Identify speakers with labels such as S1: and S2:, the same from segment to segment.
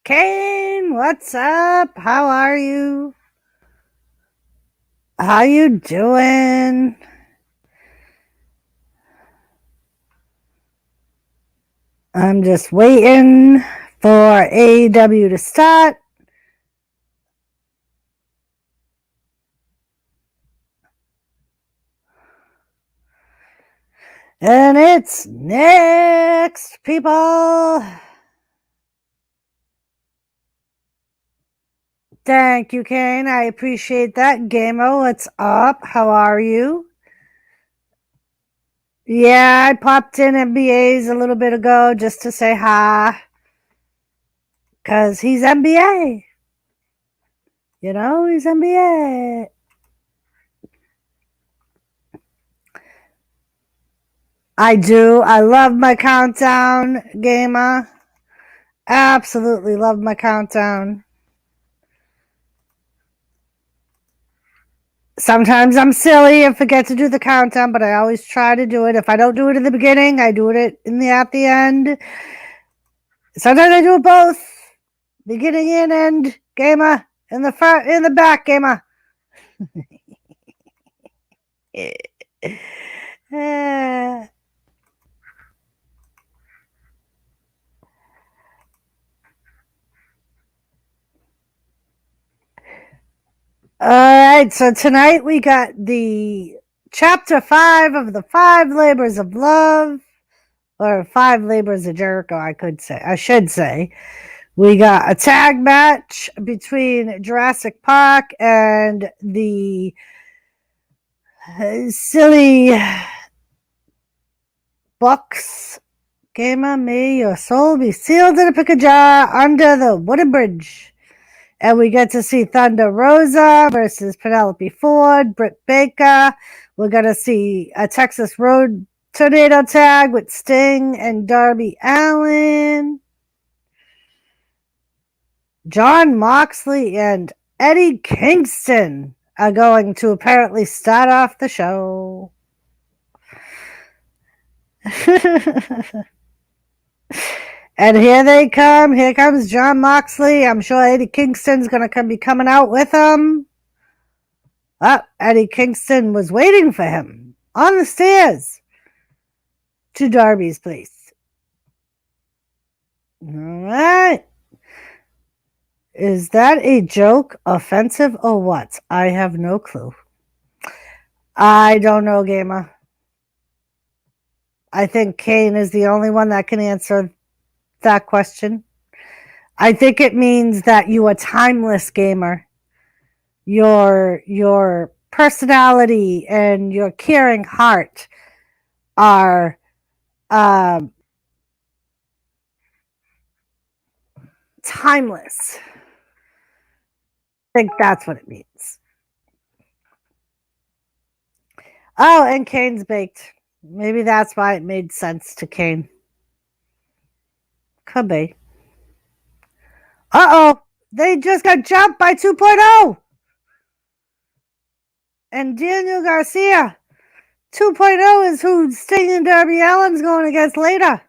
S1: Kane, what's up? How are you? How you doing? I'm just waiting for AEW to start. And it's next, people. Thank you, Kane. I appreciate that. Gamer, what's up? How are you? Yeah, I popped in NBA's a little bit ago just to say hi. Because he's NBA. You know, he's NBA. I do. I love my countdown, gamer. Absolutely love my countdown. Sometimes I'm silly and forget to do the countdown, but I always try to do it. If I don't do it in the beginning, I do it at the end. Sometimes I do it both, beginning and end, gamer, in the front, in the back, gamer. All right, so tonight we got the chapter 5 of the 5 labors of love, or 5 labors of Jericho, I should say. We got a tag match between Jurassic Park and the silly Bucks. Gamer, may your soul be sealed in a pickle jar under the wooden bridge. And we get to see Thunder Rosa versus Penelope Ford, Britt Baker. We're going to see a Texas Road Tornado tag with Sting and Darby Allin. Jon Moxley and Eddie Kingston are going to apparently start off the show. And here they come. Here comes Jon Moxley. I'm sure Eddie Kingston's going to be coming out with him. Oh, Eddie Kingston was waiting for him on the stairs to Darby's place. All right. Is that a joke, offensive, or what? I have no clue. I don't know, gamer. I think Kane is the only one that can answer that question. I think it means that you are timeless, gamer. Your personality and your caring heart are timeless. I think that's what it means. Oh, and Kane's baked. Maybe that's why it made sense to Kane. Could be. Uh-oh. They just got jumped by 2.0. And Daniel Garcia. 2.0 is who Sting and Darby Allin's going against later.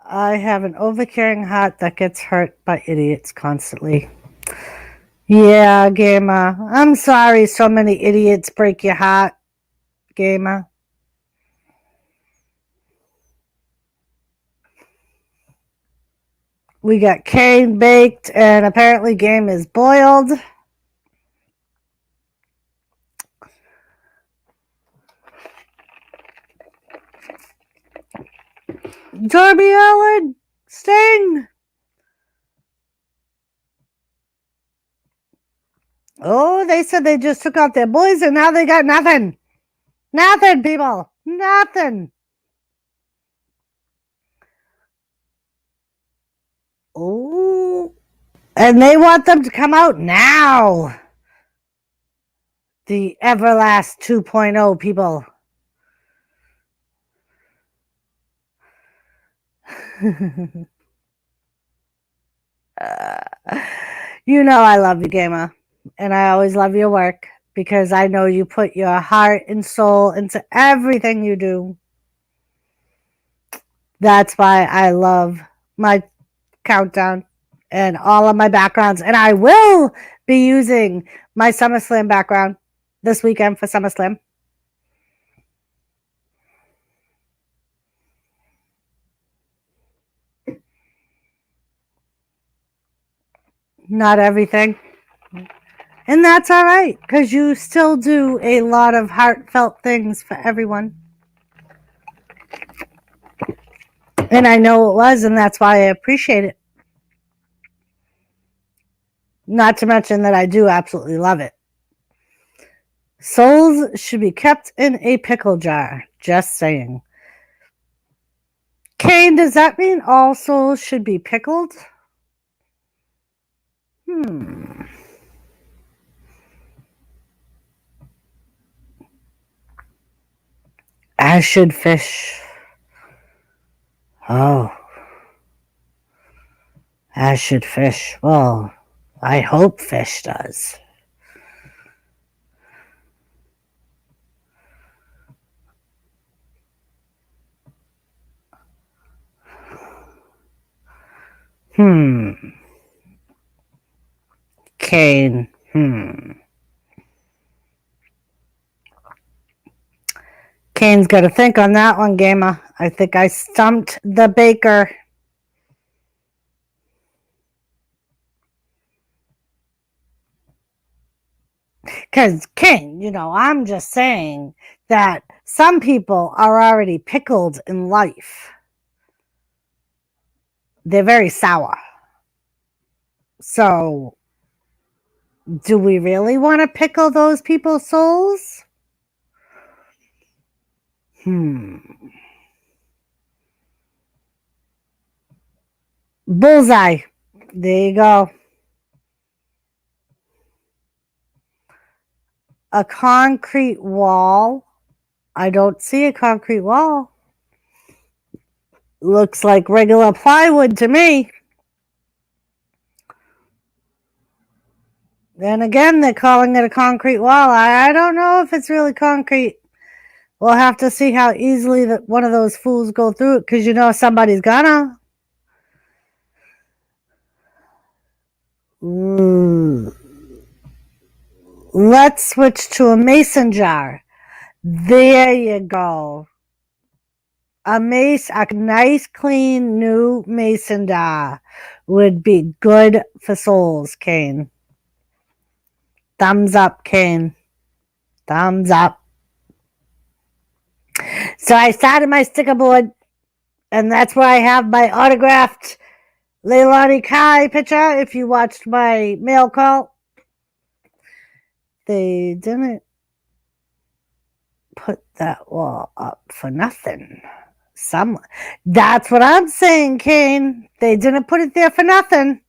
S1: I have an overcaring heart that gets hurt by idiots constantly. Yeah, gamer. I'm sorry so many idiots break your heart, gamer. We got Kane baked, and apparently game is boiled. Darby Allin, Sting. Oh, they said they just took out their boys, and now they got nothing. Nothing, people. Nothing. Oh, and they want them to come out now. The Everlast 2.0 people. You know I love you, gamer, and I always love your work because I know you put your heart and soul into everything you do. That's why I love my countdown and all of my backgrounds. And I will be using my SummerSlam background this weekend for SummerSlam. Not everything. And that's all right, because you still do a lot of heartfelt things for everyone. And I know it was, and that's why I appreciate it. Not to mention that I do absolutely love it. Souls should be kept in a pickle jar. Just saying. Kane, does that mean all souls should be pickled? As should fish. Oh. As should fish. Well, I hope fish does. Kane. Kane's got to think on that one, Gamer. I think I stumped the baker. Because, Kane, I'm just saying that some people are already pickled in life. They're very sour. So, do we really want to pickle those people's souls? Bullseye. There you go. A concrete wall. I don't see a concrete wall. Looks like regular plywood to me. Then again, they're calling it a concrete wall. I don't know if it's really concrete. We'll have to see how easily one of those fools go through it, because somebody's gonna. Let's switch to a mason jar. There you go. A nice, clean, new mason jar would be good for souls, Kane. Thumbs up, Kane. Thumbs up. So I started my sticker board, and that's where I have my autographed Leilani Kai picture. If you watched my mail call, they didn't put that wall up for nothing. That's what I'm saying, Kane. They didn't put it there for nothing.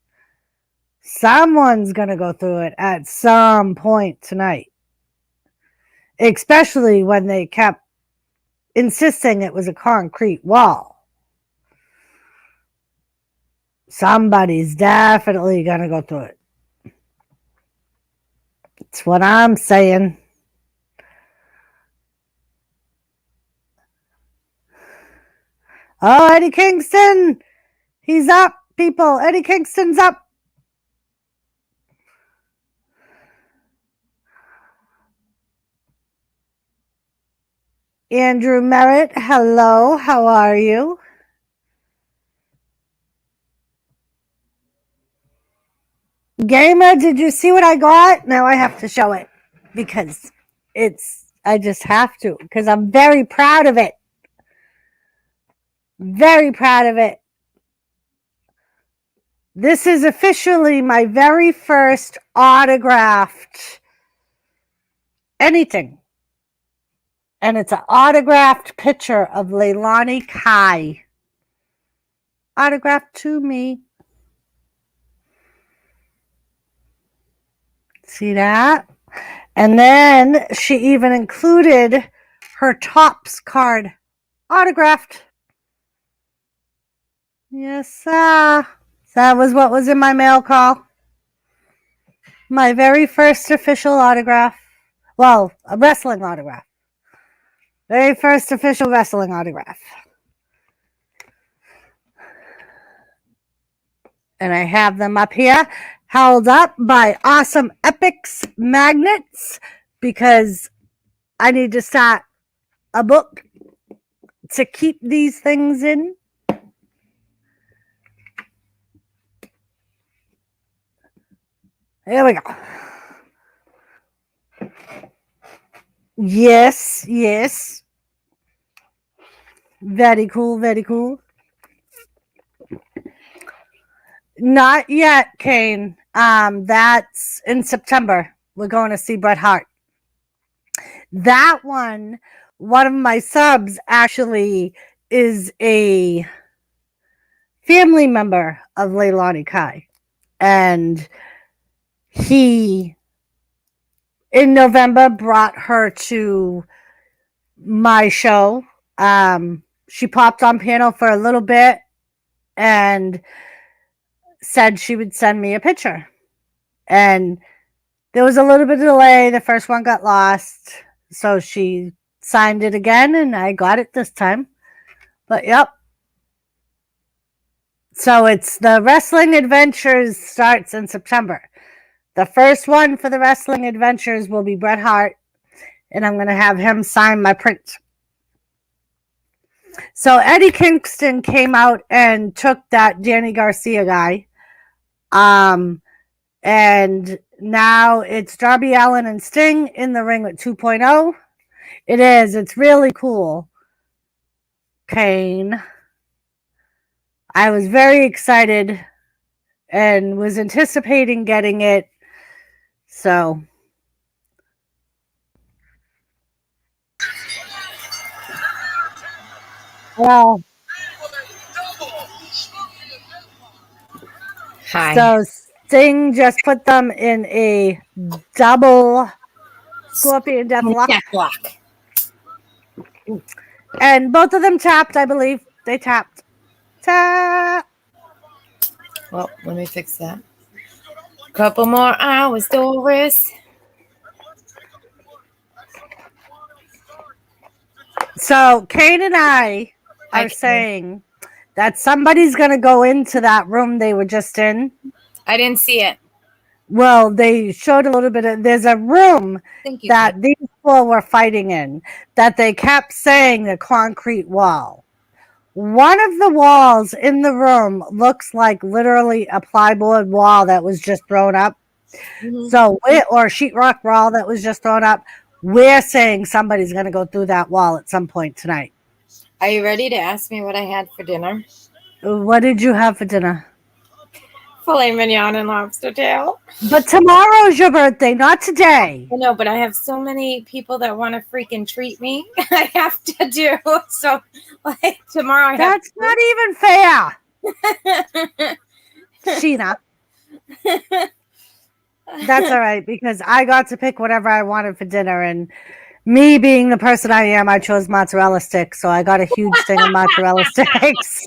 S1: Someone's going to go through it at some point tonight. Especially when they kept insisting it was a concrete wall. Somebody's definitely going to go through it. That's what I'm saying. Oh, Eddie Kingston. He's up, people. Eddie Kingston's up. Andrew Merritt, hello. How are you? Gamer, did you see what I got? Now I have to show it because I just have to, because I'm very proud of it. Very proud of it. This is officially my very first autographed anything. And it's an autographed picture of Leilani Kai. Autographed to me. See that? And then she even included her Topps card. Autographed. Yes, sir. That was what was in my mail call. My very first official autograph. Well, a wrestling autograph. Very first official wrestling autograph. And I have them up here held up by awesome Epics magnets because I need to start a book to keep these things in. There we go. Yes, yes. Very cool, very cool. Not yet, Kane. That's in September. We're going to see Bret Hart. That one of my subs actually is a family member of Leilani Kai. And he, in November, brought her to my show. She popped on panel for a little bit and said she would send me a picture. And there was a little bit of delay. The first one got lost. So she signed it again, and I got it this time. But yep. So it's the Wrestling Adventures starts in September. The first one for the Wrestling Adventures will be Bret Hart, and I'm going to have him sign my print. So Eddie Kingston came out and took that Danny Garcia guy. And now it's Darby Allin and Sting in the ring with 2.0. It is. It's really cool. Kane. I was very excited and was anticipating getting it. So. Well.
S2: Hi.
S1: So Sting just put them in a double Scorpion Deathlock. And both of them tapped, I believe. They tapped. Tap.
S2: Well, let me fix that. Couple more hours, Doris.
S1: So Kane and I are saying that somebody's going to go into that room they were just in.
S2: I didn't see it.
S1: Well, they showed a little bit of, there's a room that these four were fighting in that they kept saying the concrete wall. One of the walls in the room looks like literally a plywood wall that was just thrown up. Mm-hmm. So, or sheetrock wall that was just thrown up. We're saying somebody's going to go through that wall at some point tonight.
S2: Are you ready to ask me what I had for dinner?
S1: What did you have for dinner?
S2: Filet mignon and lobster tail.
S1: But tomorrow's your birthday, not today.
S2: I know, but I have so many people that want to freaking treat me. I have to do. So, like, tomorrow
S1: That's not even fair. Sheena. That's all right, because I got to pick whatever I wanted for dinner, and me being the person I am, I chose mozzarella sticks, so I got a huge thing of mozzarella sticks.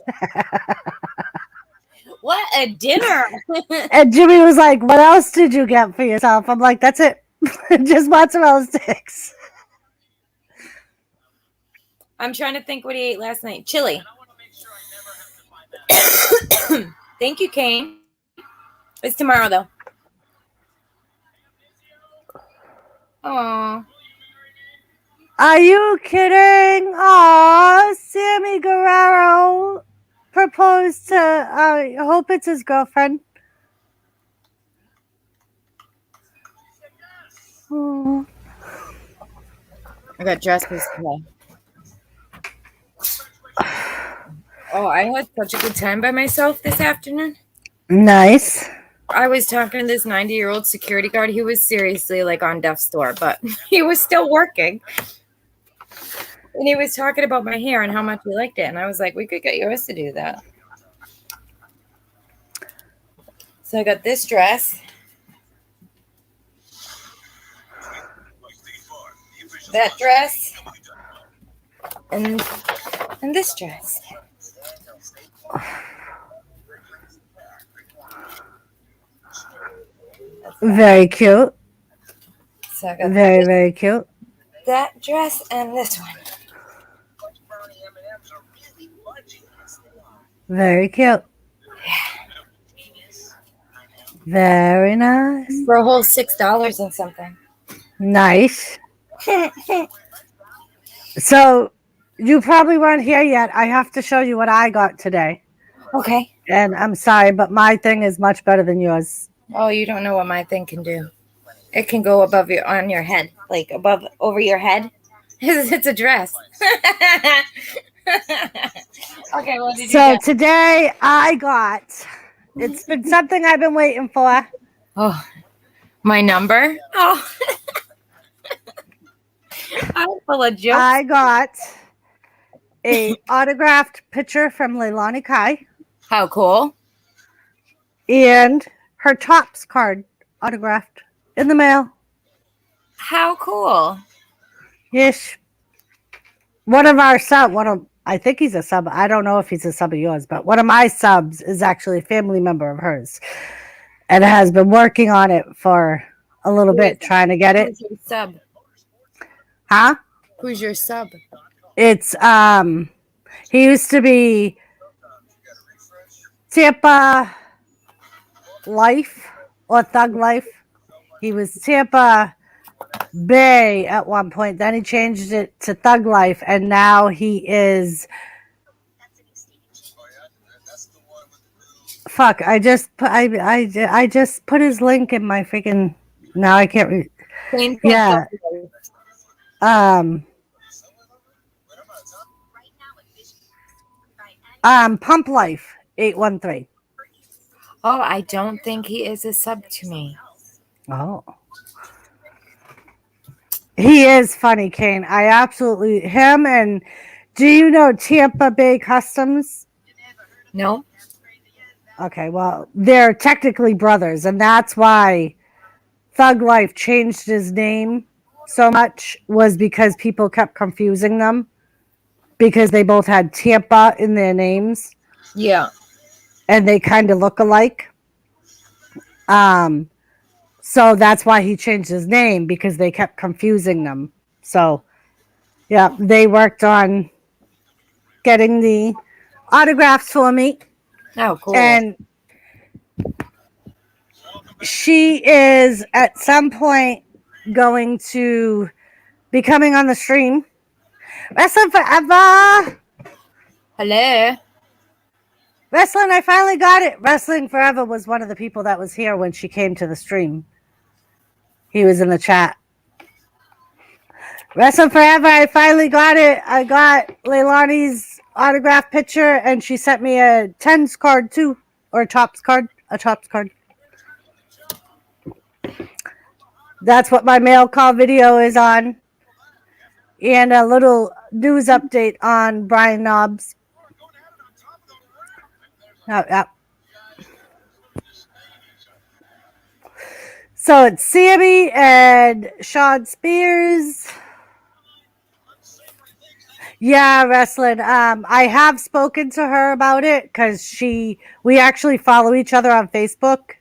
S2: What a dinner.
S1: And Jimmy was like, what else did you get for yourself? I'm like, that's it. Just mozzarella sticks.
S2: I'm trying to think what he ate last night. Chili. Thank you, Kane. It's tomorrow, though. Aww.
S1: Are you kidding? Aw, Sammy Guerrero proposed to, I hope it's his girlfriend.
S2: Oh. I got dresses today. Oh, I had such a good time by myself this afternoon.
S1: Nice.
S2: I was talking to this 90-year-old security guard. He was seriously like on death's door, but he was still working. And he was talking about my hair and how much he liked it. And I was like, we could get yours to do that. So I got this dress. That dress. And this dress.
S1: Very cute.
S2: So I got
S1: very, very cute.
S2: That dress and this one.
S1: Very cute. Very nice.
S2: For a whole $6 and something.
S1: Nice. So you probably weren't here yet. I have to show you what I got today.
S2: Okay.
S1: And I'm sorry, but my thing is much better than yours.
S2: Oh, you don't know what my thing can do. It can go above on your head, like over your head. It's a dress. Okay, what did you
S1: So
S2: get?
S1: today I got, it's been something I've been waiting for.
S2: Oh, my number? Oh. I'm full of jokes.
S1: I got a autographed picture from Leilani Kai
S2: How cool.
S1: and her Tops card autographed in the mail.
S2: How cool.
S1: Yes. One of our sub, I think he's a sub. I don't know if he's a sub of yours, but one of my subs is actually a family member of hers and has been working on it for a little bit, trying to get it.
S2: Who's your sub?
S1: Huh?
S2: Who's your sub?
S1: It's, he used to be Tampa Life or Thug Life. He was Tampa Bay at one point. Then he changed it to Thug Life, and now he is. Fuck! I just put his link in my freaking. Now I can't read. Yeah. Pump Life 813.
S2: Oh, I don't think he is a sub to me.
S1: Oh. He is funny, Kane. I absolutely him and do you know Tampa Bay Customs?
S2: No.
S1: Okay, well, they're technically brothers, and that's why Thug Life changed his name so much was because people kept confusing them because they both had Tampa in their names.
S2: Yeah.
S1: And they kind of look alike. So that's why he changed his name because they kept confusing them. So, yeah, they worked on getting the autographs for me.
S2: Oh, cool.
S1: And she is at some point going to be coming on the stream. Wrestling Forever.
S2: Hello.
S1: Wrestling, I finally got it. Wrestling Forever was one of the people that was here when she came to the stream. He was in the chat. Wrestling Forever, I finally got it. I got Leilani's autograph picture, and she sent me a tens card too, or a Tops card. That's what my mail call video is on. And a little news update on Brian Knobs. So it's Sammy and Shawn Spears. Yeah, wrestling. I have spoken to her about it because we actually follow each other on Facebook.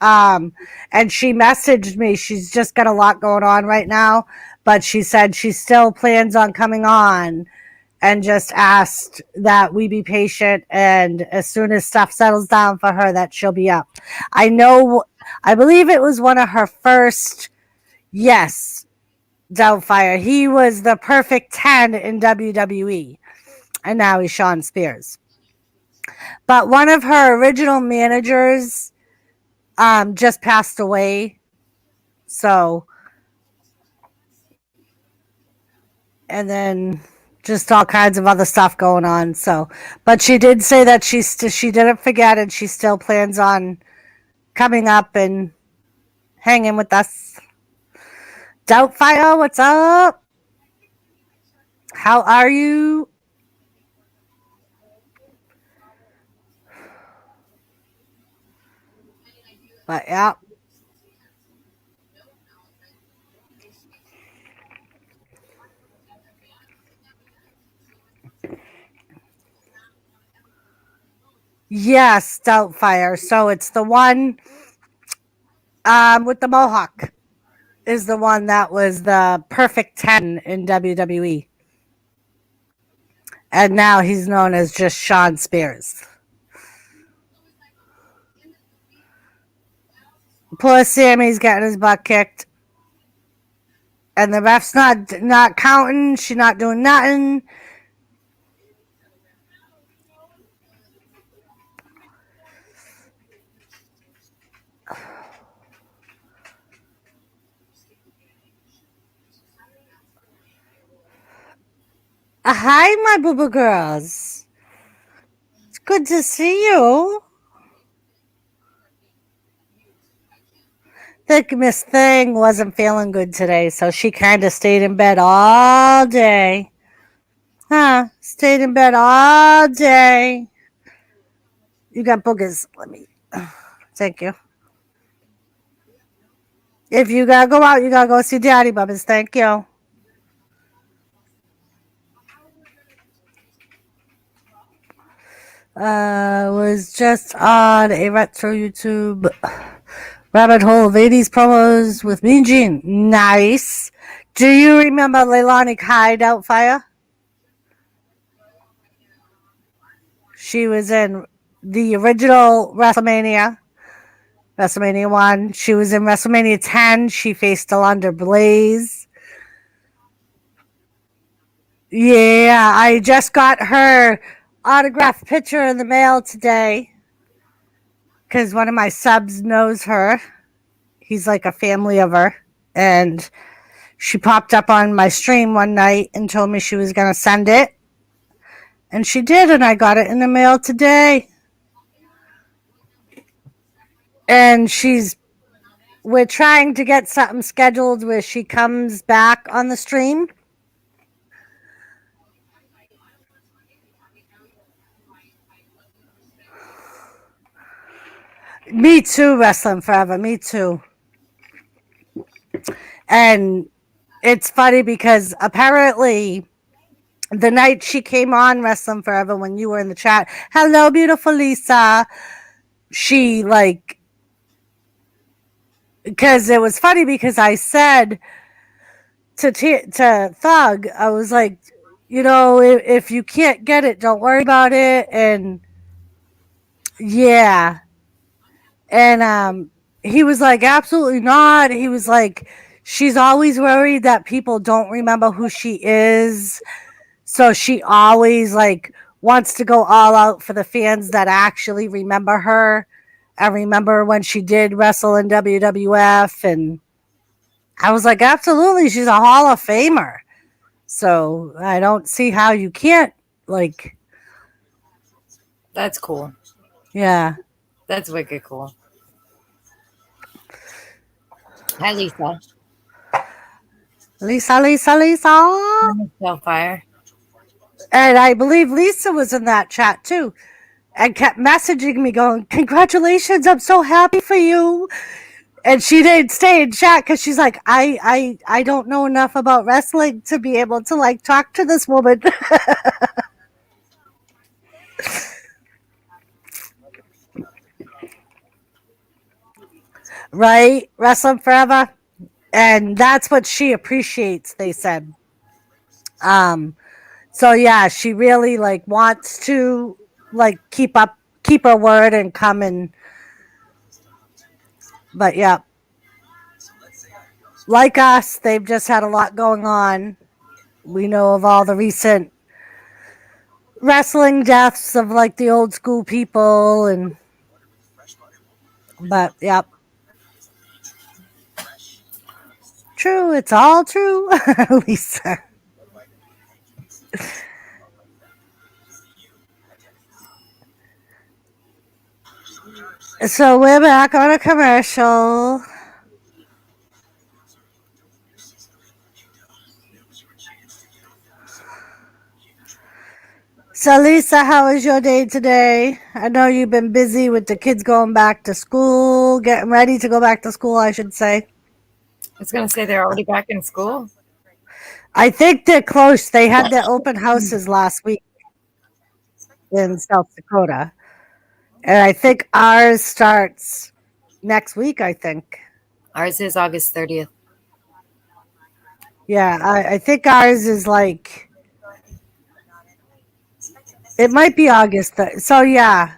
S1: And she messaged me. She's just got a lot going on right now, but she said she still plans on coming on and just asked that we be patient. And as soon as stuff settles down for her, that she'll be up. I believe it was one of her first, yes, Doubtfire. He was the perfect 10 in WWE, and now he's Shawn Spears. But one of her original managers just passed away. So, and then just all kinds of other stuff going on. So, but she did say that she didn't forget, and she still plans on coming up and hanging with us. Doubtfire, what's up? How are you? But yeah. Yes, Doubtfire. So it's the one with the mohawk is the one that was the perfect 10 in WWE. And now he's known as just Shawn Spears. Poor Sammy's getting his butt kicked. And the ref's not counting. She's not doing nothing. Hi, my boo-boo girls. It's good to see you. Think Miss Thing wasn't feeling good today, so she kind of stayed in bed all day. Huh? Stayed in bed all day. You got boogers. Let me. Thank you. If you gotta go out, you gotta go see Daddy, Bubba's. Thank you. Was just on a retro YouTube rabbit hole of 80s promos with Mean Gene. Nice. Do you remember Leilani Hideout Fire? She was in the original WrestleMania 1. She was in WrestleMania 10. She faced Alundra Blaze. Yeah, I just got her autographed picture in the mail today because one of my subs knows her. He's like a family of her. And she popped up on my stream one night and told me she was going to send it. And she did, and I got it in the mail today. And we're trying to get something scheduled where she comes back on the stream. Me too, Wrestling Forever. Me too. And it's funny because apparently the night she came on Wrestling Forever when you were in the chat, hello, beautiful Lisa, she because it was funny because I said to Thug, I was like, if you can't get it, don't worry about it. And yeah. And he was like, absolutely not. He was like, she's always worried that people don't remember who she is. So she always wants to go all out for the fans that actually remember her and remember when she did wrestle in WWF. And I was like, absolutely, she's a Hall of Famer. So I don't see how you can't
S2: That's cool.
S1: Yeah.
S2: That's wicked cool. Hi, Lisa.
S1: Lisa.
S2: Fire.
S1: And I believe Lisa was in that chat too and kept messaging me going, congratulations, I'm so happy for you. And she didn't stay in chat because she's like, I don't know enough about wrestling to be able to talk to this woman. Right? Wrestling Forever. And that's what she appreciates, they said. So yeah, she really wants to keep her word and come in. But yeah. Like us, they've just had a lot going on. We know of all the recent wrestling deaths of the old school people but yep. True, it's all true, Lisa. So we're back on a commercial. So Lisa, how was your day today? I know you've been busy with the kids going back to school, getting ready to go back to school, I should say.
S2: I was going to say they're already back in school.
S1: I think they're close. They had their open houses last week in South Dakota. And I think ours starts next week, I think.
S2: Ours is August 30th.
S1: Yeah, I think ours is it might be August. So yeah,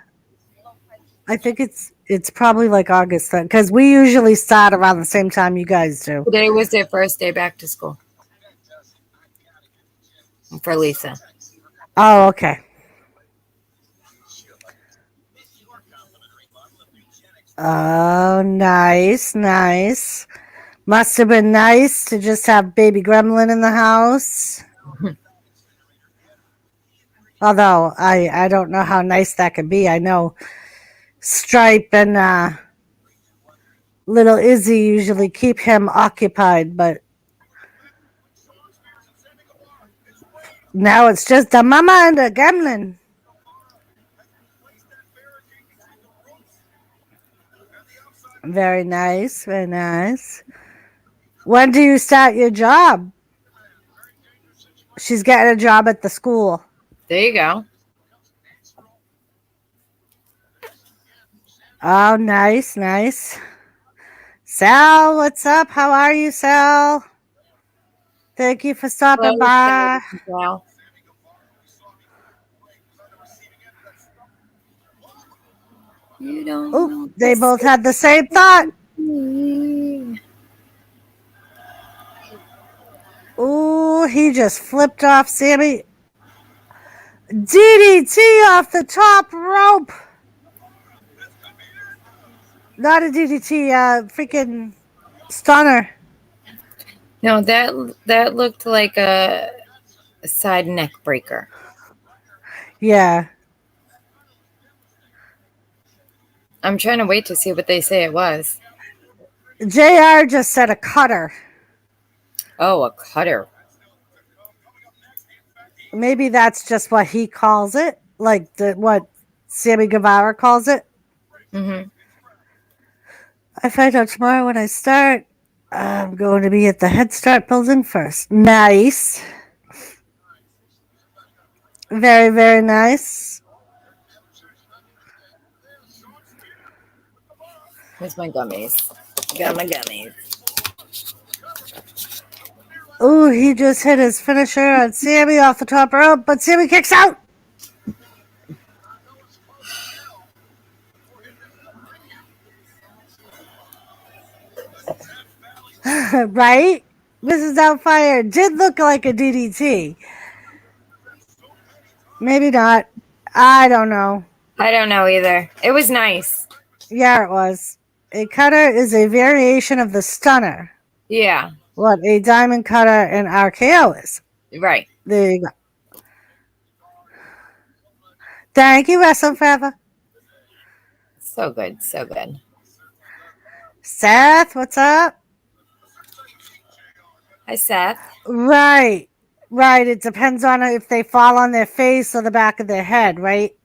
S1: I think It's probably like August then, because we usually start around the same time you guys do.
S2: Today was their first day back to school for Lisa.
S1: Oh, okay. Oh, nice, nice. Must have been nice to just have baby gremlin in the house. Although I don't know how nice that could be. I know Stripe and little Izzy usually keep him occupied, but now it's just a mama and a gremlin. Very nice, very nice. When do you start your job? She's getting a job at the school.
S2: There you go.
S1: Oh, nice, nice. Sal, what's up? How are you, Sal? Thank you for stopping by.
S2: Well, you don't know
S1: They both had the same thought. Ooh, he just flipped off Sammy. DDT off the top rope. Not a DDT, freaking stunner.
S2: No, that looked like a side neck breaker.
S1: Yeah.
S2: I'm trying to wait to see what they say it was.
S1: JR just said a cutter.
S2: Oh, a cutter.
S1: Maybe that's just what he calls it, like what Sammy Guevara calls it.
S2: Mm-hmm.
S1: I find out tomorrow when I start. I'm going to be at the Head Start building first. Nice. Very, very nice.
S2: Where's my gummies? Got my gummies.
S1: Ooh, he just hit his finisher on Sammy off the top rope, but Sammy kicks out. Right? Mrs. Doubtfire did look like a DDT. Maybe not. I don't know.
S2: I don't know either. It was nice.
S1: Yeah, it was. A cutter is a variation of the stunner.
S2: Yeah.
S1: What a diamond cutter and RKO is.
S2: Right.
S1: There you go. Thank you, Wrestle Forever.
S2: So good. So good.
S1: Seth, what's up?
S2: Hi, Seth.
S1: Right. Right. It depends on if they fall on their face or the back of their head, right?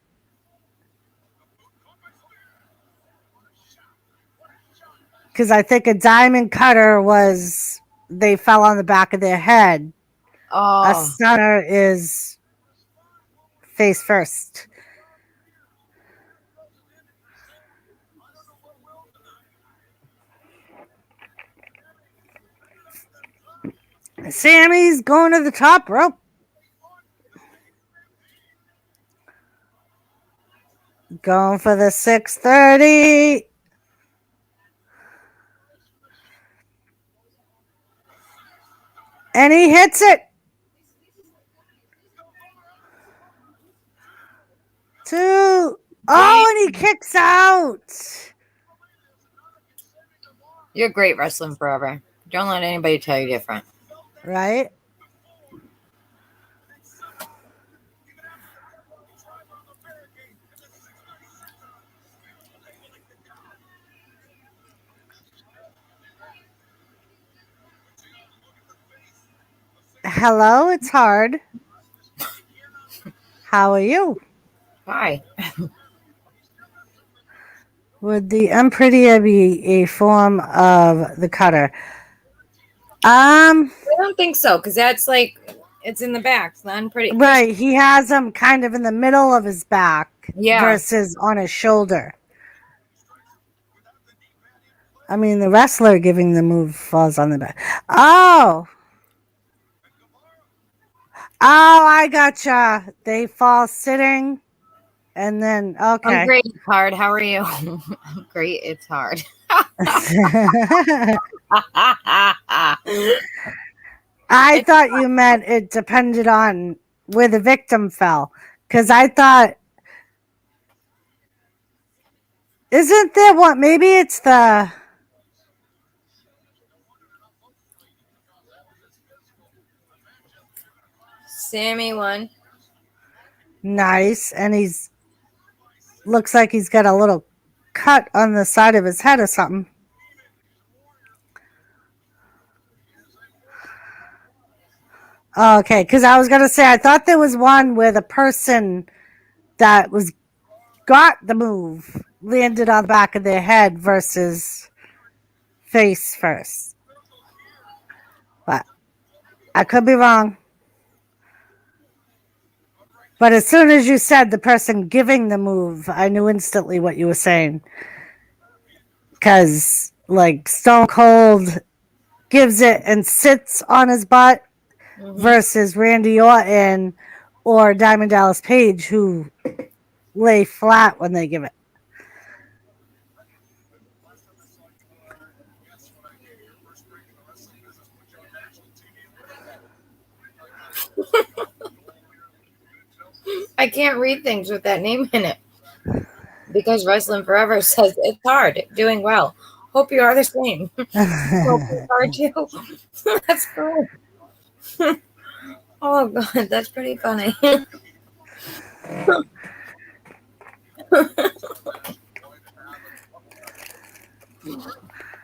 S1: Because I think a diamond cutter was they fell on the back of their head.
S2: Oh.
S1: A stunner is face first. Sammy's going to the top rope. Going for the 630. And he hits it. 2. Oh, and he kicks out.
S2: You're great wrestling forever. Don't let anybody tell you different.
S1: Right? Hello, it's hard. How are you?
S2: Hi.
S1: Would the unprettier be a form of the cutter?
S2: I don't think so, because that's like it's in the back. It's the unpretty.
S1: Right. He has them kind of in the middle of his back
S2: Yeah.
S1: versus on his shoulder. I mean, the wrestler giving the move falls on the back. Oh, I gotcha. They fall sitting. And then,
S2: I'm
S1: okay.
S2: great. It's hard. How are you? I'm great. It's hard.
S1: I thought you meant it depended on where the victim fell. Because I thought, isn't there what? Maybe it's the.
S2: Sammy won.
S1: Nice. And he's. Looks like he's got a little cut on the side of his head or something. Okay, because I was gonna say I thought there was one where the person that was got the move landed on the back of their head versus face first, but I could be wrong. But as soon as you said the person giving the move, I knew instantly what you were saying. Because like Stone Cold gives it and sits on his butt versus Randy Orton or Diamond Dallas Page, who lay flat when they give it.
S2: I can't read things with that name in it because Wrestling Forever says it's hard. Doing well. Hope you are the same. Hope it's hard too. That's cool. Oh god, that's pretty funny.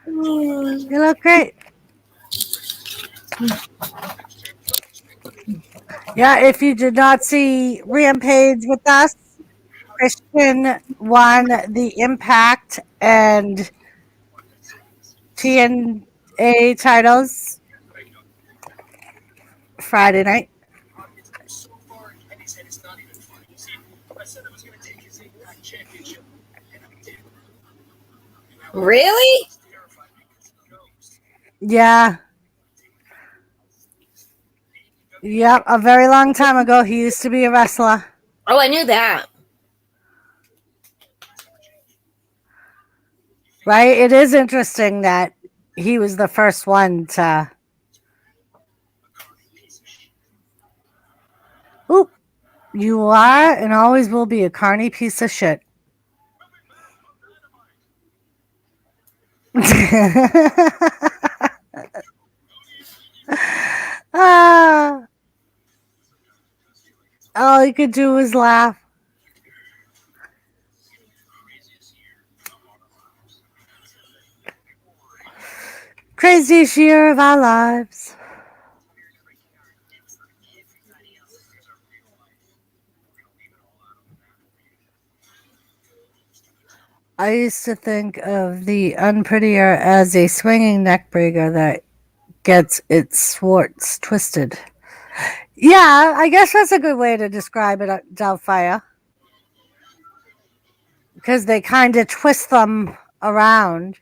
S1: You look great. Yeah, if you did not see Rampage with us, Christian won the Impact and TNA titles Friday night.
S2: Really?
S1: Yeah. Yep, a very long time ago, he used to be a wrestler.
S2: Oh, I knew that.
S1: Right? It is interesting that he was the first one to. Oop. You are and always will be a carny piece of shit. Ah, all he could do was laugh. Craziest year of our lives. I used to think of the unprettier as a swinging neck breaker that gets its swarts twisted. Yeah, I guess that's a good way to describe it, Delphia. Because they kind of twist them around.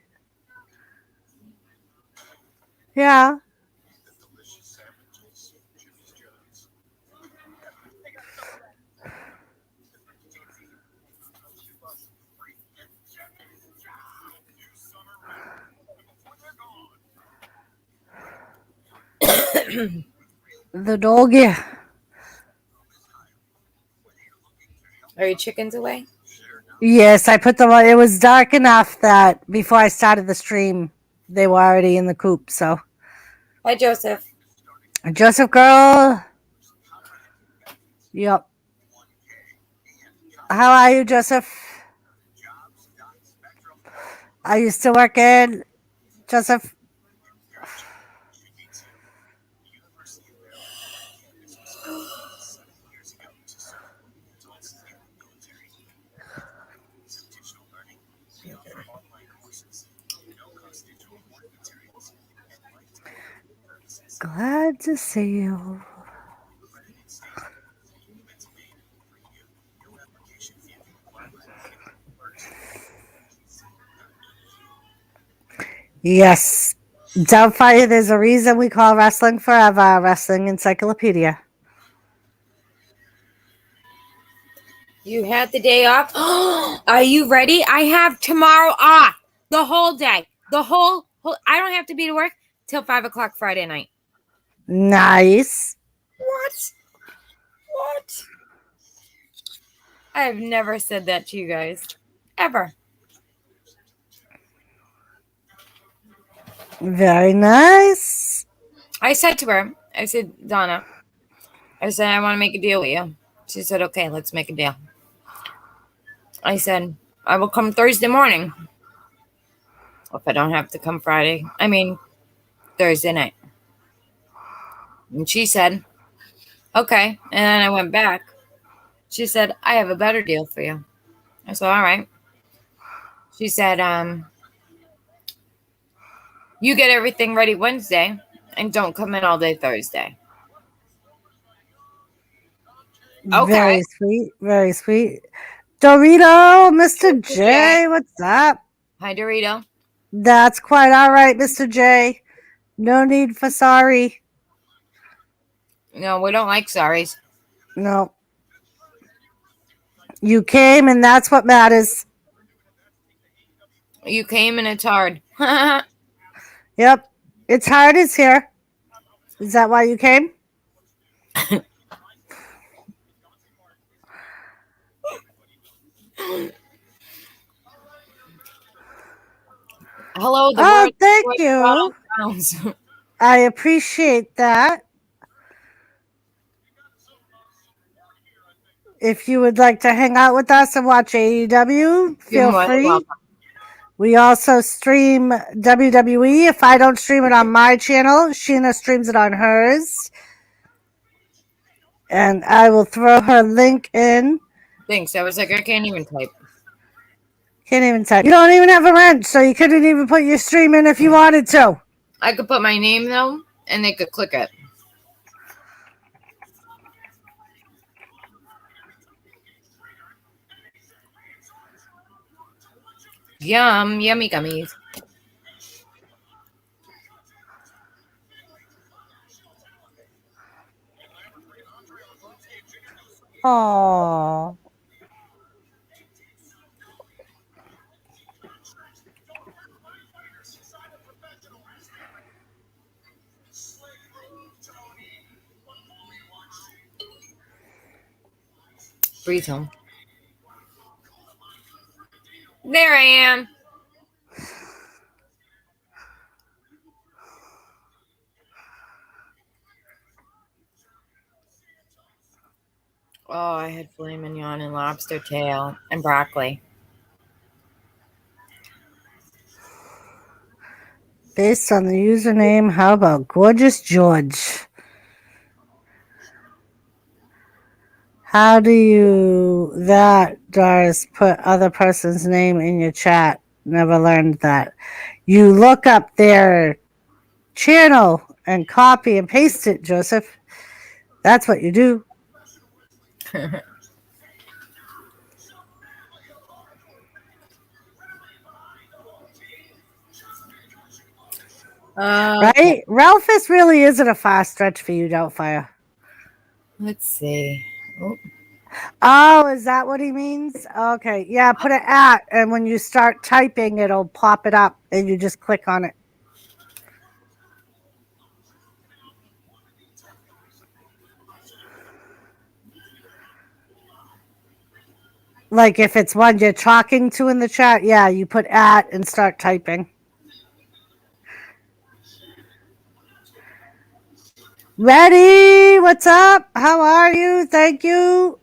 S1: Yeah. The doggy.
S2: Are your chickens away?
S1: Yes, I put them on. It was dark enough that before I started the stream, they were already in the coop. So,
S2: Hi, Joseph.
S1: Joseph girl. Yep. How are you, Joseph? Are you still working, Joseph? Glad to see you. Yes. Doubtfire, there's a reason we call Wrestling Forever Wrestling Encyclopedia.
S2: You had the day off? Are you ready? I have tomorrow off. The whole day. The whole I don't have to be to work till 5 o'clock Friday night.
S1: Nice.
S2: What? What? I have never said that to you guys. Ever.
S1: Very nice.
S2: I said to her, I said, Donna, I said, I want to make a deal with you. She said, okay, let's make a deal. I said, I will come Thursday morning. If I don't have to come Thursday night. And she said, okay. And then I went back. She said, I have a better deal for you. I said, all right. She said, you get everything ready Wednesday and don't come in all day Thursday. Okay.
S1: Very sweet. Very sweet. Dorito, Mr. J, what's up?
S2: Hi, Dorito.
S1: That's quite all right, Mr. J. No need for sorry.
S2: No, we don't like sorries.
S1: No. You came, and that's what matters.
S2: You came and it's hard.
S1: Yep. It's hard as here. Is that why you came?
S2: Hello, the
S1: Oh,
S2: word.
S1: thank you. I appreciate that. If you would like to hang out with us and watch AEW, feel free. We also stream WWE. If I don't stream it on my channel, Sheena streams it on hers. And I will throw her link in.
S2: Thanks. I was like, I can't even type.
S1: Can't even type. You don't even have a wrench, so you couldn't even put your stream in if you wanted to.
S2: I could put my name, though, and they could click it. Yum, yummy gummies.
S1: Aww.
S2: Breathe home. There I am. Oh, I had filet mignon and lobster tail and broccoli.
S1: Based on the username, how about Gorgeous George? How do you, Doris, put other person's name in your chat? Never learned that. You look up their channel and copy and paste it, Joseph. That's what you do. Right? Ralphus really isn't a far stretch for you, Doubtfire.
S2: Let's see.
S1: Oh, is that what he means? Okay. Yeah, put an @ and when you start typing, it'll pop it up and you just click on it. Like if it's one you're talking to in the chat, yeah, you put @ and start typing. Ready? What's up? How are you? Thank you.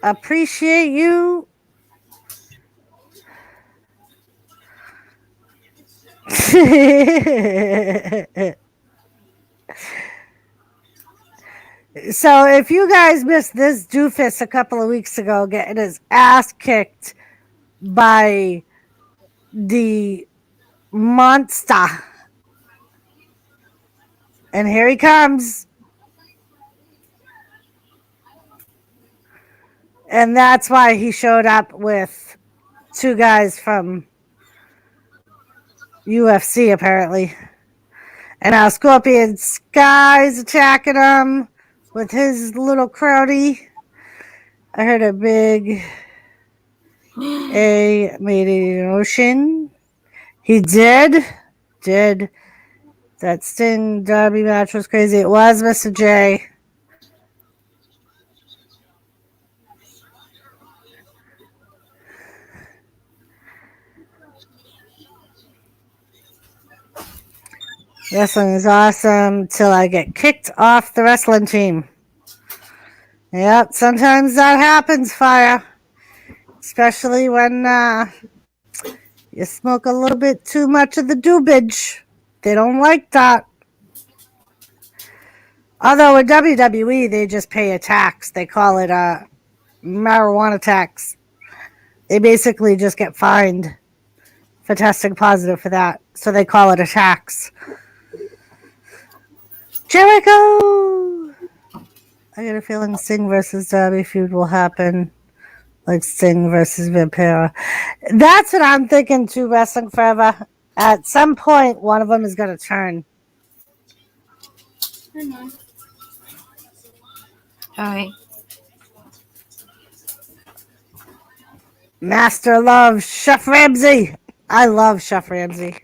S1: Appreciate you. So if you guys missed this doofus a couple of weeks ago getting his ass kicked by the monster, and here he comes. And that's why he showed up with 2 guys from UFC, apparently. And now Scorpion Sky's attacking him. with his little crowdy. I heard a big A made an ocean. He did. That Sting Darby match was crazy. It was, Mr. J. Wrestling is awesome till I get kicked off the wrestling team. Yep, sometimes that happens, Fire. Especially when you smoke a little bit too much of the doobage. They don't like that. Although in WWE, they just pay a tax. They call it a marijuana tax. They basically just get fined for testing positive for that. So they call it a tax. Jericho! I got a feeling Sting versus Darby feud will happen. Like Sting versus Vampiro. That's what I'm thinking too, Wrestling Forever. At some point, one of them is going to turn.
S2: Hi.
S1: Master Love, Chef Ramsay. I love Chef Ramsay.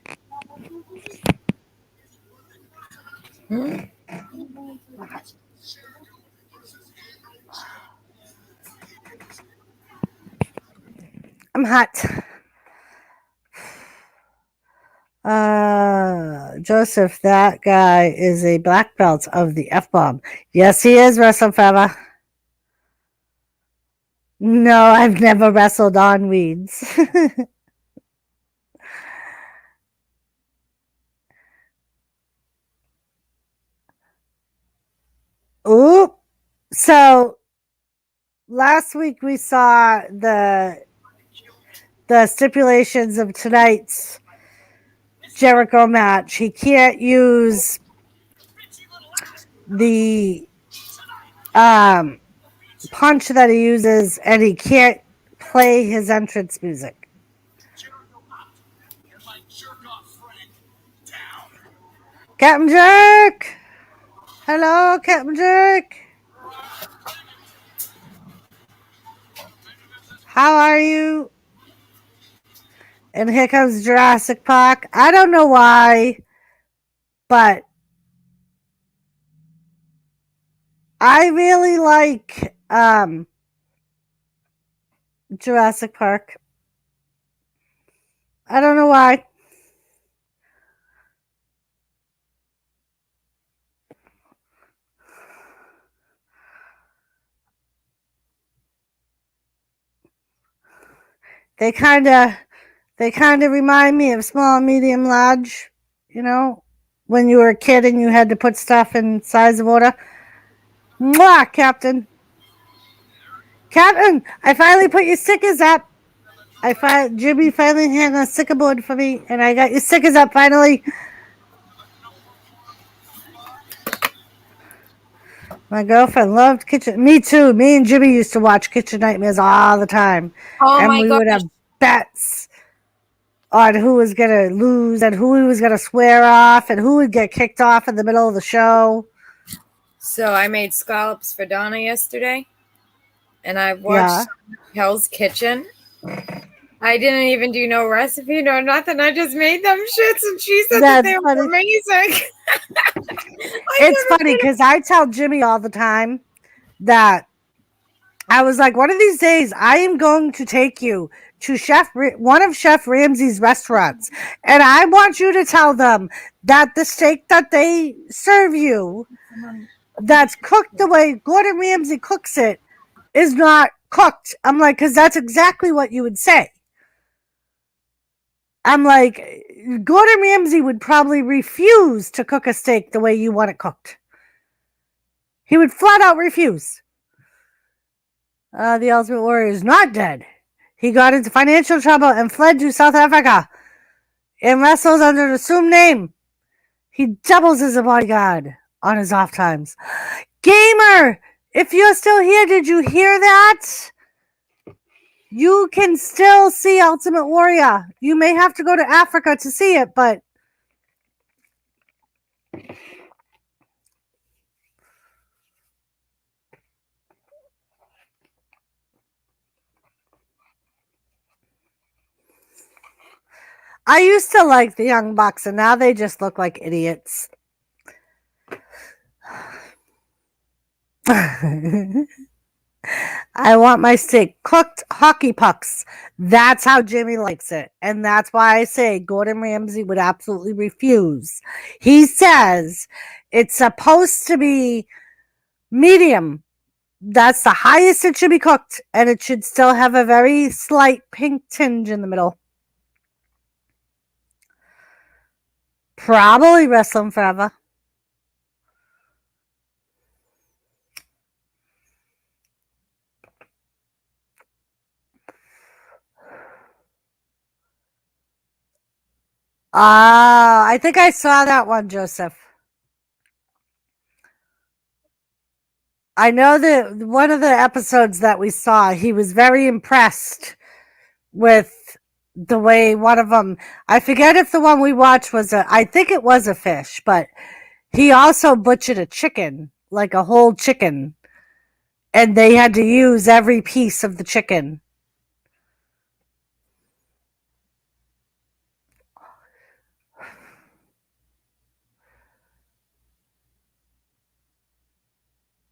S1: I'm hot. Joseph, that guy is a black belt of the F-bomb. Yes, he is, Wrestling Forever. No, I've never wrestled on weeds. Ooh. So last week we saw the stipulations of tonight's Jericho match. He can't use the punch that he uses, and he can't play his entrance music. Captain Jerk! Hello, Captain Jerk! How are you? And here comes Jurassic Park. I don't know why, but I really like Jurassic Park. I don't know why. They kind of remind me of Small, Medium, Large. You know, when you were a kid and you had to put stuff in size of order. Mwah, Captain. Captain, I finally put your stickers up. Jimmy finally hung a sticker board for me, and I got your stickers up finally. My girlfriend loved Kitchen. Me too. Me and Jimmy used to watch Kitchen Nightmares all the time.
S2: Oh
S1: and
S2: my
S1: we
S2: gosh.
S1: would have bets on who was going to lose and who was going to swear off and who would get kicked off in the middle of the show.
S2: So I made scallops for Donna yesterday, and I watched Hell's Kitchen. I didn't even do no recipe nor nothing. I just made them shits, and she said that they were amazing.
S1: It's funny because I tell Jimmy all the time that I was like, one of these days I am going to take you to one of Chef Ramsay's restaurants, and I want you to tell them that the steak that they serve you that's cooked the way Gordon Ramsay cooks it is not cooked. I'm like, because that's exactly what you would say. I'm like, Gordon Ramsay would probably refuse to cook a steak the way you want it cooked. He would flat out refuse. The Ultimate Warrior is not dead. He got into financial trouble and fled to South Africa and wrestles under an assumed name. He doubles as a bodyguard on his off times. Gamer, if you're still here, did you hear that? You can still see Ultimate Warrior. You may have to go to Africa to see it, but I used to like the Young Bucks, and now they just look like idiots. I want my steak cooked hockey pucks. That's how Jimmy likes it. And that's why I say Gordon Ramsay would absolutely refuse. He says it's supposed to be medium. That's the highest it should be cooked. And it should still have a very slight pink tinge in the middle. Probably wrestling forever. I think I saw that one, Joseph. I know that one of the episodes that we saw, he was very impressed with the way one of them, I forget if the one we watched was I think it was a fish, but he also butchered a chicken, like a whole chicken, and they had to use every piece of the chicken.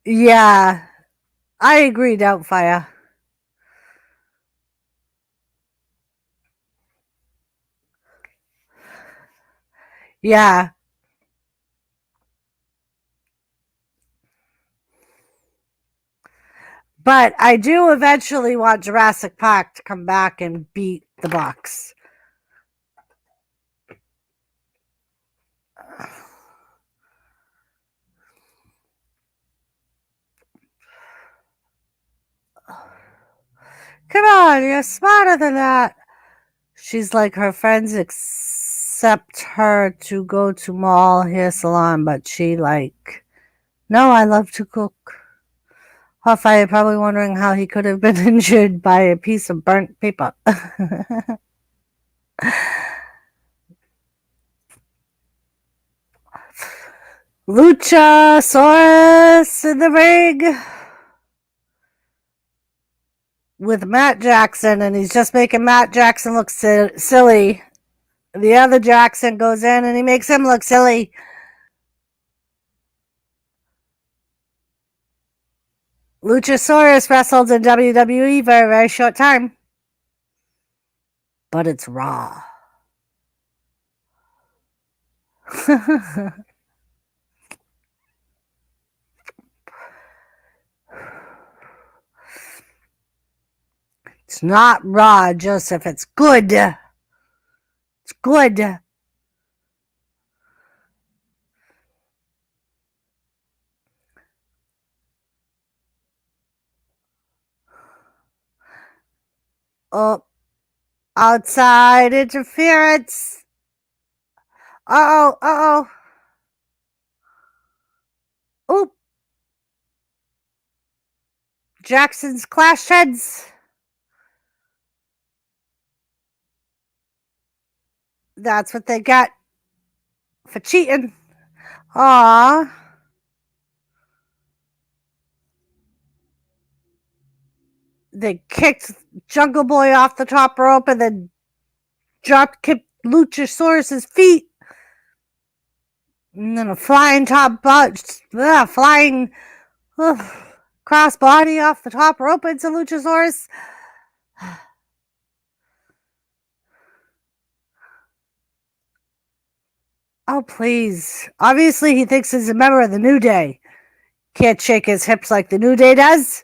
S1: Yeah, I agree, Doubtfire. Yeah. But I do eventually want Jurassic Park to come back and beat the Bucks. Come on, you're smarter than that. She's like her friends accept her to go to mall hair salon, but she like, no, I love to cook. Hawfire probably wondering how he could have been injured by a piece of burnt paper. Luchasaurus in the ring with Matt Jackson, and he's just making Matt Jackson look silly. The other Jackson goes in and he makes him look silly. Luchasaurus wrestled in WWE for a very short time, but it's Raw. It's not Raw, Joseph. It's good. It's good. Oh, outside interference. Uh-oh. Oop. Jackson's clash heads. That's what they got for cheating. Aww. They kicked Jungle Boy off the top rope and then drop kicked Luchasaurus's feet. And then a flying flying cross body off the top rope into Luchasaurus. Oh, please. Obviously, he thinks he's a member of the New Day. Can't shake his hips like the New Day does.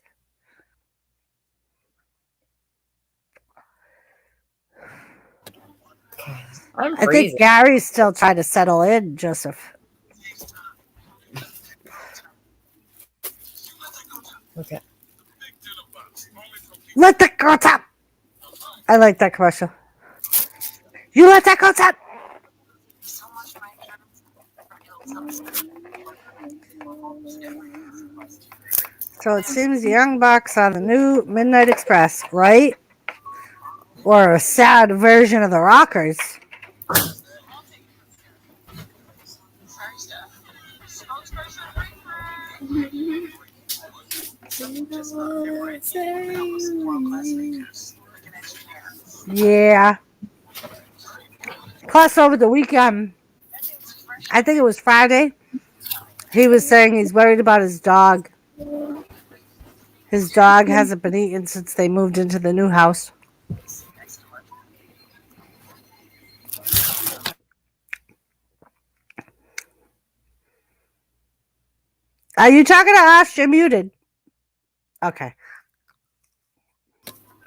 S1: I think Gary's still trying to settle in, Joseph.
S2: Okay.
S1: Let that go tap. I like that commercial. You let that go tap. So it seems the Young Bucks are the new Midnight Express, right? Or a sad version of the Rockers. Yeah. Plus, over the weekend, I think it was Friday, he was saying he's worried about his dog. His dog hasn't been eaten since they moved into the new house. Are you talking to us? You're muted. Okay.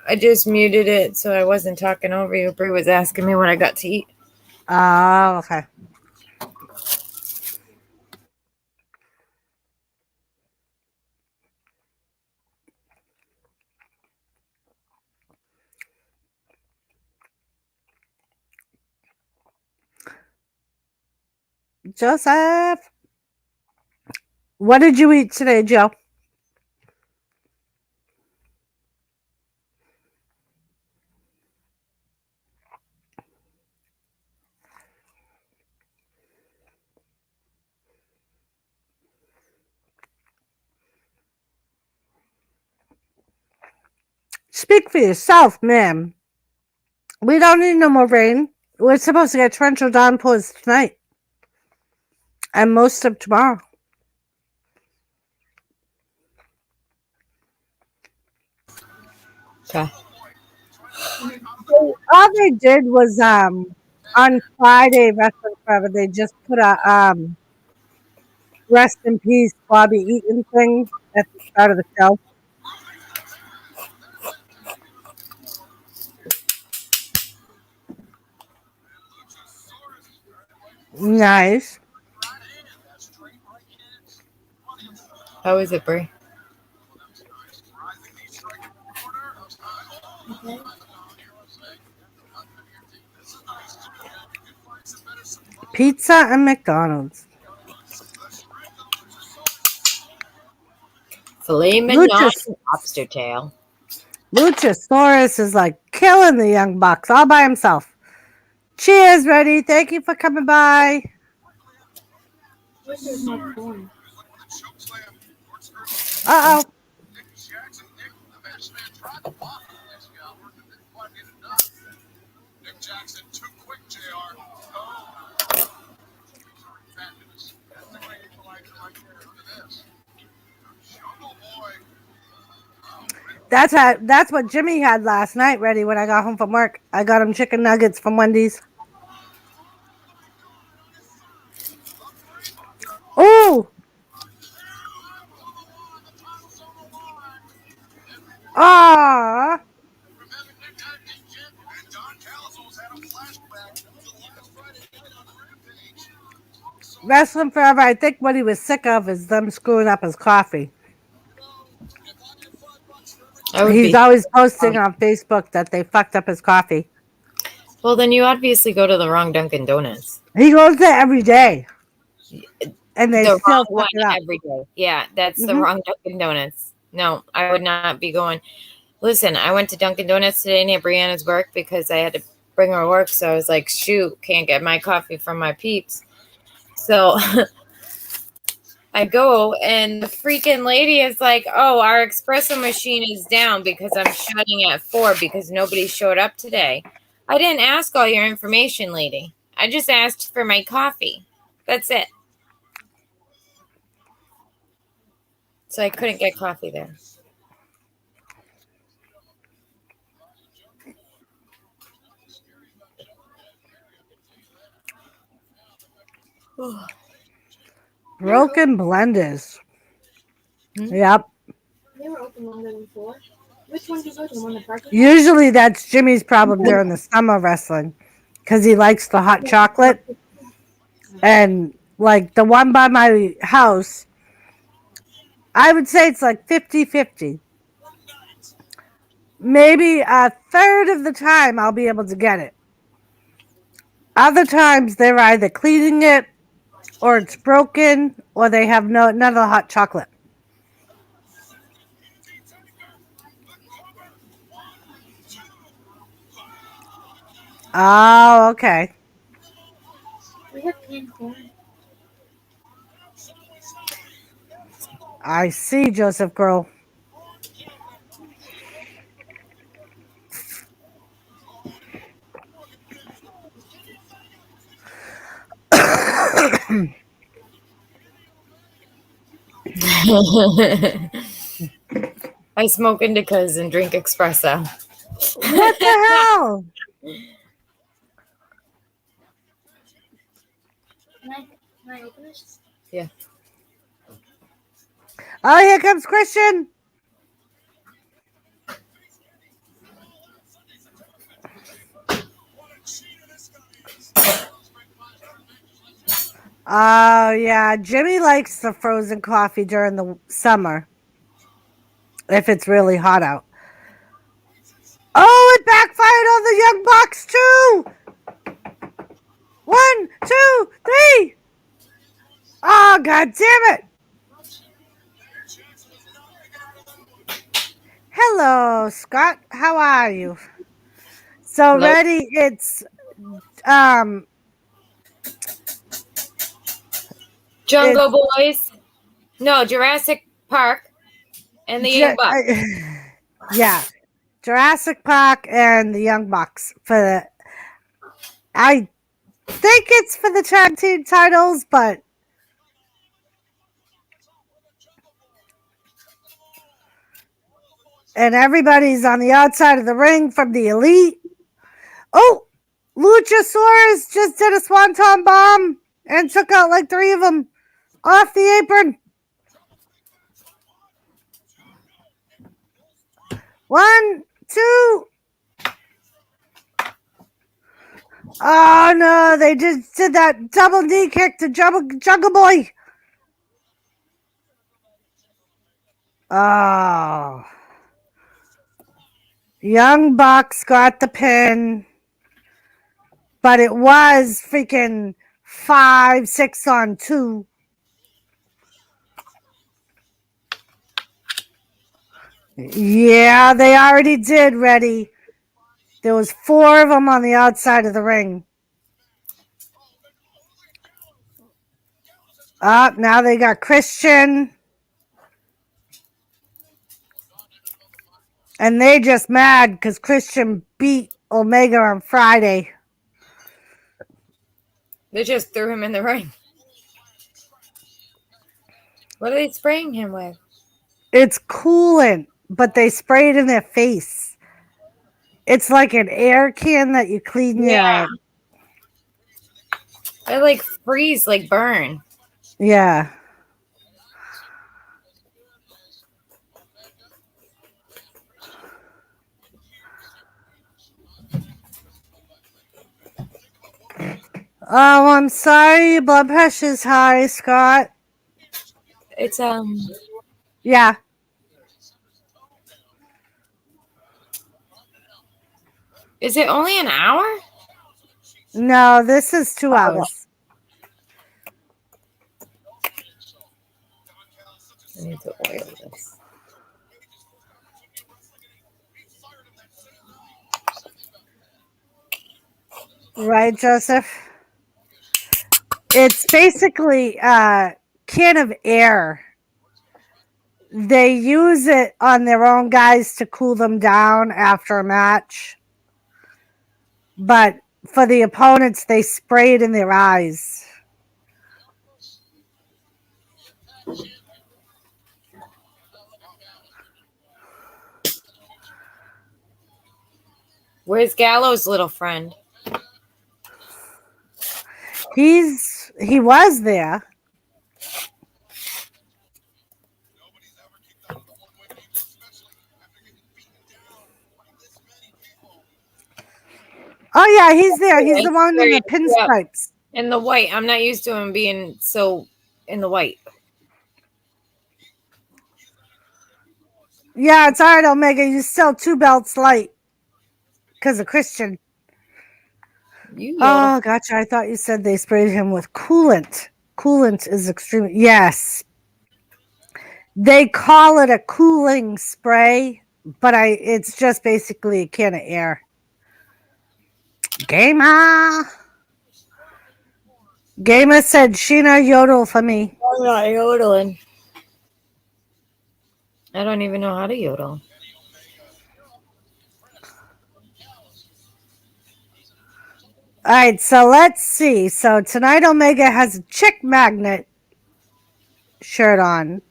S2: I just muted it so I wasn't talking over you. Brie was asking me what I got to eat.
S1: Oh, okay. Joseph, what did you eat today, Joe? Speak for yourself, ma'am. We don't need no more rain. We're supposed to get torrential downpours tonight and most of tomorrow.
S2: Okay.
S1: All they did was on Friday Wrestling Forever, they just put a rest in peace Bobby Eaton thing at the start of the show. Nice.
S2: How is it, Brie?
S1: Pizza and McDonald's.
S2: Filet mignon, lobster tail.
S1: Luchasaurus is like killing the Young Bucks all by himself. Cheers, Reddy. Thank you for coming by. Uh-oh. That's what Jimmy had last night, Reddy, when I got home from work. I got him chicken nuggets from Wendy's. Oh! Ah! Wrestling Forever, I think what he was sick of is them screwing up his coffee. He's always posting on Facebook that they fucked up his coffee.
S2: Well, then you obviously go to the wrong Dunkin' Donuts.
S1: He goes there every day. And they
S2: The
S1: still
S2: wrong
S1: fuck
S2: one
S1: it up.
S2: every day. Yeah, that's the wrong Dunkin' Donuts. No, I would not be going. Listen, I went to Dunkin' Donuts today near Brianna's work because I had to bring her to work. So I was like, shoot, can't get my coffee from my peeps. So I go and the freaking lady is like, oh, our espresso machine is down because I'm shutting at 4 because nobody showed up today. I didn't ask all your information, lady. I just asked for my coffee. That's it. So I couldn't get coffee there.
S1: Broken blenders. Yep.
S3: They were open longer than 4. Which one do you go to? The one in the parking lot?
S1: Usually that's Jimmy's problem during the summer wrestling because he likes the hot chocolate. And like the one by my house, I would say it's like 50-50. Maybe a third of the time I'll be able to get it. Other times they're either cleaning it or it's broken or they have none of the hot chocolate. Oh, okay.
S3: We have canned corn.
S1: I see, Joseph Girl.
S2: I smoke indicas and drink espresso.
S1: What the hell?
S3: Can I open this?
S2: Yeah.
S1: Oh, here comes Christian. Oh, yeah. Jimmy likes the frozen coffee during the summer. If it's really hot out. Oh, it backfired on the Young Bucks, too. 1, 2, 3. Oh, God damn it. Hello, Scott. How are you? So,
S2: Hello.
S1: ready, it's
S2: Jungle Boys. No, Jurassic Park and the Young Bucks.
S1: yeah, Jurassic Park and the Young Bucks for the. I think it's for the tag team titles, but and everybody's on the outside of the ring from the Elite. Oh, Luchasaurus just did a swanton bomb and took out like 3 of them off the apron. 1, 2. Oh no, they just did that double knee kick to Jungle Boy. Oh. Young Bucks got the pin, but it was freaking 5, 6 on 2. Yeah, they already did, Reddy. There was 4 of them on the outside of the ring. Now they got Christian. And they just mad because Christian beat Omega on Friday.
S2: They just threw him in the ring. What are they spraying him with?
S1: It's coolant, but they spray it in their face. It's like an air can that you clean your...
S2: They like freeze, like burn.
S1: Yeah. Oh, I'm sorry. Your blood pressure's high, Scott.
S2: It's
S1: Yeah.
S2: Is it only an hour?
S1: No, this is 2 hours.
S2: I need to oil this.
S1: Right, Joseph? It's basically a can of air. They use it on their own guys to cool them down after a match. But for the opponents, they spray it in their eyes.
S2: Where's Gallows' little friend?
S1: He was there. Oh yeah, he's there. He's the one in the pinstripes.
S2: In the white. I'm not used to him being so in the white.
S1: Yeah, it's all right, Omega. You still 2 belts light because of Christian. Oh, gotcha. I thought you said they sprayed him with coolant. Coolant is extreme. Yes. They call it a cooling spray, but it's just basically a can of air. Gamer said, Sheena, yodel for me.
S2: I'm not yodeling. I don't even know how to yodel.
S1: All right, so let's see. So tonight Omega has a chick magnet shirt on.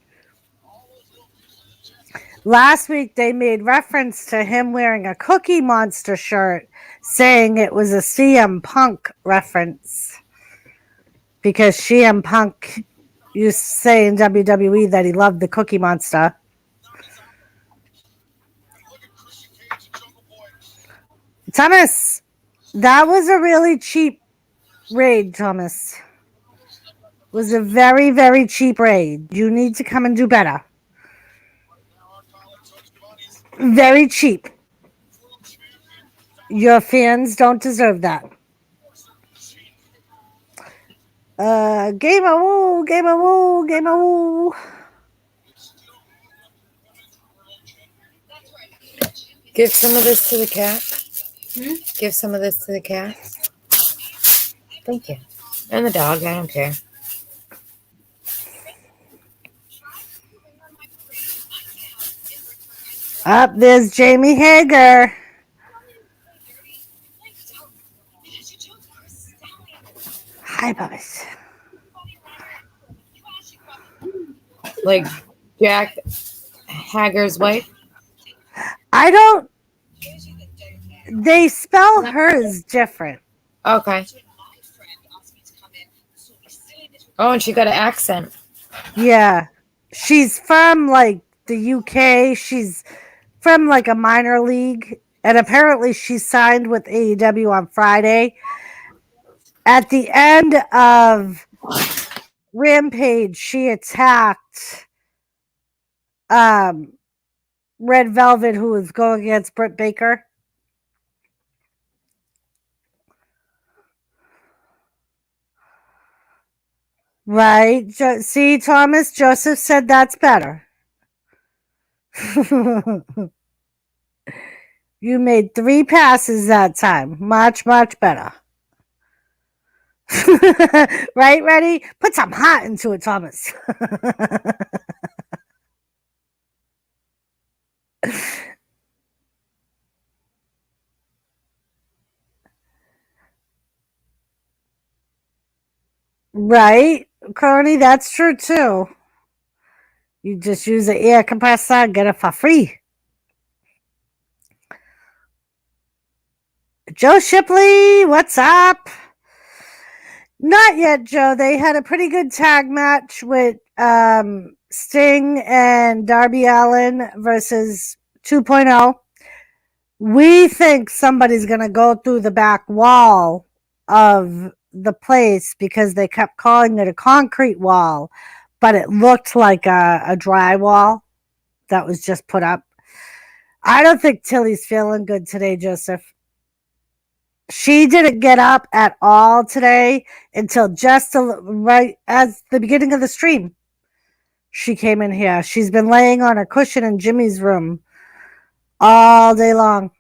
S1: Last week they made reference to him wearing a Cookie Monster shirt, saying it was a CM Punk reference. Because CM Punk used to say in WWE that he loved the Cookie Monster. Thomas, that was a really cheap raid, Thomas. It was a very, very cheap raid. You need to come and do better. Very cheap. Your fans don't deserve that. Gamer woo, gamer woo, gamer woo.
S2: Give some of this to the cat. Give some of this to the cat. Thank you. And the dog, I don't care.
S1: Up there's Jamie Hager. Hi, boys.
S2: Like Jack Hager's wife?
S1: I don't. They spell hers different.
S2: Okay. Oh, and she got an accent.
S1: Yeah. She's from like the UK. She's from like a minor league. And apparently she signed with AEW on Friday. At the end of Rampage, she attacked Red Velvet, who was going against Britt Baker. Right. See, Thomas, Joseph said that's better. You made 3 passes that time. Much, much better. Right, ready? Put some hot into it, Thomas. Right, Coney, that's true too. You just use the air compressor and get it for free. Joe Shipley, what's up? Not yet, Joe. They had a pretty good tag match with Sting and Darby Allin versus 2.0. We think somebody's going to go through the back wall of the place because they kept calling it a concrete wall, but it looked like a drywall that was just put up. I don't think Tilly's feeling good today, Joseph. She didn't get up at all today until just right as the beginning of the stream. She came in here. She's been laying on a cushion in Jimmy's room all day long.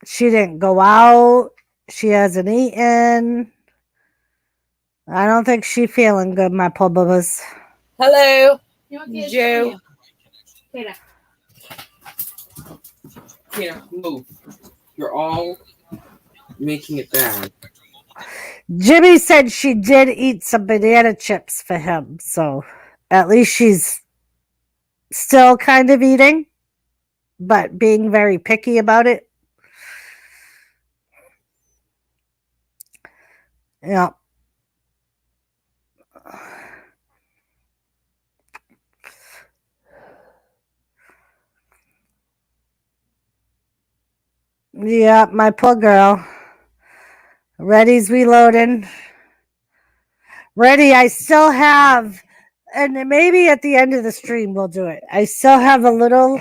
S1: She didn't go out. She hasn't eaten. I don't think she's feeling good, my poor bubbas.
S2: Hello,
S3: Okay,
S2: Joe.
S3: Mira.
S4: Tina, move. You're all making it bad.
S1: Jimmy said she did eat some banana chips for him, so at least she's still kind of eating, but being very picky about it. Yeah. Yeah, my poor girl. Reddy's reloading. Reddy, I still have, and maybe at the end of the stream we'll do it. I still have a little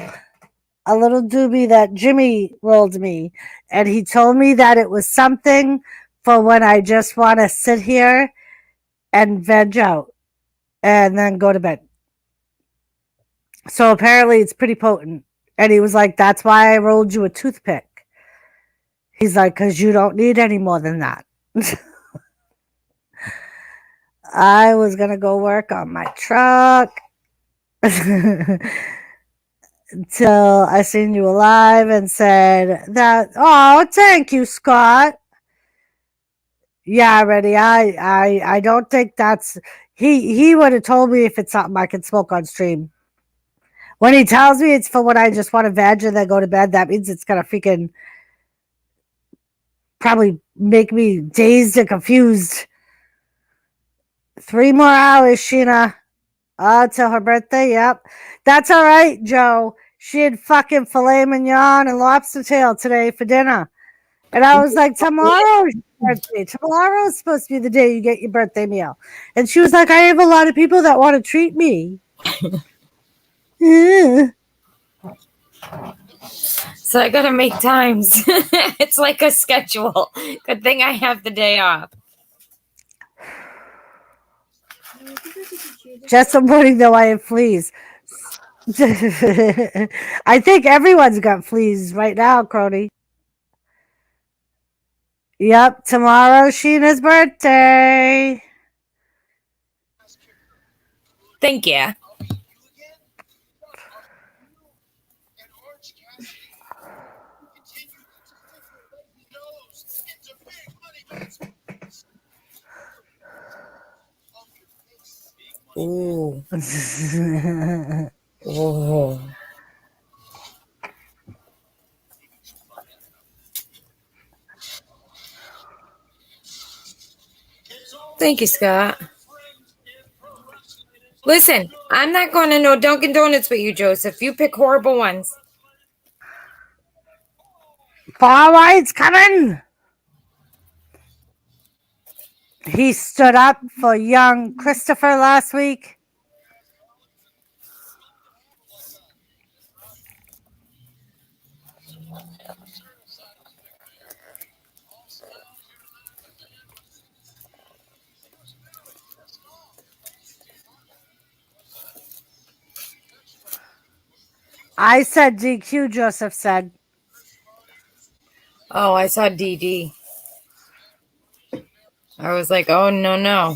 S1: doobie that Jimmy rolled me, and he told me that it was something for when I just want to sit here and veg out and then go to bed. So apparently it's pretty potent. And he was like, that's why I rolled you a toothpick. He's like, because you don't need any more than that. I was going to go work on my truck. till I seen you alive and said that. Oh, thank you, Scott. Yeah, Reddy. I don't think that's. He would have told me if it's something I can smoke on stream. When he tells me it's for when I just want to veg and then go to bed, that means it's gonna freaking probably make me dazed and confused. 3 more hours, Sheena. Till her birthday. Yep. That's all right, Joe. She had fucking filet mignon and lobster tail today for dinner. And I was like, tomorrow's your birthday. Tomorrow's supposed to be the day you get your birthday meal. And she was like, I have a lot of people that want to treat me.
S2: So I gotta make times. It's like a schedule. Good thing I have the day off.
S1: Just avoiding though, I have fleas. I think everyone's got fleas right now, Crony. Yep, tomorrow's Sheena's birthday.
S2: Thank you. Ooh. Oh. Thank you, Scott. Listen, I'm not going to no Dunkin' Donuts with you, Joseph. You pick horrible ones.
S1: Far White's coming. He stood up for young Christopher last week. I said DQ, Joseph said.
S2: Oh, I saw DD. I was like, oh, no.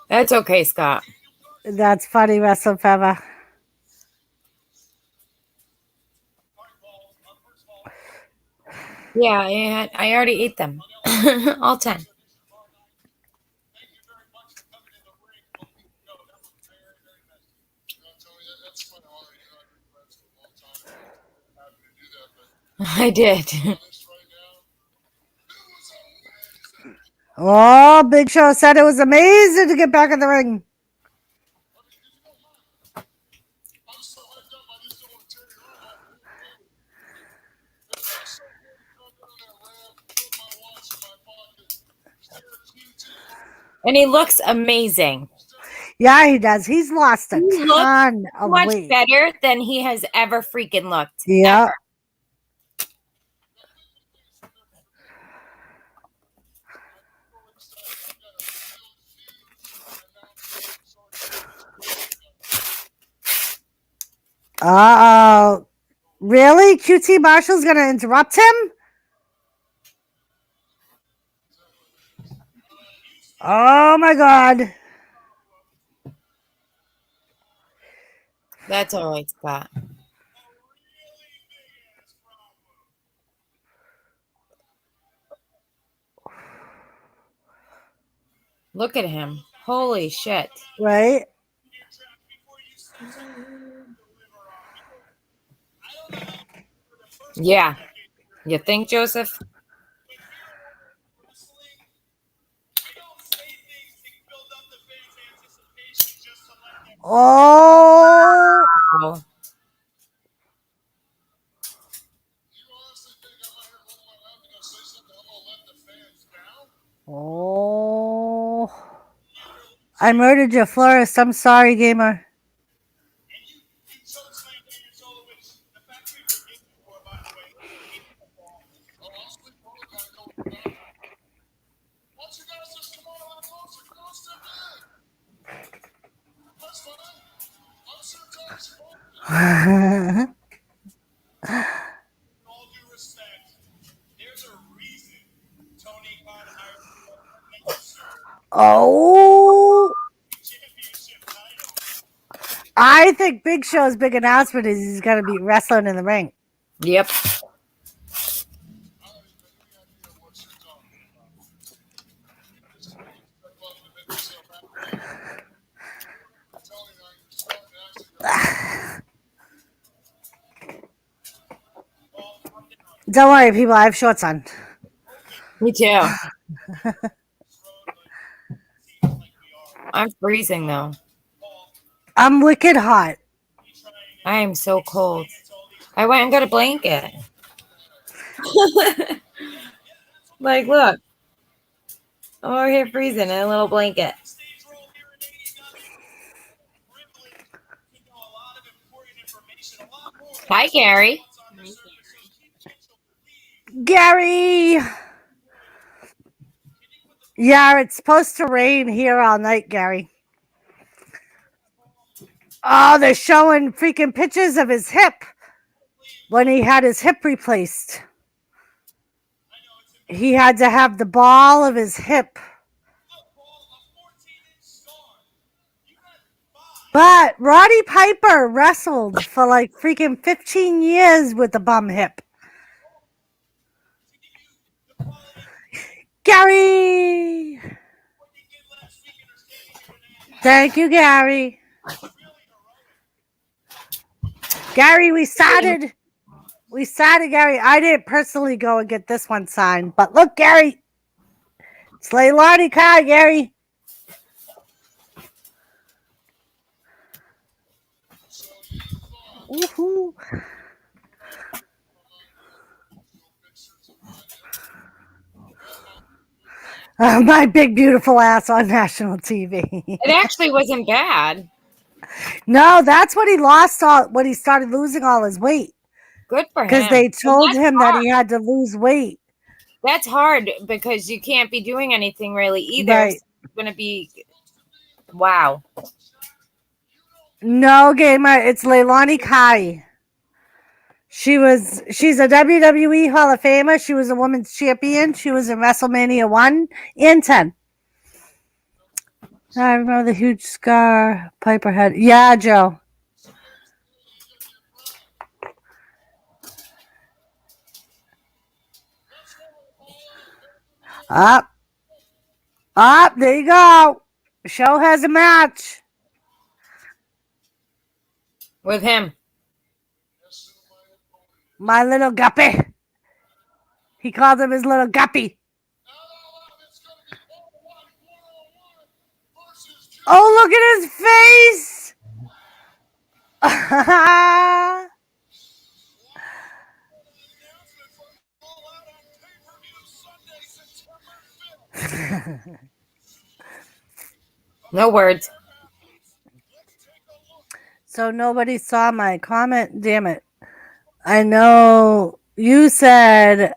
S2: That's okay, Scott.
S1: That's funny, WrestleFeather.
S2: Yeah, I already ate them. All 10. I did.
S1: Oh, Big Show said it was amazing to get back in the ring.
S2: And he looks amazing.
S1: Yeah, he does. He's lost a
S2: He
S1: ton of
S2: Much
S1: weight.
S2: better than he has ever freaking looked.
S1: Yeah.
S2: Ever.
S1: Uh-oh. Really? QT Marshall's going to interrupt him? Oh, my God.
S2: That's all right, Scott. Look at him. Holy shit.
S1: Right?
S2: Yeah. You think, Joseph?
S1: Oh.
S2: Wow.
S1: Oh. I murdered your florist. I'm sorry, gamer. Oh, I think Big Show's big announcement is he's going to be wrestling in the ring.
S2: Yep.
S1: Don't worry, people. I have shorts on.
S2: Me too. I'm freezing though.
S1: I'm wicked hot.
S2: I am so cold. I went and got a blanket. Like, look. I'm over here freezing in a little blanket. Hi, Gary.
S1: Gary! Yeah, it's supposed to rain here all night, Gary. Oh, they're showing freaking pictures of his hip when he had his hip replaced. He had to have the ball of his hip. But Roddy Piper wrestled for like freaking 15 years with the bum hip. Gary! Thank you, Gary. Gary, we started, Gary. I didn't personally go and get this one signed, but look, Gary. It's Leilani Kai, Gary. Woohoo. My big beautiful ass on national TV.
S2: It actually wasn't bad.
S1: No, that's when he lost when he started losing all his weight.
S2: Good for him.
S1: Because they told him that he had to lose weight.
S2: That's hard because you can't be doing anything really either.
S1: Right.
S2: So it's going to be, wow.
S1: No, Gamer, it's Leilani Kai. She's a WWE Hall of Famer. She was a women's champion. She was in WrestleMania 1 and 10. I remember the huge scar Piper had. Yeah, Joe. Up. There you go. Show has a match.
S2: With him.
S1: My little guppy. He called him his little guppy. Oh, look at his face.
S2: No words.
S1: So nobody saw my comment. Damn it. I know you said,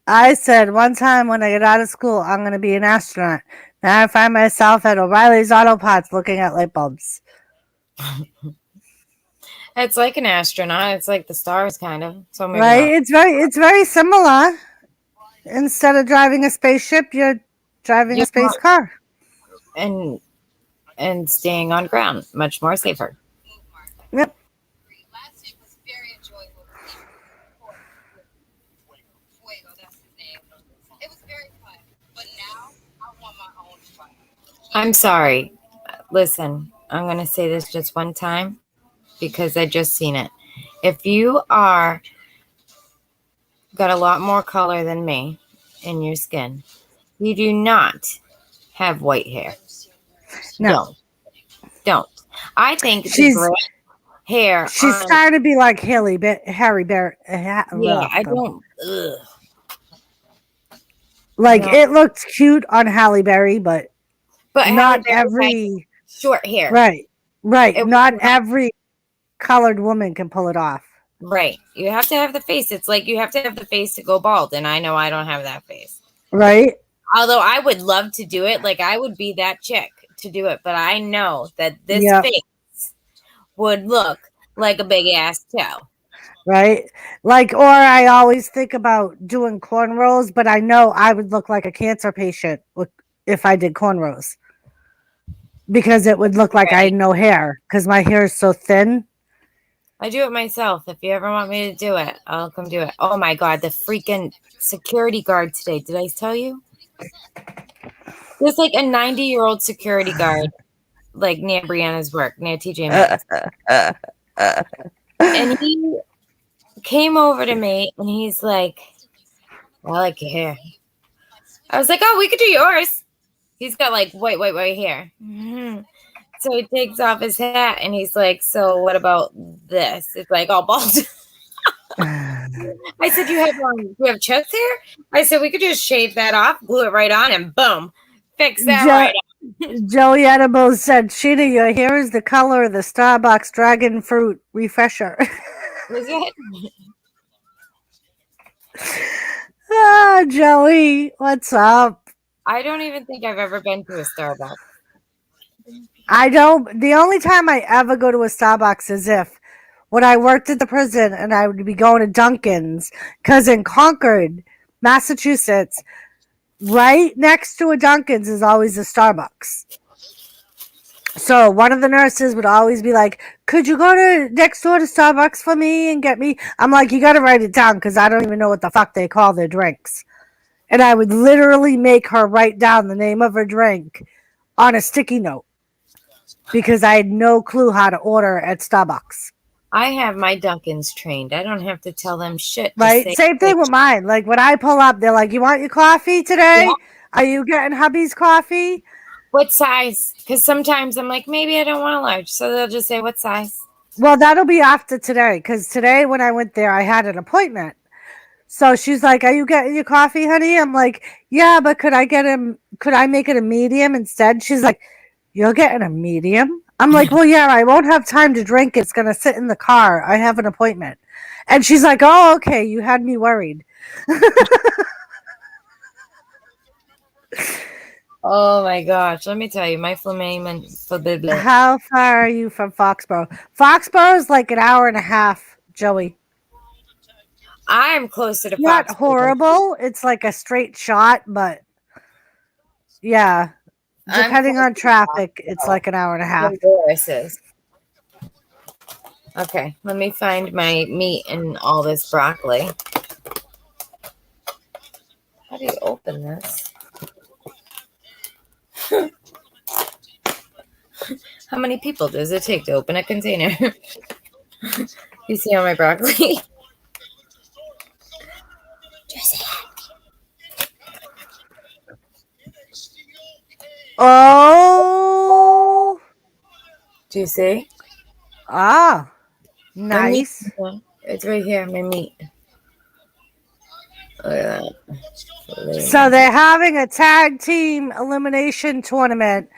S1: I said one time when I get out of school, I'm going to be an astronaut. Now I find myself at O'Reilly's Auto Parts looking at light bulbs.
S2: It's like an astronaut. It's like the stars, kind of. So maybe
S1: Right?
S2: not.
S1: It's very similar. Instead of driving a spaceship, you're driving a space car.
S2: And staying on ground, much more safer.
S1: Yep.
S5: Last week was very enjoyable. Fuego, that's his name. It was very fun. But now I want my own fun.
S2: I'm sorry. Listen, I'm going to say this just one time because I just seen it. If you are got a lot more color than me in your skin, you do not have white hair.
S1: No.
S2: Don't. I think
S1: She's-
S2: the gray hair.
S1: She's
S2: on-
S1: trying to be like Harry Bear.
S2: Yeah, I don't. Ugh.
S1: Like,
S2: No.
S1: it looked cute on Halle Berry, but
S2: But
S1: not
S2: Halle Berry had
S1: every.
S2: short hair.
S1: Right.
S2: It
S1: Not
S2: was-
S1: every colored woman can pull it off.
S2: Right. You have to have the face. It's like you have to have the face to go bald, and I know I don't have that face.
S1: Right?
S2: Although I would love to do it, like I would be that chick to do it, but I know that this
S1: Yep.
S2: face would look like a big ass toe.
S1: Right? Like, or I always think about doing cornrows, but I know I would look like a cancer patient if I did cornrows. because it would look like I had no hair because my hair is so thin.
S2: I do it myself. If you ever want me to do it, I'll come do it. Oh my God, the freaking security guard today. Did I tell you? There's like a 90-year-old security guard, like near Brianna's work, near TJ Maxx. And he came over to me and he's like, I like your hair. I was like, oh, we could do yours. He's got like white hair. Mm-hmm. So he takes off his hat and he's like, so what about this? It's like all bald. I said, you have chest hair? I said, we could just shave that off, glue it right on, and boom, fix that right on.
S1: Joey Edibles said, Sheena, your hair is the color of the Starbucks dragon fruit refresher.
S2: Was it?
S1: Ah, Joey, what's up?
S2: I don't even think I've ever been to a Starbucks.
S1: I don't. The only time I ever go to a Starbucks is if when I worked at the prison and I would be going to Dunkin's, because in Concord, Massachusetts, right next to a Dunkin's is always a Starbucks. So one of the nurses would always be like, could you go to next door to Starbucks for me and get me? I'm like, you got to write it down because I don't even know what the fuck they call their drinks. And I would literally make her write down the name of her drink on a sticky note because I had no clue how to order at Starbucks.
S2: I have my Dunkins trained. I don't have to tell them shit.
S1: Right? Same thing with mine. Like when I pull up, they're like, you want your coffee today? Yeah. Are you getting hubby's coffee?
S2: What size? Because sometimes I'm like, maybe I don't want a large. So they'll just say, what size?
S1: Well, that'll be after today. Because today when I went there, I had an appointment. So she's like, are you getting your coffee, honey? I'm like, yeah, but could I make it a medium instead? She's like, you're getting a medium? I'm like, well, yeah, I won't have time to drink. It's going to sit in the car. I have an appointment. And she's like, oh, okay. You had me worried.
S2: Oh my gosh. Let me tell you, my flame.
S1: How far are you from Foxborough? Foxborough is like an hour and a half, Joey.
S2: I'm closer to
S1: Not
S2: Foxborough.
S1: Horrible. It's like a straight shot, but yeah. Depending on traffic, it's like an hour and a half.
S2: Doris is. Okay, let me find my meat and all this broccoli. How do you open this? How many people does it take to open a container? You see all my broccoli?
S1: Oh.
S2: Do you see?
S1: Ah. Nice.
S2: It's right here, my meat. Look at that.
S1: So they're having a tag team elimination tournament,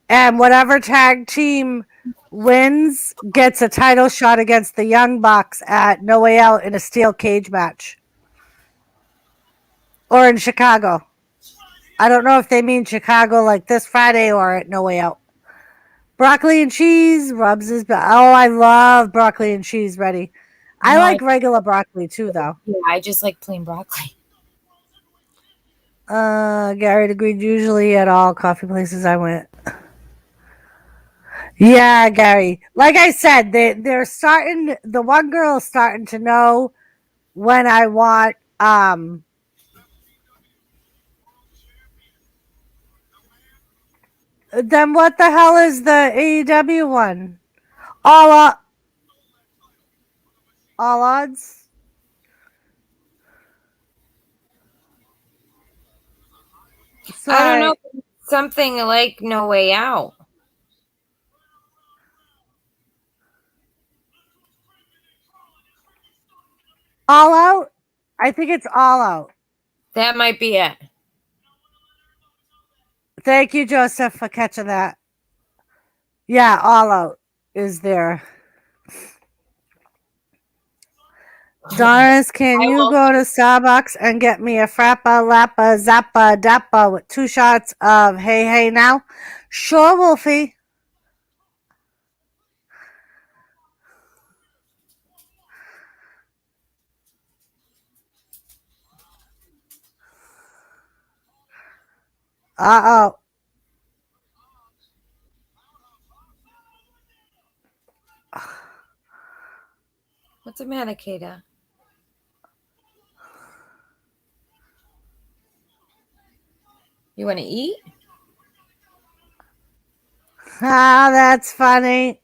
S1: and whatever tag team wins gets a title shot against the Young Bucks at No Way Out in a steel cage match. Or in Chicago. I don't know if they mean Chicago like this Friday or at No Way Out. Broccoli and cheese rubs his back. Oh, I love broccoli and cheese, Reddy. I like regular broccoli too, though.
S2: Yeah, I just like plain broccoli.
S1: Gary agreed. Usually at all coffee places I went. Yeah, Gary. Like I said, they're starting. The one girl is starting to know when I want. Then what the hell is the AEW one? All odds.
S2: Sorry. I don't know. Something like No Way Out.
S1: All Out? I think it's All Out.
S2: That might be it.
S1: Thank you, Joseph, for catching that. Yeah, All Out is there. Doris, can you go to Starbucks and get me a frappa, lappa, zappa, dappa with 2 shots of Hey Hey Now? Sure, Wolfie. Uh-oh.
S2: What's the matter, Kata? You want to eat?
S1: Ah, that's funny.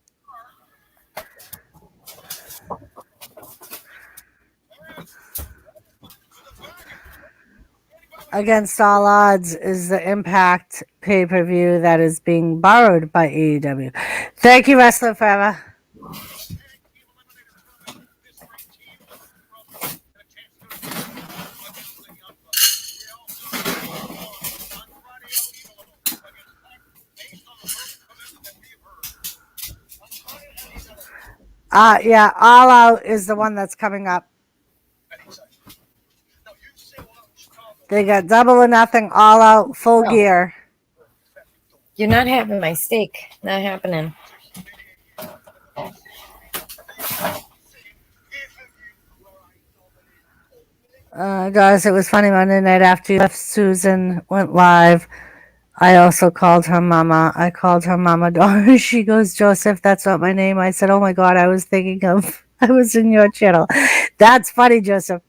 S1: Against All Odds is the Impact pay-per-view that is being borrowed by AEW. Thank you, Wrestling Forever. Yeah, All Out is the one that's coming up. They got Double or Nothing, All Out, Full Gear.
S2: You're not having my steak. Not happening.
S1: Guys, it was funny Monday night after you left, Susan went live. I also called her mama. I called her mama Doris. She goes, Joseph, that's not my name. I said, oh my God, I was in your channel. That's funny, Joseph.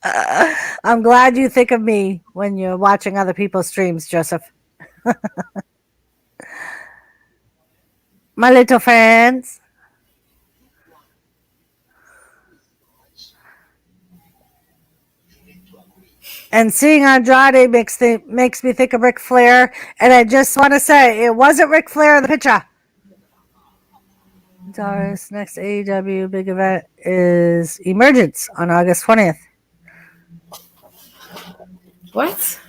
S1: I'm glad you think of me when you're watching other people's streams, Joseph. My little friends. And seeing Andrade makes me think of Ric Flair. And I just want to say, it wasn't Ric Flair in the picture. Doris, next AEW big event is Emergence on August 20th.
S2: What?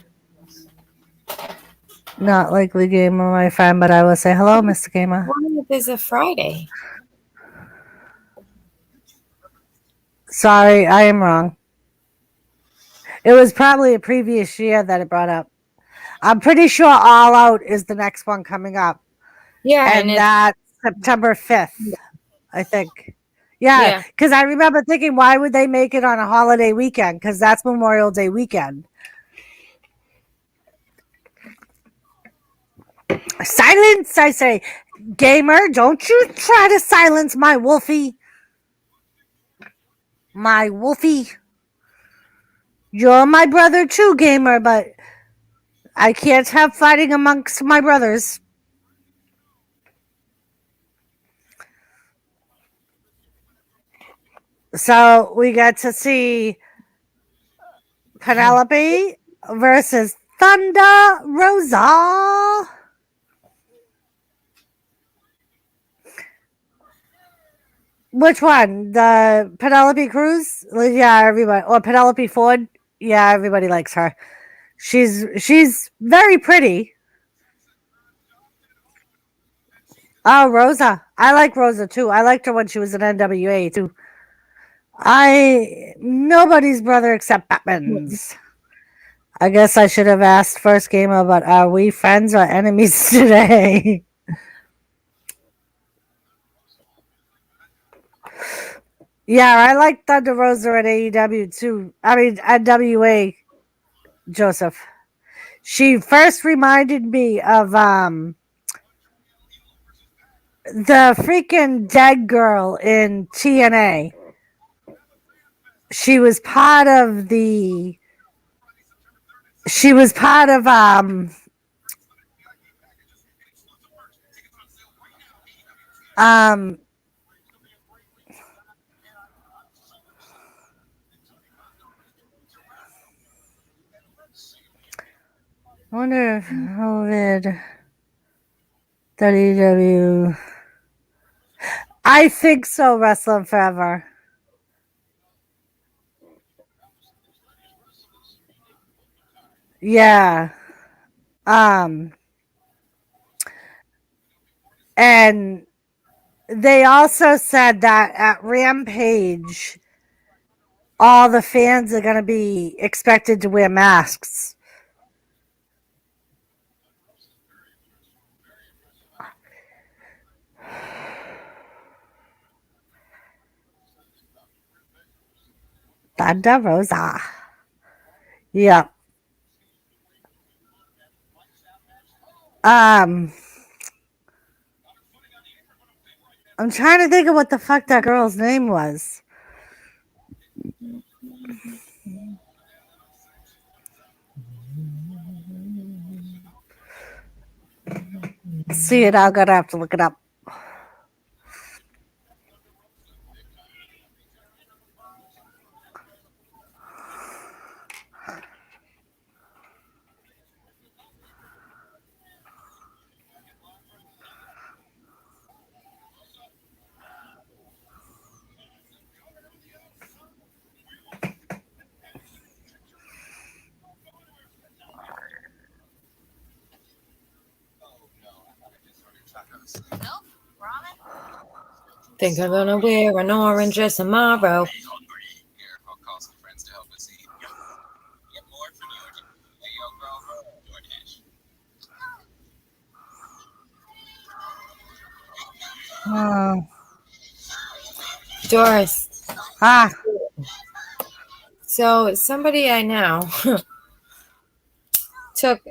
S1: Not likely gamer, my friend, but I will say hello, Mr. Gamer.
S2: Why is a Friday?
S1: Sorry, I am wrong. It was probably a previous year that it brought up. I'm pretty sure All Out is the next one coming up.
S2: Yeah,
S1: And that's September 5th, I think. Yeah, because I remember thinking, why would they make it on a holiday weekend? Because that's Memorial Day weekend. Silence, I say. Gamer, don't you try to silence my Wolfie. My Wolfie. You're my brother too, Gamer, but I can't have fighting amongst my brothers. So we got to see Penelope versus Thunder Rosa. Which one? The Penelope Cruz? Yeah, everybody. Or Penelope Ford? Yeah, everybody likes her. She's very pretty. Oh, Rosa. I like Rosa too. I liked her when she was in NWA too. Nobody's brother except Batman's. I guess I should have asked first gamer, but are we friends or enemies today? Yeah, I like Thunder Rosa at AEW too. I mean, NWA, Joseph. She first reminded me of the freaking dead girl in TNA. She was part of I wonder if COVID WW. I think so, Wrestling Forever. Yeah. And they also said that at Rampage, all the fans are going to be expected to wear masks. Thunder Rosa. Yeah. I'm trying to think of what the fuck that girl's name was. See it, I'm gonna have to look it up.
S2: Think I'm gonna wear an orange dress tomorrow.
S1: Oh.
S2: Doris.
S1: Ah.
S2: So somebody I know took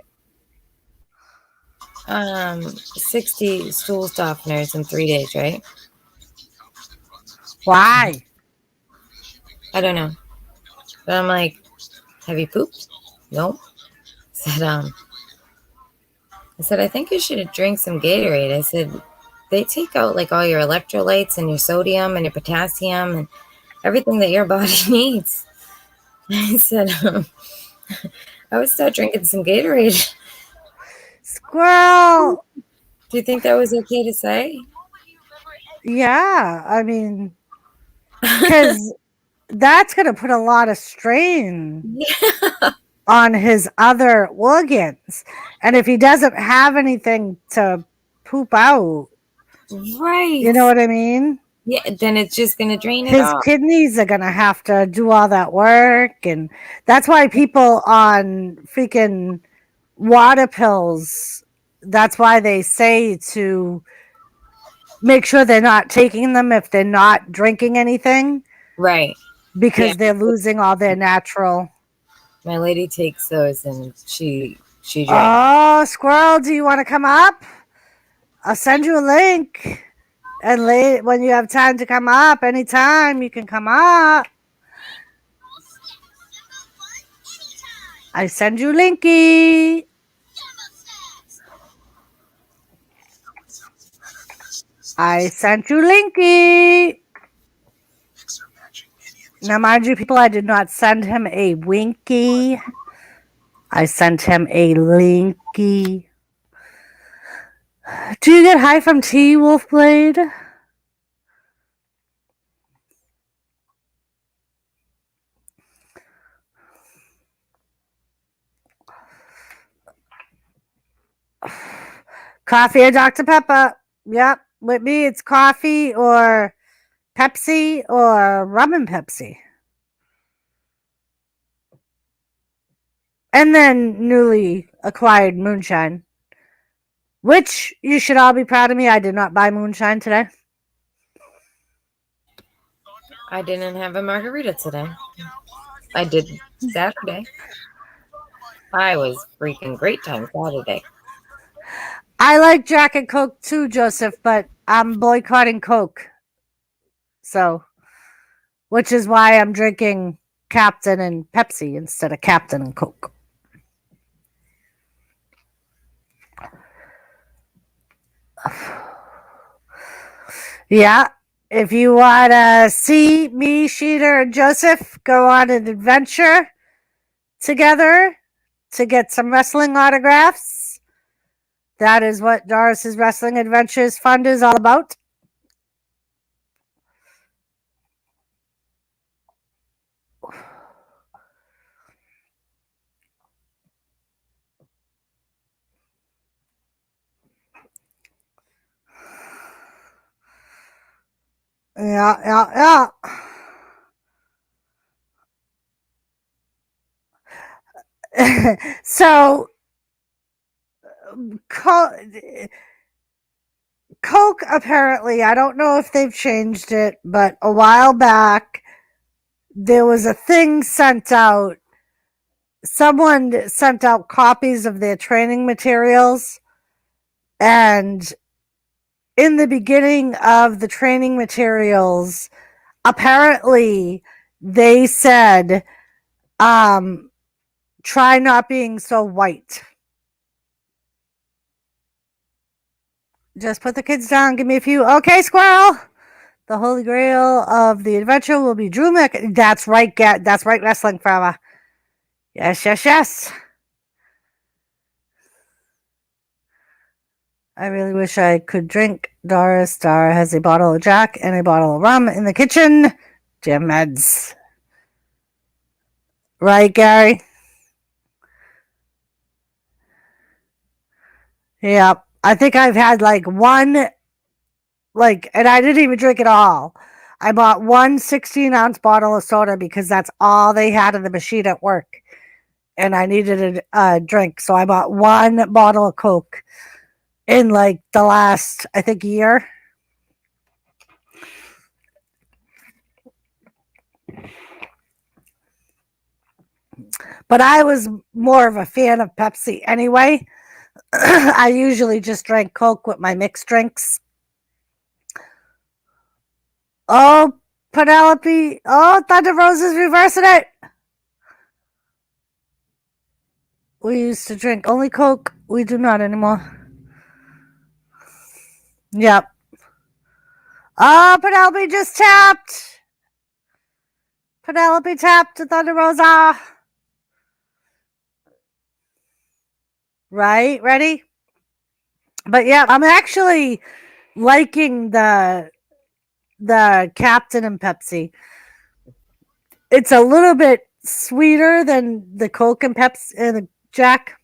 S2: 60 stool softeners in 3 days, right?
S1: Why?
S2: I don't know. But I'm like, have you pooped? Nope. I said, I think you should drink some Gatorade. I said, they take out like all your electrolytes and your sodium and your potassium and everything that your body needs. I said, I would start drinking some Gatorade.
S1: Squirrel!
S2: Do you think that was okay to say?
S1: Yeah, I mean, because that's going to put a lot of strain on his other organs. And if he doesn't have anything to poop out,
S2: Right.
S1: you know what I mean?
S2: Yeah, then it's just going to drain it
S1: His
S2: off.
S1: kidneys are going to have to do all that work. And that's why people on freaking water pills, that's why they say to make sure they're not taking them if they're not drinking anything.
S2: Right.
S1: Because they're losing all their natural.
S2: My lady takes those and she drinks.
S1: Oh, Squirrel, do you want to come up? I'll send you a link. And when you have time to come up, anytime you can come up. I send you linky. I sent you linky. Now, mind you, people, I did not send him a winky. I sent him a linky. Do you get high from tea, Wolfblade? Coffee or Dr. Pepper? Yep. With me, it's coffee or Pepsi or rum and Pepsi. And then newly acquired moonshine. Which you should all be proud of me. I did not buy moonshine today.
S2: I didn't have a margarita today. I did Saturday. I was freaking great time Saturday.
S1: I like Jack and Coke too, Joseph, but I'm boycotting Coke. So, which is why I'm drinking Captain and Pepsi instead of Captain and Coke. Yeah, if you want to see me, Sheena, and Joseph go on an adventure together to get some wrestling autographs, that is what Doris's Wrestling Adventures Fund is all about. Yeah. So, Coke, apparently, I don't know if they've changed it, but a while back, there was a thing sent out. Someone sent out copies of their training materials, and in the beginning of the training materials, apparently they said, try not being so white. Just put the kids down. Give me a few. Okay, squirrel. The holy grail of the adventure will be Drew Mc. That's right, that's right, wrestling forever. Yes, yes, yes. I really wish I could drink. Doris Star has a bottle of Jack and a bottle of rum in the kitchen. Jam meds. Right, Gary? Yeah. I think I've had like one, and I didn't even drink it all. I bought one 16-ounce bottle of soda because that's all they had in the machine at work. And I needed a drink. So I bought one bottle of Coke in like the last, I think, year. But I was more of a fan of Pepsi anyway. I usually just drank Coke with my mixed drinks. Oh, Penelope. Oh, Thunder Rosa's reversing it. We used to drink only Coke. We do not anymore. Yep. Oh, Penelope just tapped. Penelope tapped to Thunder Rosa. Right? Ready? But yeah, I'm actually liking the Captain and Pepsi. It's a little bit sweeter than the Coke and Pepsi and the Jack.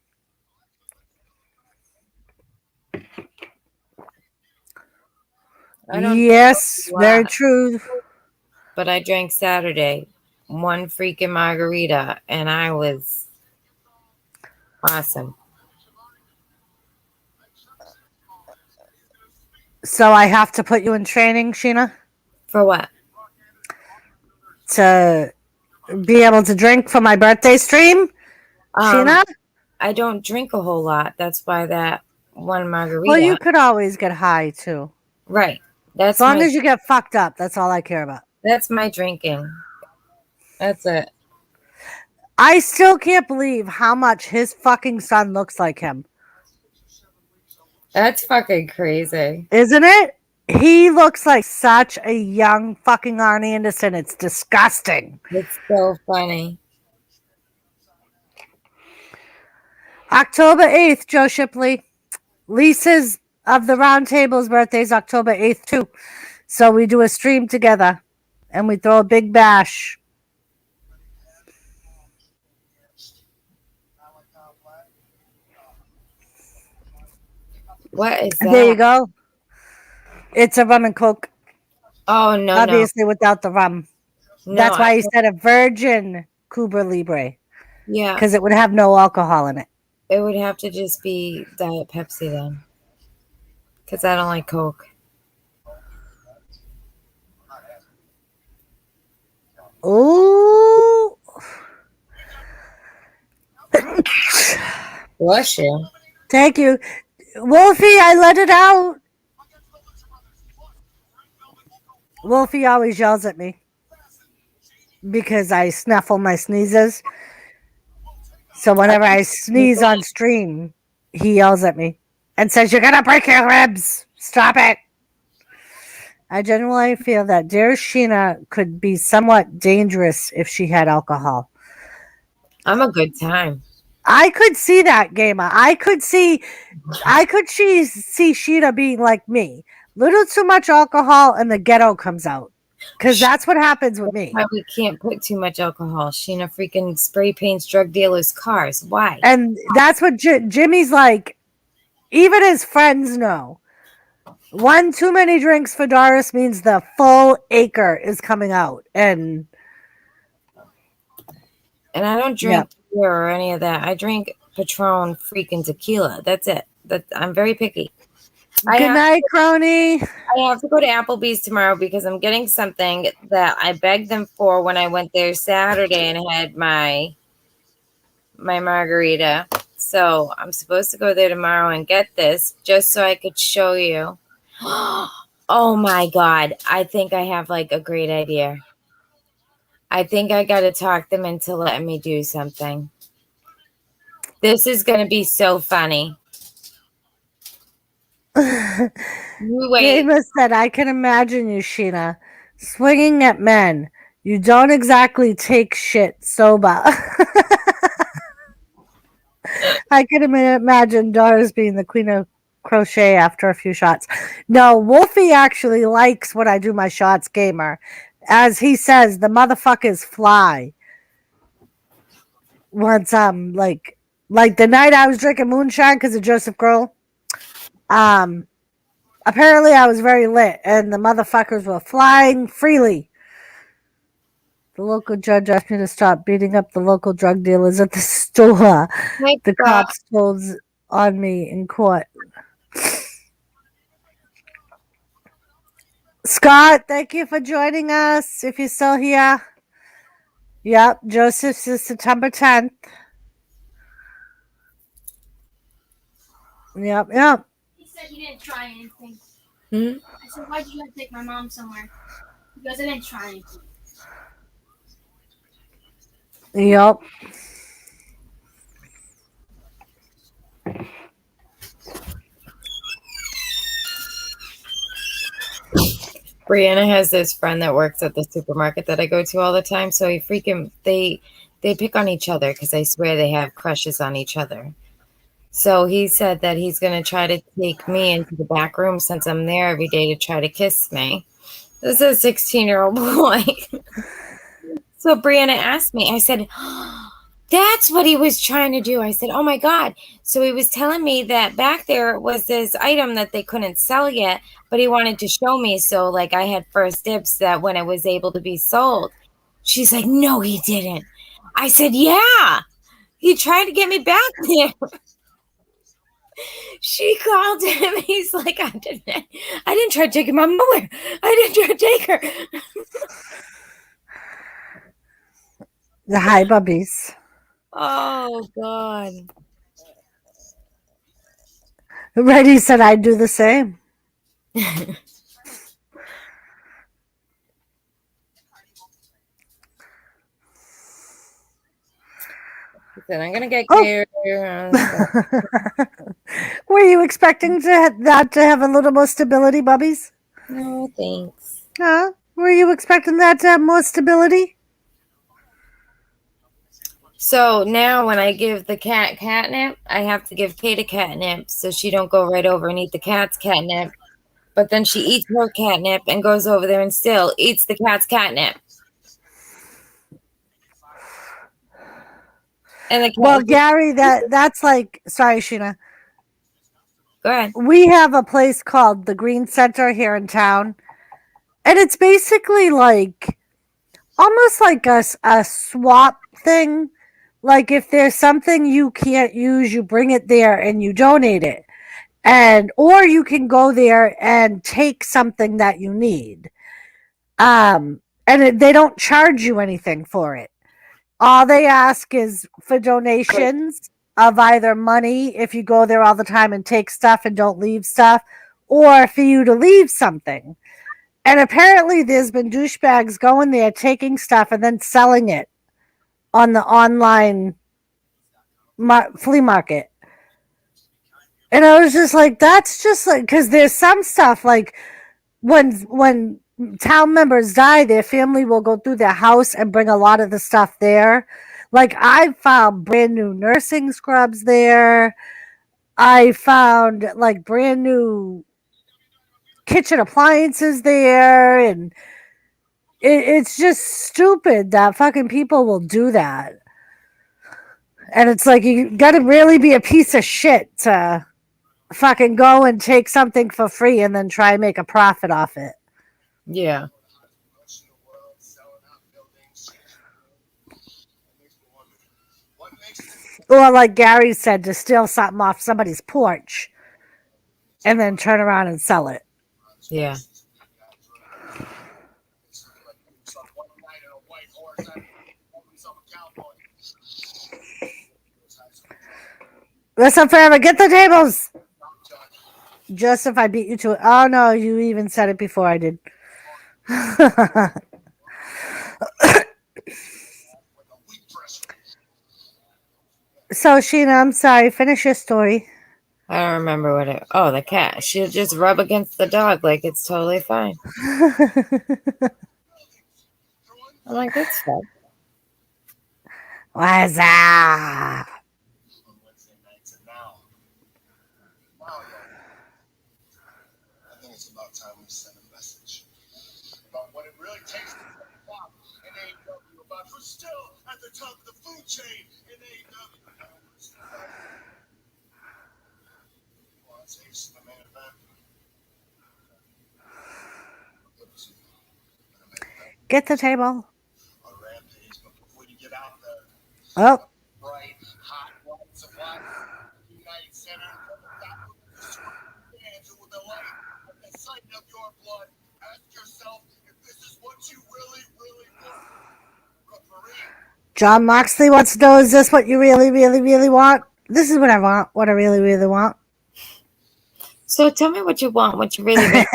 S1: Yes, very true.
S2: But I drank Saturday one freaking margarita, and I was awesome.
S1: So I have to put you in training, Sheena?
S2: For what?
S1: To be able to drink for my birthday stream? Sheena?
S2: I don't drink a whole lot. That's why that one margarita.
S1: Well, you could always get high, too.
S2: Right. That's
S1: as long as you get fucked up. That's all I care about.
S2: That's my drinking. That's it.
S1: I still can't believe how much his fucking son looks like him.
S2: That's fucking crazy.
S1: Isn't it? He looks like such a young fucking Arnie Anderson. It's disgusting.
S2: It's so funny.
S1: October 8th, Joe Shipley. Lisa's of the Round Table's birthday is October 8th, too. So we do a stream together. And we throw a big bash.
S2: What is that?
S1: There you go. It's a rum and Coke.
S2: Oh, no,
S1: obviously without the rum.
S2: No,
S1: that's why he said a virgin Cuba Libre.
S2: Yeah.
S1: Because it would have no alcohol in it.
S2: It would have to just be Diet Pepsi then. Because I don't like Coke.
S1: Ooh.
S2: Bless you.
S1: Thank you. Wolfie, I let it out. Wolfie always yells at me because I snuffle my sneezes. So whenever I sneeze on stream, he yells at me and says, "You're going to break your ribs. Stop it." I genuinely feel that dear Sheena could be somewhat dangerous if she had alcohol.
S2: I'm a good time.
S1: I could see that, Gamer. I could see Sheena being like me. Little too much alcohol and the ghetto comes out. Because that's what happens with me.
S2: Why we can't put too much alcohol. Sheena freaking spray paints drug dealers' cars. Why?
S1: And that's what Jimmy's like. Even his friends know. One too many drinks for Doris means the full acre is coming out. And
S2: I don't drink beer or any of that. I drink Patron freaking tequila. That's it. I'm very picky.
S1: Good night, crony.
S2: I have to go to Applebee's tomorrow because I'm getting something that I begged them for when I went there Saturday and had my margarita. So I'm supposed to go there tomorrow and get this just so I could show you. Oh my God. I think I have like a great idea. I think I got to talk them into letting me do something. This is going to be so funny. You wait.
S1: Gamer said, I can imagine you, Sheena, swinging at men. You don't exactly take shit sober. I can imagine Doris being the queen of crochet after a few shots. No, Wolfie actually likes when I do my shots, Gamer. As he says, the motherfuckers fly. Once like the night I was drinking moonshine because of Joseph Grohl. Apparently I was very lit and the motherfuckers were flying freely. The local judge asked me to stop beating up the local drug dealers at the store. The cops told on me in court. Scott, thank you for joining us. If you're still here. Yep, Joseph's is September 10th. Yep.
S3: He said he didn't try anything.
S2: Hmm?
S3: I said, why did you have to take my mom somewhere? Because I didn't try anything.
S1: Yep.
S2: Brianna has this friend that works at the supermarket that I go to all the time. So they pick on each other because I swear they have crushes on each other. So he said that he's going to try to take me into the back room since I'm there every day to try to kiss me. This is a 16-year-old boy. So Brianna asked me, I said, that's what he was trying to do. I said, oh my God. So he was telling me that back there was this item that they couldn't sell yet, but he wanted to show me. So like I had first dibs that when it was able to be sold. She's like, no, he didn't. I said, yeah, he tried to get me back there. She called him. He's like, I didn't try to take him. I'm nowhere. I didn't try to take her.
S1: The hi bubbies.
S2: Oh God.
S1: Reddy said I'd do the same.
S2: Then I'm gonna get clear.
S1: Were you expecting that to have a little more stability, bubbies?
S2: No, thanks.
S1: Huh? Were you expecting that to have more stability?
S2: So now when I give the cat catnip, I have to give Kate a catnip so she don't go right over and eat the cat's catnip. But then she eats her catnip and goes over there and still eats the cat's catnip. And
S1: Well, Gary, that's like, sorry, Sheena.
S2: Go ahead.
S1: We have a place called the Green Center here in town. And it's basically like almost like a swap thing. Like if there's something you can't use, you bring it there and you donate it. Or you can go there and take something that you need. They don't charge you anything for it. All they ask is for donations of either money if you go there all the time and take stuff and don't leave stuff, or for you to leave something. And apparently there's been douchebags going there, taking stuff and then selling it on the online flea market. And I was just like, that's just like, because there's some stuff like when town members die, their family will go through their house and bring a lot of the stuff there. Like I found brand new nursing scrubs there. I found like brand new kitchen appliances there. And it's just stupid that fucking people will do that. And it's like, you gotta really be a piece of shit to fucking go and take something for free and then try and make a profit off it.
S2: Yeah.
S1: Or like Gary said, to steal something off somebody's porch and then turn around and sell it.
S2: Yeah.
S1: Listen, forever, get the tables. Joseph, I beat you to it. Oh no, you even said it before I did. So Sheena, I'm sorry. Finish your story.
S2: I don't remember what it. Oh, the cat. She'll just rub against the dog like it's totally fine. I'm like, that's fine.
S1: What's up?
S6: I think it's about time we send a message about what it really takes to get a pop in AEW, about who's still at the top of the food chain in AEW. Well, it's Ace in the main event.
S1: Get the table.
S6: On Rampage, but before you get out there,
S1: Oh,
S6: bright, hot lights of life, United Center, fans who will delight at the sight of your blood. Ask yourself if this is what you really, really want. Referee.
S1: John Moxley wants to know, is this what you really, really, really want? This is what I want. What I really, really want.
S2: So tell me what you want. What you really want.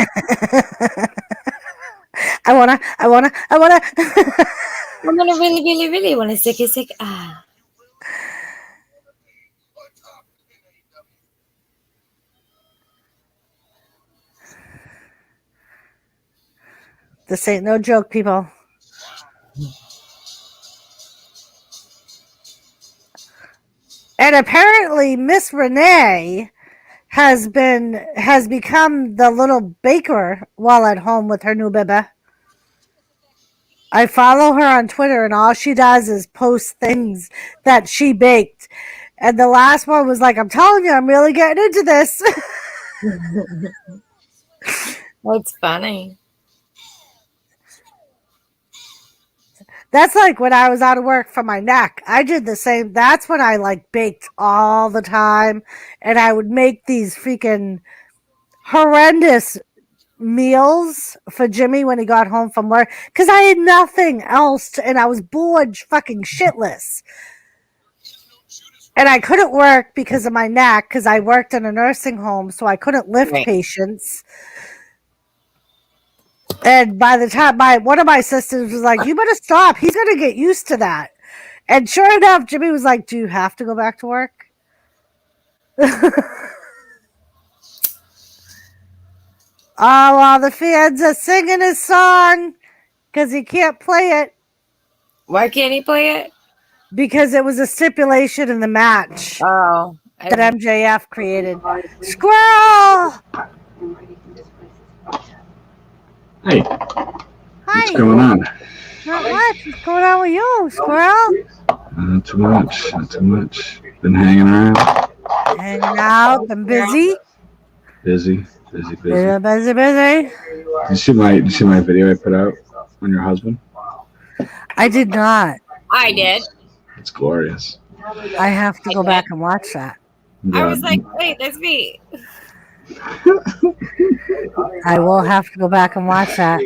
S1: I wanna.
S2: I'm gonna really, really, really want to sick. Ah.
S1: This ain't no joke, people. And apparently, Miss Renee has become the little baker while at home with her new baby. I follow her on Twitter, and all she does is post things that she baked. And the last one was like, I'm telling you, I'm really getting into this.
S2: That's funny.
S1: That's like when I was out of work for my neck. I did the same. That's when I like baked all the time. And I would make these freaking horrendous meals for Jimmy when he got home from work. Because I had nothing else. And I was bored fucking shitless. And I couldn't work because of my neck. Because I worked in a nursing home. So I couldn't lift patients. And by the time one of my sisters was like, you better stop. He's going to get used to that. And sure enough, Jimmy was like, do you have to go back to work? Oh, well, the fans are singing his song because he can't play it.
S2: Why can't he play it?
S1: Because it was a stipulation in the match
S2: Oh.
S1: that MJF created. Squirrel!
S7: Hey,
S1: Hi.
S7: what's going on?
S1: Not much. What's going on with you, Squirrel?
S7: Not too much. Been hanging around.
S1: Hanging out. Been busy.
S7: Busy.
S1: Busy.
S7: Did you see my video I put out on your husband?
S1: I did not.
S2: I did.
S7: It's glorious.
S1: I have to go back and watch that.
S2: I was like, wait, that's me.
S1: I will have to go back and watch that.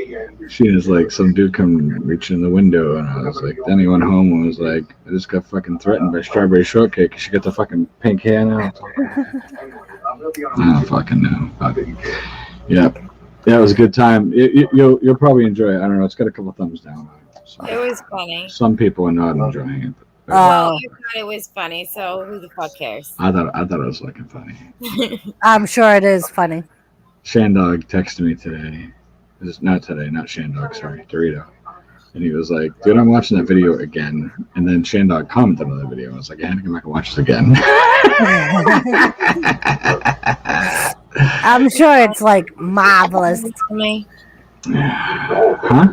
S7: Sheena's like, some dude come reaching in the window, and I was like, then he went home and was like, I just got fucking threatened by Strawberry Shortcake. She got the fucking pink hair now. I don't fucking know. Yeah, it was a good time. You'll probably enjoy it. I don't know. It's got a couple thumbs down. So
S2: It was funny.
S7: some people are not enjoying it.
S2: Well, I thought it was funny, so who the fuck cares?
S7: I thought it was fucking funny.
S1: I'm sure it is funny.
S7: Shandog texted me today. Not Shandog, sorry, Dorito. And he was like, dude, I'm watching that video again. And then Shandog commented on the video. I was like, I had to go back and watch it again.
S1: I'm sure it's like marvelous.
S7: Huh?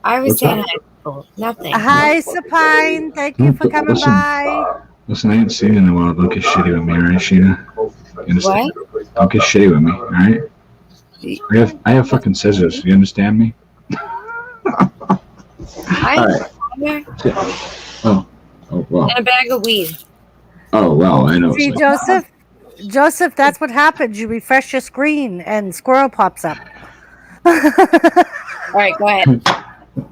S2: I was
S7: What's
S2: saying
S7: up?
S2: nothing.
S1: Hi, Supine. Thank you for coming by.
S7: Listen, I ain't seen you in a while. Don't get shitty with me, all right, Sheena? You understand?
S2: What?
S7: Don't get shitty with me, all right? I have fucking scissors. You understand me? All right. Oh, well.
S2: And a bag of weed.
S7: Oh, well, I know.
S1: See, Joseph, that's what happens. You refresh your screen and Squirrel pops up.
S2: All right, go ahead.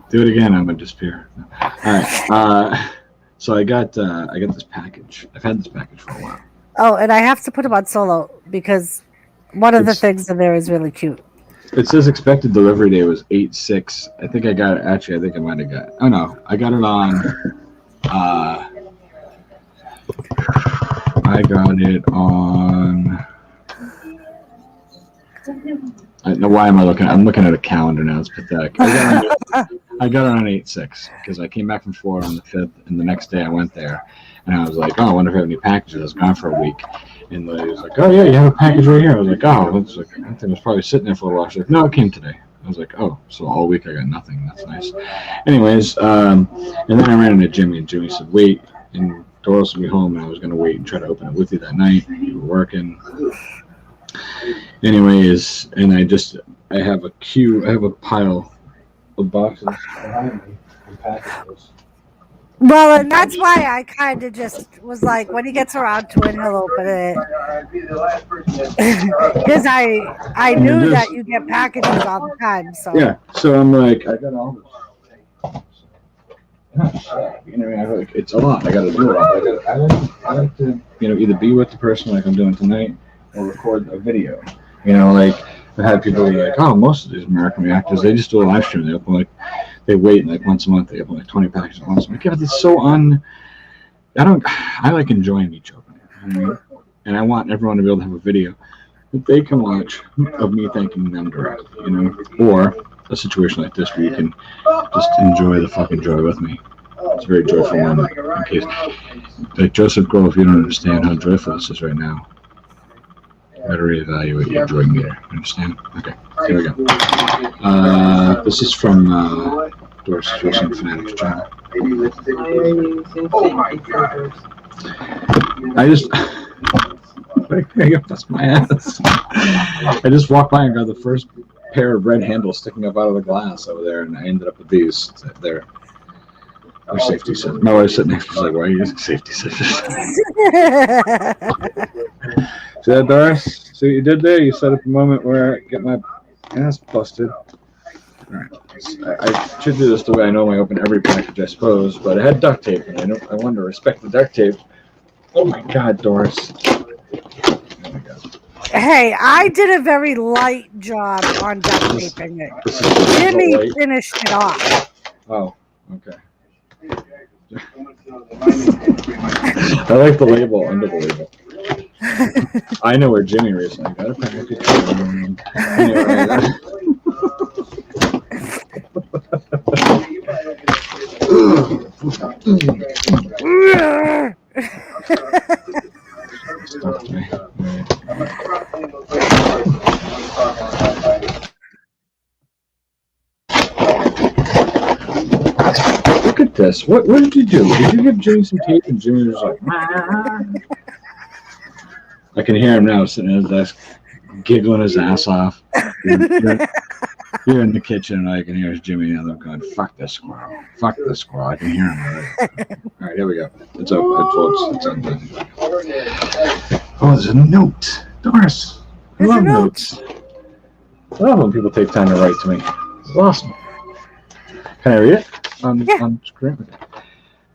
S7: Do it again. I'm gonna disappear. All right. So I got this package. I've had this package for a while.
S1: Oh, and I have to put him on solo because One of the things in there is really cute.
S7: It says expected delivery day was 8/6. I think I got it. Actually, I think I might have got it. Oh, no. I got it on... I got it on... I don't know why am I looking? I'm looking at a calendar now. It's pathetic. I got it on 8/6 because I came back from Florida on the 5th, and the next day I went there, and I was like, oh, I wonder if I have any packages. I was gone for a week, and the lady was like, oh yeah, you have a package right here. I was like, oh, it's like, I think it was probably sitting there for a while. She's like, no, it came today. I was like, oh, so all week I got nothing. That's nice. Anyways, and then I ran into Jimmy, and Jimmy said, wait, and Doris will be home, and I was going to wait and try to open it with you that night. You were working. Anyways, and I have a pile of boxes behind me and packages.
S1: Well, and that's why I kind of just was like, when he gets around to it, he'll open it. Because I knew that you get packages all the time. So
S7: yeah, so I'm like, I got all this. You know, I mean, like, it's a lot. I got to do it all. I like to, you know, either be with the person like I'm doing tonight or record a video. You know, like I've had people be like, oh, most of these American reactors, they just do a live stream. They open like, they wait like once a month. They open like 20 packages at once. I'm like, yeah, but it's so I like enjoying each opening. You know what I mean? And I want everyone to be able to have a video that they can watch of me thanking them directly, you know, or a situation like this where you can just enjoy the fucking joy with me. It's a very joyful moment. In case, like Joseph Grove, if you don't understand how joyful this is right now, you better reevaluate your joy meter. Understand? Okay, here we go. This is from Doris Racing Fanatics channel. Oh my god! I just. That's my ass. I just walked by and got the first pair of red handles sticking up out of the glass over there, and I ended up with these. They're safety scissors. My wife's sitting next to me. She's like, why are you using safety scissors? See that, Doris? See what you did there? You set up a moment where I get my ass busted. All right. I should do this the way I normally open every package, I suppose, but I had duct tape, and I wanted to respect the duct tape. Oh my God, Doris. Oh my God.
S1: Hey, I did a very light job on duct taping it. Jimmy finished it off.
S7: Oh, okay. I like the label under the label. I know where Jimmy recently got a package. Look at this. What did you do? Did you give Jimmy some tape and Jimmy was like, "Mah." I can hear him now sitting at his desk, giggling his ass off. You're in the kitchen and I can hear Jimmy and I'm going, fuck this squirrel. Fuck this squirrel. I can hear him already. All right, here we go. It's open, folks. It's undone. Oh, there's a note. Doris. I love notes. I love when people take time to write to me. It's awesome. Can I read it? On screen?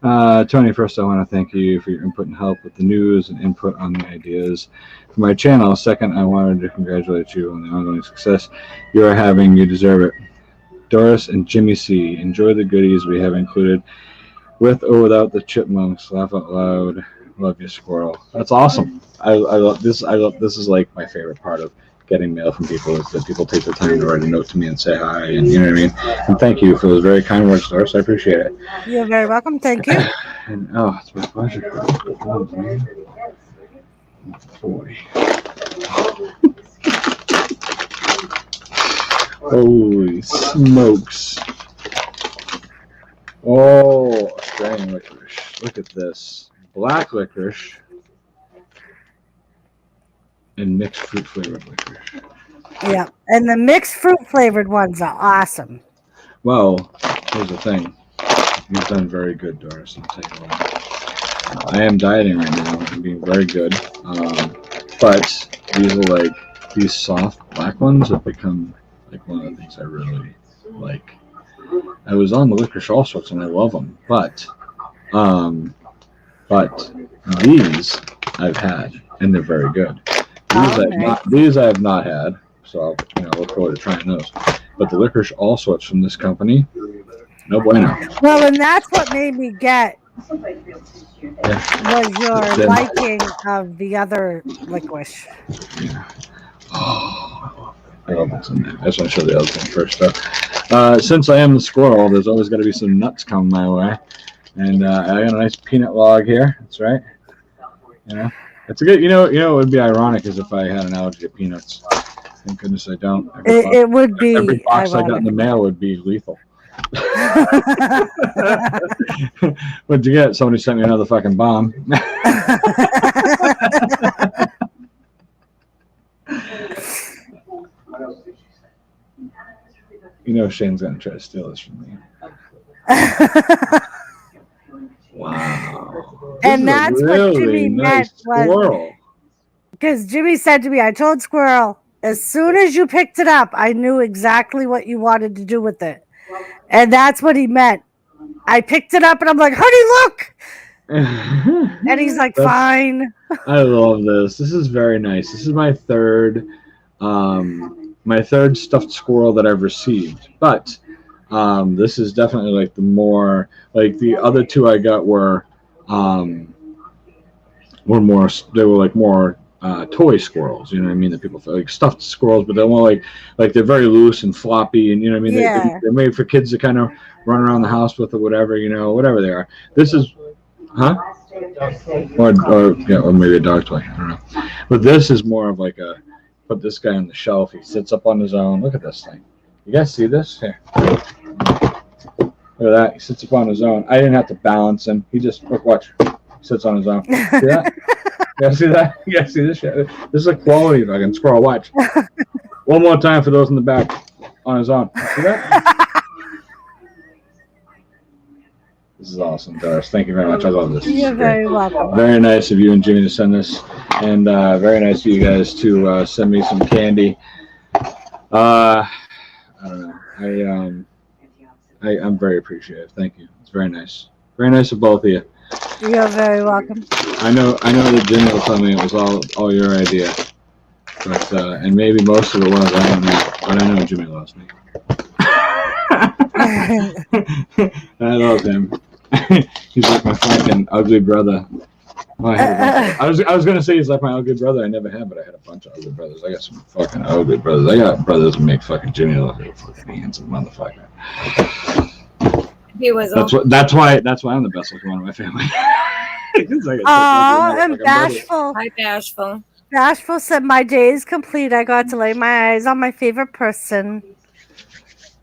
S7: Tony, first I want to thank you for your input and help with the news and input on the ideas for my channel. Second, I wanted to congratulate you on the ongoing success you are having. You deserve it. Doris and Jimmy C, enjoy the goodies we have included with or without the chipmunks. Laugh out loud. Love you, squirrel. That's awesome. I love this. This is like my favorite part of getting mail from people is that people take the time to write a note to me and say hi, and you know what I mean. And thank you for those very kind words, Doris. I appreciate it.
S1: You're very welcome. Thank you.
S7: And oh, it's my pleasure. Oh, man. Boy. Holy smokes! Oh, Australian licorice. Look at this. Black licorice and mixed fruit flavored licorice.
S1: Yeah, and the mixed fruit flavored ones are awesome.
S7: Well, here's the thing. You've done very good, Doris. I'll tell you what. I am dieting right now. I'm being very good. But these are like, these soft black ones have become like one of the things I really like. I was on the licorice all sorts and I love them. But these I've had and they're very good. These I have not had, so I'll look forward to trying those. But the licorice all sorts from this company, no bueno.
S1: Well, and that's what made me get was your liking of the other licorice.
S7: Yeah. Oh, I love what's in there. I just want to show the other thing first, though. Since I am the squirrel, there's always got to be some nuts coming my way. And I got a nice peanut log here. That's right. It's a good. It would be ironic is if I had an allergy to peanuts. Thank goodness I don't.
S1: It would be.
S7: Every box
S1: ironic.
S7: I got in the mail would be lethal. What'd you get? Somebody sent me another fucking bomb. Shane's gonna try to steal this from me. Wow.
S1: And that's
S7: really
S1: what Jimmy
S7: nice
S1: meant was because Jimmy said to me, I told Squirrel, as soon as you picked it up, I knew exactly what you wanted to do with it. And that's what he meant. I picked it up and I'm like, honey, look. And he's like, fine.
S7: I love this. This is very nice. This is my third stuffed squirrel that I've received. But this is definitely like the more, like the other two I got were more, they were like more toy squirrels, you know what I mean? That people feel like stuffed squirrels, but they're more like they're very loose and floppy, and you know what I mean?
S1: Yeah.
S7: They're made for kids to kind of run around the house with or whatever, whatever they are. This is, or maybe a dog toy. I don't know. But this is more of like put this guy on the shelf. He sits up on his own. Look at this thing. You guys see this? Here. Look at that. He sits up on his own. I didn't have to balance him. He just, watch. He sits on his own. See that? You guys see that? You guys see this shit? This is a quality fucking squirrel. Watch. One more time for those in the back on his own. See that? This is awesome, Doris. Thank you very much. I love this.
S1: You're very welcome.
S7: Very nice of you and Jimmy to send this, and very nice of you guys to send me some candy. I don't know. I'm very appreciative. Thank you. It's very nice. Very nice of both of you.
S1: You're very welcome.
S7: I know that Jimmy will tell me it was all your idea, but and maybe most of it was. I don't know, but I know Jimmy loves me. I love him. He's like my fucking ugly brother. Well, I was gonna say he's like my ugly brother. I never had, but I had a bunch of ugly brothers. I got some fucking ugly brothers. I got brothers who make fucking Jimmy look like a fucking handsome motherfucker.
S2: He was.
S7: That's why I'm the best looking one in my family.
S1: And Bashful.
S2: Hi, Bashful.
S1: Bashful said, my day is complete. I got to lay my eyes on my favorite person.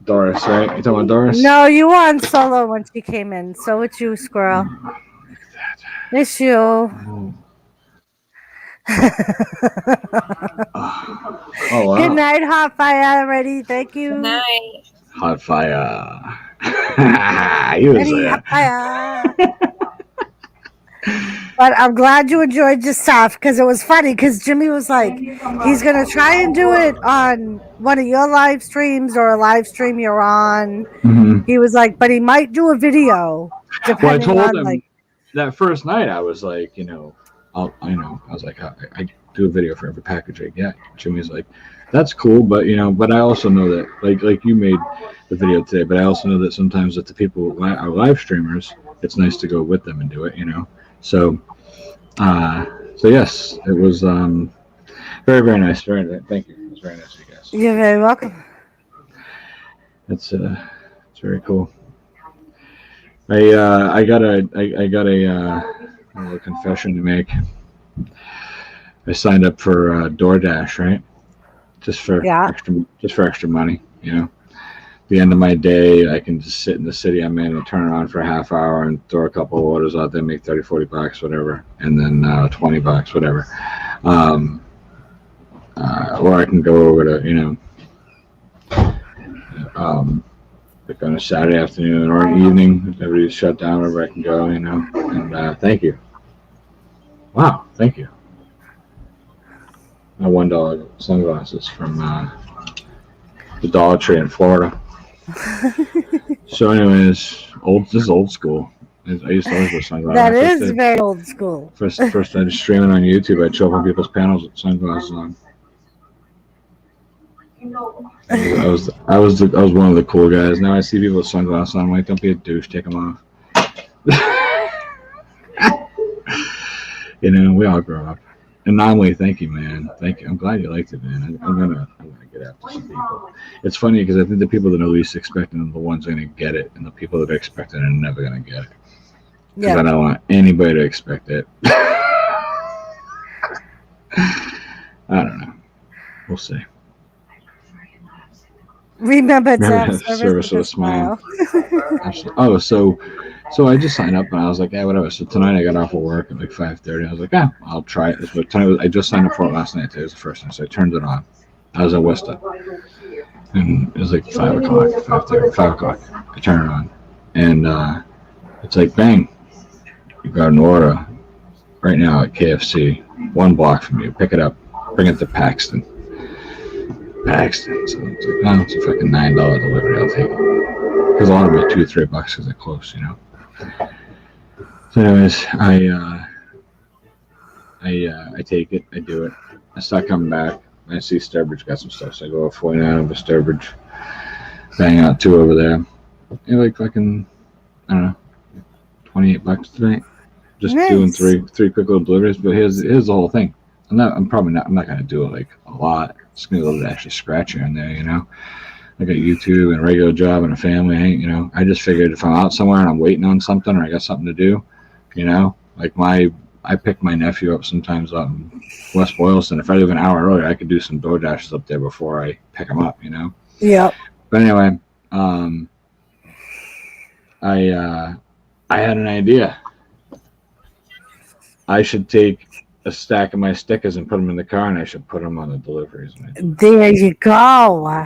S7: Doris, right? You talking about Doris?
S1: No, you were on solo when she came in. So it's you, Squirrel. Miss you.
S7: Oh, wow.
S1: Good night, Hot Fire already. Thank you.
S2: Good night.
S7: Hot Fire. He was there.
S1: Hot Fire. But I'm glad you enjoyed your stuff because it was funny because Jimmy was like, he's going to try and do it on one of your live streams or a live stream you're on. Mm-hmm. He was like, but he might do a video.
S7: Well, I told him that first night, I was like, I was like, I do a video for every package I get. Jimmy's like, that's cool, but but I also know that like you made the video today, but I also know that sometimes that the people who are live streamers, it's nice to go with them and do it, So, yes, it was very, very nice. Thank you. It was very nice of you guys.
S1: You're very welcome.
S7: It's very cool. I got a little confession to make. I signed up for DoorDash, right? Just for extra money, The end of my day, I can just sit in the city I'm in and turn it on for a half hour and throw a couple of orders out there, make $30-$40, whatever, and then $20, whatever. Or I can go over to, like on a Saturday afternoon or an evening, if everybody's shut down, wherever I can go, and thank you. Wow, thank you. My $1 sunglasses from the Dollar Tree in Florida. So anyways, this is old school. I used to always wear sunglasses.
S1: That
S7: When I first
S1: is
S7: did.
S1: very old school.
S7: First I was streaming on YouTube. I'd show up on people's panels with sunglasses on. I was one of the cool guys. Now I see people with sunglasses on. I'm like, don't be a douche. Take them off. You know, we all grow up. And Nomley, thank you, man. Thank you. I'm glad you liked it, man. I'm gonna get after some people. It's funny because I think the people that are least expecting are the ones that are gonna get it, and the people that are expecting are never gonna get it. Because I don't want anybody to expect it. I don't know. We'll see.
S1: Remember to have
S7: service with a smile. Oh, so I just signed up and I was like, yeah, whatever. So tonight I got off of work at like 5:30. I was like, yeah, I'll try it. But tonight I just signed up for it last night. Today was the first time, so I turned it on. I was at Westa, and it was like 5 o'clock, 5:30, 5 o'clock. I turned it on, and it's like, bang, you got an order right now at KFC, 1 block from you. Pick it up, bring it to Paxton. So it's like, oh, it's a fucking $9 delivery. I'll take it. Because a lot of them are $2 or $3 because they're close, you know. So, anyways, I take it, I do it. I start coming back. I see Sturbridge got some stuff, so I go over 49 over Sturbridge, bang out 2 over there. You're like fucking, I don't know, $28 tonight. Just doing three quick little deliveries. But here's the whole thing. I'm not gonna do it like a lot. It's gonna be able to actually scratch here and there, you know. I got YouTube and a regular job and a family, you know. I just figured if I'm out somewhere and I'm waiting on something or I got something to do, you know, like I pick my nephew up sometimes out in West Boylston. If I leave an hour earlier, I could do some DoorDashes up there before I pick him up, you know.
S1: Yeah.
S7: But anyway, I had an idea. I should take a stack of my stickers and put them in the car, and I should put them on the deliveries.
S1: There you go.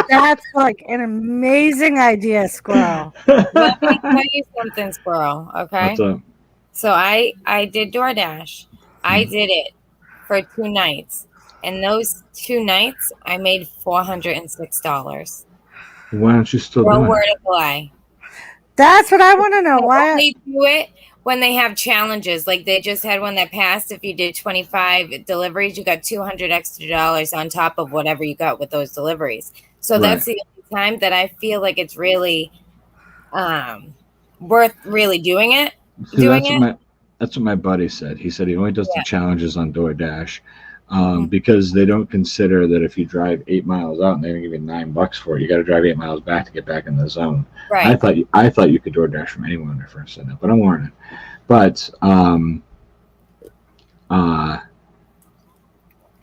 S1: That's like an amazing idea, Squirrel.
S2: Let me tell you something, Squirrel. Okay.
S7: What's up?
S2: So I did DoorDash. I did it for 2 nights, and those 2 nights I made $406.
S7: Why don't you still do
S2: No
S7: it?
S2: word of a lie.
S1: That's what I want to know. Why?
S2: They do it when they have challenges. Like they just had one that passed. If you did 25 deliveries, you got $200 extra on top of whatever you got with those deliveries. So that's the only time that I feel like it's really worth really doing it.
S7: See, that's what my buddy said. He said he only does the challenges on DoorDash because they don't consider that if you drive 8 miles out and they're gonna give you $9 for it, you got to drive 8 miles back to get back in the zone.
S2: Right.
S7: I thought you could DoorDash from anyone when I first said that, but I'm learning. But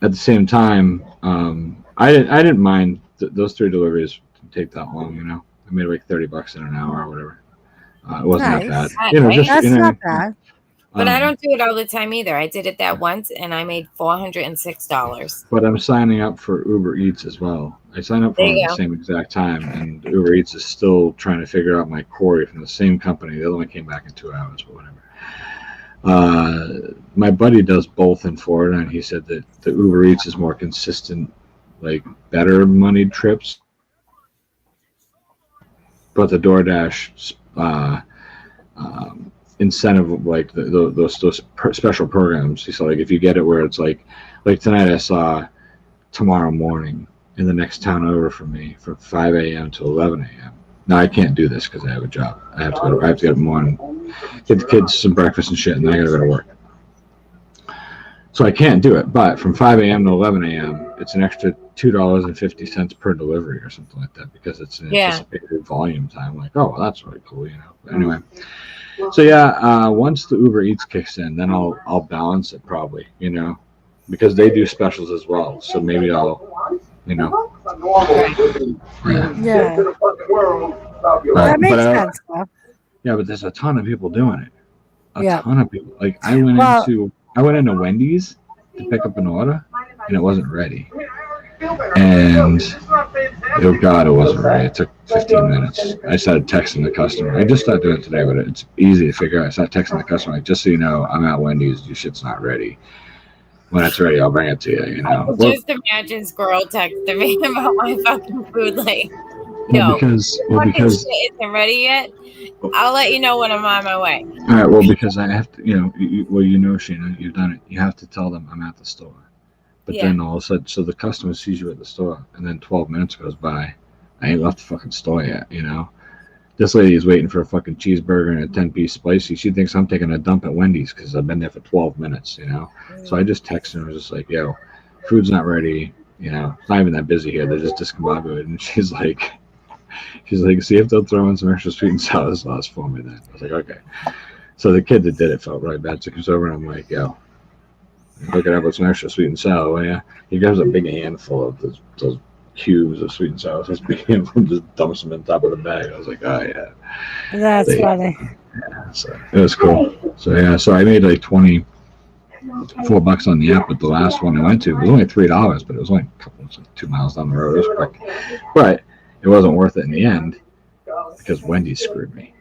S7: at the same time, I didn't mind those 3 deliveries didn't take that long. You know, I made like $30 in an hour or whatever. It wasn't that bad. You know, just,
S1: That's
S7: you know,
S1: not bad.
S2: But I don't do it all the time either. I did it that once, and I made $406.
S7: But I'm signing up for Uber Eats as well. I signed up for it at the same exact time, and Uber Eats is still trying to figure out my query from the same company. The other one came back in 2 hours, but whatever. My buddy does both in Florida, and he said that the Uber Eats is more consistent, like better moneyed trips. But the DoorDash incentive, like those special programs, he said, like if you get it where it's like tonight I saw tomorrow morning in the next town over from me from 5 a.m. to 11 a.m. Now I can't do this because I have a job. I have to get up in the morning, get the kids some breakfast and shit, and then I gotta go to work. So I can't do it. But from 5 a.m. to 11 a.m., it's an extra $2.50 per delivery or something like that because it's an anticipated volume time. Like, oh, well, that's really cool, you know. But anyway, so yeah, once the Uber Eats kicks in, then I'll balance it probably, you know, because they do specials as well. So maybe I'll, you know.
S1: Yeah. That makes sense, though.
S7: Yeah, but there's a ton of people doing it. A
S1: Yeah.
S7: ton of people. Like I went into Wendy's to pick up an order, and it wasn't ready. And oh God, it wasn't ready. It took 15 minutes. I started texting the customer. I just started doing it today, but it's easy to figure out. I started texting the customer, like, just so you know, I'm at Wendy's. Your shit's not ready. When it's ready, I'll bring it to you. You know.
S2: Just imagine Squirrel texting me about my fucking food late. Yo,
S7: because
S2: fucking shit isn't ready yet. I'll let you know when I'm on my way.
S7: all right, well, because I have to, Sheena, you've done it. You have to tell them I'm at the store. But
S2: Yeah.
S7: then all of a sudden, so the customer sees you at the store, and then 12 minutes goes by. I ain't left the fucking store yet, you know? This lady is waiting for a fucking cheeseburger and a 10-piece spicy. She thinks I'm taking a dump at Wendy's because I've been there for 12 minutes, you know? So I just texted her and was just like, yo, food's not ready. You know, it's not even that busy here. They're just discombobulated. And she's like, see if they'll throw in some extra sweet and sour sauce for me then. I was like, okay. So the kid that did it felt really bad. So he comes over and I'm like, yo, look it up with some extra sweet and sour, will ya? He grabs a big handful of those cubes of sweet and sour sauce, big handful, and just dumps them on top of the bag. I was like, oh yeah.
S1: That's funny.
S7: Yeah, so it was cool. So yeah, so I made like $24 on the app, but the last one I went to was only $3, but it was only 2 miles down the road. It was quick, but it wasn't worth it in the end because Wendy's screwed me.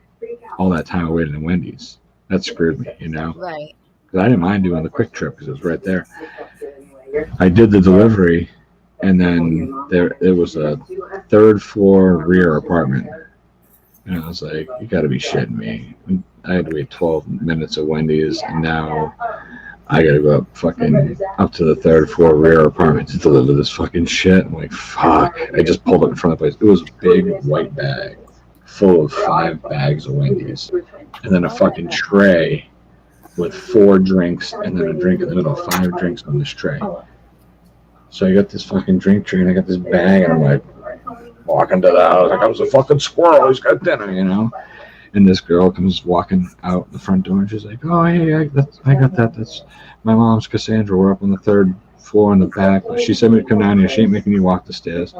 S7: All that time I waited in Wendy's, that screwed me, you know.
S2: Right.
S7: Because I didn't mind doing the quick trip because it was right there. I did the delivery, and then it was a 3rd floor rear apartment. And I was like, you got to be shitting me. I had to wait 12 minutes at Wendy's, and now I got to go up to the 3rd floor rear apartment to deliver this fucking shit. I'm like, fuck. I just pulled up in front of the place. It was a big white bag full of 5 bags of Wendy's, and then a fucking tray with 4 drinks and then a drink in the middle, 5 drinks on this tray. So I got this fucking drink tray and I got this bag and I'm like walking to the house like I was a fucking squirrel. He's got dinner, you know. And this girl comes walking out the front door and she's like, oh, hey, I got that. That's my mom's Cassandra. We're up on the 3rd floor in the back. She said me to come down here. She ain't making me walk the stairs.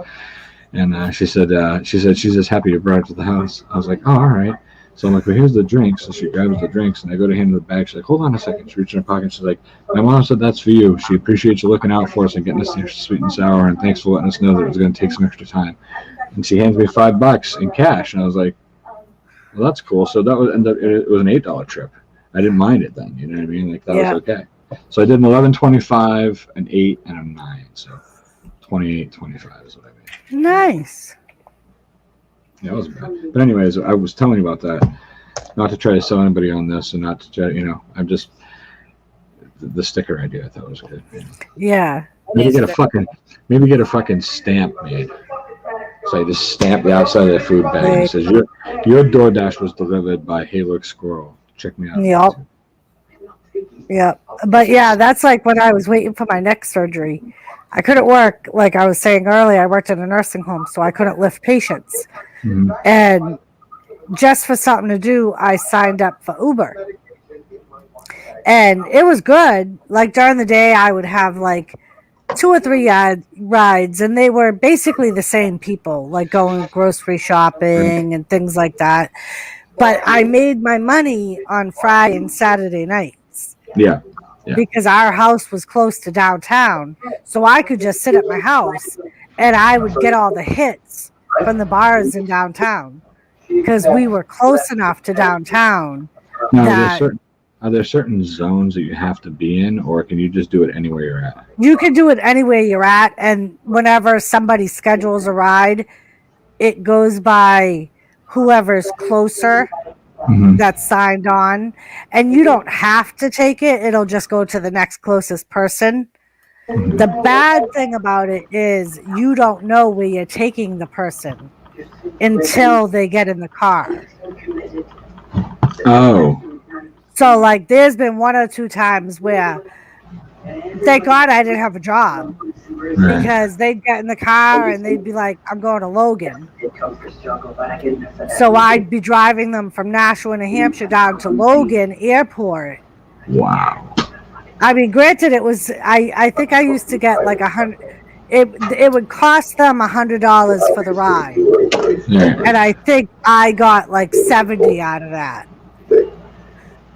S7: And she said she's just happy you brought it to the house. I was like, oh, all right. So I'm like, well, here's the drinks. So she grabs the drinks, and I go to hand her the bag. She's like, hold on a second. She reaches in her pocket. She's like, my mom said that's for you. She appreciates you looking out for us and getting us the extra sweet and sour, and thanks for letting us know that it was going to take some extra time. And she hands me $5 in cash, and I was like, well, that's cool. So that was it was an $8 trip. I didn't mind it then. You know what I mean? Like that was okay. So I did an $11.25, an 8, and a 9. So $28.25 is what I made.
S1: Nice.
S7: Yeah, it wasn't bad. But anyways, I was telling you about that. Not to try to sell anybody on this, and not to try, I'm just the sticker idea. I thought was good.
S1: Yeah.
S7: Maybe get a fucking stamp made. So I just stamp the outside of the food bag and it says your DoorDash was delivered by Hey Look Squirrel. Check me out.
S1: Yep. But yeah, that's like when I was waiting for my neck surgery. I couldn't work, like I was saying earlier, I worked in a nursing home, so I couldn't lift patients. Mm-hmm. And just for something to do, I signed up for Uber. And it was good. Like during the day, I would have like 2 or 3 rides, and they were basically the same people, like going grocery shopping and things like that. But I made my money on Friday and Saturday nights.
S7: Yeah.
S1: Because our house was close to downtown, so I could just sit at my house and I would get all the hits from the bars in downtown because we were close enough to downtown.
S7: Now, are there certain zones that you have to be in, or can you just do it anywhere you're at?
S1: You can do it anywhere you're at, and whenever somebody schedules a ride, it goes by whoever's closer. Mm-hmm. That's signed on, and you don't have to take it. It'll just go to the next closest person. Mm-hmm. The bad thing about it is you don't know where you're taking the person until they get in the car.
S7: Oh.
S1: So like there's been 1 or 2 times where thank God I didn't have a job. Right. Because they'd get in the car and they'd be like, I'm going to Logan. So I'd be driving them from Nashua, New Hampshire down to Logan Airport.
S7: Wow.
S1: I mean, granted, it was, I think I used to get like $100. It would cost them $100 for the ride. Yeah. And I think I got like 70 out of that.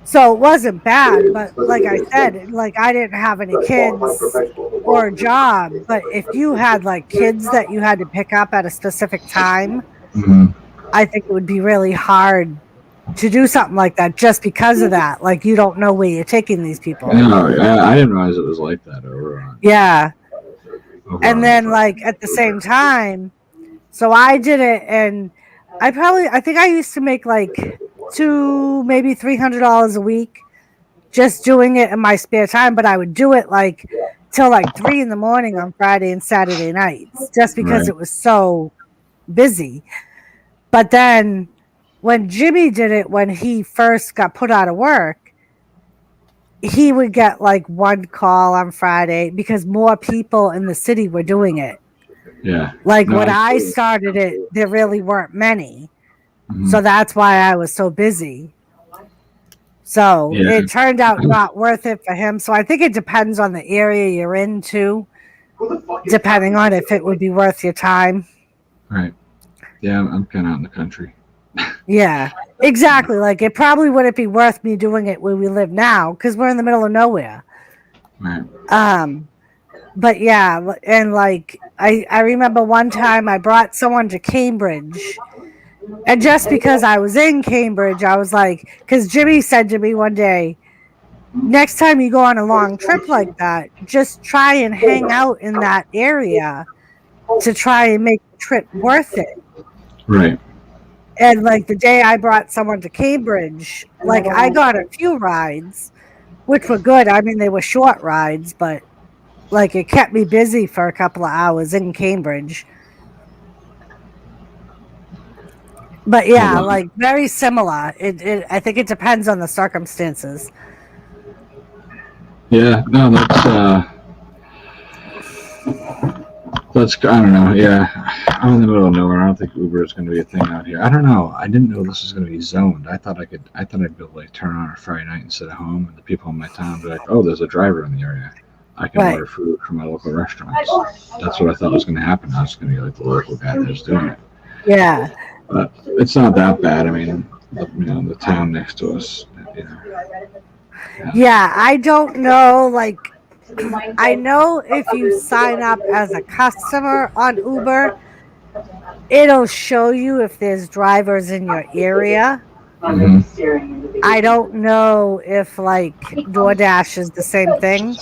S1: So it wasn't bad, but like I said, like I didn't have any kids or a job. But if you had like kids that you had to pick up at a specific time, mm-hmm. I think it would be really hard to do something like that just because of that. Like you don't know where you're taking these people.
S7: No, I didn't realize it was like that.
S1: Yeah. And then like at the same time, So I did it, and I think I used to make like maybe $300 a week just doing it in my spare time. But I would do it like till like 3 a.m. on Friday and Saturday nights, just because
S7: Right.
S1: it was so busy. But then when Jimmy did it, when he first got put out of work, he would get like one call on Friday because more people in the city were doing it.
S7: Yeah.
S1: Like
S7: No,
S1: when I started it, there really weren't many.
S7: Mhm.
S1: So that's why I was so busy. So
S7: Yeah.
S1: it turned out not worth it for him. So I think it depends on the area you're in too, depending on if it would be worth your time.
S7: Right. Yeah, I'm kind of out in the country.
S1: Yeah, exactly. Like it probably wouldn't be worth me doing it where we live now because we're in the middle of nowhere.
S7: Right.
S1: But yeah, and like I remember one time I brought someone to Cambridge, and just because I was in Cambridge, I was like, because Jimmy said to me one day, next time you go on a long trip like that, just try and hang out in that area to try and make the trip worth it.
S7: Right.
S1: And like the day I brought someone to Cambridge, like I got a few rides, which were good. I mean, they were short rides, but like it kept me busy for a couple of hours in Cambridge. But yeah, like very similar. I think it depends on the circumstances.
S7: Yeah. No, that's I don't know. Yeah, I'm in the middle of nowhere. I don't think Uber is going to be a thing out here. I don't know. I didn't know this was going to be zoned. I thought I'd be able to like turn on a Friday night and sit at home, and the people in my town be like, "Oh, there's a driver in the area. I can order food from my local restaurants." That's what I thought was going to happen. I was going to be like the local guy that was doing it.
S1: Yeah.
S7: But it's not that bad. I mean, the town next to us.
S1: Yeah, I don't know. Like, I know if you sign up as a customer on Uber, it'll show you if there's drivers in your area.
S7: Mm-hmm.
S1: I don't know if like DoorDash is the same thing.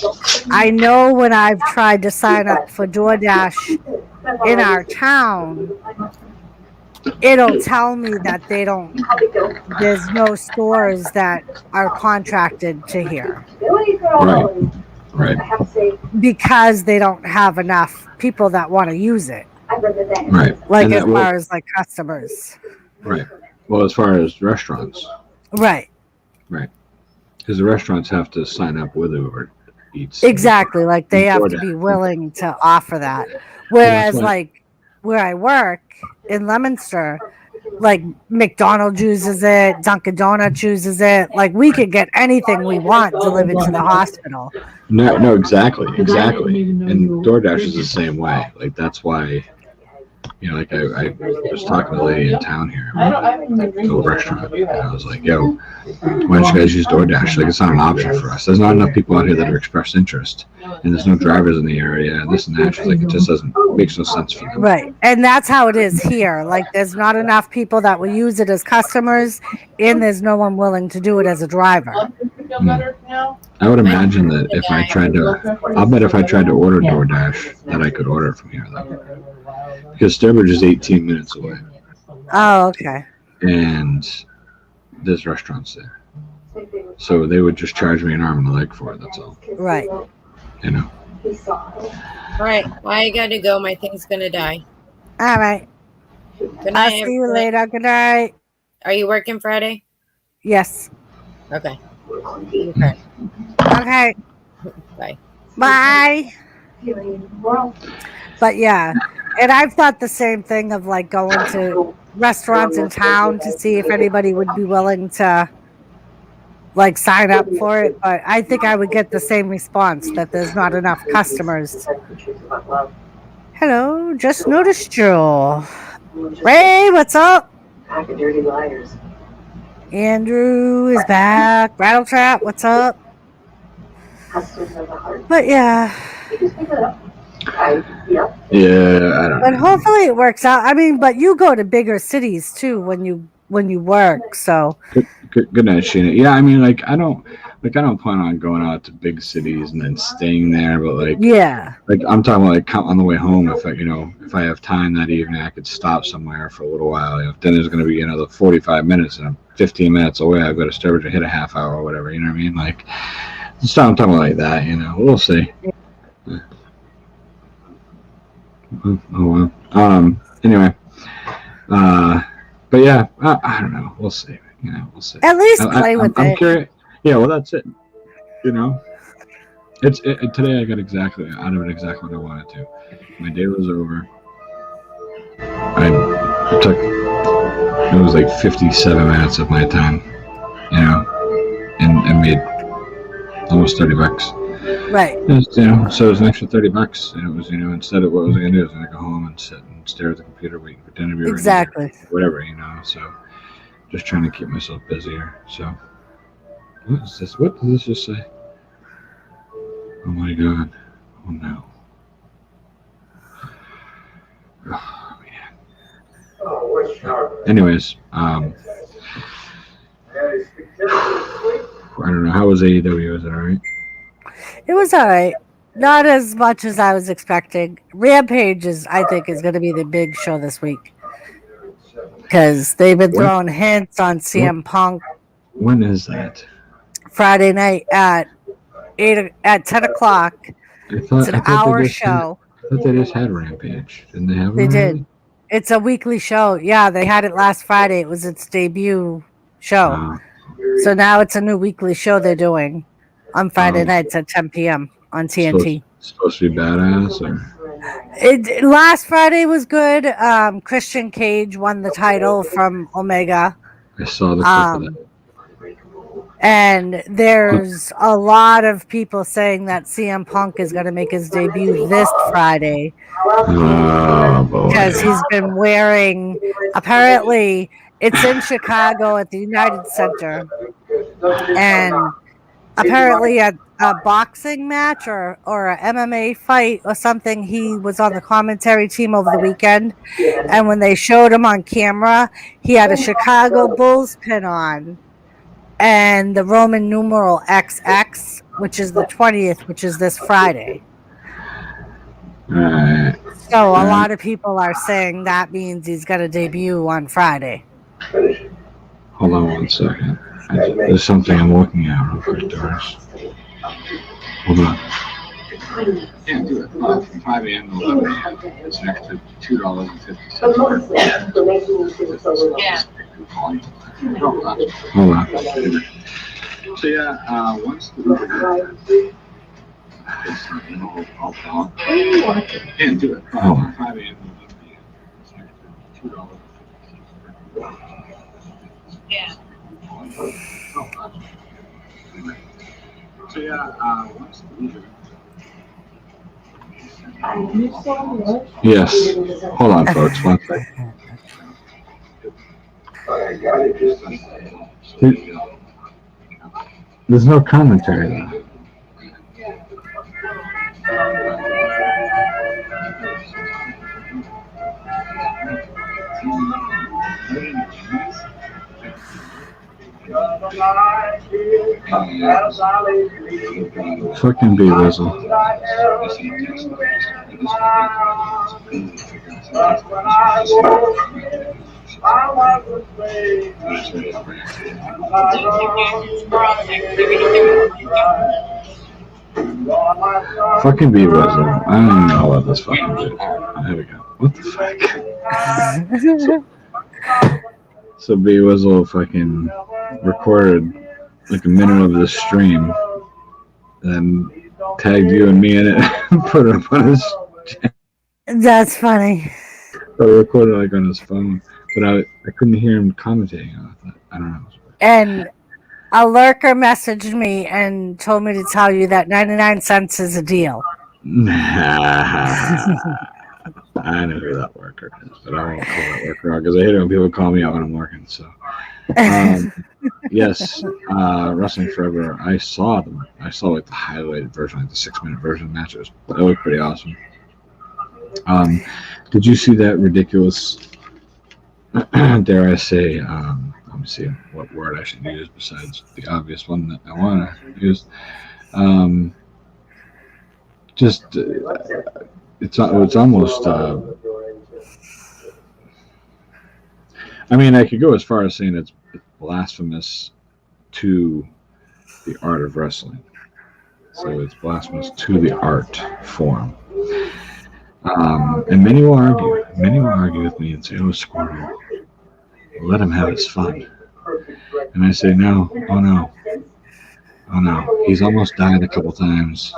S1: I know when I've tried to sign up for DoorDash in our town, it'll tell me that there's no stores that are contracted to here.
S7: Right.
S1: Because they don't have enough people that want to use it.
S7: Right.
S1: Like as far as like customers.
S7: Right. Well, as far as restaurants.
S1: Right.
S7: Right. Because the restaurants have to sign up with Uber Eats.
S1: Exactly. Like they have to be willing to offer that. Whereas like where I work in Leominster, like McDonald's uses it, Dunkin' Donuts uses it. Like we could get anything we want delivered to the hospital.
S7: No, exactly. And DoorDash is the same way. Like that's why, like I was talking to a lady in town here, to a restaurant, and I was like, "Yo, why don't you guys use DoorDash? Like it's not an option for us. There's not enough people out here that have expressed interest, and there's no drivers in the area, and this and that." She's like, "It just makes no sense for them."
S1: Right, and that's how it is here. Like there's not enough people that will use it as customers, and there's no one willing to do it as a driver.
S7: I would imagine that if I tried to order DoorDash, that I could order it from here though. Because Sturbridge is 18 minutes away.
S1: Oh, okay.
S7: And there's restaurants there. So they would just charge me an arm and a leg for it, that's all.
S1: Right.
S2: All right. I gotta go. My thing's gonna die.
S1: All right.
S2: Good night.
S1: I'll see you later. Good night.
S2: Are you working Friday?
S1: Yes.
S2: Okay.
S1: Okay.
S2: Bye.
S1: Bye. But yeah, and I've thought the same thing of like going to restaurants in town to see if anybody would be willing to like sign up for it. But I think I would get the same response that there's not enough customers. Hello, just noticed you. Ray, what's up? Andrew is back. Rattletrap, what's up? But yeah.
S7: Yeah, I don't know.
S1: But hopefully it works out. I mean, but you go to bigger cities too when you work, so
S7: Good night, Sheena. Yeah, I mean, like like I don't plan on going out to big cities and then staying there, but like I'm talking about like on the way home. If if I have time that evening, I could stop somewhere for a little while. If dinner's going to be another 45 minutes and I'm 15 minutes away, I've got to start to hit a half hour or whatever. You know what I mean? Like, so I'm talking like that. We'll see. Oh well. Anyway. But yeah, I don't know. We'll see. We'll see.
S1: At least play with it.
S7: I'm curious. Yeah, well, that's it. It's today. I got out of it exactly what I wanted to. My day was over. I took it was like 57 minutes of my time, and made almost $30.
S1: Right.
S7: So it was an extra $30, and it was instead of what was I gonna do? I was gonna go home and sit and stare at the computer waiting for dinner to be ready.
S1: Exactly.
S7: Whatever, So just trying to keep myself busier. So what is this? What did this just say? Oh my god. Oh no. Oh man. Anyways, I don't know. How was AEW? Was it alright?
S1: It was alright. Not as much as I was expecting. Rampage I think, is going to be the big show this week. Because they've been throwing hints on CM Punk.
S7: When is that?
S1: Friday night at 10 o'clock. It's an hour show.
S7: I thought they just had Rampage. Didn't they have one?
S1: They did. It's a weekly show. Yeah, they had it last Friday. It was its debut show. So now it's a new weekly show they're doing on Friday nights at 10 p.m. on TNT.
S7: Supposed to be badass? Or?
S1: Last Friday was good. Christian Cage won the title from Omega.
S7: I saw the clip of that.
S1: And there's a lot of people saying that CM Punk is going to make his debut this Friday.
S7: Oh, boy.
S1: Because he's been wearing, apparently, it's in Chicago at the United Center. And apparently at a boxing match or a MMA fight or something, he was on the commentary team over the weekend. And when they showed him on camera, he had a Chicago Bulls pin on. And the Roman numeral XX, which is the 20th, which is this Friday. So a lot of people are saying that means he's going to debut on Friday.
S7: Hold on one second. There's something I'm looking at real quick, Doris. Hold on. Yeah, do it. From 5 a.m. to 11 a.m. It's an extra $2.50.
S5: Yeah.
S7: Hold on. So yeah, once the yeah, do it. Hold on. 5 a.m. to 11 a.m. It's an extra $2.50.
S5: Yeah.
S7: So yeah, once the yes. Hold on, folks. One second. There's no commentary though. Fucking B-Wizzle. Fucking B-Wizzle. I don't even know about this fucking shit. There we go. What the fuck? So B-Wizzle fucking recorded like a minute of this stream, then tagged you and me in it and put it up on his channel.
S1: That's funny.
S7: I recorded like on his phone, but I couldn't hear him commentating on it. I don't know.
S1: And a lurker messaged me and told me to tell you that 99 cents is a deal.
S7: I know who that worker is, but I won't call that worker out because I hate it when people call me out when I'm working. So, yes, Wrestling Forever. I saw them. I saw like the highlighted version, like the 6-minute version of matches. That looked pretty awesome. Did you see that ridiculous? Dare I say? Let me see what word I should use besides the obvious one that I want to use. It's almost. I mean, I could go as far as saying it's blasphemous to the art of wrestling. So it's blasphemous to the art form. And many will argue with me and say, "Oh, Squirrel, let him have his fun." And I say, "No, oh no. He's almost died a couple times.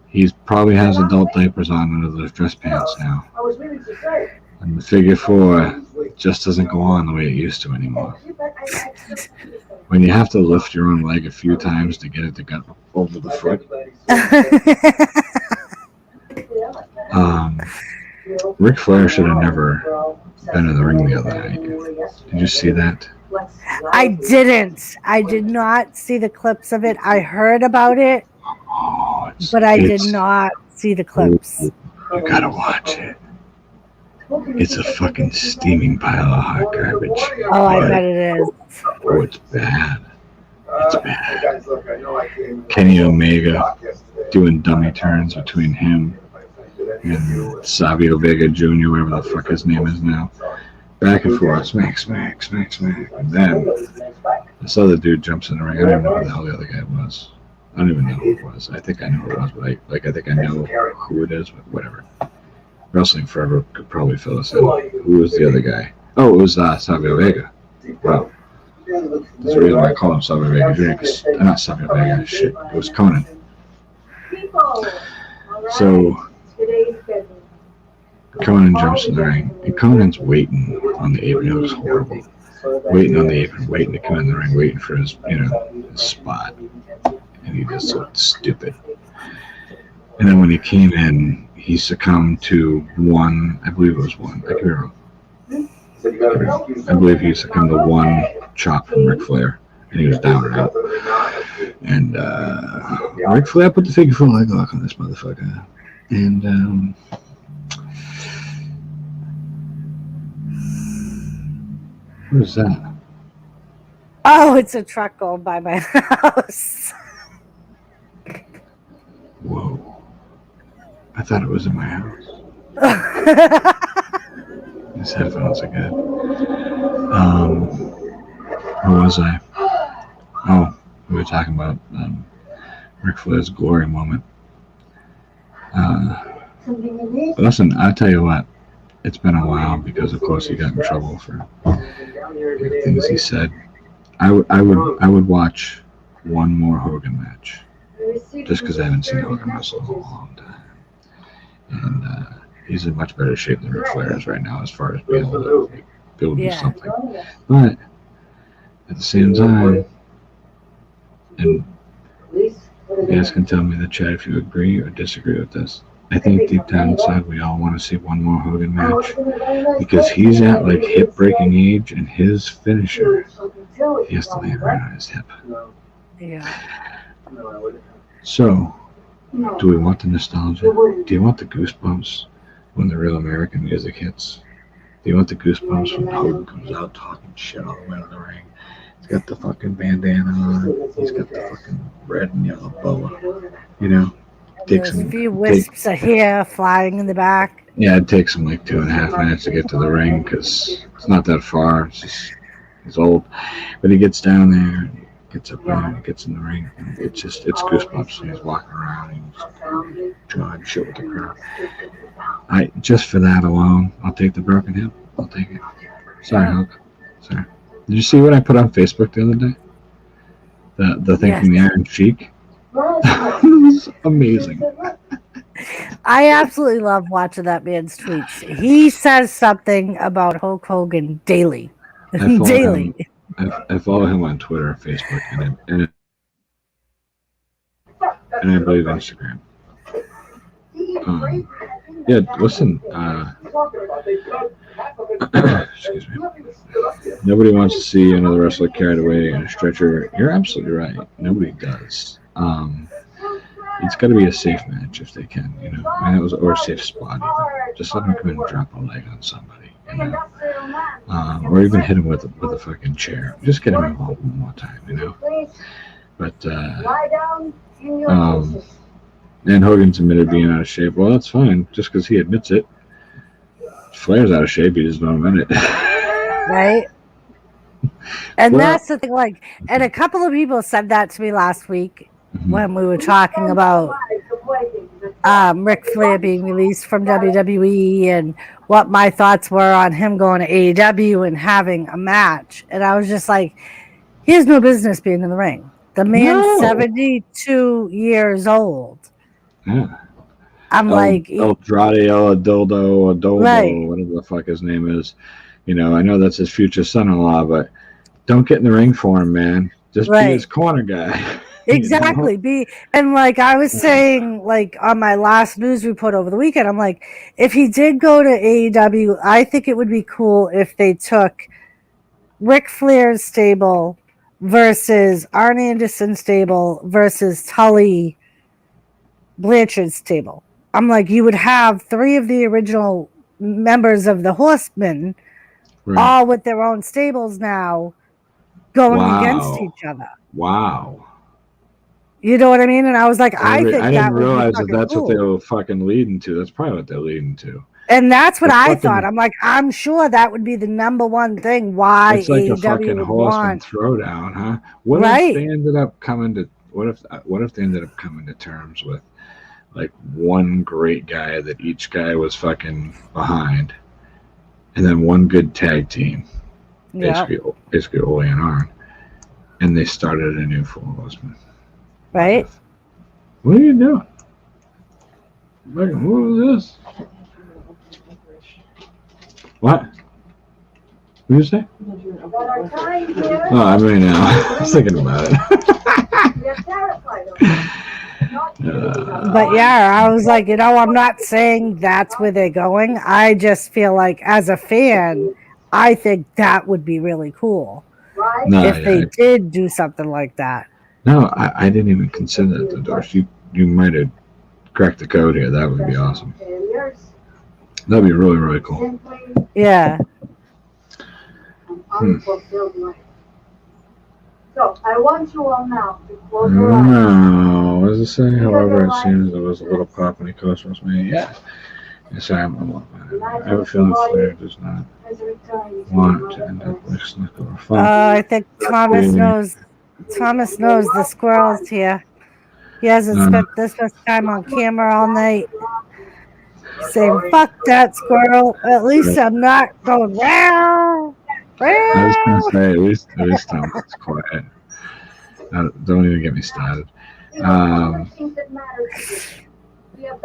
S7: He probably has adult diapers on under those dress pants now. And the figure 4 just doesn't go on the way it used to anymore. When you have to lift your own leg a few times to get it to get over the foot." Ric Flair should have never been in the ring the other night. Did you see that?
S1: I didn't. I did not see the clips of it. I heard about it, but I did not see the clips.
S7: You gotta watch it. It's a fucking steaming pile of hot garbage.
S1: Oh, I bet it is.
S7: Oh, it's bad. It's bad. Kenny Omega doing dummy turns between him and Savio Vega Jr., whatever the fuck his name is now. Back and forth, smack, smack, smack, smack. And then this other dude jumps in the ring. I don't even know who the hell the other guy was. I don't even know who it was. I think I know who it was, but I think I know who it is, but whatever. Wrestling Forever could probably fill us in. Who was the other guy? Oh, it was Savio Vega. Wow. There's a reason why I call him Savio Vega Jr. Not Savio Vega, shit. It was Conan. So Conan jumps in the ring, and Conan's waiting on the apron. It was horrible. Waiting on the apron, waiting to come in the ring, waiting for his, his spot. And he just looked stupid. And then when he came in, he succumbed to one, I believe it was one, I could be wrong. I believe he succumbed to one chop from Ric Flair, and he was down and out. And Ric Flair put the figure 4 leg lock on this motherfucker. And what is that?
S1: Oh, it's a truck going by my house.
S7: Whoa. I thought it was in my house. These headphones are good. Where was I? Oh, we were talking about Ric Flair's glory moment. Listen, I'll tell you what. It's been a while because, of course, he got in trouble for things he said. I would watch one more Hogan match just because I haven't seen Hogan wrestle in a long time. And he's in much better shape than Ric Flair is right now as far as being able to do something. But at the same time, and you guys can tell me in the chat if you agree or disagree with this. I think deep down inside we all want to see one more Hogan match because he's at like hip breaking age, and his finisher, he has to land right on his hip.
S1: Yeah.
S7: So, do we want the nostalgia? Do you want the goosebumps when the Real American music hits? Do you want the goosebumps when Hogan comes out talking shit all the way to the ring? He's got the fucking bandana on. He's got the fucking red and yellow boa.
S1: There's a few wisps of hair flying in the back.
S7: Yeah, it takes him like 2.5 minutes to get to the ring because it's not that far. He's old. But he gets down there and gets up there and gets in the ring. And it's goosebumps. He's walking around and he's trying shit with the crowd. Just for that alone, I'll take the broken hip. I'll take it. Sorry, Hulk. Sorry. Did you see what I put on Facebook the other day? The thing from the Iron Sheik? It was amazing.
S1: I absolutely love watching that man's tweets. He says something about Hulk Hogan daily. Daily.
S7: I follow him on Twitter and Facebook and I believe Instagram. Yeah, listen. Excuse me. Nobody wants to see another wrestler carried away in a stretcher. You're absolutely right. Nobody does. It's got to be a safe match if they can, or a safe spot even. Just let them come in and drop a leg on somebody, or even hit him with a fucking chair. Just get him involved one more time, you know. But and Hogan's admitted being out of shape. Well, that's fine, just because he admits it. Flair's out of shape. He just don't admit it.
S1: Right. And
S7: Well-
S1: that's the thing. Like, and a couple of people said that to me last week when we were talking about Ric Flair being released from WWE and what my thoughts were on him going to AEW and having a match. And I was just like, he has no business being in the ring. The man's
S7: No.
S1: 72 years old.
S7: Yeah.
S1: I'm like,
S7: Eldrade, Adoldo,
S1: Right.
S7: whatever the fuck his name is. You know, I know that's his future son-in-law, but don't get in the ring for him, man. Just be
S1: Right.
S7: his corner guy. you know?
S1: exactly. And like I was saying, like on my last news report over the weekend, I'm like, if he did go to AEW, I think it would be cool if they took Ric Flair's stable versus Arn Anderson's stable versus Tully Blanchard's stable. I'm like, you would have 3 of the original members of the Horsemen
S7: Right.
S1: all with their own stables now going
S7: Wow.
S1: against each other.
S7: Wow.
S1: You know what I mean? And I was like, I think
S7: I
S1: that
S7: didn't
S1: would be
S7: realize that
S1: fucking
S7: that's
S1: cool.
S7: what they were fucking leading to. That's probably what they're leading to.
S1: And that's what
S7: It's
S1: I
S7: fucking-
S1: thought. I'm like, I'm sure that would be the number one thing why
S7: It's like a
S1: AEW
S7: fucking
S1: would
S7: Horseman
S1: want.
S7: throwdown, huh? What
S1: Right.
S7: if they ended up coming to? What if they ended up coming to terms with like one great guy that each guy was fucking behind, and then one good tag team,
S1: Yeah,
S7: basically Ole and Arn, and they started a new Four Horsemen.
S1: right?
S7: What are you doing? Like, what was this? What? What did you say? Oh, I mean, I was thinking about it.
S1: But yeah, I was like, you know, I'm not saying that's where they're going. I just feel like as a fan, I think that would be really cool
S7: No,
S1: if they did do something like that.
S7: No, I didn't even consider that, Doris. You might have cracked the code here. That would be awesome. That'd be really, really cool.
S1: Yeah.
S8: So I want you all now to close your eyes.
S7: No, what does it say? However, it seems there was a little pop when he coached with me. Yeah. Yes, I have a feeling Flair does not want to end up like Slick or Funk.
S1: I think Thomas knows. Thomas knows the squirrel's here. He hasn't spent this much time on camera all night. Saying, fuck that squirrel. At least I'm not going, wow.
S7: I was going to say, at least Thomas is quiet. Don't even get me started.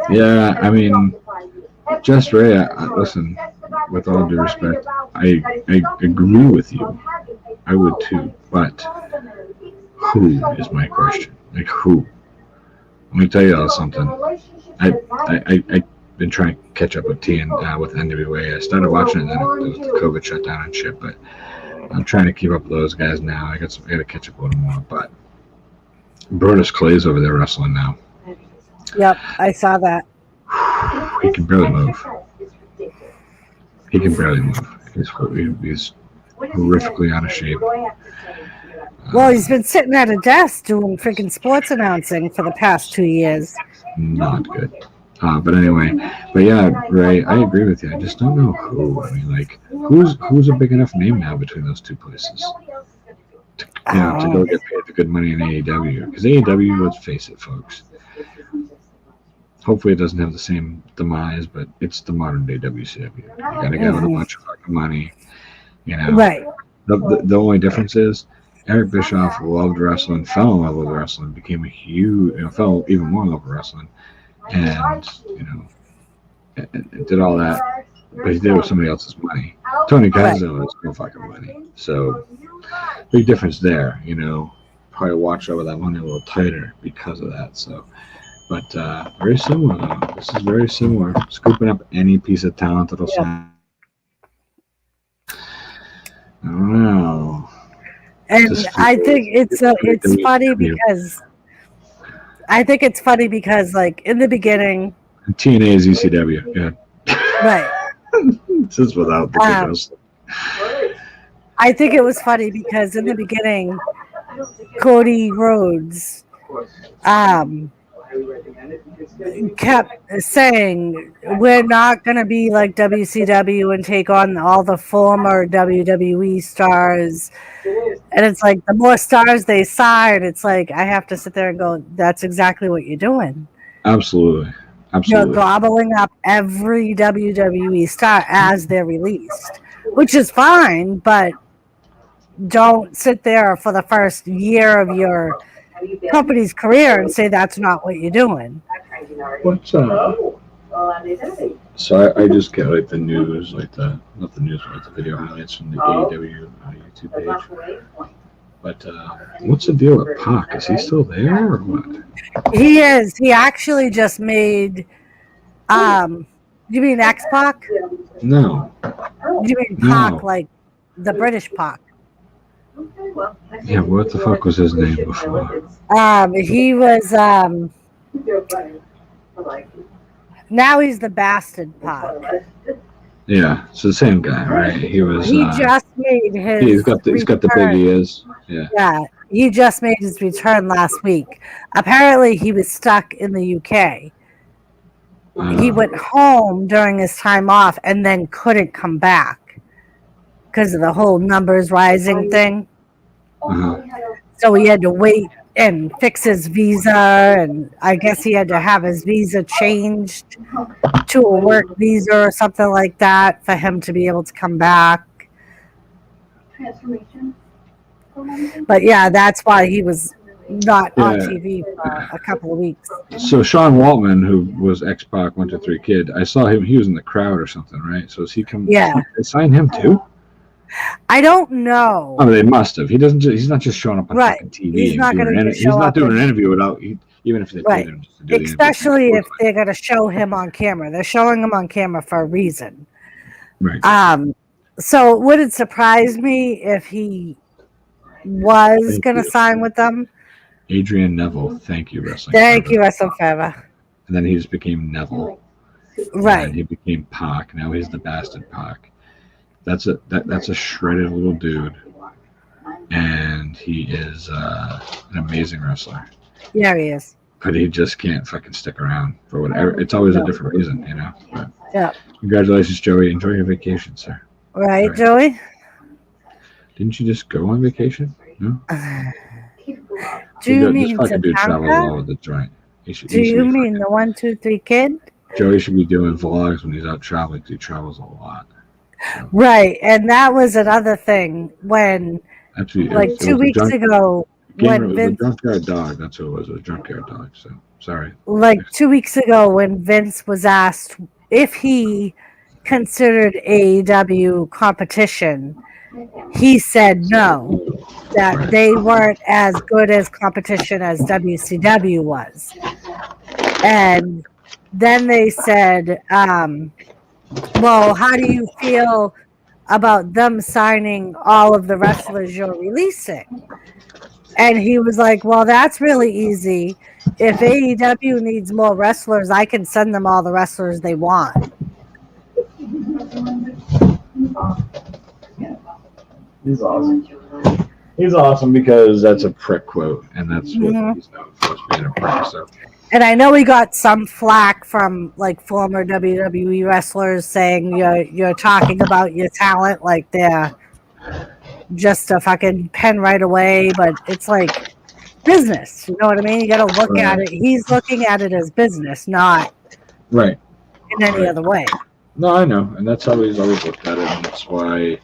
S7: Yeah, I mean, Just Ray, listen, with all due respect, I agree with you. I would too. But who is my question? Like, who? Let me tell you all something. I've been trying to catch up with with NWA. I started watching it, then the COVID shutdown and shit, but I'm trying to keep up with those guys now. I got to catch up with them more. But Brodus Clay's over there wrestling now.
S1: Yep, I saw that.
S7: He can barely move. He can barely move. He's horrifically out of shape.
S1: Well, he's been sitting at a desk doing freaking sports announcing for the past 2 years.
S7: Not good. But anyway, yeah, Ray, I agree with you. I just don't know who. I mean, like, who's a big enough name now between those two places to go get paid the good money in AEW? Because AEW, let's face it, folks. Hopefully, it doesn't have the same demise, but it's the modern day WCW. You gotta get with a bunch of fucking money, you know.
S1: Right.
S7: The only difference is Eric Bischoff loved wrestling, fell in love with wrestling, became a huge, fell even more in love with wrestling, and and did all that, but he did it with somebody else's money. Tony Khan has no fucking money, so big difference there. Probably watch over that money a little tighter because of that. So, but very similar though. This is very similar. Scooping up any piece of talent that'll sign. I don't know.
S1: And I think it's funny because like in the beginning,
S7: TNA is ECW. Yeah.
S1: right.
S7: This is without the big wrestling.
S1: I think it was funny because in the beginning, Cody Rhodes kept saying, we're not going to be like WCW and take on all the former WWE stars. And it's like, the more stars they sign, it's like, I have to sit there and go, that's exactly what you're doing.
S7: Absolutely.
S1: You're gobbling up every WWE star as they're released, which is fine, but don't sit there for the first year of your company's career and say that's not what you're doing.
S7: What's so I just get like the news, like not the news, but the video highlights from the AEW YouTube page. But what's the deal with Pac? Is he still there or what?
S1: He is. He actually just made. You mean X-Pac?
S7: No.
S1: You mean Pac, like the British Pac?
S7: Yeah, what the fuck was his name before?
S1: He was. Now he's the bastard Pac.
S7: Yeah, it's the same guy, right? He was.
S1: He just made his.
S7: He's got the big ears. Yeah.
S1: Yeah, he just made his return last week. Apparently, he was stuck in the UK. He went home during his time off and then couldn't come back because of the whole numbers rising thing. So he had to wait and fix his visa, and I guess he had to have his visa changed to a work visa or something like that for him to be able to come back. But yeah, that's why he was not on TV for a couple of weeks.
S7: So Sean Waltman, who was X-Pac 1-2-3 Kid, I saw him. He was in the crowd or something, right? So is he come?
S1: Yeah.
S7: They signed him too.
S1: I don't know.
S7: Oh, they must have. He doesn't. He's not just showing up on fucking TV.
S1: He's not going to.
S7: He's not doing an interview without. Even if they paid him to do
S1: especially if they're going to show him on camera. They're showing him on camera for a reason.
S7: Right.
S1: So it wouldn't surprise me if he was going to sign with them.
S7: Adrian Neville, thank you, Wrestling.
S1: Thank you, Wrestling Forever.
S7: And then he just became Neville.
S1: Right.
S7: And he became Pac. Now he's the bastard Pac. That's a shredded little dude, and he is an amazing wrestler.
S1: Yeah, he is.
S7: But he just can't fucking stick around for whatever. It's always a different reason, you know. But
S1: yeah.
S7: Congratulations, Joey. Enjoy your vacation, sir.
S1: Right, Joey?
S7: Didn't you just go on vacation? No.
S1: Do you mean
S7: this fucking dude travels all over the joint?
S1: Do you mean the 1-2-3 Kid?
S7: Joey should be doing vlogs when he's out traveling. He travels a lot. So.
S1: Right, and that was another thing when, like 2 weeks ago, when Vince,
S7: the Junkyard Dog, that's who it was. It was Junkyard Dog. So sorry.
S1: Like 2 weeks ago, when Vince was asked if he considered AEW competition, he said no, that they weren't as good as competition as WCW was. And then they said, well, how do you feel about them signing all of the wrestlers you're releasing? And he was like, well, that's really easy. If AEW needs more wrestlers, I can send them all the wrestlers they want.
S7: He's awesome. He's awesome because that's a prick quote, and that's what he's known for, being a prick. So.
S1: And I know we got some flack from like former WWE wrestlers saying you're talking about your talent like they're just a fucking pen right away, but it's like business. You know what I mean? You got to look at it. He's looking at it as business, not
S7: in
S1: any other way.
S7: No, I know, and that's how he's always looked at it, and that's why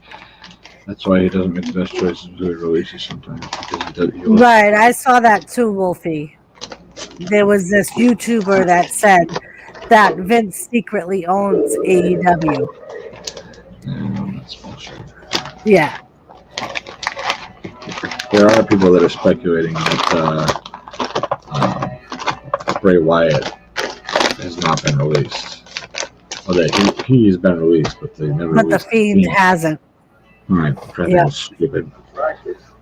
S7: he doesn't make the best choices with releases sometimes.
S1: Right, I saw that too, Wolfie. There was this YouTuber that said that Vince secretly owns AEW.
S7: That's bullshit.
S1: Yeah.
S7: There are people that are speculating that Bray Wyatt has not been released. Well, that he's been released, but they never.
S1: But the Fiend hasn't.
S7: Right, that was stupid.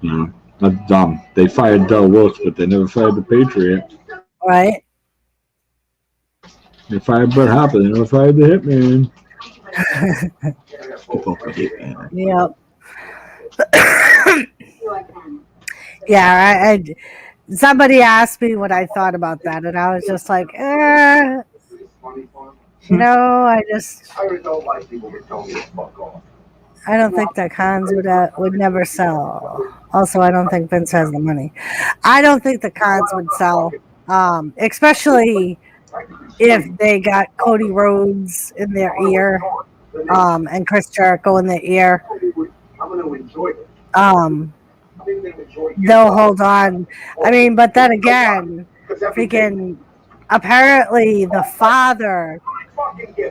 S7: You know, that's dumb. They fired Del Wilkes, but they never fired the Patriot.
S1: Right.
S7: They fired Bret Harper. They never fired the Hitman. People forget that.
S1: Yep. Yeah, somebody asked me what I thought about that, and I was just like, I don't think that cons would never sell. Also, I don't think Vince has the money. I don't think the cons would sell, especially if they got Cody Rhodes in their ear, and Chris Jericho in their ear. They'll hold on. I mean, but then again, freaking apparently the father,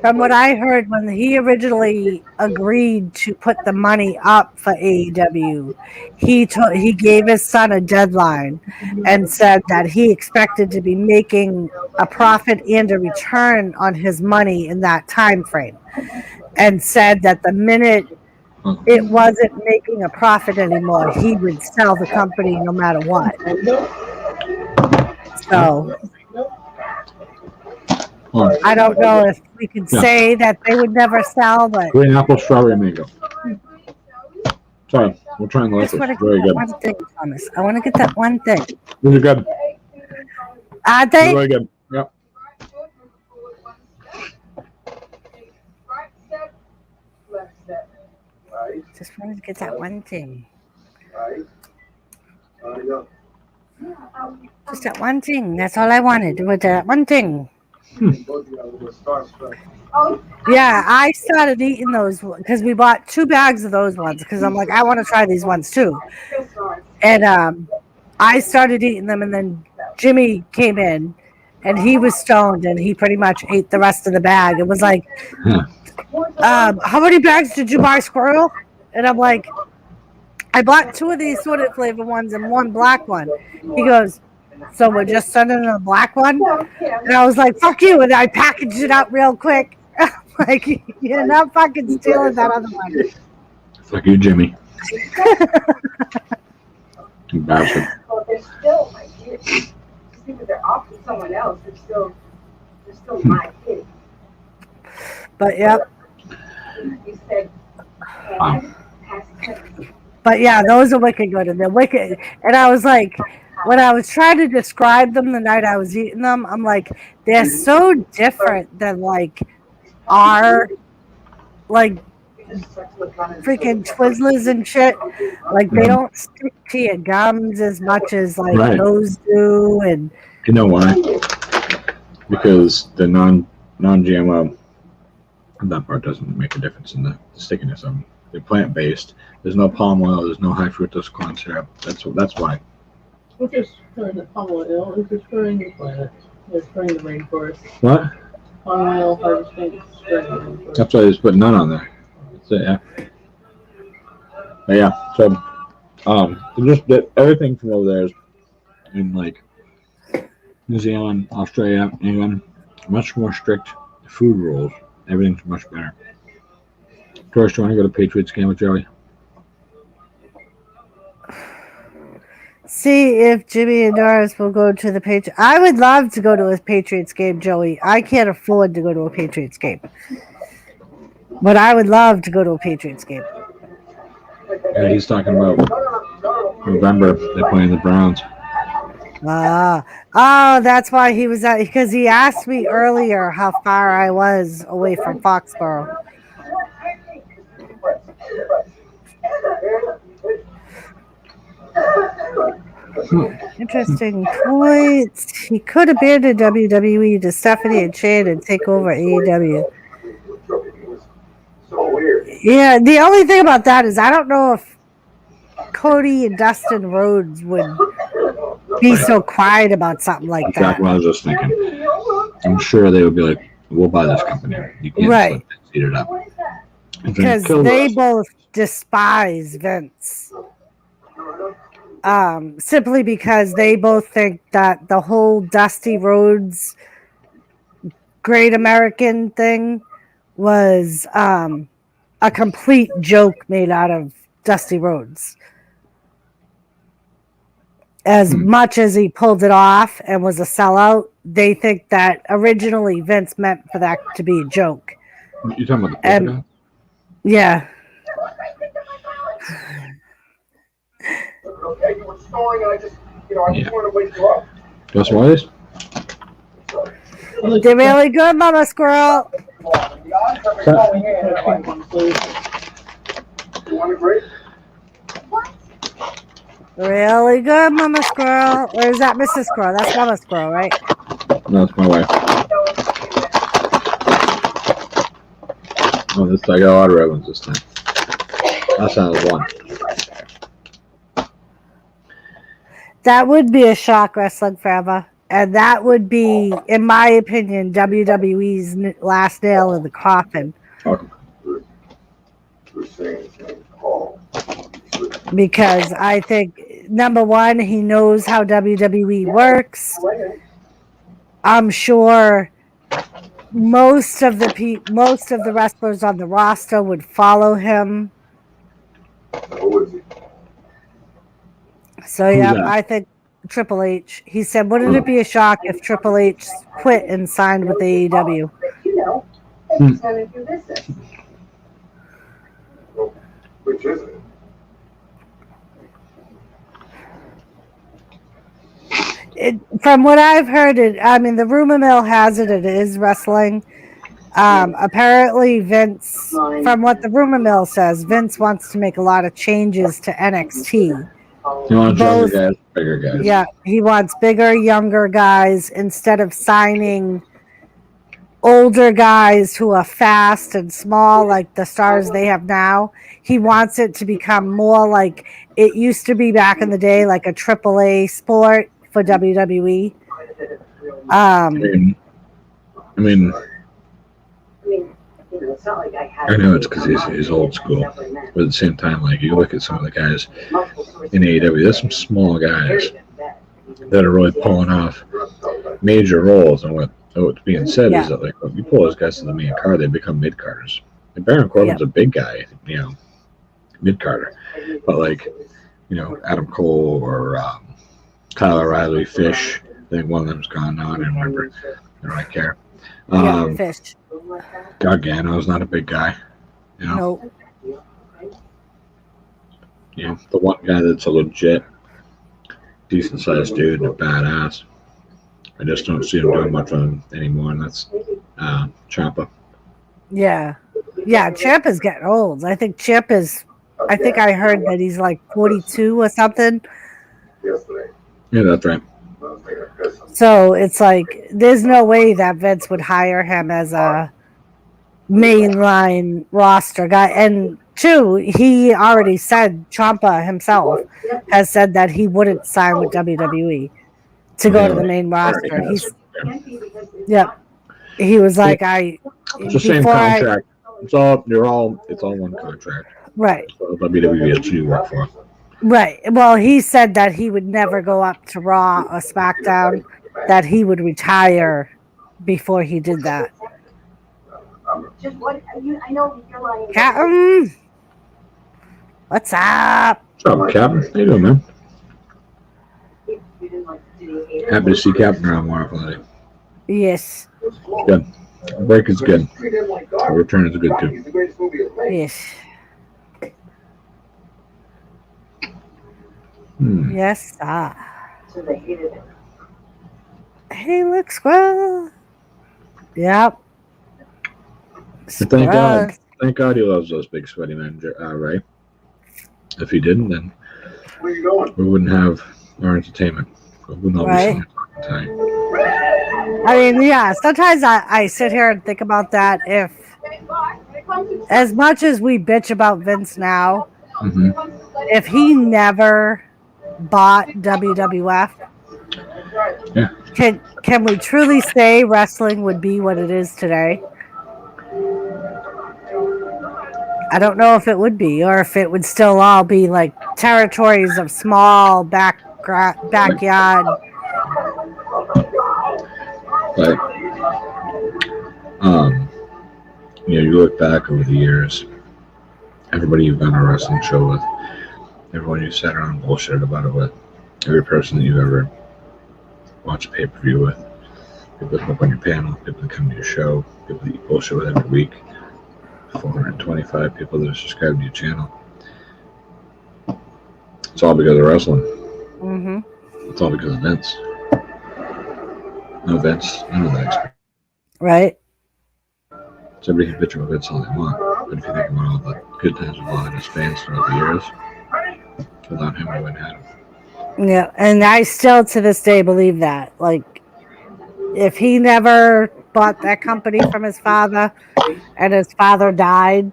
S1: from what I heard, when he originally agreed to put the money up for AEW, he gave his son a deadline and said that he expected to be making a profit and a return on his money in that time frame, and said that the minute it wasn't making a profit anymore, he would sell the company no matter what. So I don't know if we could say that they would never sell, but
S7: Green apple, strawberry, mango. Sorry, we're trying to like this. Very good.
S1: One thing, Thomas. I want to get that one thing.
S7: These are good.
S1: Are they?
S7: Very good. Yep.
S1: Just wanted to get that one thing. Just that one thing. That's all I wanted. Was that one thing. Yeah, I started eating those because we bought 2 bags of those ones because I'm like, I want to try these ones too. And I started eating them, and then Jimmy came in, and he was stoned, and he pretty much ate the rest of the bag. It was like, how many bags did you buy, Squirrel? And I'm like, I bought 2 of these sorted flavor ones and 1 black one. He goes, so we're just sending a black one? And I was like, fuck you. And I packaged it up real quick. Like, you're not fucking stealing that other one.
S7: Fuck you, Jimmy. You bastard.
S8: Well, they're still my kids. Just because they're off to someone else, they're still my kids.
S1: But, yep.
S8: You said,
S1: but yeah, those are wicked good, and they're wicked. And I was like, when I was trying to describe them the night I was eating them, I'm like, they're so different than like our like freaking Twizzlers and shit. Like they don't stick to your gums as much as like those do. And
S7: you know why? Because the non-GMO, that part doesn't make a difference in the stickiness of them. They're plant-based. There's no palm oil. There's no high fructose corn syrup. That's why.
S9: We're destroying the palm oil. We're destroying the planet. We're destroying the rainforest.
S7: What?
S9: Palm oil harvesting is destroying the rainforest.
S7: That's why I just put none on there. So yeah. But yeah. So just everything from over there is in like New Zealand, Australia, England, much more strict food rules. Everything's much better. Doris, do you want to go to Patriots game with Joey?
S1: see if Jimmy and Doris will go to the Patriots. I would love to go to a Patriots game, Joey. I can't afford to go to a Patriots game. But I would love to go to a Patriots game.
S7: Yeah, he's talking about November. They're playing the Browns.
S1: Oh, that's why he was at, because he asked me earlier how far I was away from Foxborough. Interesting points. He could abandon WWE to Stephanie and Shane and take over AEW. Yeah, the only thing about that is I don't know if Cody and Dustin Rhodes would be so quiet about something like that.
S7: That's what I was just thinking. I'm sure they would be like, we'll buy this company. You can't speed it up.
S1: Because they both despise Vince. Simply because they both think that the whole Dusty Rhodes Great American thing was a complete joke made out of Dusty Rhodes. As much as he pulled it off and was a sellout, they think that originally Vince meant for that to be a joke.
S7: You talking about the
S1: And-
S7: polka dot?
S1: Yeah.
S6: Okay, you were snoring, and I just want to wake you up.
S7: Guess what it is?
S1: They're really good, Mama Squirrel.
S6: The odds of it going in are like, you want a break?
S1: Really good, Mama Squirrel. Or is that Mrs. Squirrel? That's Mama Squirrel, right?
S7: No, it's my wife. Oh, this I got a lot of red ones this time. Last time was one.
S1: That would be a shock, Wrestling Forever. And that would be, in my opinion, WWE's last nail in the coffin.
S7: Okay.
S1: Because I think, number one, he knows how WWE works. I'm sure most of the wrestlers on the roster would follow him. So
S7: Who's
S1: yeah,
S7: that?
S1: I think Triple H. He said, wouldn't it be a shock if Triple H quit and signed with AEW?
S8: You know, they just want to do business.
S6: Which is it?
S1: From what I've heard, the rumor mill has it is wrestling. Apparently, Vince, from what the rumor mill says, Vince wants to make a lot of changes to NXT.
S7: You want younger guys, bigger guys.
S1: Yeah, he wants bigger, younger guys instead of signing older guys who are fast and small like the stars they have now. He wants it to become more like it used to be back in the day, like a AAA sport for WWE.
S7: I mean,
S8: It's not like
S7: I know it's because he's old school, but at the same time, like you look at some of the guys in AEW, there's some small guys that are really pulling off major roles. And what's being said is that like when you pull those guys to the main card, they become mid carders. And Baron Corbin's a big guy, mid carder, but like Adam Cole or Kyle O'Reilly, Fish. I think one of them's gone now. I don't remember. I don't really care.
S1: Fish.
S7: Gargano's not a big guy.
S1: Nope.
S7: The one guy that's a legit, decent sized dude and a badass. I just don't see him doing much of him anymore, and that's Ciampa.
S1: Yeah. Yeah, Ciampa's getting old. I think I heard that he's like 42 or something.
S7: Yeah, that's right.
S1: So it's like there's no way that Vince would hire him as a mainline roster guy. And two, he already said, Ciampa himself has said that he wouldn't sign with WWE to go to the main roster. He was like,
S7: it's the same contract. It's all one contract.
S1: Right.
S7: So WWE is who you work for.
S1: Right. Well, he said that he would never go up to Raw or SmackDown, that he would retire before he did that.
S8: Just what I know you're lying.
S1: Captain, what's up?
S7: What's up, Captain? How you doing, man? Happy to see Captain around more often.
S1: Yes.
S7: Good. The break is good. The return is good too.
S1: Yes. Yes,
S8: So they hated it.
S1: Hey, look, squirrel. Yep.
S7: Thank God he loves those big sweaty men, Ray. If he didn't, then we wouldn't have our entertainment. We wouldn't all be sitting here talking tonight.
S1: I mean, yeah, sometimes I sit here and think about that. If, as much as we bitch about Vince now, if he never bought WWF, can we truly say wrestling would be what it is today? I don't know if it would be, or if it would still all be like territories of small backyard.
S7: Like, you look back over the years, everybody you've done a wrestling show with, everyone you sat around and bullshitted about it with, every person that you ever watched a pay-per-view with, people that come up on your panel, people that come to your show, people that you bullshit with every week, 425 people that are subscribed to your channel. It's all because of wrestling.
S1: Mm-hmm.
S7: It's all because of Vince. No Vince, none of that.
S1: Right.
S7: So everybody can bitch about Vince all they want, but if you think about all the good times with all of his fans throughout the years, without him, we wouldn't have him.
S1: Yeah, and I still to this day believe that. Like, if he never bought that company from his father and his father died,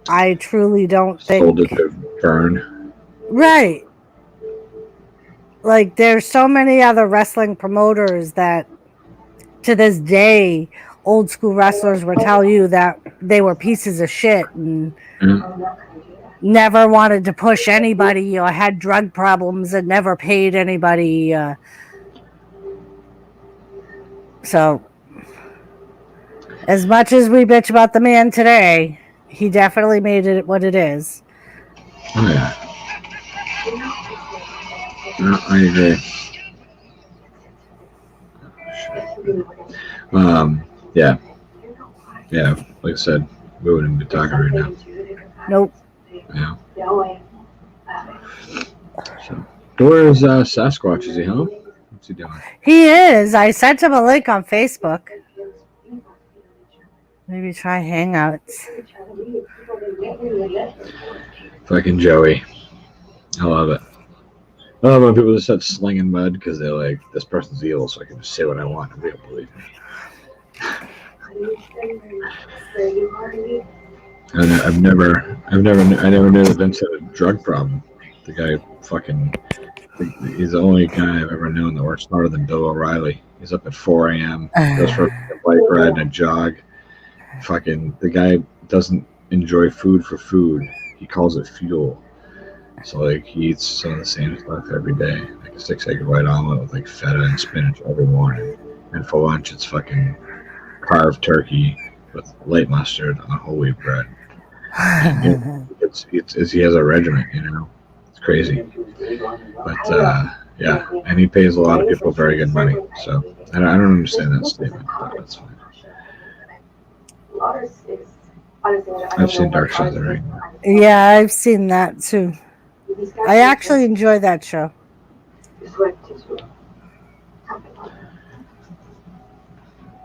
S1: I truly don't
S7: Sold
S1: think.
S7: it to Vern.
S1: Right. Like, there's so many other wrestling promoters that to this day, old school wrestlers will tell you that they were pieces of shit and never wanted to push anybody or had drug problems and never paid anybody. So, as much as we bitch about the man today, he definitely made it what it is.
S7: Oh, yeah. No, I agree. Yeah. Yeah, like I said, we wouldn't be talking right now.
S1: Nope.
S7: Yeah. So, where's Sasquatch? Is he home? What's he doing?
S1: He is. I sent him a link on Facebook. Maybe try Hangouts.
S7: Fucking Joey. I love it. I love when people just start slinging mud because they're like, this person's evil, so I can just say what I want and they don't believe me. And I never knew that Vince had a drug problem. The guy he's the only guy I've ever known that works harder than Bill O'Reilly. He's up at 4 a.m., goes for a bike ride and a jog. The guy doesn't enjoy food for food. He calls it fuel. So, like, he eats some of the same stuff every day. Like a 6-egg white omelet with, like, feta and spinach every morning. And for lunch, it's fucking carved turkey with light mustard on whole wheat bread. He has a regiment, you know. It's crazy. But, yeah. And he pays a lot of people very good money. So, I don't understand that statement, but that's fine. I've seen Dark Side of the Ring.
S1: Yeah, I've seen that too. I actually enjoy that show.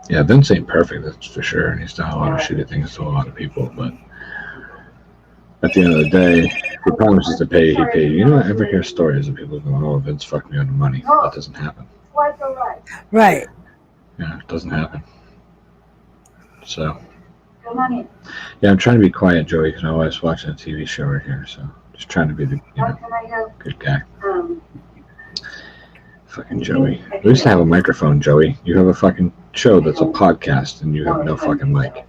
S7: Yeah, Vince ain't perfect, that's for sure. And he's done a lot of shitty things to a lot of people. But at the end of the day, if he promises to pay, he pays. You don't ever hear stories of people going, oh, Vince fucked me on the money. That doesn't happen.
S1: Right.
S7: Yeah, it doesn't happen. So, yeah, I'm trying to be quiet, Joey, because I'm always watching a TV show right here. So, just trying to be the good guy. Fucking Joey. At least I have a microphone, Joey. You have a fucking show that's a podcast, and you have no fucking mic.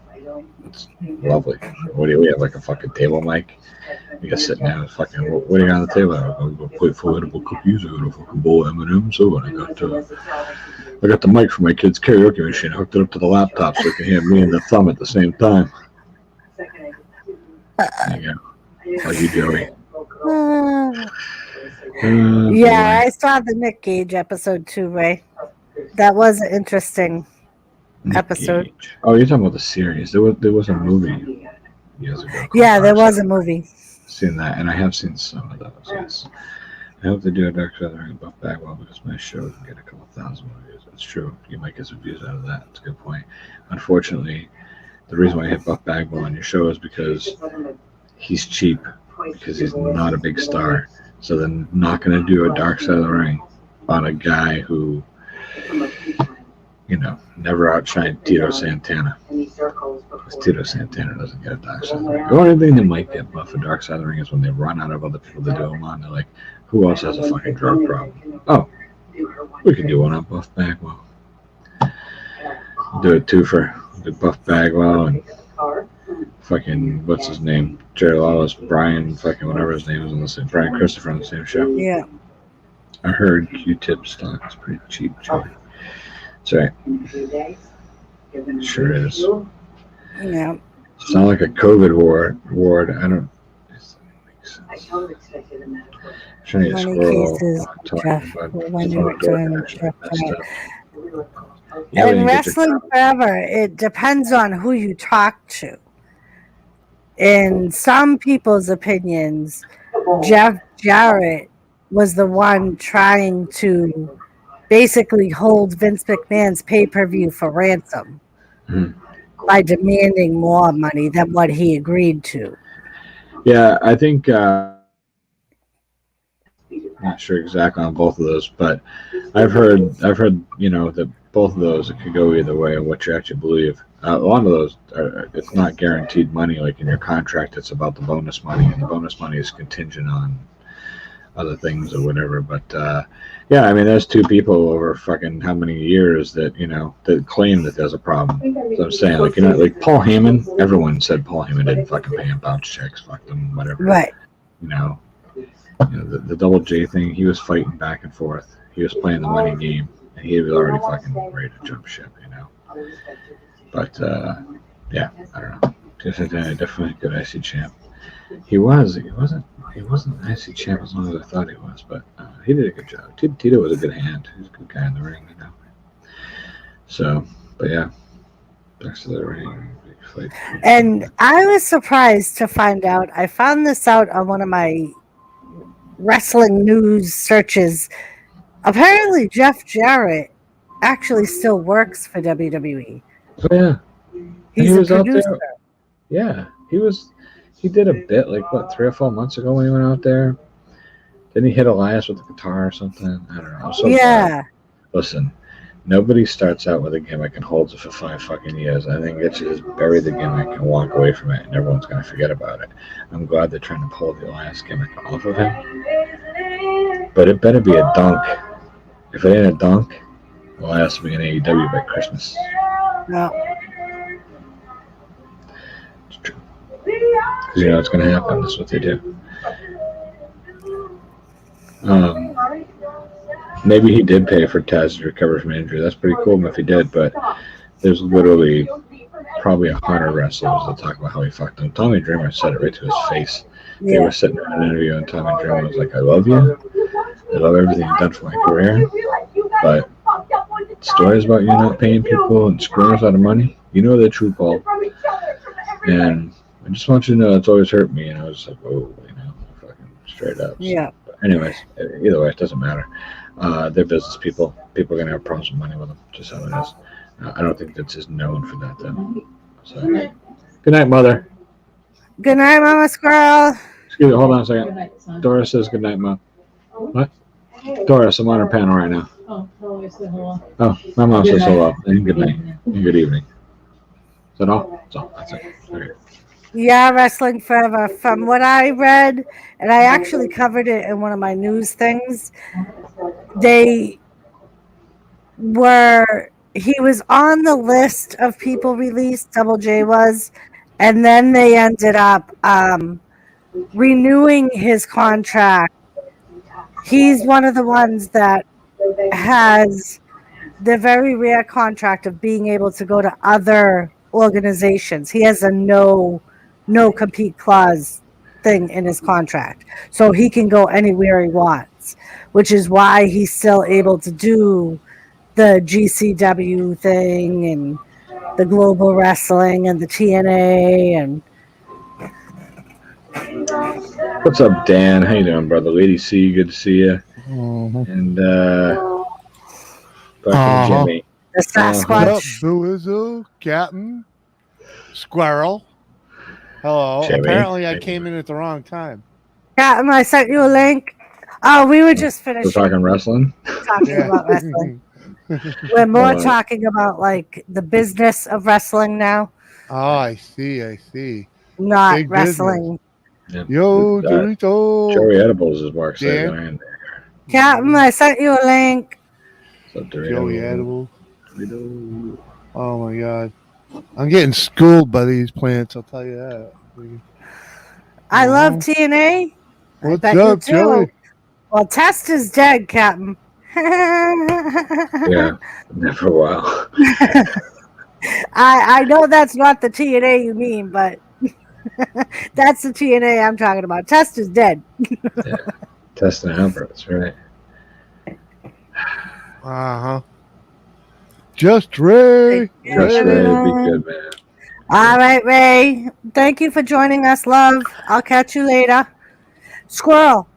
S7: It's lovely. What do we have, like a fucking table mic? You guys sitting down and fucking, what do you got on the table? I got a plate full of edible cookies. I got a fucking bowl of M&M's. So what? I got the mic for my kid's karaoke machine. I hooked it up to the laptop so I can hear me and the thumb at the same time. There you go. Like you, Joey.
S1: Yeah, I saw the Nick Gage episode too, Ray. That was an interesting episode.
S7: Gage. Oh, you're talking about the series. There was a movie years ago.
S1: Yeah, there was a movie.
S7: Seen that, and I have seen some of those. Yes. I hope they do a Dark Side of the Ring Buff Bagwell because my show can get a couple thousand views. That's true. You might get some views out of that. That's a good point. Unfortunately, the reason why I hit Buff Bagwell on your show is because he's cheap, because he's not a big star. So they're not going to do a Dark Side of the Ring on a guy who, you know, never outshined Tito Santana. Because Tito Santana doesn't get a Dark Side of the Ring. The only thing that might get Buff a Dark Side of the Ring is when they run out of other people to do them on. They're like, who else has a fucking drug problem? Oh, we can do one on Buff Bagwell. Do it too for the Buff Bagwell and fucking, what's his name? Jerry Lawless, Brian, fucking whatever his name is on the same, Brian Christopher on the same show.
S1: Yeah.
S7: I heard Q-Tip stock is pretty cheap, Joey. That's right. Sure is.
S1: Yeah.
S7: It's not like a COVID ward. I don't. I'm trying to
S1: Many
S7: scroll.
S1: cases, Jeff, when you return,
S7: Yeah, we
S1: In
S7: didn't get your
S1: Wrestling Forever, it depends on who you talk to. In some people's opinions, Jeff Jarrett was the one trying to basically hold Vince McMahon's pay-per-view for ransom by demanding more money than what he agreed to.
S7: Yeah, I think not sure exactly on both of those, but I've heard that both of those, it could go either way of what you actually believe. A lot of those it's not guaranteed money like in your contract. It's about the bonus money, and the bonus money is contingent on other things or whatever. But yeah, I mean, there's two people over fucking how many years that that claim that there's a problem. So I'm saying, like Paul Heyman. Everyone said Paul Heyman didn't fucking pay him bounce checks, fuck them, whatever.
S1: Right.
S7: The Double J thing, he was fighting back and forth. He was playing the money game, and he was already fucking ready to jump ship, But, yeah, I don't know. Definitely a good IC champ. He wasn't an IC champ as long as I thought he was, but he did a good job. Tito was a good hand. He was a good guy in the ring, So, but yeah, back to the ring. Fight.
S1: And I was surprised to find out, I found this out on one of my wrestling news searches. Apparently Jeff Jarrett actually still works for WWE.
S7: Oh, yeah.
S1: He's a producer.
S7: Yeah, he did a bit like 3 or 4 months ago when he went out there. Didn't he hit Elias with a guitar or something? I don't know. I'm so glad. Listen, nobody starts out with a gimmick and holds it for 5 fucking years. I think it should just bury the gimmick and walk away from it, and everyone's going to forget about it. I'm glad they're trying to pull the Elias gimmick off of him. But it better be a dunk. If it ain't a dunk, Elias will be in AEW by Christmas.
S1: No.
S7: It's true. Because it's going to happen. That's what they do. Maybe he did pay for Taz to recover from injury. That's pretty cool if he did, but there's literally probably 100 wrestlers that talk about how he fucked them. Tommy Dreamer said it right to his face. They were sitting in an interview and Tommy Dreamer was like, I love you. I love everything you've done for my career. But stories about you not paying people and screwing us out of money, they're true, Paul. And I just want you to know it's always hurt me. And I was like, oh, fucking straight up.
S1: Yeah.
S7: But anyways, either way, it doesn't matter. They're business people. People are going to have problems with money with them. Just how it is. I don't think that's just known for that, though. So, good night, Mother.
S1: Good night, Mama Squirrel.
S7: Excuse me, hold on a second. Doris says good night, Mom. What? Doris, I'm on her panel right now. Oh, my mom says hello. And good night. And good evening. Is that all? That's all. That's it. Okay.
S1: Yeah, Wrestling Forever. From what I read, and I actually covered it in one of my news things, he was on the list of people released, Double J was, and then they ended up renewing his contract. He's one of the ones that has the very rare contract of being able to go to other organizations. He has a no compete clause thing in his contract, so he can go anywhere he wants, which is why he's still able to do the GCW thing and the Global Wrestling and the TNA. And
S7: what's up, Dan? How you doing, brother? Lady C, good to see you. And fucking Jimmy,
S1: the Sasquatch.
S10: What up, Boo-Izzo, Captain, Squirrel. Hello.
S7: Jimmy.
S10: Apparently, I came in at the wrong time.
S1: Captain, I sent you a link. Oh, we were just finishing.
S7: We're talking wrestling.
S1: About wrestling. We're more talking about like the business of wrestling now.
S10: Oh, I see.
S1: Not
S10: Big
S1: wrestling.
S7: Yeah.
S10: Yo, Dorito.
S7: Joey Edibles is more exciting.
S1: Captain, I sent you a link.
S7: What's up, Dorito?
S10: Joey Edibles. Oh my God. I'm getting schooled by these plants, I'll tell you that.
S1: I love TNA.
S10: What's up, Joey?
S1: Well, Test is dead, Captain.
S7: Yeah, for a while.
S1: I know that's not the TNA you mean, but that's the TNA I'm talking about. Test is dead.
S7: Yeah. Test and Albert, that's right.
S10: Just Ray.
S7: Just Ray, be good, man.
S1: All right, Ray. Thank you for joining us, love. I'll catch you later. Squirrel,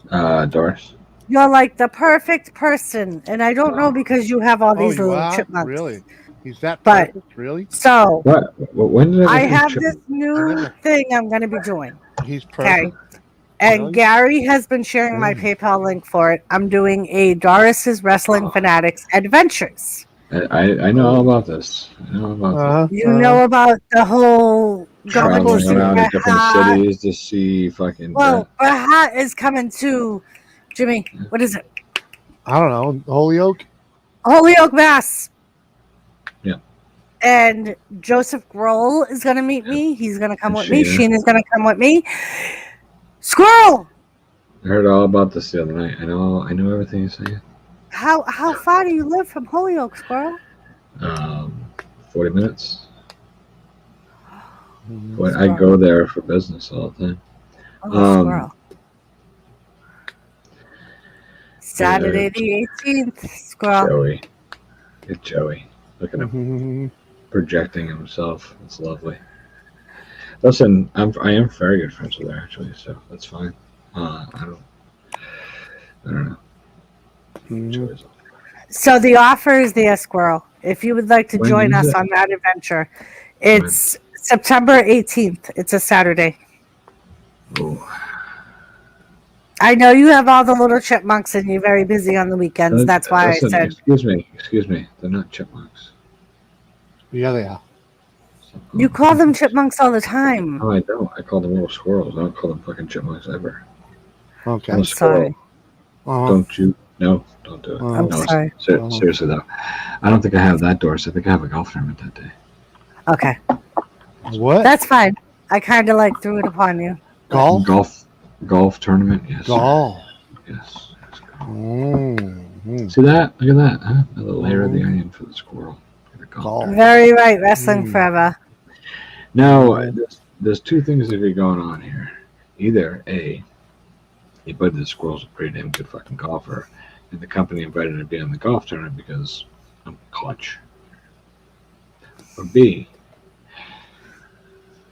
S7: Doris.
S1: you're like the perfect person, and I don't know because you have all these
S10: Oh,
S1: little
S10: wow.
S1: chipmunks.
S10: Really? He's that
S1: But-
S10: perfect? Really?
S1: So
S7: What? When did
S1: I
S7: become
S1: have
S7: chip-
S1: this new thing I'm going to be doing.
S10: He's
S1: Okay.
S10: perfect.
S1: And
S10: Really?
S1: Gary has been sharing my PayPal link for it. I'm doing a Doris's Wrestling Fanatics Adventures.
S7: I know all about this. I know all about this.
S1: You know about the whole going to
S7: Traveling
S1: see
S7: around to different
S1: Bret.
S7: cities to see fucking.
S1: Well, Bret is coming to Jimmy. What is it?
S10: I don't know. Holyoke?
S1: Holyoke, Mass.
S7: Yeah.
S1: And Joseph Grohl is going to meet me. He's going to come
S7: And
S1: with me.
S7: Sheena.
S1: Sheena's going to come with me. Squirrel!
S7: I heard all about this the other night. I know everything you're saying.
S1: How far do you live from Holyoke, Squirrel?
S7: 40 minutes. But I go there for business all the time.
S1: Oh, Squirrel. Saturday the 18th, Squirrel.
S7: Joey. Get Joey. Look at him projecting himself. It's lovely. Listen, I am very good friends with her actually, so that's fine. I don't know.
S1: So the offer is there, Squirrel. If you would like to
S7: When
S1: join
S7: is
S1: us
S7: it?
S1: on that adventure, it's September 18th. It's a Saturday.
S7: Oh.
S1: I know you have all the little chipmunks and you're very busy on the weekends. That's why
S7: Listen,
S1: I said.
S7: Excuse me. They're not chipmunks.
S10: Yeah, they are.
S1: You call them chipmunks all the time.
S7: No, I don't. I call them little squirrels. I don't call them fucking chipmunks ever.
S10: Okay.
S7: I'm a squirrel.
S10: Uh-huh.
S7: Don't you? No, don't do it.
S1: I'm
S7: no,
S1: sorry.
S7: Seriously though, I don't think I have that, Doris. I think I have a golf tournament that day.
S1: Okay.
S10: What?
S1: That's fine. I kind of like threw it upon you.
S7: Golf tournament. Yes.
S10: Golf.
S7: Yes.
S10: Mm-hmm.
S7: See that? Look at that. Huh? A little layer of the onion for the squirrel.
S10: Golf.
S1: Very right. Wrestling forever.
S7: Now, there's two things that are going on here. Either A, he buddy the squirrel's a pretty damn good fucking golfer, and the company invited him to be on the golf tournament because I'm clutch. Or B,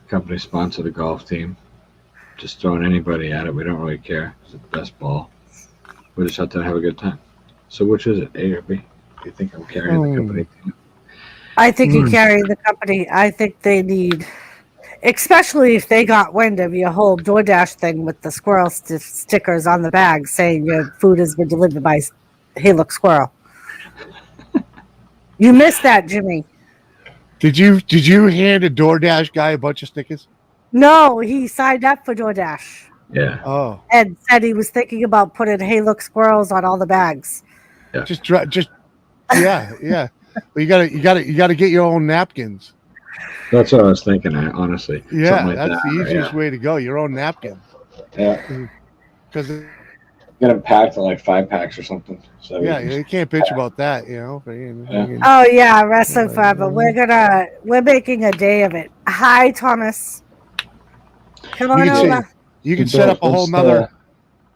S7: the company sponsored a golf team. Just throwing anybody at it. We don't really care. It's the best ball. We just have to have a good time. So which is it, A or B? Do you think I'm carrying the company team?
S1: I think you carry the company. I think they need, especially if they got wind of your whole DoorDash thing with the squirrel stickers on the bag saying your food has been delivered by Hey Look Squirrel. You missed that, Jimmy.
S10: Did you hand a DoorDash guy a bunch of stickers?
S1: No, he signed up for DoorDash
S7: Yeah.
S10: Oh.
S1: and said he was thinking about putting Hey Look Squirrels on all the bags.
S7: Yeah.
S10: Just yeah. But you gotta get your own napkins.
S7: That's what I was thinking, honestly.
S10: Yeah,
S7: Something like
S10: that's
S7: that,
S10: the easiest
S7: yeah.
S10: way to go. Your own napkin.
S7: Yeah.
S10: Because
S7: Get them packed in like 5 packs or something. So
S10: yeah, you can't bitch about that, you know.
S1: Oh yeah, Wrestling Forever. We're making a day of it. Hi, Thomas. Come on over.
S10: You can set up a whole nother.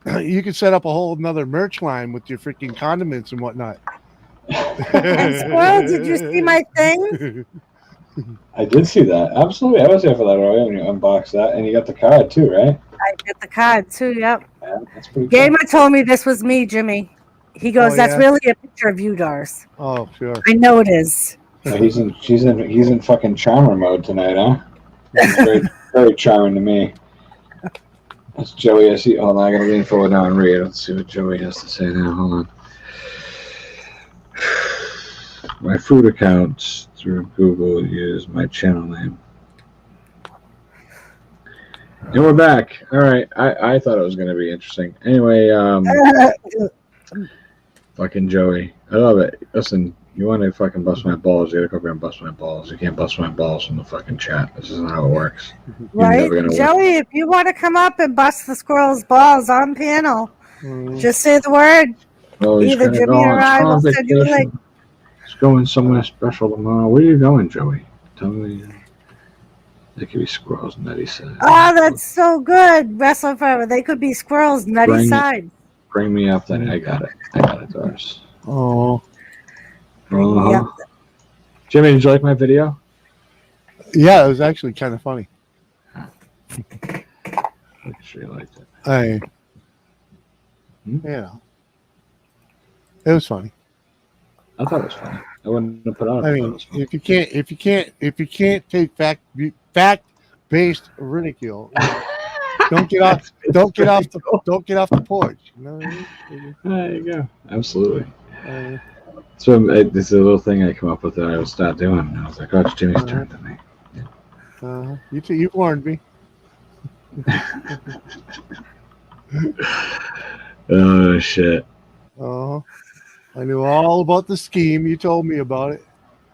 S10: You can set up a whole nother merch line with your freaking condiments and whatnot.
S1: And Squirrel, did you see my thing?
S7: I did see that. Absolutely. I was there for that earlier when you unboxed that. And you got the card too, right?
S1: I get the card too, yep.
S7: Yeah, that's pretty cool.
S1: Gamer told me this was me, Jimmy. He goes,
S10: Oh,
S1: that's
S10: yeah?
S1: really a picture of you, Doris.
S10: Oh, sure.
S1: I know it is.
S7: So he's in fucking charmer mode tonight, huh? That's very, very charming to me. That's Joey. I see. Hold on, I gotta lean forward now and read. Let's see what Joey has to say now. Hold on. My food accounts through Google use my channel name. And we're back. All right. I thought it was going to be interesting. Anyway, fucking Joey. I love it. Listen, you want to fucking bust my balls, you got to come here and bust my balls. You can't bust my balls from the fucking chat. This isn't how it works.
S1: Right? Joey, if you want to come up and bust the squirrel's balls on panel, just say the word.
S7: Oh, he's
S1: Either
S7: gonna
S1: Jimmy
S7: go
S1: or
S7: on
S1: I will send you a
S7: vacation.
S1: link.
S7: He's going somewhere special tomorrow. Where are you going, Joey? Tell me. There could be squirrels, nutty side.
S1: Oh, that's so good. Wrestling Forever. They could be squirrels, nutty side.
S7: Bring me up then. I got it. I got it, Doris.
S10: Oh.
S1: Yep.
S7: Jimmy, did you like my video?
S10: Yeah, it was actually kind of funny.
S7: I'm sure you liked it.
S10: Yeah, it was funny.
S7: I thought it was funny. I wouldn't have put on.
S10: I mean, if you can't take fact-based ridicule, don't get off the porch. You know what I mean?
S7: There you go. Absolutely. So this is a little thing I come up with that I would start doing. And I was like, oh, it's Jimmy's turn tonight.
S10: You warned me.
S7: Oh shit.
S10: I knew all about the scheme. You told me about it.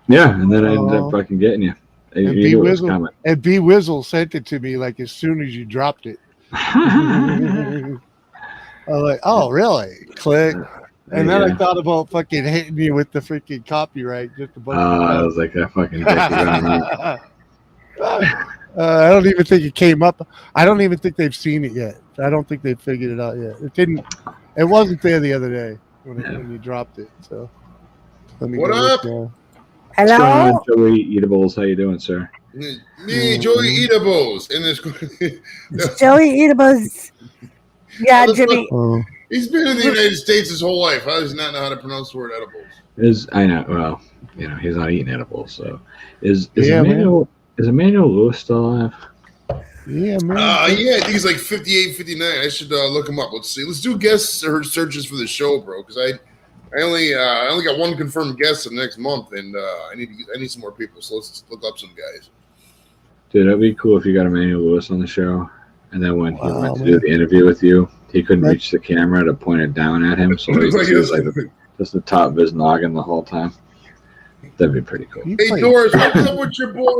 S7: Yeah, and then I ended up fucking getting you.
S10: And
S7: You knew it was coming.
S10: B Wizzle sent it to me like as soon as you dropped it. I was like, oh really? Click. And then I thought about fucking hitting you with the freaking copyright just about.
S7: I was like, I fucking I
S10: don't even think it came up. I don't even think they've seen it yet. I don't think they've figured it out yet. It didn't. It wasn't there the other day when you dropped it. So let me.
S11: What up?
S1: Hello,
S7: Joey Eatables. How you doing, sir?
S11: Me, Joey Eatables, in this.
S1: Joey Eatables. Yeah, Jimmy.
S11: He's been in the United States his whole life. How does he not know how to pronounce the word edibles?
S7: I know. Well, he's not eating edibles. So is Emmanuel Lewis still alive?
S10: Yeah, man.
S11: Yeah, I think he's like 58, 59. I should look him up. Let's see. Let's do guest searches for the show, bro. Because I only got one confirmed guest in the next month, and I need some more people. So let's look up some guys.
S7: Dude, that'd be cool if you got Emmanuel Lewis on the show, and then when he went to do the interview with you, he couldn't reach the camera to point it down at him, so he was like just the top of his noggin the whole time. That'd be pretty cool.
S11: Hey, Doris, what's up with your boy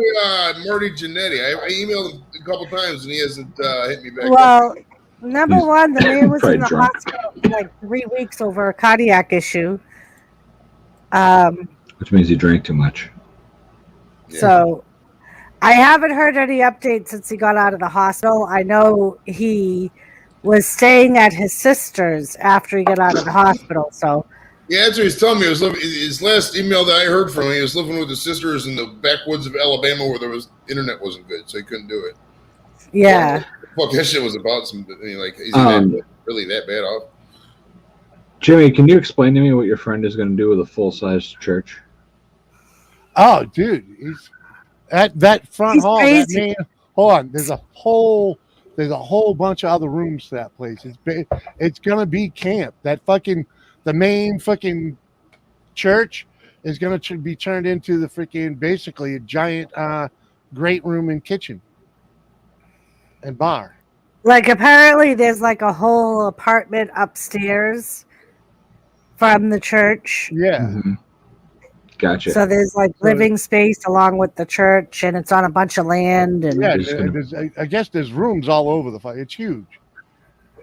S11: Marty Jannetty? I emailed him a couple times, and he hasn't hit me back.
S1: Well, number one, the man was in the hospital for like 3 weeks over a cardiac issue.
S7: Which means he drank too much.
S1: So I haven't heard any updates since he got out of the hospital. I know he was staying at his sister's after he got out of the hospital. So
S11: yeah, that's what he's telling me. His last email that I heard from him, he was living with his sisters in the backwoods of Alabama where internet wasn't good, so he couldn't do it.
S1: Yeah.
S11: Fuck, that shit was about some. I mean, like, is he really that bad off?
S7: Jimmy, can you explain to me what your friend is going to do with a full-size church?
S10: Oh, dude, he's at that front hall.
S1: Crazy.
S10: Hold on, there's a whole bunch of other rooms to that place. It's gonna be camp. The main fucking church is gonna be turned into the freaking basically a giant great room and kitchen and bar.
S1: like apparently there's like a whole apartment upstairs from the church.
S10: Yeah.
S7: Mm-hmm. Gotcha.
S1: So there's like living space along with the church, and it's on a bunch of land. And
S10: yeah, I guess there's rooms all over the place. It's huge,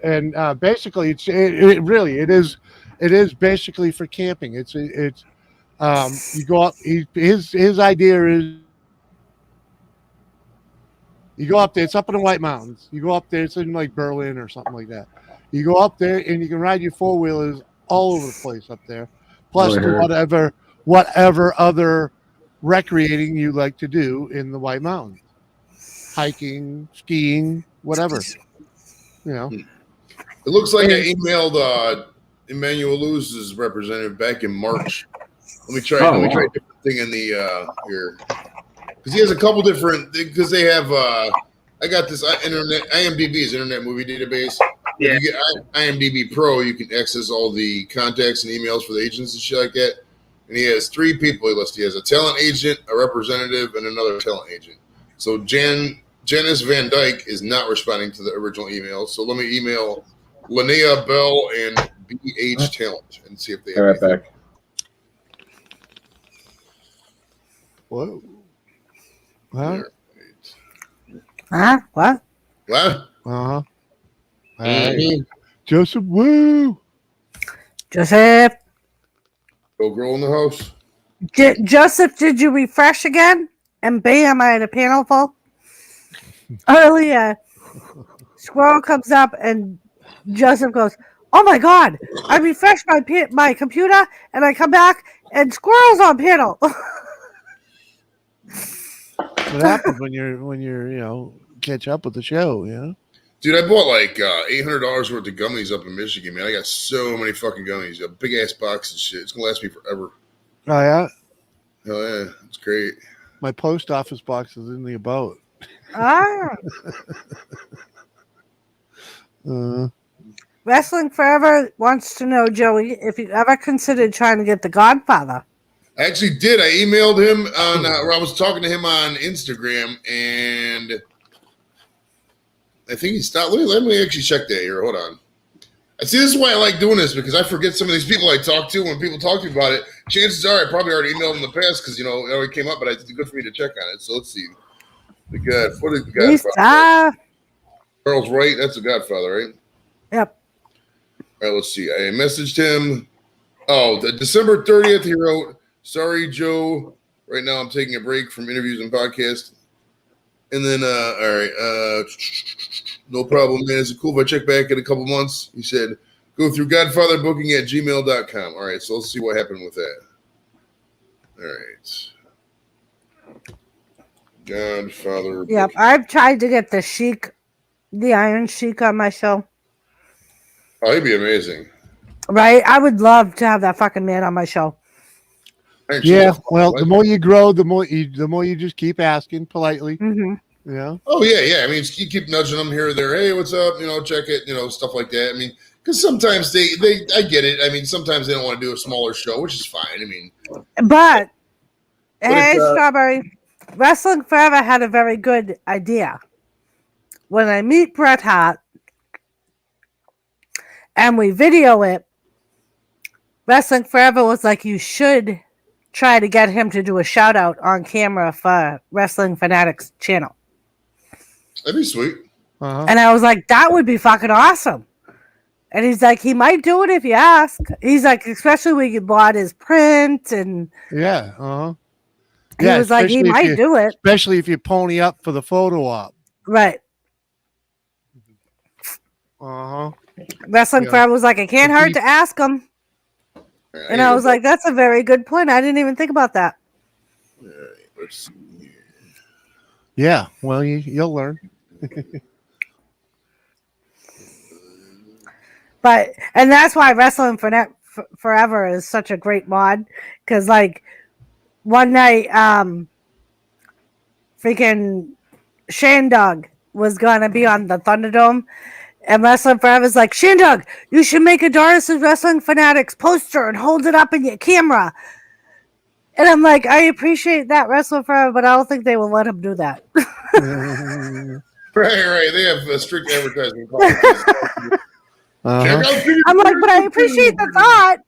S10: and basically, it is basically for camping. It's you go up. His idea is you go up there. It's up in the White Mountains. You go up there. It's in like Berlin or something like that. You go up there and you can ride your 4-wheelers all over the place up there. Plus whatever other recreating you like to do in the White Mountains, hiking, skiing, whatever. You know.
S11: It looks like I emailed Emmanuel Lewis's representative back in March. Let me try a different thing in the here, because he has a couple different. Because they have I got this internet IMDb's Internet Movie Database. Yeah. If you get IMDb Pro, you can access all the contacts and emails for the agents and shit like that. And he has 3 people he lists. He has a talent agent, a representative, and another talent agent. So Janice Van Dyke is not responding to the original email. So let me email Linnea Bell and BH Talent and see if they have anything.
S7: Back.
S10: Whoa. Huh?
S1: Huh? What?
S11: What?
S10: Uh-huh.
S11: Mm-hmm.
S10: Joseph, woo!
S1: Joseph.
S11: Go girl in the house.
S1: Joseph, did you refresh again? And bam, I had a panel full. Earlier, Squirrel comes up and Joseph goes, "Oh my God, I refreshed my computer and I come back and squirrels on panel.
S10: What happens when you're catch up with the show,
S11: Dude, I bought like $800 worth of gummies up in Michigan, man. I got so many fucking gummies. A big ass box and shit. It's gonna last me forever.
S10: Oh yeah.
S11: Oh yeah, it's great.
S10: My post office box is in the boat.
S1: Ah. Wrestling Forever wants to know, Joey, if you ever considered trying to get The Godfather.
S11: I actually did. I emailed him on, or I was talking to him on Instagram, and I think he stopped. Let me actually check that here. Hold on. I see. This is why I like doing this, because I forget some of these people I talk to. When people talk to me about it, chances are I probably already emailed them in the past because it already came up. But it's good for me to check on it. So let's see. What is the Godfather? Charles Wright. That's the Godfather, right?
S1: Yep.
S11: All right. Let's see. I messaged him. Oh, the December 30th. He wrote, "Sorry, Joe. Right now I'm taking a break from interviews and podcasts." And then, all right, no problem, man. Is it cool if I check back in a couple months? He said, go through godfatherbooking@gmail.com. All right, so let's see what happened with that. All right. Godfather.
S1: Yep, I've tried to get the Iron Sheik on my show.
S11: Oh, he'd be amazing.
S1: Right? I would love to have that fucking man on my show.
S10: Yeah, well, the more you grow, the more you just keep asking politely.
S1: Mm-hmm.
S10: Yeah.
S11: Oh yeah. I mean, you keep nudging them here or there. Hey, what's up? Check it. Stuff like that. I mean, because sometimes I get it. I mean, sometimes they don't want to do a smaller show, which is fine. I mean,
S1: but hey, Strawberry, Wrestling Forever had a very good idea. When I meet Bret Hart and we video it, Wrestling Forever was like, you should try to get him to do a shout out on camera for Wrestling Fanatics channel.
S11: That'd be sweet.
S10: Uh-huh.
S1: And I was like, that would be fucking awesome. And he's like, he might do it if you ask. He's like, especially when you bought his print and
S10: yeah, uh-huh.
S1: He was like, he might do it.
S10: Especially if you pony up for the photo op.
S1: Right.
S10: Uh-huh.
S1: Wrestling Forever was like, it can't hurt to ask him. And I was like, that's a very good point. I didn't even think about that.
S10: Yeah, well, you'll learn.
S1: And that's why Wrestling Forever is such a great mod. Because, like, one night, freaking Shane Dog was going to be on the Thunderdome. And Wrestling Forever's like, Shindog, you should make a Doris' Wrestling Fanatics poster and hold it up in your camera. And I'm like, I appreciate that, Wrestling Forever, but I don't think they will let him do that.
S11: Right. They have a strict advertising policy.
S1: I'm like, but I appreciate the thought,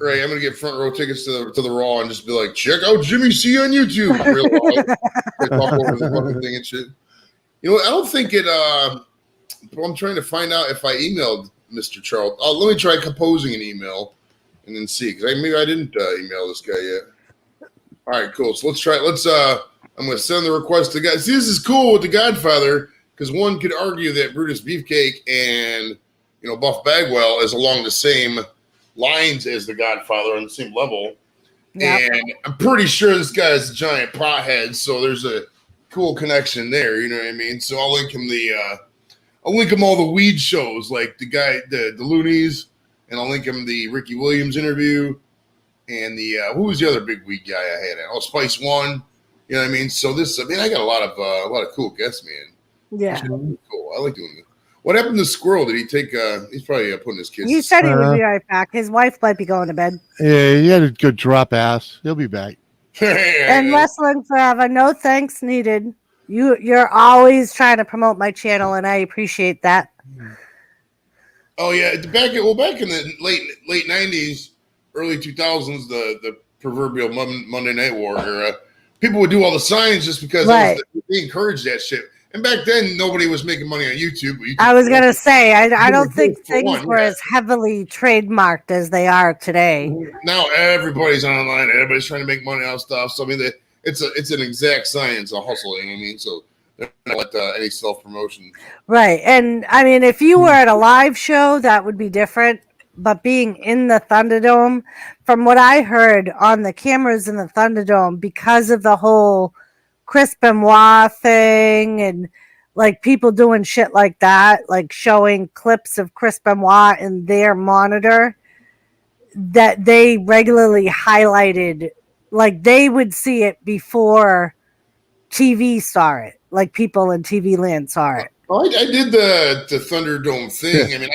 S11: Right, I'm gonna get front row tickets to the Raw and just be like, check out Jimmy C on YouTube. Real loud. Talk over the fucking thing and shit. I don't think it. I'm trying to find out if I emailed Mr. Charles. Let me try composing an email and then see, because maybe I didn't email this guy yet. All right, cool. So let's try. I'm going to send the request to guys. See, this is cool with the Godfather, because one could argue that Brutus Beefcake and Buff Bagwell is along the same lines as the Godfather on the same level. Yep. And I'm pretty sure this guy's a giant pothead, so there's a cool connection there, you know what I mean? So I'll link him all the weed shows, like the Loonies, and I'll link him the Ricky Williams interview, and the who was the other big weed guy I had? Spice One, you know what I mean? So I got a lot of cool guests, man.
S1: Yeah,
S11: cool. I like doing this. What happened to Squirrel? Did he take? He's probably putting his kids.
S1: He said he would be right back. His wife might be going to bed.
S10: Yeah, he had a good drop ass. He'll be back.
S1: And Wrestling Forever, no thanks needed. You're always trying to promote my channel, and I appreciate that.
S11: Oh yeah, back in the late 90s, early 2000s, the proverbial Monday Night War era, people would do all the signs just because they encouraged that shit. And back then, nobody was making money on YouTube.
S1: I was going to say, I don't think things were as heavily trademarked as they are today.
S11: Now everybody's online. Everybody's trying to make money on stuff. So, I mean, it's an exact science of hustling. I mean, so they're not like any self-promotion.
S1: Right. And, I mean, if you were at a live show, that would be different. but being in the Thunderdome, from what I heard on the cameras in the Thunderdome, because of the whole Chris Benoit thing and like people doing shit like that, like showing clips of Chris Benoit in their monitor, that they regularly highlighted, like they would see it before TV saw it, like people in TV land saw it.
S11: Oh, I did the Thunderdome thing. I mean,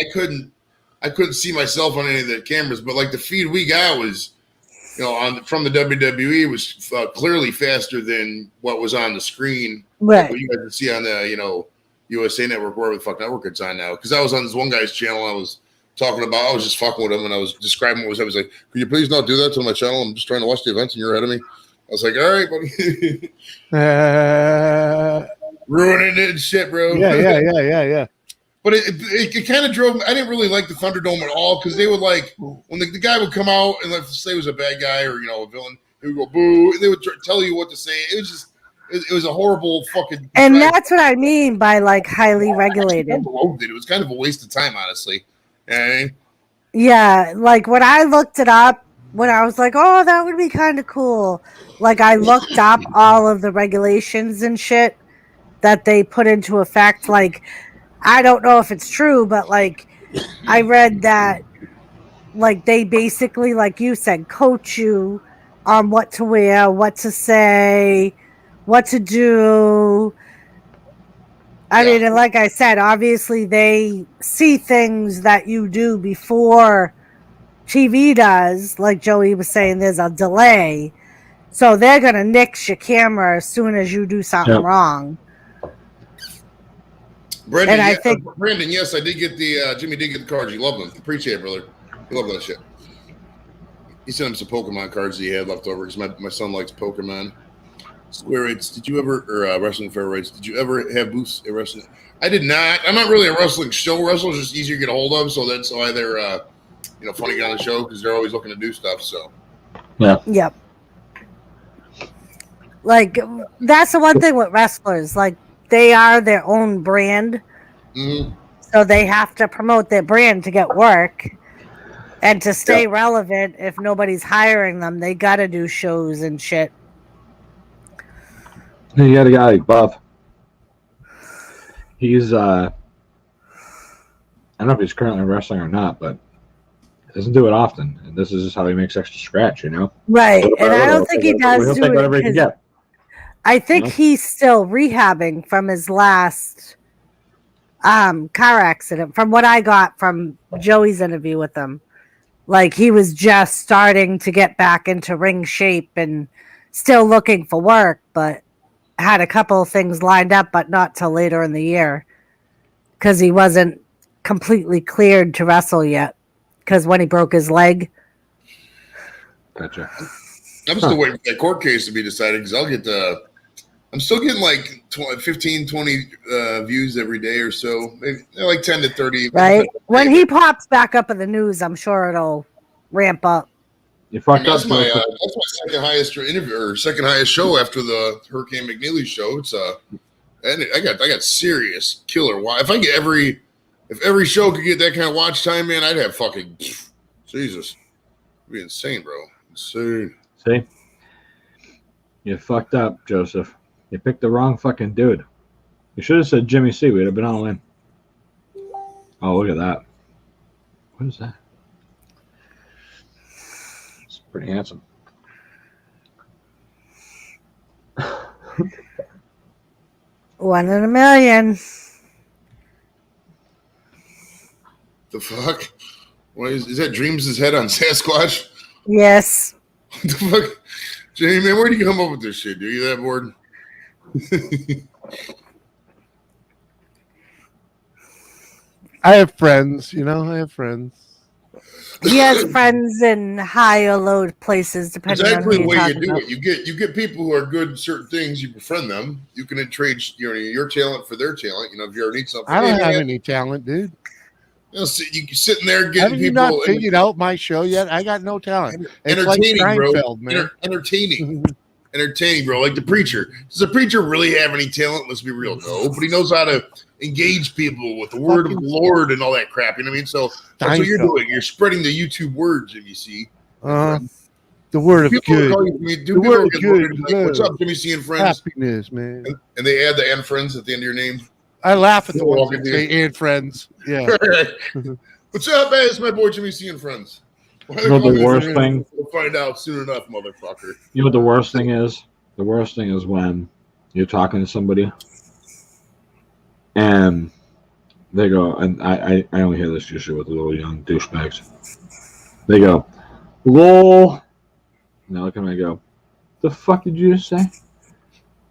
S11: I couldn't see myself on any of the cameras, but like the feed we got was, you know, from the WWE was clearly faster than what was on the screen.
S1: Right.
S11: What you guys can see on the, you know, USA Network, wherever the fuck network it's on now. Because I was on this one guy's channel. I was talking about, I was just fucking with him, and I was describing what was. I was like, "Could you please not do that to my channel? I'm just trying to watch the events, and you're ahead of me." I was like, "All right, buddy." Ruining it and shit, bro.
S10: Yeah.
S11: But it kind of drove me. I didn't really like the Thunderdome at all because they would like when the guy would come out and let's say he was a bad guy or, you know, a villain, he would go boo, and they would tell you what to say. It was just it was a horrible fucking.
S1: And that's what I mean by like highly regulated.
S11: It was kind of a waste of time, honestly.
S1: Yeah, like when I looked it up, when I was like, oh, that would be kind of cool. Like I looked up all of the regulations and shit that they put into effect. Like, I don't know if it's true, but like I read that like they basically, like you said, coach you on what to wear, what to say, what to do. I mean, and like I said, obviously they see things that you do before TV does. Like Joey was saying, there's a delay. So they're going to nix your camera as soon as you do something wrong.
S11: Brandon,
S1: and I think
S11: Brandon, yes, I did get the Jimmy did get the cards. You love them. Appreciate it, brother. You love that shit. He sent him some Pokemon cards that he had left over because my son likes Pokemon. Square Rights, did you ever, or Wrestling Fair Rights, did you ever have booths at wrestling? I did not. I'm not really a wrestling show wrestler. It's just easier to get a hold of. So that's why they're, you know, fun to get on the show because they're always looking to do stuff. So,
S7: yeah.
S1: Yep. Like, that's the one thing with wrestlers. Like, they are their own brand.
S11: Mm-hmm.
S1: So they have to promote their brand to get work. And to stay relevant, if nobody's hiring them, they got to do shows and shit.
S7: You got a guy like Buff. He's I don't know if he's currently wrestling or not, but he doesn't do it often. And this is just how he makes extra scratch, you know?
S1: Right. And I don't think he does
S7: he'll
S1: do
S7: take
S1: it.
S7: whatever he can get.
S1: I think he's still rehabbing from his last car accident, from what I got from Joey's interview with him. Like, he was just starting to get back into ring shape and still looking for work, but had a couple of things lined up, but not till later in the year because he wasn't completely cleared to wrestle yet because when he broke his leg.
S7: Gotcha.
S11: I'm still waiting for that court case to be decided because I'll get I'm still getting like 15, 20 views every day or so, maybe like 10 to 30.
S1: Right. When he pops back up in the news, I'm sure it'll ramp up.
S7: You fucked up.
S11: That's my second highest interview or second highest show after the Hurricane McNeely show. It's and I got serious killer. If every show could get that kind of watch time, man, I'd have fucking Jesus. It'd be insane, bro. Insane.
S7: See? You fucked up, Joseph. You picked the wrong fucking dude. You should have said Jimmy C. We'd have been all in. Oh, look at that. What is that? It's pretty handsome.
S1: One in a million.
S11: The fuck? What is that Dreams' head on Sasquatch?
S1: Yes.
S11: What the fuck? Jamie, man, where do you come up with this shit? Dude? You that bored?
S10: I have friends, you know. I have friends.
S1: He has friends in high or low places, depending on who
S11: the way
S1: you're
S11: you
S1: talking
S11: do
S1: about.
S11: it. You get people who are good at certain things. You befriend them. You can trade your talent for their talent. You know, if you ever need something.
S10: I don't have any talent, dude.
S11: You know, you sitting there getting
S10: Haven't you
S11: people.
S10: not figured out my show yet? I got no talent. It's
S11: Entertaining,
S10: like
S11: bro.
S10: Seinfeld, man.
S11: Entertaining. entertaining, bro. Like the preacher. Does the preacher really have any talent? Let's be real. No, but he knows how to engage people with the word of the Lord and all that crap. You know what I mean? So that's what you're doing. You're spreading the YouTube words, and you see.
S10: The word of
S11: People
S10: good.
S11: call you,
S10: The word of good.
S11: like, what's up, Jimmy C and friends?
S10: Happiness, man.
S11: And they add the and friends at the end of your name.
S10: I laugh at the ones that say and friends. Yeah.
S11: What's up, man? It's my boy Jimmy C and friends.
S7: You know the worst thing?
S11: We'll find out soon enough, motherfucker.
S7: You know what the worst thing is? The worst thing is when you're talking to somebody and they go, and I only hear this usually with little young douchebags. They go, lol. And I look at them and I go, the fuck did you just say?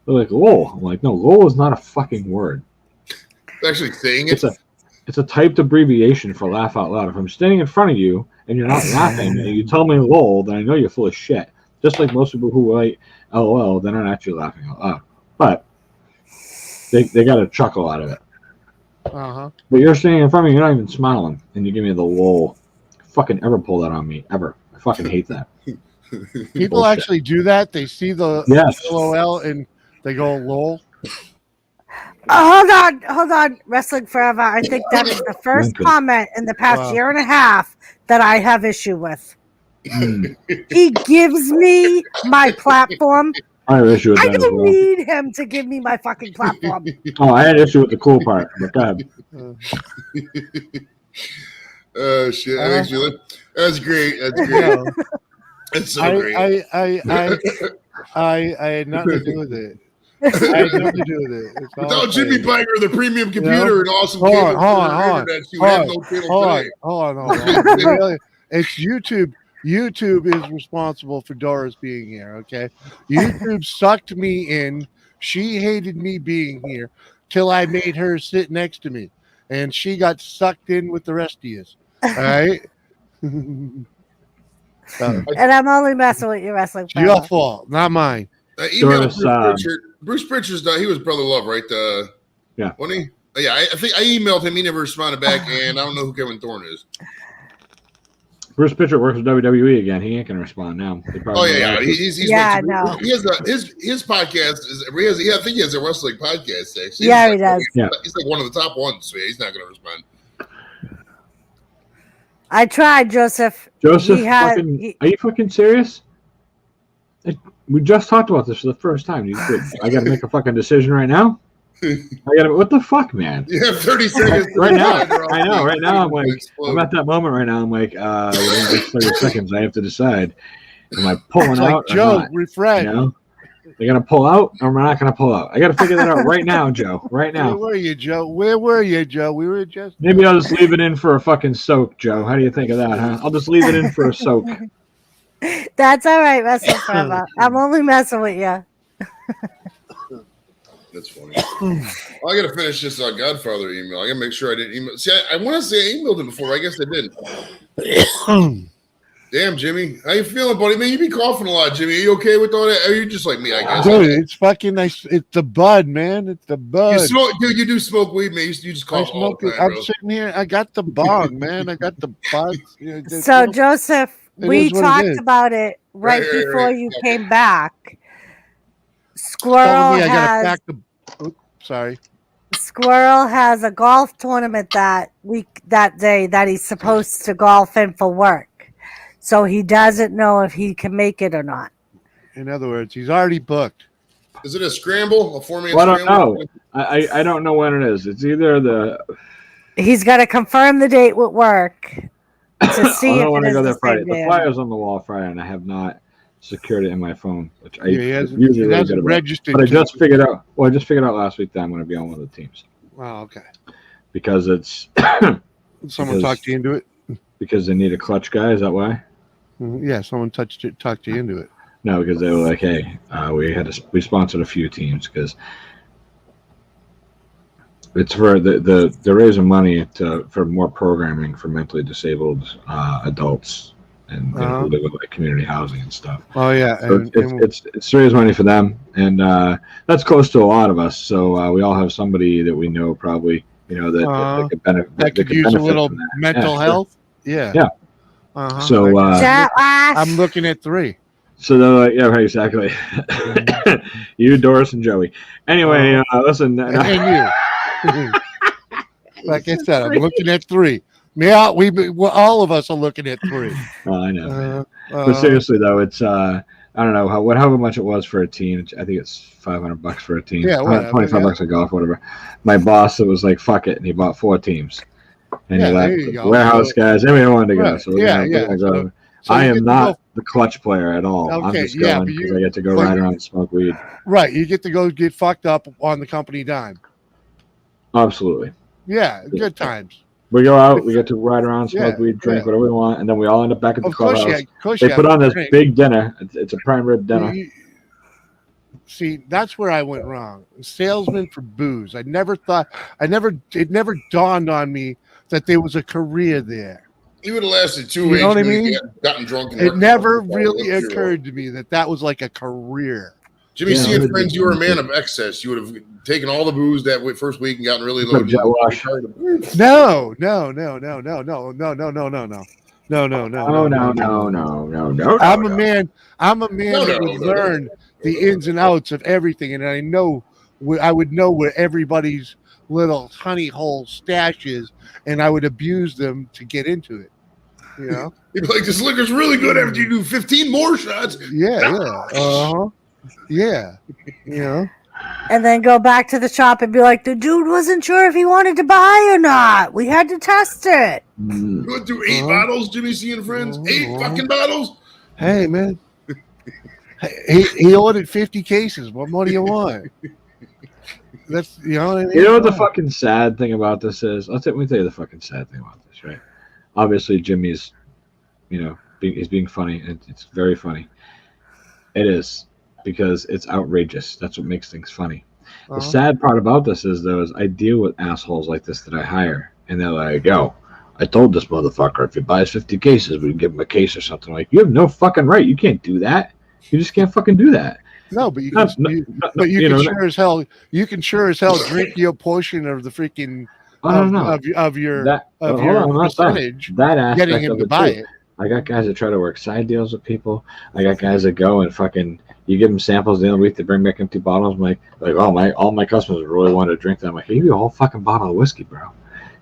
S7: They're like, lol. I'm like, no, lol is not a fucking word.
S11: Actually saying it?
S7: It's a typed abbreviation for laugh out loud. If I'm standing in front of you and you're not laughing and you tell me lol, then I know you're full of shit. Just like most people who write LOL, they're not actually laughing out loud. But they got a chuckle out of it. But you're standing in front of me, you're not even smiling, and you give me the lol. Fucking ever pull that on me, ever. I fucking hate that.
S10: People
S7: Bullshit.
S10: actually do that. They see the LOL and they go lol.
S1: Hold on, Wrestling Forever. I think that is the first comment in the past year and a half that I have issue with. He gives me my platform.
S7: I have issue with
S1: I
S7: that as
S1: don't
S7: well.
S1: need him to give me my fucking platform.
S7: Oh, I had issue with the cool part, but go ahead.
S11: Oh shit! That's great. That's great. That's so great.
S10: I had nothing to do with it. I had nothing to do with it.
S11: Without Jimmy Biker, the premium computer, and awesome cable internet, you have no cable today.
S10: Hold on. Really, it's YouTube. YouTube is responsible for Doris being here. Okay, YouTube sucked me in. She hated me being here till I made her sit next to me, and she got sucked in with the rest of you. All right.
S1: And I'm only messing with you, Wrestling Forever.
S10: Your fault, not mine.
S11: Email Bruce Pritchard's he was Brother Love, right?
S7: Yeah.
S11: Wasn't he? Yeah, I think I emailed him. He never responded back, and I don't know who Kevin Thorne is.
S7: Bruce Pritchard works with WWE again. He ain't gonna respond now.
S11: Oh yeah. He's
S1: no.
S11: He has his podcast is. I think he has a wrestling podcast. Actually.
S1: Yeah, he does.
S11: He's like one of the top ones. So yeah, he's not gonna respond.
S1: I tried, Joseph.
S7: Are you fucking serious? We just talked about this for the first time. I got to make a fucking decision right now. What the fuck, man?
S11: You have 30 seconds.
S7: Right now, I know. Right now, I'm at that moment. Right now, I'm like, within 30 seconds, I have to decide. Am I pulling out?
S10: Joe,
S7: or not?
S10: refresh.
S7: You know? They're gonna pull out, or we're not gonna pull out. I got to figure that out right now, Joe. Right now.
S10: Where were you, Joe? We were just.
S7: Maybe I'll just leave it in for a fucking soak, Joe. How do you think of that, huh? I'll just leave it in for a soak.
S1: That's all right, Wrestling Forever. I'm only messing with you.
S11: That's funny. I got to finish this Godfather email. I got to make sure I didn't email. See, I want to say I emailed him before. I guess I didn't. Damn, Jimmy. How you feeling, buddy? Man, you be coughing a lot, Jimmy. Are you okay with all that? Are you just like me, I guess?
S10: Dude, it's fucking nice. It's the bud, man. It's the bud.
S11: You do smoke weed, man. You just cough all the time,
S10: I'm
S11: bro.
S10: sitting here. I got the bong, man. I got the bud.
S1: So, Joseph, we talked about it right before you came back. Squirrel has...
S10: Sorry.
S1: Squirrel has a golf tournament that day that he's supposed to golf in for work. So he doesn't know if he can make it or not.
S10: In other words, he's already booked.
S11: Is it a scramble? A 4-man
S7: Well,
S11: scramble?
S7: I don't know. I don't know when it is. It's either
S1: He's got to confirm the date with work to see if
S7: when
S1: it
S7: I go
S1: is
S7: there
S1: the
S7: Friday.
S1: same
S7: The
S1: day.
S7: flyer's on the wall Friday, and I have not secured it in my phone, which I
S10: hasn't
S7: usually really good about.
S10: registered.
S7: But I just figured out. Well, I just figured out last week that I'm going to be on one of the teams.
S10: Wow. Okay.
S7: Because it's
S10: someone talked you into it.
S7: Because they need a clutch guy. Is that why?
S10: Yeah, someone talked you into it.
S7: No, because they were like, "Hey, we sponsored a few teams because it's for they're raising money for more programming for mentally disabled adults and who live with like community housing and stuff."
S10: Oh yeah,
S7: so it's to raise money for them, and that's close to a lot of us. So we all have somebody that we know probably that could benefit.
S10: That could use a little mental health. Yeah.
S7: Yeah. So
S10: I'm looking at 3.
S7: So they're like, yeah, right, exactly. You, Doris, and Joey. Anyway, listen.
S10: And you. Like I said, I'm looking at 3. Yeah, all of us are looking at 3.
S7: Oh, I know. But seriously, though, it's I don't know however much it was for a team. I think it's $500 for a team.
S10: Yeah,
S7: $25 a golf, whatever. My boss, it was like fuck it, and he bought 4 teams. And he let the warehouse guys, everyone wanted to go. So we're gonna go. So I am not the clutch player at all. Okay, I'm just going because I get to go ride around and smoke weed.
S10: Right, you get to go get fucked up on the company dime.
S7: Absolutely.
S10: Yeah, good times.
S7: We go out, we get to ride around, smoke weed, drink whatever we want, and then we all end up back at the clubhouse. They put on this big dinner. It's a prime rib dinner.
S10: See, that's where I went wrong. Salesman for booze. It never dawned on me that there was a career there.
S11: You would have lasted 2 weeks.
S10: You know what I mean?
S11: Gotten drunk.
S10: It never really occurred to me that was like a career.
S11: Jimmy C and friends, you were a man of excess. You would have taken all the booze that first week and gotten really loaded.
S10: No. I'm a man that would learn the ins and outs of everything, and I would know where everybody's little honey hole stash is, and I would abuse them to get into it. You know,
S11: you'd be like, this liquor's really good after you do 15 more shots.
S10: Yeah. Yeah, you know.
S1: And then go back to the shop and be like, the dude wasn't sure if he wanted to buy or not. We had to test it.
S11: You went through 8 bottles, Jimmy C and friends? 8 fucking bottles?
S10: Hey, man. He ordered 50 cases. What more do you want? That's, you know what I mean?
S7: You know what the fucking sad thing about this is? Let me tell you the fucking sad thing about this, right? Obviously, Jimmy's, he's being funny. And it's very funny. It is. Because it's outrageous. That's what makes things funny. The sad part about this is, though, is I deal with assholes like this that I hire. And they're like, yo, I told this motherfucker if he buys 50 cases, we can give him a case or something. Like, you have no fucking right. You can't do that. You just can't fucking do that.
S10: No, but you can sure as hell drink your portion of the freaking of your percentage.
S7: That aspect
S10: getting him to buy it.
S7: I got guys that try to work side deals with people. I got guys that go and fucking, you give them samples the other week, they bring back empty bottles. I'm like, all my customers really want to drink that. I'm like, hey, give you a whole fucking bottle of whiskey, bro.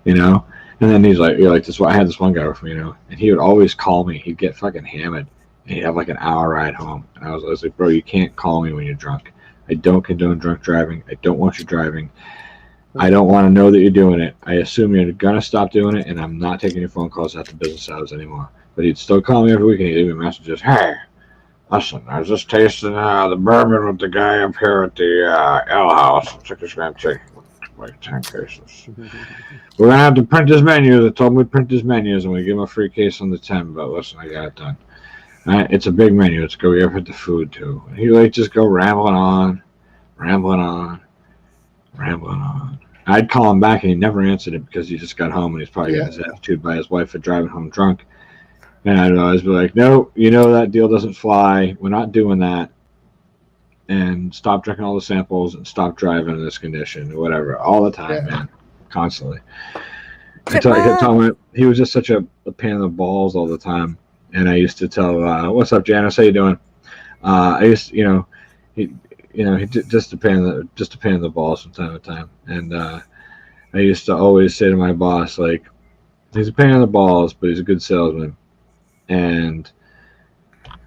S7: And then he's like, I had this one guy with me, and he would always call me. He'd get fucking hammered, and he'd have like an hour ride home. And I was like, bro, you can't call me when you're drunk. I don't condone drunk driving. I don't want you driving. I don't want to know that you're doing it. I assume you're gonna stop doing it, and I'm not taking your phone calls after business hours anymore. But he'd still call me every week, and he'd leave me messages. Hey, listen, I was just tasting the bourbon with the guy up here at the ale house. 6 gram chicken, like 10 cases. We're gonna have to print his menus. I told him we'd print his menus, and we give him a free case on the 10. But listen, I got it done. It's a big menu. Let's go get the food too. And he'd just go rambling on. I'd call him back, and he never answered it because he just got home, and he's probably got his attitude by his wife for driving home drunk. And I'd always be like, no, that deal doesn't fly. We're not doing that. And stop drinking all the samples and stop driving in this condition or whatever. All the time, man. Constantly. I told him he was just such a pain in the balls all the time. And I used to tell, what's up, Janice? How you doing? I used, he just a pain in the balls from time to time. And I used to always say to my boss, like, he's a pain in the balls, but he's a good salesman. And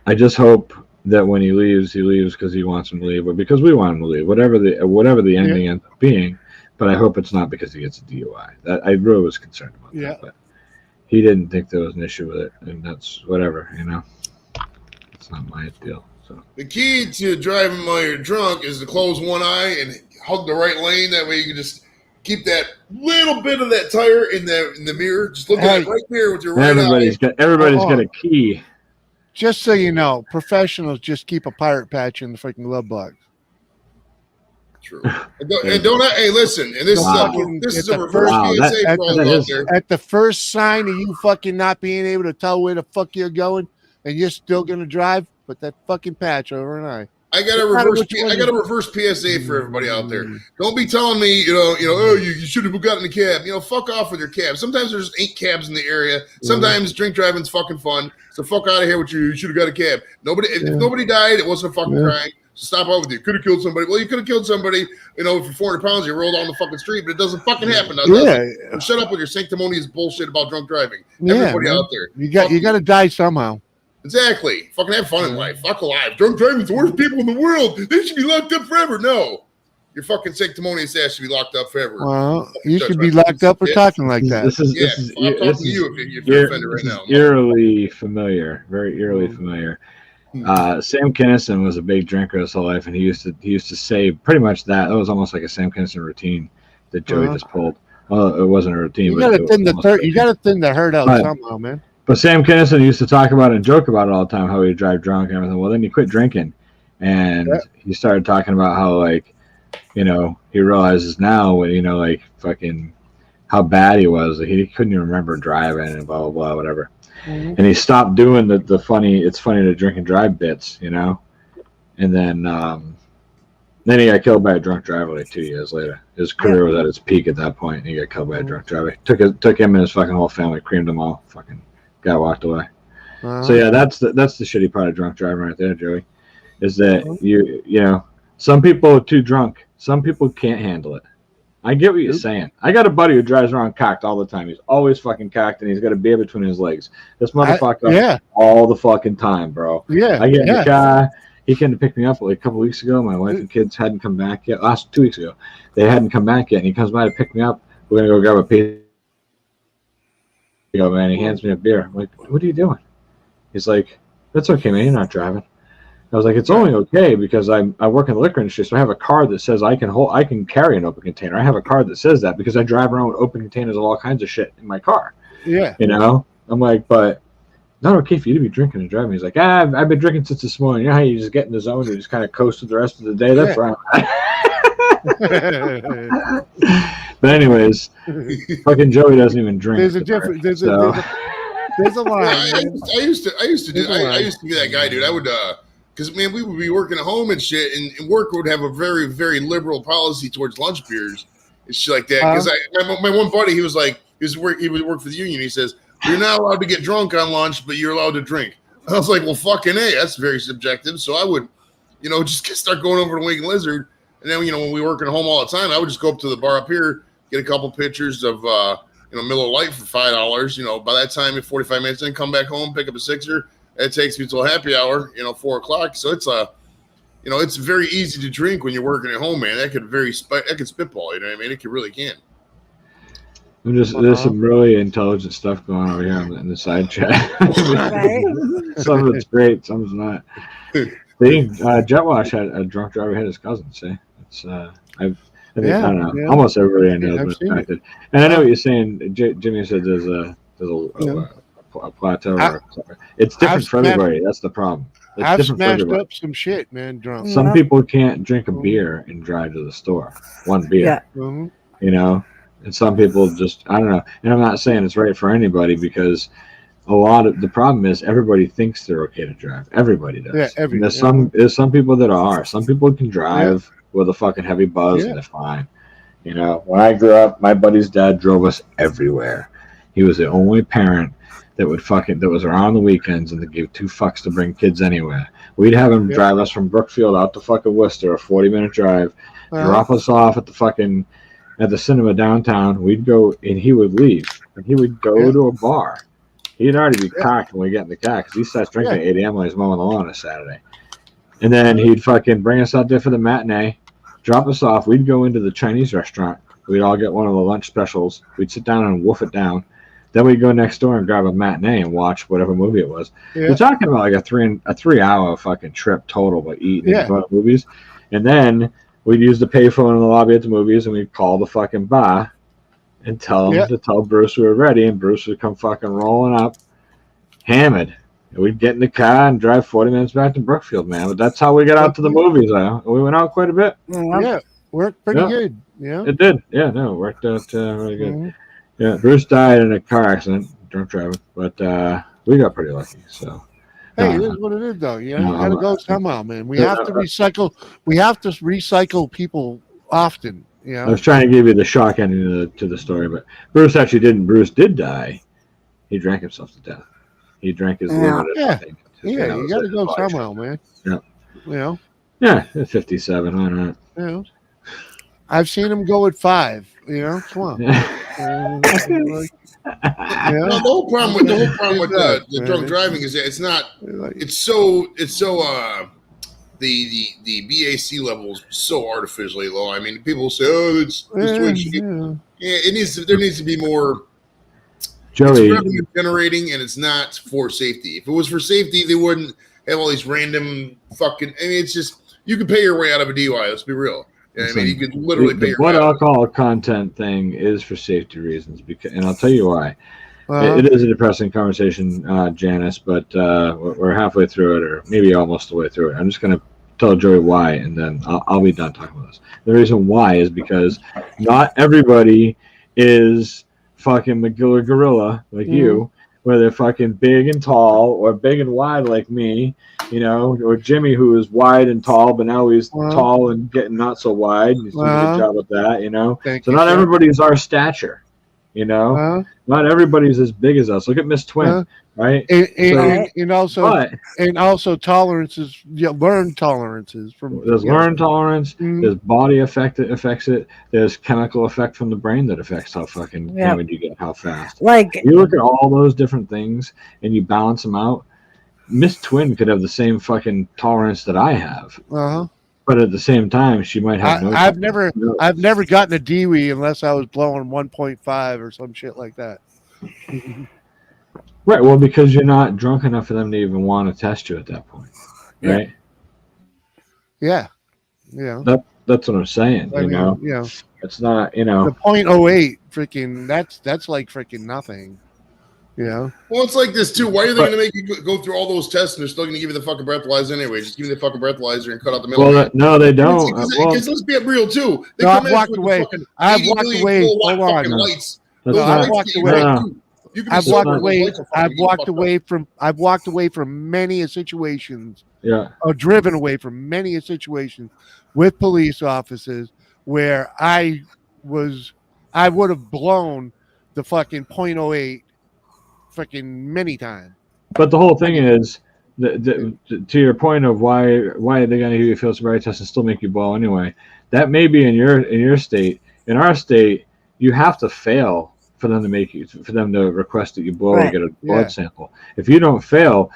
S7: I just hope that when he leaves because he wants him to leave, or because we want him to leave, whatever the ending ends up being. But I hope it's not because he gets a DUI. That I really was concerned about that. But he didn't think there was an issue with it, and that's whatever. It's not my deal. So
S11: the key to driving while you're drunk is to close one eye and hug the right lane. That way you can just keep that little bit of that tire in the mirror. Just look at it right there with your right
S7: eye. Everybody's got a key.
S10: Just so you know, professionals just keep a pirate patch in the freaking glove box.
S11: True. Hey, listen. And this is a reverse PSA for all out there.
S10: At the first sign of you fucking not being able to tell where the fuck you're going, and you're still gonna drive, put that fucking patch over an eye.
S11: I got a reverse PSA for everybody out there. Don't be telling me, you should have gotten a cab. Fuck off with your cab. Sometimes there's 8 cabs in the area. Sometimes drink driving's fucking fun. So fuck out of here with you. You should have got a cab. Nobody, if nobody died, it wasn't a fucking crime. So stop over with you. Could have killed somebody. Well, you could have killed somebody. You know, if you're 400 pounds, you rolled on the fucking street, but it doesn't fucking happen. Now, does it? Shut up with your sanctimonious bullshit about drunk driving. Everybody out there,
S10: you got to die somehow.
S11: Exactly. Fucking have fun in life. Fuck alive. Drunk driving's the worst people in the world. They should be locked up forever. No. Your fucking sanctimonious ass should be locked up forever.
S10: Well, you should be locked up for talking like that.
S11: I'm talking to you if you're offended right now.
S7: Eerily familiar. Very eerily familiar. Sam Kinison was a big drinker his whole life, and he used to say pretty much that. That was almost like a Sam Kinison routine that Joey just pulled. Well, it wasn't a routine.
S10: You got to thin the herd out somehow, man.
S7: But Sam Kinison used to talk about it and joke about it all the time, how he'd drive drunk and everything. Well, then he quit drinking, and he started talking about how, like, you know, he realizes now when, you know, like, fucking how bad he was. He couldn't even remember driving and blah, blah, blah, whatever. And he stopped doing the funny, it's funny to drink and drive bits, you know? And then he got killed by a drunk driver like 2 years later. His career was at its peak at that point, and he got killed by a drunk driver. Took him and his fucking whole family, creamed them all, fucking guy walked away. So yeah, that's the shitty part of drunk driving right there, Joey, is that you know, some people are too drunk. Some people can't handle it. I get what you're saying. I got a buddy who drives around cocked all the time. He's always fucking cocked, and he's got a beer between his legs. This motherfucker all the fucking time, bro.
S10: Yeah.
S7: I get in the car. He came to pick me up like a couple weeks ago. My wife and kids hadn't come back yet. 2 weeks ago. They hadn't come back yet, and he comes by to pick me up. We're going to go grab a pizza. Man, he hands me a beer. I'm like, what are you doing? He's like, that's okay, man. You're not driving. I was like, it's only okay because I work in the liquor industry, so I have a card that says I can carry an open container. I have a card that says that because I drive around with open containers of all kinds of shit in my car.
S10: Yeah.
S7: You know? I'm like, but not okay for you to be drinking and driving. He's like, I've been drinking since this morning. You know how you just get in the zone and just kind of coast for the rest of the day? That's right. But anyways, fucking Joey doesn't even drink.
S10: There's a different. There's a line.
S11: I used to be that guy, dude. I would because man, we would be working at home and shit, and work would have a very, very liberal policy towards lunch beers and shit like that. Because my one buddy, he would work for the union. He says, you're not allowed to get drunk on lunch, but you're allowed to drink. I was like, well, fucking A, that's very subjective. So I would, you know, just start going over to Wing Lizard. And then, you know, when we work at home all the time, I would just go up to the bar up here, get a couple pitchers of, you know, Miller Lite for $5. You know, by that time, in 45 minutes, then come back home, pick up a sixer. It takes me till happy hour, you know, 4 o'clock. So it's you know, it's very easy to drink when you're working at home, man. That could spitball, you know what I mean? It really can.
S7: There's some really intelligent stuff going on over here in the side chat. Some of it's great, some is not. Jetwash had a drunk driver hit his cousin. See, it's I don't know. Almost everybody I know has been affected. And I know what you're saying. Jimmy said there's a plateau. It's different for everybody. That's the problem.
S10: I've smashed up some shit, man. Drunk.
S7: Some people can't drink a beer and drive to the store. One beer. You know. And some people just, I don't know. And I'm not saying it's right for anybody because a lot of the problem is everybody thinks they're okay to drive. Everybody does. Yeah, there's some people that are. Some people can drive with a fucking heavy buzz and they're fine. You know, when I grew up, my buddy's dad drove us everywhere. He was the only parent that was around the weekends and that gave 2 fucks to bring kids anywhere. We'd have him drive us from Brookfield out to fucking Worcester, a 40-minute drive, drop us off at the cinema downtown. We'd go and he would leave and he would go to a bar. He'd already be cocked when we get in the car because he starts drinking at 8 a.m. when he's mowing the lawn on a Saturday. And then he'd fucking bring us out there for the matinee, drop us off. We'd go into the Chinese restaurant. We'd all get one of the lunch specials. We'd sit down and wolf it down. Then we'd go next door and grab a matinee and watch whatever movie it was. We're talking about like a 3-hour fucking trip total by eating and going to movies. And then we'd use the payphone in the lobby at the movies, and we'd call the fucking bar and tell them to tell Bruce we were ready, and Bruce would come fucking rolling up, hammered. And we'd get in the car and drive 40 minutes back to Brookfield, man. But that's how we got out to the movies. We went out quite a bit.
S10: Yeah, worked pretty good. Yeah,
S7: it did. Yeah, no, it worked out really good. Yeah, Bruce died in a car accident, drunk driving, but we got pretty lucky. So.
S10: Hey, it is what it is, though. You know, you gotta go somehow, man. We have to recycle. We have to recycle people often. You know?
S7: I was trying to give you the shock ending to the story, but Bruce actually didn't. Bruce did die. He drank himself to death. He drank his limit.
S10: Yeah, you got to go somewhere, man.
S7: Yeah,
S10: you know.
S7: Yeah, 57. Why not?
S10: You know, I've seen him go at 5. You know, come on.
S11: The whole problem with the drunk driving is that it's not. It's so the BAC level is so artificially low. I mean, people say, "Oh, it's yeah, it needs to. There needs to be more."
S7: Joey,
S11: it's revenue generating, and it's not for safety. If it was for safety, they wouldn't have all these random fucking. I mean, it's just you can pay your way out of a DUI. Let's be real. I mean, you could literally pay your way
S7: blood
S11: out.
S7: alcohol content thing is for safety reasons, and I'll tell you why. It is a depressing conversation, Janice, but we're halfway through it, or maybe almost the way through it. I'm just going to tell Joey why, and then I'll be done talking about this. The reason why is because not everybody is fucking McGill gorilla like you, where they're fucking big and tall or big and wide like me, you know, or Jimmy, who is wide and tall, but now he's tall and getting not so wide. He's doing a good job with that, you know. So not everybody's our stature. You know, not everybody's as big as us. Look at Miss Twin, right?
S10: And also tolerances, learned tolerances from.
S7: There's learned tolerance. There's body affects it. There's chemical effect from the brain that affects how fucking damage you get, how fast.
S1: Like
S7: you look at all those different things and you balance them out. Miss Twin could have the same fucking tolerance that I have. But at the same time, she might have.
S10: I've never gotten a DWI unless I was blowing 1.5 or some shit like that.
S7: Right. Well, because you're not drunk enough for them to even want to test you at that point, right?
S10: Yeah. Yeah.
S7: That's what I'm saying. You know.
S10: Yeah.
S7: It's not. You know.
S10: The 0.08 freaking. That's like freaking nothing. Yeah.
S11: Well, it's like this too. Why are they going to make you go through all those tests and they're still going to give you the fucking breathalyzer anyway? Just give me the fucking breathalyzer and cut out the middle.
S7: Well, no, they don't.
S11: Because let's be real too. They
S10: I've walked away. I've walked away. Hold on. I've walked away. I've walked away from many situations.
S7: Yeah.
S10: Or driven away from many situations with police officers where I would have blown the fucking 0.08 freaking many times.
S7: But the whole thing is, to your point of why are they going to give you a field sobriety test and still make you blow anyway? That may be in your state. In our state, you have to fail for them to request that you blow or get a blood sample. If you don't fail,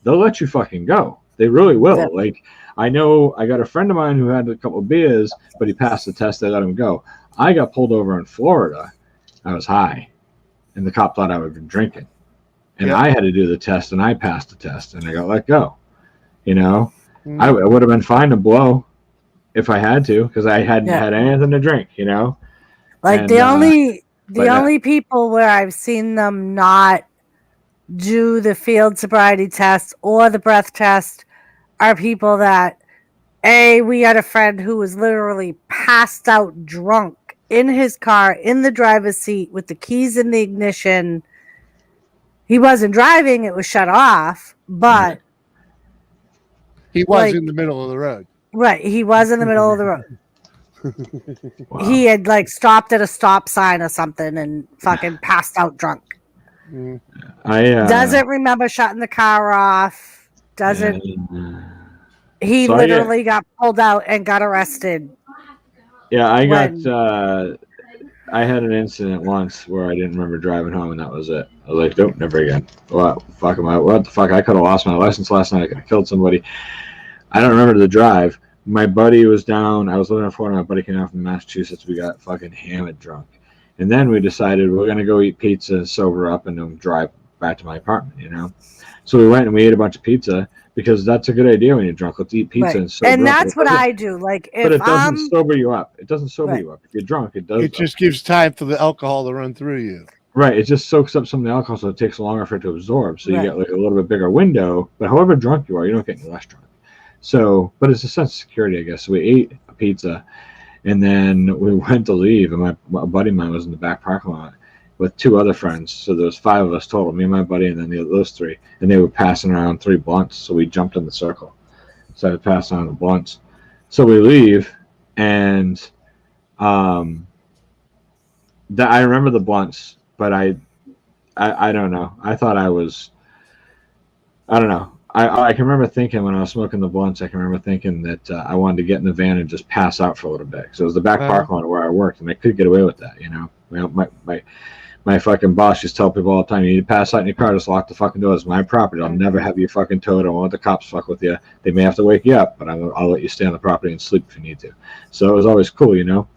S7: they'll let you fucking go. They really will. Yeah. Like I know, I got a friend of mine who had a couple of beers, but he passed the test. They let him go. I got pulled over in Florida. I was high. And the cop thought I had been drinking. And I had to do the test, and I passed the test, and I got let go. You know? I would have been fine to blow if I had to, because I hadn't had anything to drink, you know?
S1: Like, and, the only people where I've seen them not do the field sobriety test or the breath test are people that, we had a friend who was literally passed out drunk in his car, in the driver's seat, with the keys in the ignition. He wasn't driving, it was shut off, but
S10: he was in the middle of the road.
S1: Right, he was in the middle of the road. Wow. He had stopped at a stop sign or something and fucking passed out drunk. Doesn't remember shutting the car off. He literally got pulled out and got arrested.
S7: Yeah, I had an incident once where I didn't remember driving home, and that was it. I was like, nope, never again. What the fuck? I could have lost my license last night. I could have killed somebody. I don't remember the drive. My buddy was down. I was living in Florida. My buddy came out from Massachusetts. We got fucking hammered drunk. And then we decided we're going to go eat pizza, sober up, and then drive back to my apartment, you know? So we went and we ate a bunch of pizza, because that's a good idea when you're drunk. Let's eat pizza and sober up.
S1: And that's what I do. Like,
S7: but it doesn't sober you up. It doesn't sober you up. If you're drunk, it does.
S10: It just gives time for the alcohol to run through you.
S7: Right. It just soaks up some of the alcohol, so it takes longer for it to absorb. So you get like a little bit bigger window. But however drunk you are, you don't get any less drunk. So, but it's a sense of security, I guess. So we ate a pizza, and then we went to leave, and my buddy of mine was in the back parking lot with 2 other friends. So there was 5 of us total, me and my buddy, and then those 3. And they were passing around 3 blunts. So we jumped in the circle. So I passed on the blunts. So we leave, and I remember the blunts, but I I don't know. I thought I was. I don't know. I can remember thinking when I was smoking the blunts, I can remember thinking that I wanted to get in the van and just pass out for a little bit. So it was the back parking lot where I worked, and I could get away with that, you know. My fucking boss just tell people all the time, you need to pass out in your car, just lock the fucking doors. It's my property. I'll never have you fucking towed. I don't want the cops fuck with you. They may have to wake you up, but I'll let you stay on the property and sleep if you need to. So it was always cool, you know.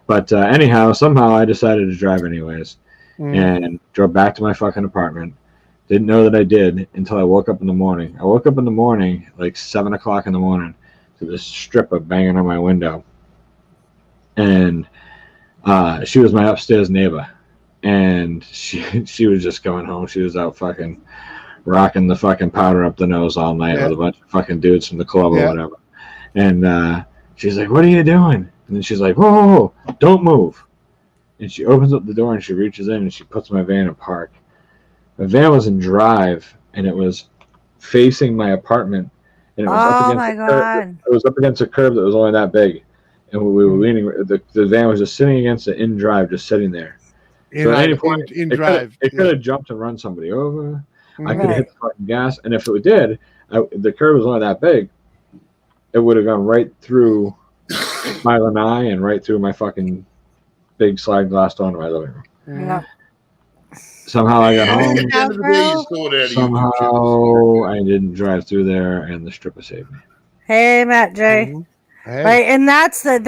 S7: But anyhow, somehow I decided to drive anyways and drove back to my fucking apartment. Didn't know that I did until I woke up in the morning. I woke up in the morning, like 7 o'clock in the morning, to this stripper banging on my window. And she was my upstairs neighbor. And she was just going home. She was out fucking rocking the fucking powder up the nose all night with a bunch of fucking dudes from the club or whatever. And she's like, what are you doing? And then she's like, whoa, don't move. And she opens up the door and she reaches in and she puts my van in park. The van was in drive, and it was facing my apartment, and it was up against curb. It was up against a curb that was only that big, and we were leaning. The van was just sitting against it in drive, just sitting there. So at any point, it could have jumped and run somebody over. I could have hit the fucking gas, and if it did, the curb was only that big. It would have gone right through my lanai and right through my fucking big slide glass door into my living room.
S1: Yeah.
S7: Somehow I got home. Somehow I didn't drive through there, and the stripper saved me.
S1: Hey, Matt J.
S10: Hey.
S1: Right, and that's the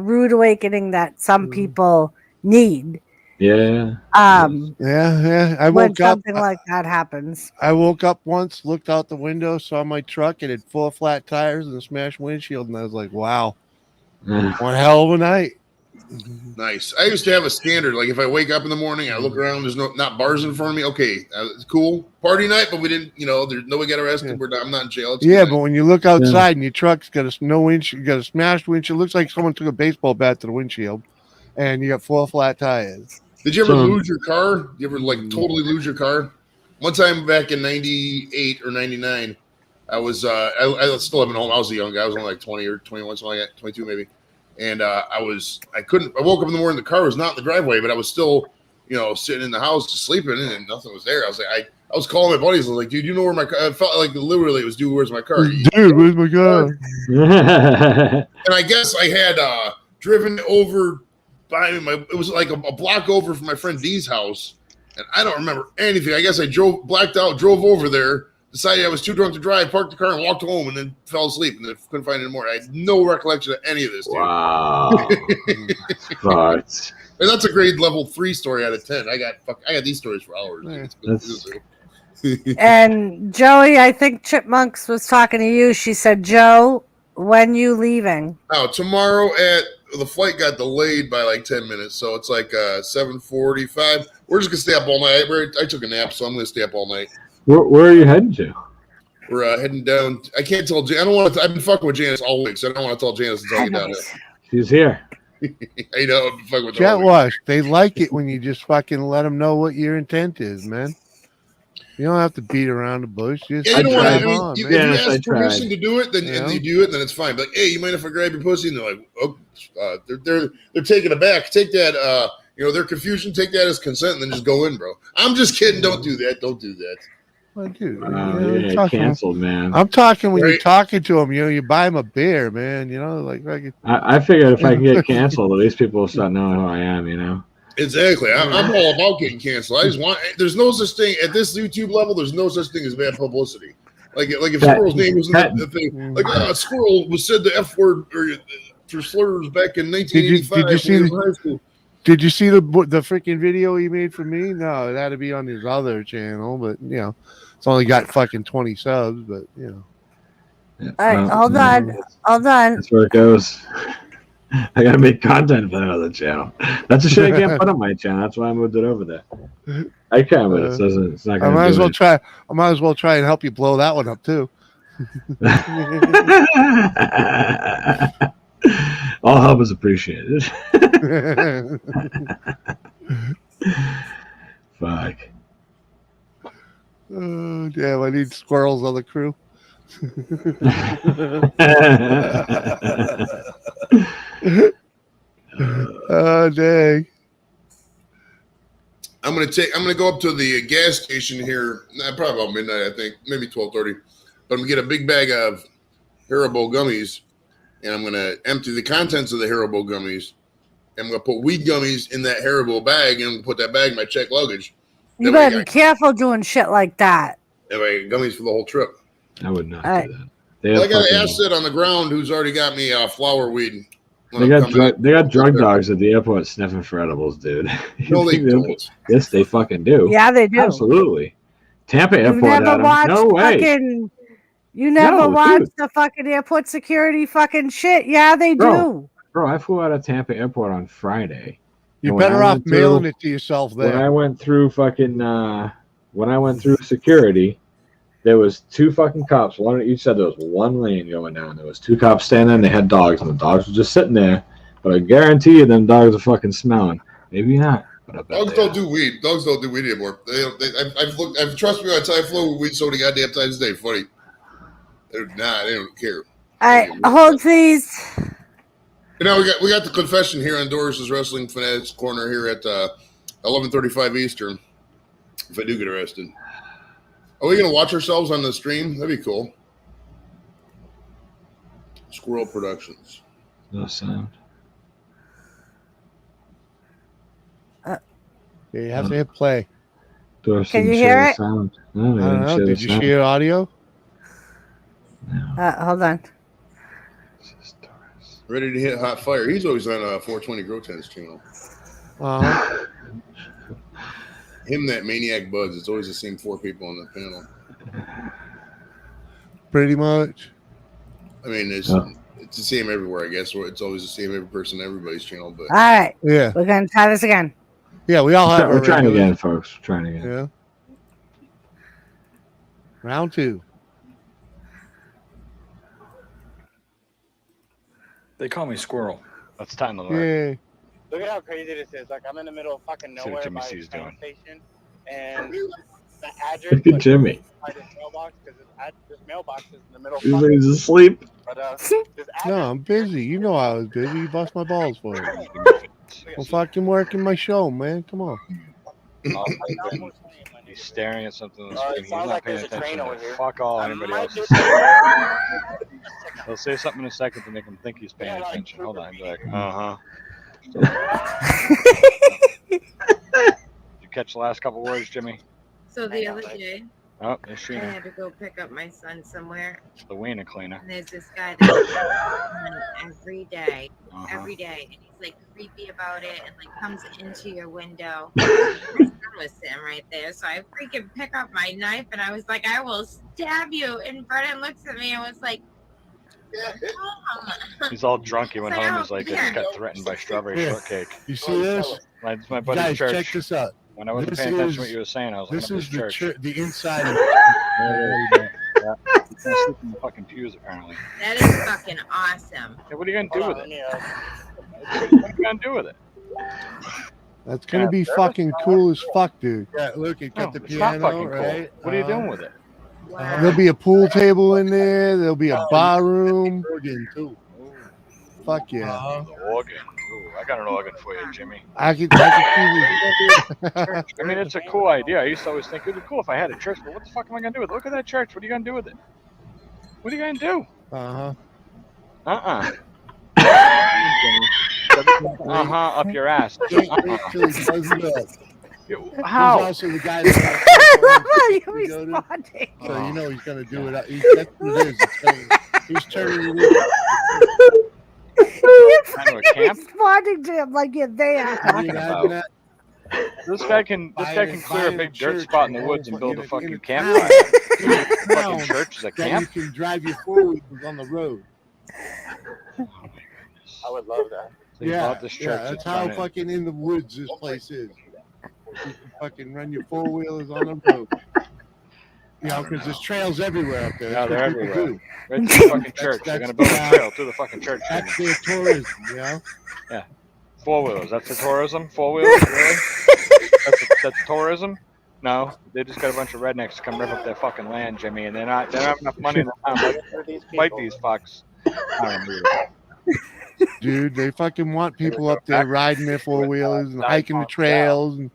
S1: rude awakening that some people need.
S7: Yeah.
S10: Yeah. I
S1: when
S10: woke up.
S1: Something like that happens.
S10: I woke up once, looked out the window, saw my truck. It had 4 flat tires and a smashed windshield, and I was like, "Wow, one hell of a night."
S11: Nice. I used to have a standard. Like if I wake up in the morning, I look around. There's not bars in front of me. Okay, it's cool. Party night, but we didn't. You know, there's nobody got arrested. I'm not in jail. It's
S10: but when you look outside and your truck's got got a smashed windshield, looks like someone took a baseball bat to the windshield, and you got 4 flat tires.
S11: Did you ever lose your car? You ever like totally lose your car? One time back in '98 or '99, I was I still living home. I was a young guy. I was only like 20 or 21, something like that, 22 maybe. And I woke up in the morning, the car was not in the driveway, but I was still, sitting in the house just sleeping and nothing was there. I was like, I was calling my buddies. I was like, dude, you know where my car, I felt like literally it was, dude, where's my car?
S10: Dude, where's my car?
S11: And I guess I had driven over by it was like a block over from my friend D's house. And I don't remember anything. I guess I blacked out, drove over there, decided I was too drunk to drive, parked the car, and walked home, and then fell asleep, and then couldn't find it anymore. I had no recollection of any of this. Dude.
S7: Wow.
S11: And that's a grade level 3 story out of 10. I got these stories for hours.
S1: And Joey, I think Chipmunks was talking to you. She said, Joe, when you leaving?
S11: Oh, tomorrow the flight got delayed by like 10 minutes, so it's like 7:45. We're just gonna stay up all night. I took a nap, so I'm gonna stay up all night.
S7: Where are you heading to?
S11: We're heading down. I can't tell. I don't want to. I've been fucking with Janice all week, so I don't want to tell Janice until I get down there.
S7: She's here.
S11: I know. I've been fucking with
S10: Jet wash. They like it when you just fucking let them know what your intent is, man. You don't have to beat around the bush. Just
S11: if you ask permission to do it, then and you do it, then it's fine. But hey, you mind if I grab your pussy? And they're like, oh, they're taken aback. Take that. Their confusion. Take that as consent, and then just go in, bro. I'm just kidding. Don't do that. Don't do that.
S10: Well, dude,
S7: canceled, man.
S10: I'm talking when you're talking to them. You buy them a beer, man.
S7: I figured if I can get canceled, at least people will start knowing who I am.
S11: Exactly. I'm all about getting canceled. I just want. There's no such thing at this YouTube level. There's no such thing as bad publicity. Like if Squirrel's name was in the thing, like Squirrel was said the F word or for slurs back in 1985.
S10: Did you see the freaking video he made for me? No, it had to be on his other channel, but it's only got fucking 20 subs, but
S1: Yeah, all right, hold on.
S7: That's where it goes. I gotta make content for that other channel. That's a shit I can't put on my channel. That's why I moved it over there. I can, but it's not gonna.
S10: I might as well try and help you blow that one up too.
S7: All help is appreciated. Fuck.
S10: Oh damn! I need squirrels on the crew.
S11: I'm
S10: Oh dang!
S11: I'm gonna go up to the gas station here, probably about midnight, I think, maybe 12:30. But I'm gonna get a big bag of Haribo gummies, and I'm gonna empty the contents of the Haribo gummies. And I'm gonna put weed gummies in that Haribo bag, and put that bag in my checked luggage.
S1: You better be careful doing shit like that.
S11: And I got gummies for the whole trip.
S7: I would not
S1: All
S7: do that.
S11: Well, I got an asset on the ground who's already got me flower weed.
S7: They got drug dogs at the airport sniffing for edibles, dude.
S11: No, they don't.
S7: Yes, they fucking do.
S1: Yeah, they do.
S7: Absolutely. Tampa
S1: You
S7: airport.
S1: never
S7: Adam.
S1: watched
S7: No way.
S1: fucking. You never
S7: No,
S1: watched
S7: dude.
S1: the fucking airport security fucking shit. Yeah, they do.
S7: Bro, I flew out of Tampa airport on Friday.
S10: You're
S7: And when
S10: better
S7: I
S10: off
S7: went
S10: mailing
S7: through-
S10: it to yourself there.
S7: When I went through security, there was 2 fucking cops. One on each side. There was 1 lane going down. There was 2 cops standing there, and they had dogs, and the dogs were just sitting there. But I guarantee you, them dogs are fucking smelling. Maybe not. But I bet
S11: Dogs
S7: they
S11: don't
S7: are.
S11: do weed. Dogs don't do weed anymore. I've trust me. I flow with weed so many goddamn times a day. Funny. They don't care.
S1: All right, hold please.
S11: You know, we got the confession here on Doris's Wrestling Fanatics Corner here at 11:35 Eastern. If I do get arrested, are we gonna watch ourselves on the stream? That'd be cool. Squirrel Productions.
S7: No sound.
S10: Yeah, you have to hit play.
S7: Doris
S1: Can
S7: didn't
S1: you
S7: share
S1: hear
S7: the
S1: it?
S7: sound. No,
S10: I
S7: they
S10: don't
S7: didn't
S10: know.
S7: share the
S10: Did you
S7: sound.
S10: share audio?
S1: Hold on.
S11: Ready to hit hot fire. He's always on 420 Grotens channel.
S10: Uh-huh.
S11: Him, that Maniac Buds. It's always the same 4 people on the panel.
S10: Pretty much.
S11: I mean, it's the same everywhere, I guess. It's always the same every person, everybody's channel. But
S1: All right.
S10: Yeah.
S1: We're going to try this again.
S10: Yeah, we all have.
S7: We're
S10: our
S7: trying
S10: regulars.
S7: again, folks. We're trying again.
S10: Yeah. Round 2.
S12: They call me Squirrel. That's time to learn.
S10: Yeah.
S13: Look at how crazy this is. Like, I'm in the middle of fucking
S12: See what
S13: nowhere
S12: Jimmy
S13: by
S12: C's
S13: a train
S12: doing.
S13: station, and the address
S7: Look at Jimmy.
S13: by this mailbox, because this mailbox is in the middle of
S7: He's
S13: fucking-
S7: he's asleep.
S13: But, this
S10: No, I'm busy. You know I was busy. You bust my balls for it. I'm fucking working my show, man. Come on.
S12: He's staring at something on the
S13: it
S12: screen. He's
S13: sounds
S12: not
S13: like
S12: paying
S13: there's a
S12: attention
S13: train
S12: to
S13: over here.
S12: fuck all
S13: I
S12: anybody
S13: might
S12: else is
S13: just-
S12: saying. He'll say something in a second to make him think he's paying attention. Hold on. He'll be like, uh-huh. Did you catch the last couple words, Jimmy?
S2: So the other day,
S12: Oh, there's
S2: I
S12: Sheena.
S2: had to go pick up my son somewhere,
S12: It's the wiener cleaner.
S2: and there's this guy that comes every day,
S12: Uh-huh.
S2: and he's like creepy about it, and like comes into your window. My son was sitting right there, so I freaking pick up my knife, and I was like, I will stab you. And Brennan looks at me and was like,
S12: He's all drunk. He went
S2: It's like,
S12: home. He's like, I just got threatened by strawberry
S10: Yeah.
S12: shortcake.
S10: You see this?
S12: My buddy's
S10: Guys,
S12: church.
S10: check this out.
S12: When I wasn't
S10: This
S12: paying attention
S10: is-
S12: to what you were saying, I was
S10: This
S12: looking
S10: is
S12: up
S10: the
S12: his church.
S10: the inside of
S12: Yeah. You can't sleep in the fucking pews, apparently.
S2: that is fucking awesome.
S12: Hey, what are you gonna do
S13: Hold
S12: with
S13: on,
S12: it?
S13: let me,
S12: What are you gonna do with it?
S10: That's gonna be fucking cool as fuck, dude. Yeah, look, it
S12: No,
S10: got the
S12: it's not
S10: piano,
S12: fucking cool.
S10: right?
S12: What are you doing with it?
S10: There'll be a pool table in there. There'll be a bar room.
S11: organ too.
S10: Fuck yeah.
S12: The organ. Ooh, I got an organ for you, Jimmy.
S10: I could see
S12: I mean, it's a cool idea. I used to always think it would be cool if I had a church, but what the fuck am I gonna do with it? Look at that church. What are you gonna do with it? What are you gonna do?
S10: Uh-huh.
S12: Uh-uh. Uh-huh, up your ass.
S10: Wait till he does it up.
S12: How?
S10: He's also the guy that
S1: You're responding.
S10: so you know he's gonna do it. That's what it is. He's turning it in.
S1: You're
S12: Kind of a
S1: fucking
S12: camp?
S1: responding to him like you're there.
S12: Talking about. This guy can clear a big dirt spot in the woods and build a fucking campfire. Fucking church is a
S10: That you
S12: camp?
S10: can drive your four-wheelers on the road.
S13: I would love that.
S12: So you bought this church.
S10: that's
S12: it's
S10: how
S12: running.
S10: fucking in the woods this place is. You can fucking run your four-wheelers on the road. You know, because there's trails everywhere up there.
S12: No,
S10: That's
S12: they're
S10: what people
S12: everywhere.
S10: do.
S12: Right to the fucking church. They're gonna build a trail to the fucking church.
S10: That's their tourism, you know?
S12: Yeah. 4-wheelers. That's the tourism? 4-wheelers? Really? That's tourism? No. They just got a bunch of rednecks to come rip up their fucking land, Jimmy, and they don't have enough money in the town to fight these fucks. I don't believe it.
S10: Dude, they fucking want people up there riding their four-wheelers and hiking the trails. And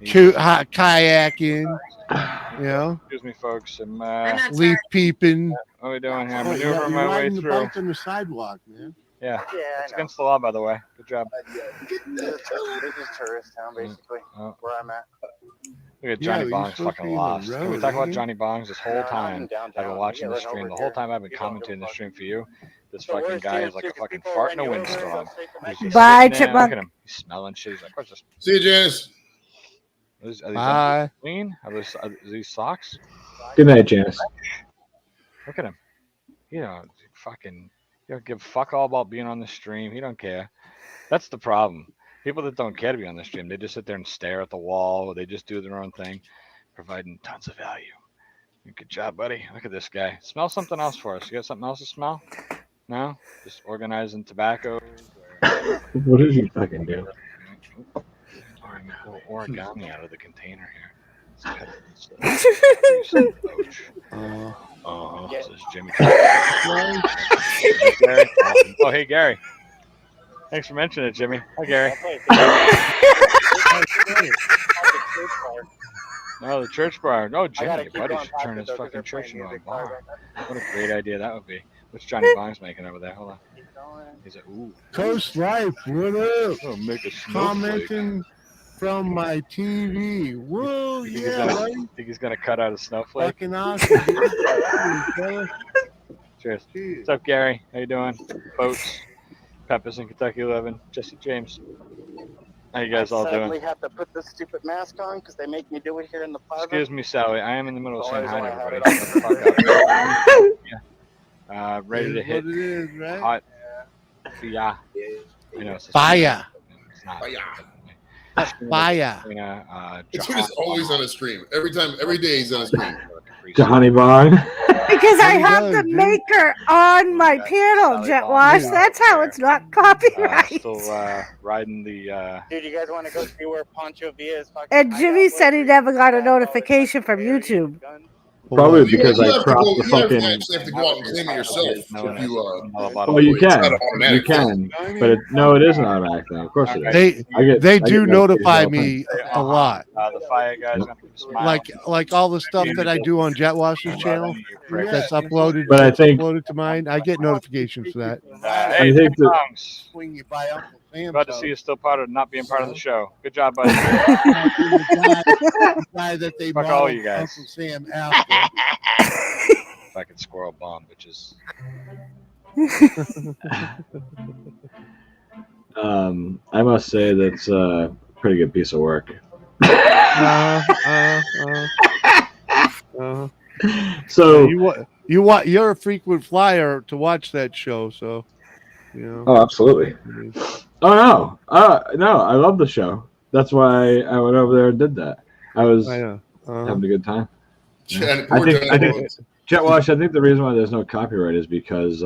S10: kayaking. You know,
S12: Excuse me, folks. I'm
S10: leaf peeping.
S12: what are we doing here?
S10: Oh,
S12: Maneuvering
S10: you're
S12: my way
S10: riding the
S12: through.
S10: bike on the sidewalk, man.
S12: Yeah, it's against the law, by the way. Good job.
S13: This is tourist town, basically, where I'm at.
S12: Look at Johnny
S10: Yeah,
S12: Bong's fucking lost. Can we talk about Johnny Bong's this whole time? I've been watching the stream. The whole time I've been commenting the stream for you. This fucking guy is like a fucking fart in a windstorm. He's just
S1: Bye,
S12: sitting there.
S1: Chipmunk.
S12: Look at him. He's smelling shit. He's like, what's this?
S11: See you, Janice.
S12: Are these
S10: Bye.
S12: clean? Are these socks?
S7: Good night, Janice.
S12: Look at him. You know, fucking, you don't give a fuck all about being on the stream. He don't care. That's the problem. People that don't care to be on the stream, they just sit there and stare at the wall. Or they just do their own thing, providing tons of value. Good job, buddy. Look at this guy. Smell something else for us. You got something else to smell? No? Just organizing tobacco?
S7: What did you fucking do?
S12: Origami out of the container here. This is Jimmy. Oh, hey, Gary. Thanks for mentioning it, Jimmy. Hi, Gary. No, the church bar. No, Jimmy, your buddy should turn his fucking church into a bar. What a great idea that would be. What's Johnny Bong's making over there? Hold on. He's like, ooh.
S10: Coast Life, what up?
S12: Oh, make a snowflake.
S10: Commenting from my TV. Whoa, yeah, right?
S12: Think he's gonna cut out a snowflake?
S10: Fucking awesome.
S12: Cheers. What's up, Gary? How you doing? Boats, Peppers in Kentucky 11, Jesse James. How you guys all
S13: I
S12: doing?
S13: sadly have to put this stupid mask on because they make me do it here in the plaza.
S12: Excuse me, Sally. I am in the middle of saying hi to everybody. Shut the fuck up. Ready to hit.
S10: What it is, right?
S12: Hot. Yeah. You know, it's
S10: Fire.
S12: It's not.
S10: Fire.
S11: It's who's always on a stream. Every day he's on a stream.
S7: Johnny Bong.
S1: Because I have the maker on my panel, Jet Wash. That's how it's not copyright.
S12: Still riding the.
S13: Dude, you guys want to go see where Pancho Villa is fucking?
S1: And Jimmy said he never got a notification from YouTube.
S7: Probably because I cropped the fucking.
S11: You actually have to go out and claim it yourself. If you,
S7: Oh, you can. You can. But it isn't automatic now. Of course it is.
S10: They do notify me a lot.
S12: The fire guys.
S10: Like all the stuff that I do on Jet Wash's channel that's uploaded.
S7: But I think
S10: uploaded to mine, I get notifications for that.
S12: Hey,
S7: I think
S10: Swing you by Uncle Sam.
S12: Glad to see you still not being part of the show. Good job, buddy.
S10: The guy that they
S12: Fuck
S10: brought
S12: all you guys.
S10: Uncle Sam after.
S12: Fucking squirrel bomb, bitches.
S7: I must say that's a pretty good piece of work. So
S10: you're a frequent flyer to watch that show, so you know.
S7: Oh, absolutely. Oh no, I love the show. That's why I went over there and did that. I was having a good time. Yeah. I think Jet Wash. I think the reason why there's no copyright is because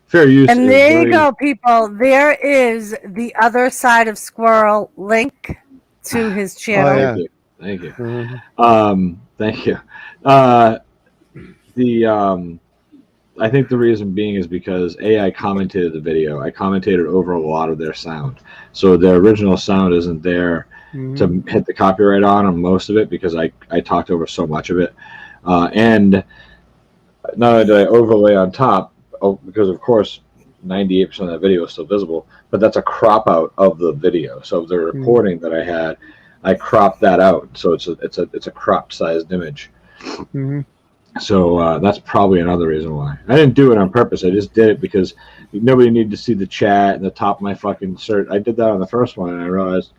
S7: fair use.
S1: And there you go, people. There is the other side of Squirrel link to his channel.
S7: Thank you.
S10: Mm-hmm.
S7: Thank you. I think the reason being is because I commentated the video. I commentated over a lot of their sound, so the original sound isn't there to hit the copyright on most of it because I talked over so much of it, and not only did I overlay on top because of course 98% of the video is still visible, but that's a crop out of the video. So the recording that I had, I cropped that out, so it's a cropped sized image. So that's probably another reason why. I didn't do it on purpose. I just did it because nobody needed to see the chat and the top of my fucking shirt. I did that on the first one, and I realized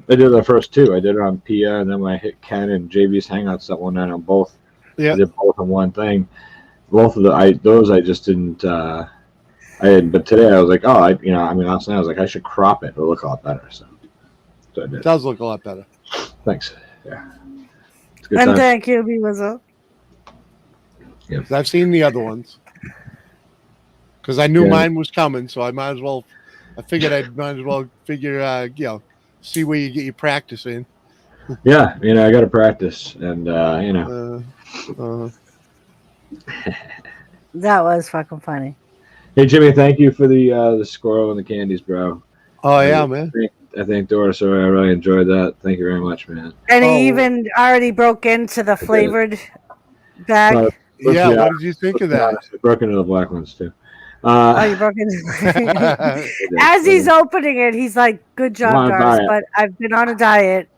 S7: I did the first two. I did it on Pia, and then when I hit Ken and JB's Hangouts that one night on both, I did both in one thing. Both of those I just didn't. But today I was like, last night I was like, I should crop it. It'll look a lot better. So I did.
S10: It does look a lot better.
S7: Thanks. Yeah.
S1: And thank you, Biwazo.
S10: Yep. I've seen the other ones because I knew mine was coming, so I might as well. I figured I might as well see where you get your practice in.
S7: Yeah, I got to practice, and
S1: That was fucking funny.
S7: Hey Jimmy, thank you for the squirrel and the candies, bro.
S10: Oh yeah, man.
S7: think Doris, I really enjoyed that. Thank you very much, man.
S1: And he even already broke into the flavored bag.
S10: Yeah, what did you think of that?
S7: I broke into the black ones too.
S1: Oh, you broke into As he's opening it, he's like, "Good job, Doris, but I've been on a diet.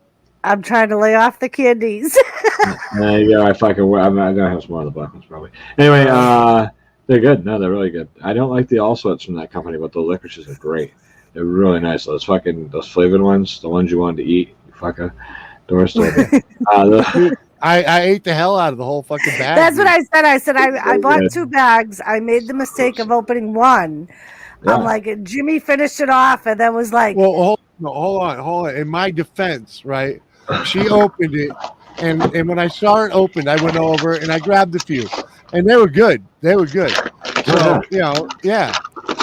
S1: I'm trying to lay off the candies."
S7: Yeah, I'm gonna have some more of the black ones probably. Anyway, they're good. No, they're really good. I don't like the all sorts from that company, but the licorices are great. They're really nice. Those flavored ones, the ones you wanted to eat, you fucker. Doris told me.
S10: I ate the hell out of the whole fucking bag.
S1: That's what I said. I said I bought 2 bags. I made the mistake of opening one. Yeah. I'm like, Jimmy finished it off and then was like,
S10: well, hold on. In my defense, right? She opened it, and when I saw it opened, I went over and I grabbed a few, and they were good. So yeah.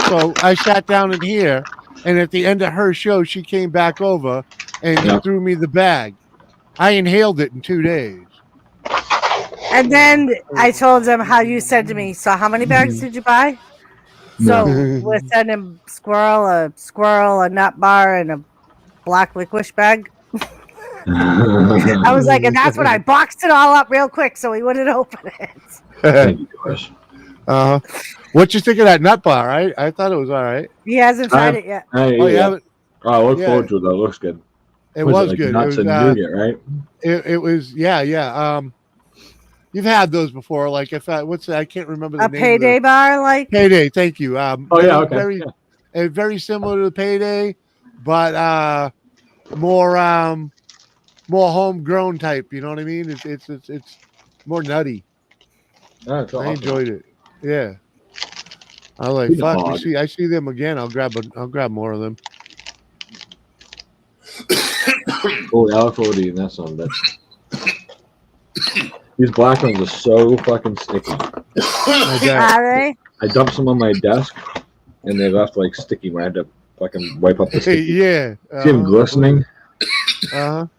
S10: So I sat down in here, and at the end of her show, she came back over and threw me the bag. I inhaled it in 2 days.
S1: And then I told him how you said to me, so how many bags did you buy? So we're sending a squirrel, a nut bar, and a black licorice bag. I was like, and that's when I boxed it all up real quick so he wouldn't open it.
S7: Thank you, Doris.
S10: What you think of that nut bar? I thought it was all right.
S1: He hasn't tried it yet.
S7: I look forward to it. That looks good.
S10: It was good.
S7: Nuts and nougat, right?
S10: It was, yeah. You've had those before, like I can't remember the name.
S1: A payday bar, like
S10: Payday. Thank you.
S1: okay.
S10: Very similar to the Payday, but more homegrown type. You know what I mean? It's more nutty.
S7: That's awesome.
S10: I enjoyed it. Yeah. I like fuck. I see them again. I'll grab more of them.
S7: Oh, I look forward to eating that son of a bitch. These black ones are so fucking sticky.
S1: Are they?
S7: I dumped some on my desk, and they left like sticky. Where I had to fucking wipe up the sticky.
S10: Yeah.
S7: See them glistening?
S10: They're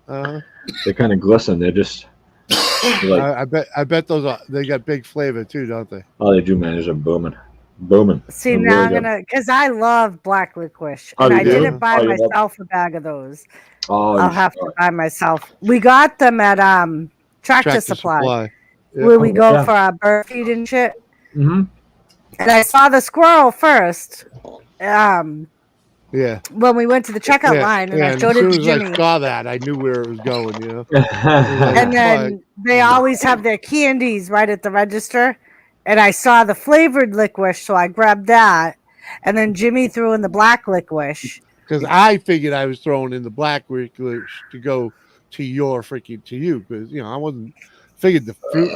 S7: kind of glisten. They're just.
S10: I bet those they got big flavor too, don't they?
S7: Oh, they do, man. They're just booming.
S1: See,
S7: they're
S1: now
S7: really
S1: I'm gonna, because I love black licorice, and I didn't buy myself a bag of those. I'll have to buy myself. We got them at Tractor Supply.
S10: Yeah.
S1: Where we go for our bird feed and shit.
S7: Mm-hmm.
S1: And I saw the squirrel first.
S10: Yeah.
S1: When we went to the checkout line, and I showed it to Jimmy.
S10: I saw that, I knew where it was going.
S1: And then they always have their candies right at the register. And I saw the flavored licorice, so I grabbed that. And then Jimmy threw in the black licorice.
S10: Because I figured I was throwing in the black licorice to go to you, because I wasn't figured the fruit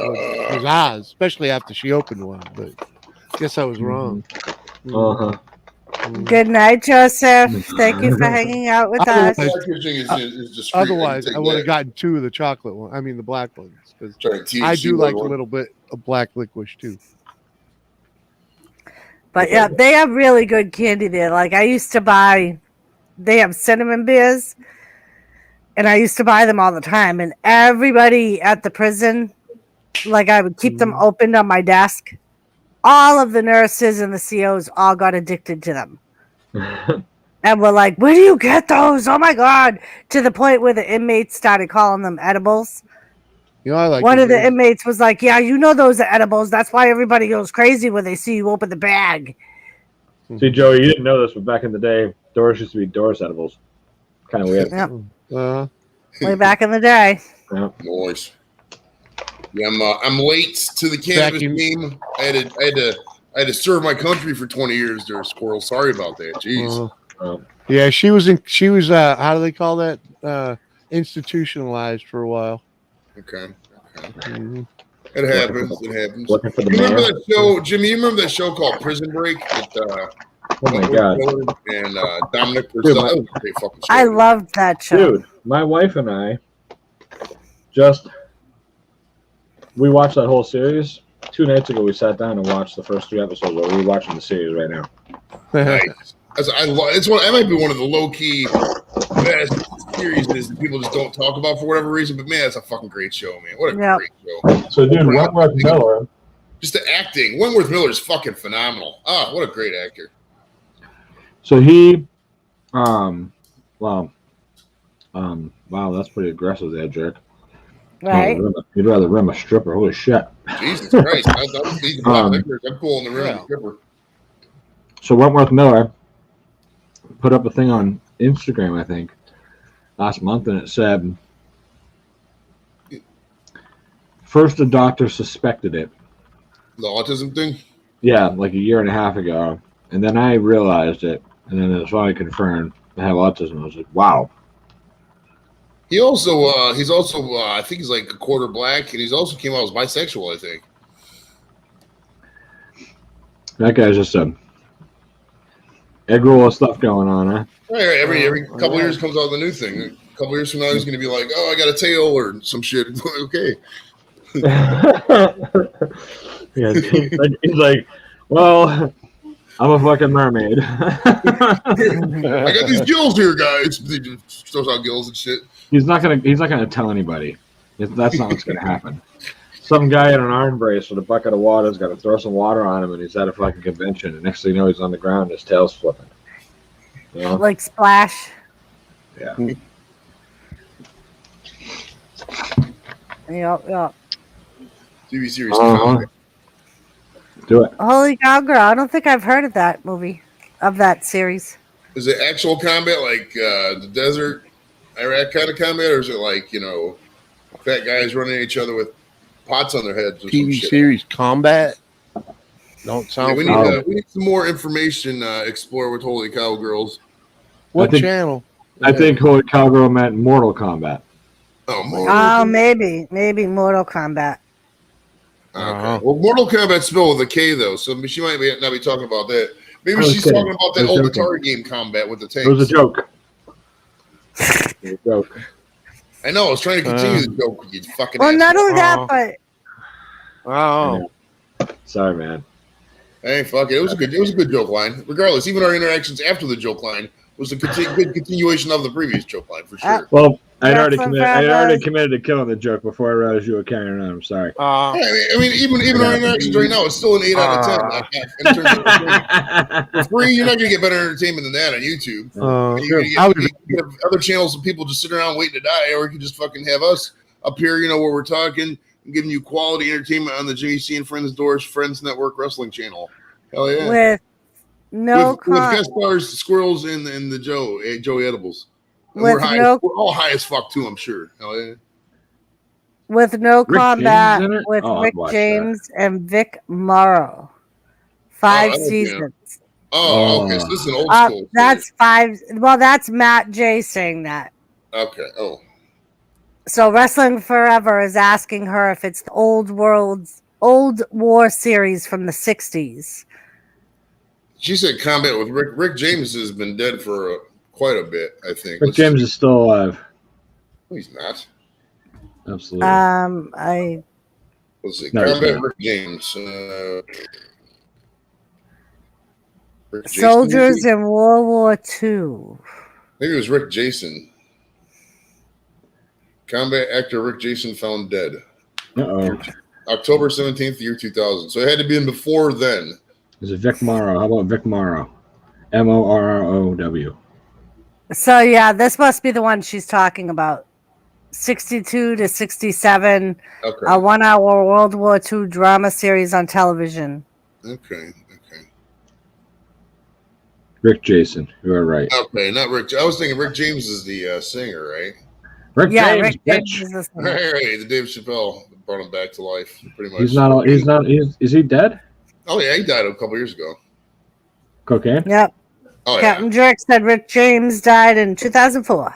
S10: was ours, especially after she opened one. But I guess I was wrong.
S1: Good night, Joseph. Thank you for hanging out with us.
S10: Otherwise, I would have gotten 2 of the chocolate ones. I mean, the black ones. Because I do like a little bit of black licorice too.
S1: But yeah, they have really good candy there. Like I used to buy, they have cinnamon beers, and I used to buy them all the time. And everybody at the prison, like I would keep them opened on my desk. All of the nurses and the COs all got addicted to them. And we're like, where do you get those? Oh my God. To the point where the inmates started calling them edibles. One of the inmates was like, yeah, those are edibles. That's why everybody goes crazy when they see you open the bag.
S7: See, Joey, you didn't know this, but back in the day, Doris used to be Doris edibles. Kind of weird.
S1: Yep. Way back in the day.
S7: Yeah.
S11: Nice. Yeah, I'm late to the cannabis game. I had to serve my country for 20 years there, Squirrel. Sorry about that. Jeez.
S10: Yeah, she was how do they call that? Institutionalized for a while.
S11: Okay. It happens.
S7: Looking for the
S11: remember that show, Jimmy? You remember that show called Prison Break?
S7: Oh my God.
S11: And Dominic Purcell.
S1: I loved that show.
S7: Dude, my wife and I we watched that whole series. 2 nights ago, we sat down and watched the first 3 episodes. We're watching the series right now.
S11: Nice. That might be one of the low-key best series that people just don't talk about for whatever reason. But man, that's a fucking great show, man. What a great show.
S7: So, dude, Wentworth Miller.
S11: Just the acting. Wentworth Miller is fucking phenomenal. What a great actor.
S7: So he Wow. Wow, that's pretty aggressive there, Jerk.
S1: Right?
S7: You'd rather rim a stripper. Holy shit.
S11: Jesus Christ. I'm cool on the rim of the stripper.
S7: So Wentworth Miller put up a thing on Instagram, I think, last month, and it said, first the doctor suspected it.
S11: The autism thing?
S7: Yeah, like a year and a half ago. And then I realized it, and then it was finally confirmed I have autism. I was like, wow.
S11: He's also, I think he's like a quarter black, and he's also came out as bisexual, I think.
S7: That guy's just a egg roll of stuff going on, huh?
S11: Every couple of years comes out with a new thing. A couple of years from now, he's going to be like, oh, I got a tail or some shit. Okay.
S7: Yeah, he's like, well, I'm a fucking mermaid.
S11: I got these gills here, guys. He just shows out gills and shit.
S7: He's not gonna tell anybody. That's not what's gonna happen. Some guy in an arm brace with a bucket of water is gonna throw some water on him, and he's at a fucking convention. And next thing you know, he's on the ground, and his tail's flipping. You know?
S1: Like Splash.
S7: Yeah.
S1: Yep.
S11: TV series.
S7: Do it.
S1: Holy cow, girl! I don't think I've heard of that movie, of that series.
S11: Is it actual combat, like the desert, Iraq kind of combat, or is it like, fat guys running at each other with pots on their heads? Or
S10: TV series combat? Don't sound.
S11: Yeah, we need some more information. Explore with Holy Cow Girls.
S10: What channel?
S7: I think Holy Cowgirl meant Mortal Kombat.
S1: Oh, maybe Mortal Kombat.
S11: Okay. Well, Mortal Kombat's spelled with a K though, so she might not be talking about that. Maybe she's talking about that old Atari game Combat with the tanks.
S7: It was a joke. It was a joke.
S11: I know. I was trying to continue the joke. You fucking.
S1: Well, not only that, but.
S10: Oh.
S7: Sorry, man.
S11: Hey, fuck it. It was a good joke line. Regardless, even our interactions after the joke line was a good continuation of the previous joke line for sure.
S7: Well, I had already committed to killing the joke before I realized you were carrying on. I'm sorry.
S11: I mean, even our interactions right now, it's still an 8 out of 10. In terms of for free, you're not going to get better entertainment than that on YouTube. You have other channels of people just sitting around waiting to die, or you can just fucking have us up here, where we're talking and giving you quality entertainment on the JC and Friends Doris Friends Network Wrestling channel. Hell yeah.
S1: With
S11: with guest stars, Squirrels, and the Joey Edibles. And we're all high as fuck too, I'm sure. Hell yeah.
S1: With no combat with Rick
S7: I'd
S1: James and Vic Morrow. 5 seasons.
S11: Oh, okay. So this is an old school.
S1: That's 5. Well, that's Matt J saying that.
S11: Okay. Oh.
S1: So Wrestling Forever is asking her if it's the old war series from the 60s.
S11: She said combat with Rick James has been dead for quite a bit, I think.
S7: Rick James is still alive.
S11: No, he's not.
S7: Absolutely.
S11: Let's see. Combat Rick James. Rick
S1: Soldiers
S11: Jason,
S1: in World War II.
S11: maybe it was Rick Jason. Combat actor Rick Jason found dead. October 17th, year 2000. So it had to be in before then.
S7: Is it Vic Morrow? How about Vic Morrow? Morrow.
S1: So yeah, this must be the one she's talking about. 62 to 67.
S11: Okay.
S1: A 1-hour World War II drama series on television.
S11: Okay.
S7: Rick Jason. You are right.
S11: Okay, not Rick. I was thinking Rick James is the singer, right?
S7: Rick James.
S1: Rick James is the singer.
S11: Right, the Dave Chappelle brought him back to life, pretty much.
S7: He's not. Is he dead?
S11: Oh yeah, he died a couple years ago.
S7: Cocaine?
S1: Yep.
S11: Oh yeah.
S1: Captain Jerk said Rick James died in 2004.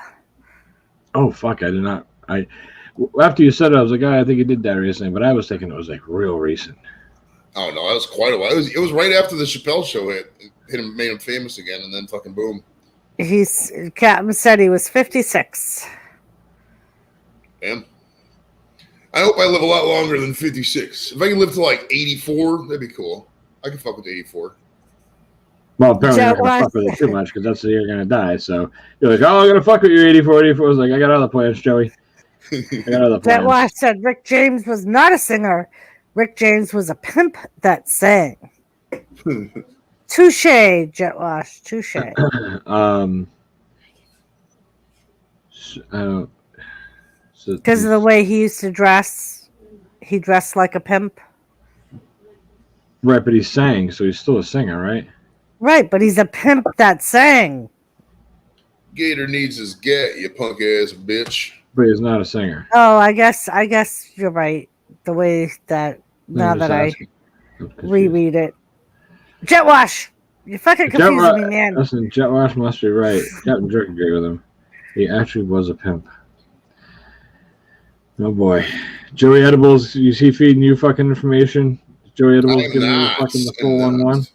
S7: Oh fuck! I did not. After you said it, I was like, I think he did die recently, but I was thinking it was like real recent.
S11: Oh no, that was quite a while. It was right after the Chappelle show hit him, made him famous again, and then fucking boom.
S1: Captain said he was 56.
S11: Damn. I hope I live a lot longer than 56. If I can live to like 84, that'd be cool. I can fuck with 84.
S7: Well, apparently you're not going to fuck with it too much because that's the year you're going to die. So you're like, I'm going to fuck with you 84. 84 was like, I got other plans, Joey. I got other plans.
S1: That why I said Rick James was not a singer. Rick James was a pimp that sang. Touche, Jetwash. Touche. Because of the way he used to dress. He dressed like a pimp.
S7: Right, but he sang, so he's still a singer, right?
S1: Right, but he's a pimp that sang.
S11: Gator needs his gat, you punk ass bitch.
S7: But he's not a singer.
S1: Oh, I guess you're right. The way that now that I reread it. Jet Wash! You're fucking confusing me, man.
S7: Listen, Jet Wash must be right. Captain Jerk agreed with him. He actually was a pimp. Oh boy. Joey Edibles, is he feeding you fucking information? Joey Edibles giving you fucking the 411?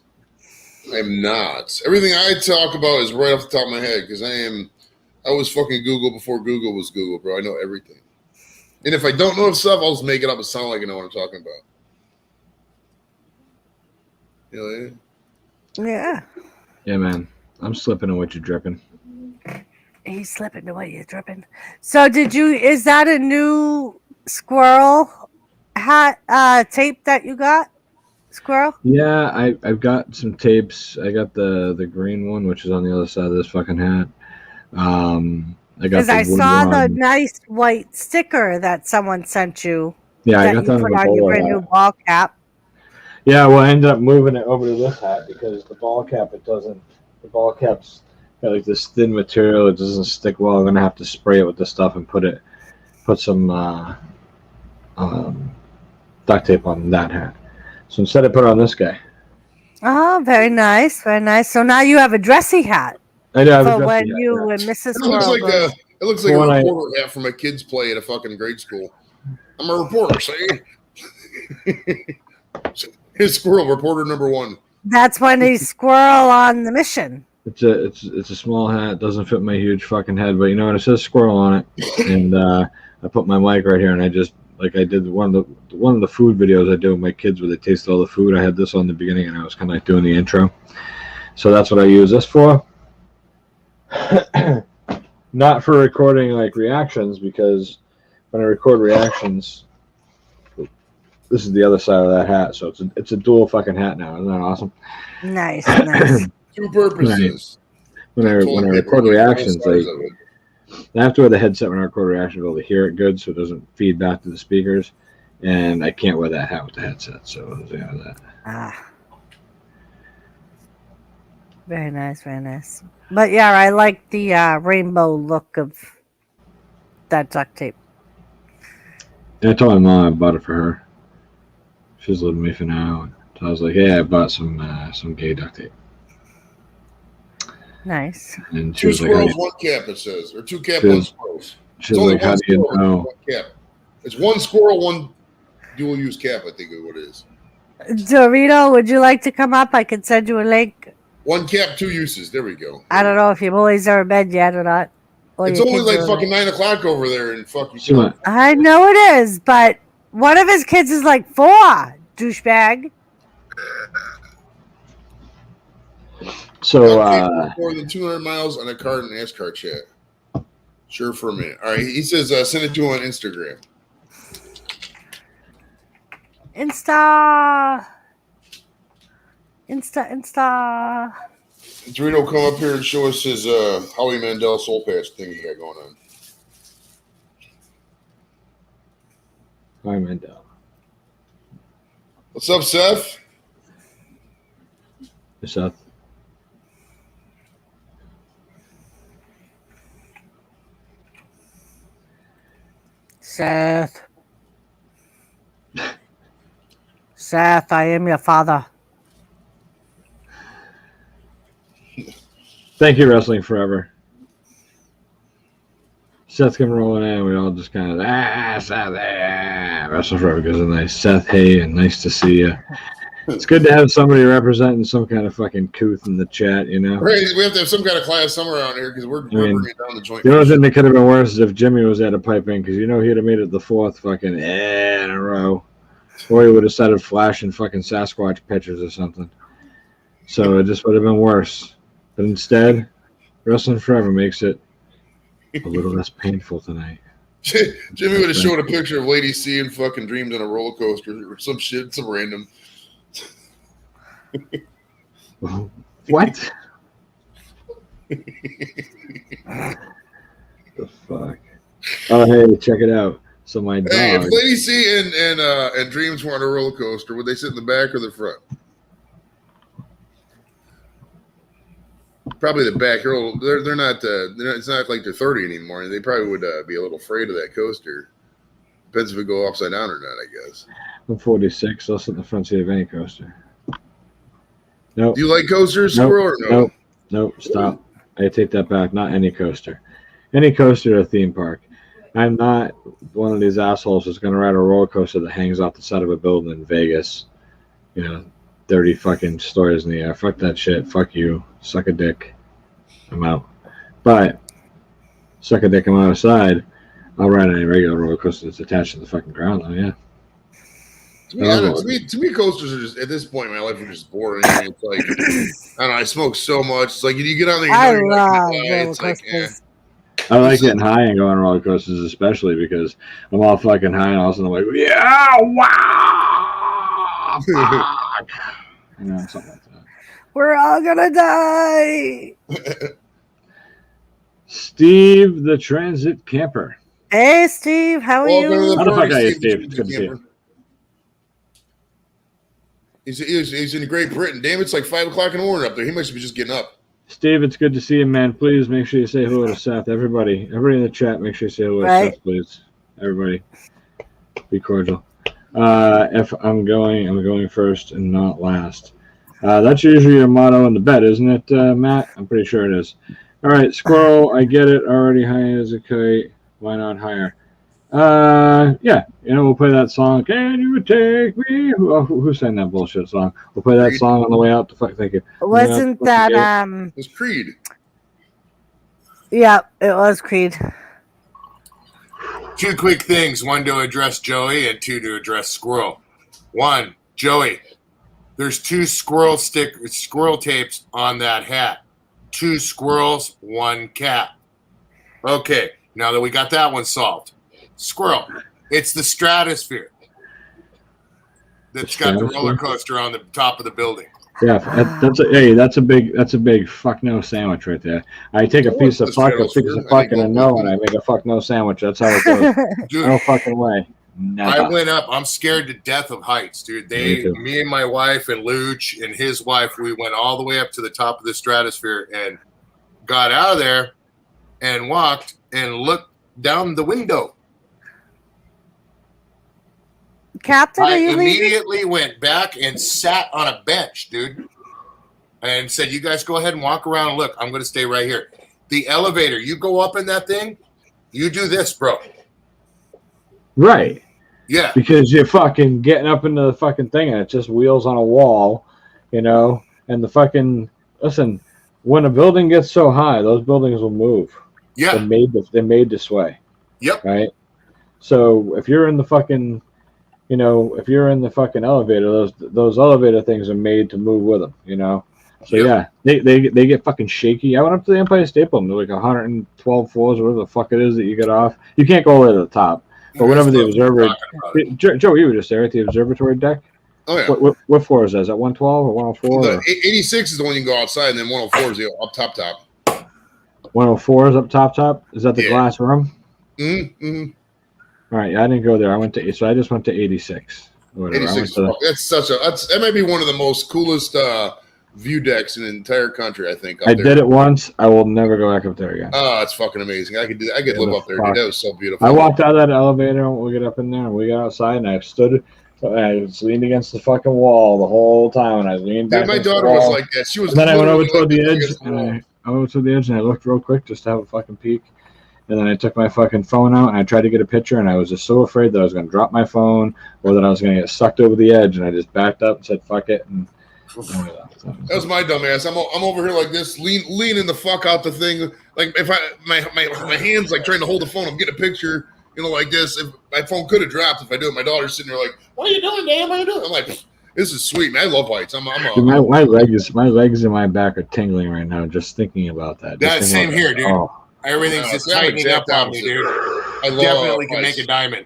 S11: I'm not. Everything I talk about is right off the top of my head because I was fucking Google before Google was Google, bro. I know everything. And if I don't know stuff, I'll just make it up and sound like I know what I'm talking about. You know what I mean?
S1: Yeah.
S7: Yeah, man. I'm slipping on what you're dripping.
S1: He's slipping to what you're dripping. So is that a new squirrel hat tape that you got? Squirrel?
S7: Yeah, I've got some tapes. I got the green one, which is on the other side of this fucking hat.
S1: Because I saw the nice white sticker that someone sent you.
S7: Yeah, I got that
S1: put on your brand new ball cap.
S7: Yeah, well, I ended up moving it over to this hat because the ball cap's got like this thin material. It doesn't stick well. I'm gonna have to spray it with this stuff and put some duct tape on that hat. So instead I put it on this guy.
S1: Oh, very nice, very nice. So now you have a dressy hat.
S7: I do have
S1: a
S7: dressy
S1: when
S7: hat.
S1: you and Mrs.
S11: It looks like a reporter hat from a kid's play at a fucking grade school. I'm a reporter, see? His squirrel, reporter number 1.
S1: That's when he's squirrel on the mission.
S7: It's a small hat. Doesn't fit my huge fucking head, but you know what? It says squirrel on it, and I put my mic right here, and I just like I did one of the food videos I do with my kids where they taste all the food. I had this on the beginning, and I was kind of like doing the intro. So that's what I use this for. Not for recording like reactions, because when I record reactions, this is the other side of that hat, so it's a dual fucking hat now. Isn't that awesome?
S1: Nice, nice.
S11: Two purposes.
S7: When I record reactions, I have to wear the headset when I record reactions to be able to hear it good, so it doesn't feed back to the speakers. And I can't wear that hat with the headset, so yeah, that.
S1: Ah, very nice, very nice. But yeah, I like the rainbow look of that duct tape.
S7: I told my mom I bought it for her. She's living with me for now. So I was like, "Hey, I bought some gay duct tape."
S1: Nice.
S7: And she
S11: 2
S7: was like,
S11: squirrels, 1 cap. It says, or 2 cap, 1 squirrels.
S7: She's like, "How do you know?"
S11: 1 cap. It's 1 squirrel, 1 dual use cap. I think is what it is.
S1: Dorito, would you like to come up? I can send you a link.
S11: 1 cap, 2 uses. There we go.
S1: I don't know if your boys are in bed yet or not. Or
S11: It's only like fucking 9 o'clock over there in fucking.
S1: I know it is, but one of his kids is like 4, douchebag.
S7: So
S11: more than 200 miles on a card in NASCAR chat. Sure for a minute. All right, he says send it to him on Instagram.
S1: Insta.
S11: Dorito, come up here and show us his Howie Mandel soul patch thing he got going on.
S7: Howie Mandel.
S11: What's up, Seth?
S7: Hey, Seth.
S1: Seth, I am your father.
S7: Thank you, Wrestling Forever. Seth came rolling in, we all just kind of Seth, Wrestling Forever goes a nice Seth, hey, and nice to see you. It's good to have somebody representing some kind of fucking couth in the chat, you know.
S11: Right, we have to have some kind of class somewhere around here because we're bringing down the joint.
S7: The only thing that could have been worse is if Jimmy was at a pipe in, because you know he'd have made it the 4th fucking in a row, or he would have started flashing fucking Sasquatch pictures or something. So it just would have been worse. But instead, Wrestling Forever makes it a little less painful tonight.
S11: Jimmy would have shown a picture of Lady C and fucking dreams on a roller coaster or some shit, some random.
S7: What? The fuck. Oh, hey, check it out. So my dog.
S11: Hey, if Lady C and Dreams were on a roller coaster, would they sit in the back or the front? Probably the back. They're not. It's not like they're 30 anymore. They probably would be a little afraid of that coaster. Depends if it go upside down or not, I guess.
S7: I'm 46. I'll sit in the front seat of any coaster. Nope.
S11: Do you like coasters, Squirrel, or no?
S7: Nope. Stop. I take that back. Not any coaster. Any coaster at a theme park. I'm not one of these assholes who's going to ride a roller coaster that hangs off the side of a building in Vegas. 30 fucking stories in the air. Fuck that shit. Fuck you. Suck a dick. I'm out. But suck a dick, I'm outside. I'll ride any regular roller coaster that's attached to the fucking ground, though, yeah.
S11: To me, coasters are just, at this point in my life, are just boring. It's like, I don't know, I smoke so much. It's like, you get on there,
S1: I love roller coasters.
S7: I like getting high and going on roller coasters, especially because I'm all fucking high and all of a sudden I'm like, yeah, wow! Fuck. Something like that.
S1: We're all gonna die.
S7: Steve the Transit Camper.
S1: Hey, Steve, how are you?
S7: How the fuck are you, Steve? It's good to see you.
S11: He's in Great Britain. Damn, it's like 5 o'clock in the morning up there. He must be just getting up.
S7: Steve, it's good to see you, man. Please make sure you say hello to Seth. Everybody in the chat, make sure you say hello to Seth, please. Everybody, be cordial. If I'm going first and not last. That's usually your motto in the bet, isn't it, Matt? I'm pretty sure it is. All right, Squirrel, I get it. Already high as a kite. Why not higher? Yeah, we'll play that song. Can you take me? Who sang that bullshit song? We'll play that song on the way out. Thank you.
S1: Wasn't that
S11: It was Creed.
S1: Yeah, it was Creed.
S14: 2 quick things. 1 to address Joey and 2 to address Squirrel. 1, Joey, there's 2 squirrel tapes on that hat. 2 squirrels, 1 cat. Okay, now that we got that one solved. Squirrel, it's the Stratosphere that's got the roller coaster on the top of the building.
S7: Yeah, that's a big fuck no sandwich right there. I take a piece of fuck, and a no, and I make a fuck no sandwich. That's how it goes.
S14: Dude,
S7: no fucking way. Never.
S14: I went up. I'm scared to death of heights, dude. Me and my wife and Luch and his wife, we went all the way up to the top of the Stratosphere and got out of there and walked and looked down the window.
S1: Captain,
S14: I immediately went back and sat on a bench, dude, and said, you guys go ahead and walk around and look. I'm going to stay right here. The elevator, you go up in that thing, you do this, bro.
S7: Right.
S14: Yeah.
S7: Because you're fucking getting up into the fucking thing and it's just wheels on a wall, and the fucking, listen, when a building gets so high, those buildings will move.
S14: Yeah.
S7: They're made to sway.
S14: Yep.
S7: Right? So if you're in the fucking elevator, those elevator things are made to move with them, So yeah, they get fucking shaky. I went up to the Empire State Building, like 112 floors, or whatever the fuck it is that you get off. You can't go all the way to the top, but whenever the Joe, you were just there at the observatory deck.
S11: Oh yeah.
S7: What floor is that? Is that 112 or 104?
S11: 86 is the one you can go outside, and then 104 is the up top.
S7: 104 is up top. Is that the glass room?
S11: Mm-hmm.
S7: All right, I didn't go there. I just went to 86.
S11: 86. That might be one of the most coolest view decks in the entire country, I think.
S7: I did it once. I will never go back up there again.
S11: Oh, it's fucking amazing. I could live up there. Dude. That was so beautiful.
S7: I walked out of that elevator and we get up in there and we got outside and I stood. I was leaned against the fucking wall the whole time and I leaned back.
S11: Dude, my daughter was like that. She was.
S7: And then I went over toward the edge and I went to the edge and I looked real quick just to have a fucking peek. And then I took my fucking phone out and I tried to get a picture and I was just so afraid that I was going to drop my phone or that I was going to get sucked over the edge. And I just backed up and said, fuck it. And
S11: that was my dumb ass. I'm over here like this, leaning the fuck out the thing. Like if my hands like trying to hold the phone, I'm getting a picture, like this. If my phone could have dropped if I do it. My daughter's sitting there like, what are you doing, Dan? What are you doing? I'm like, this is sweet, man. I love heights. Dude,
S7: my legs and my back are tingling right now just thinking about that.
S14: That's same here, dude. Oh. Everything's just tightening up on me, dude. I definitely can make a diamond.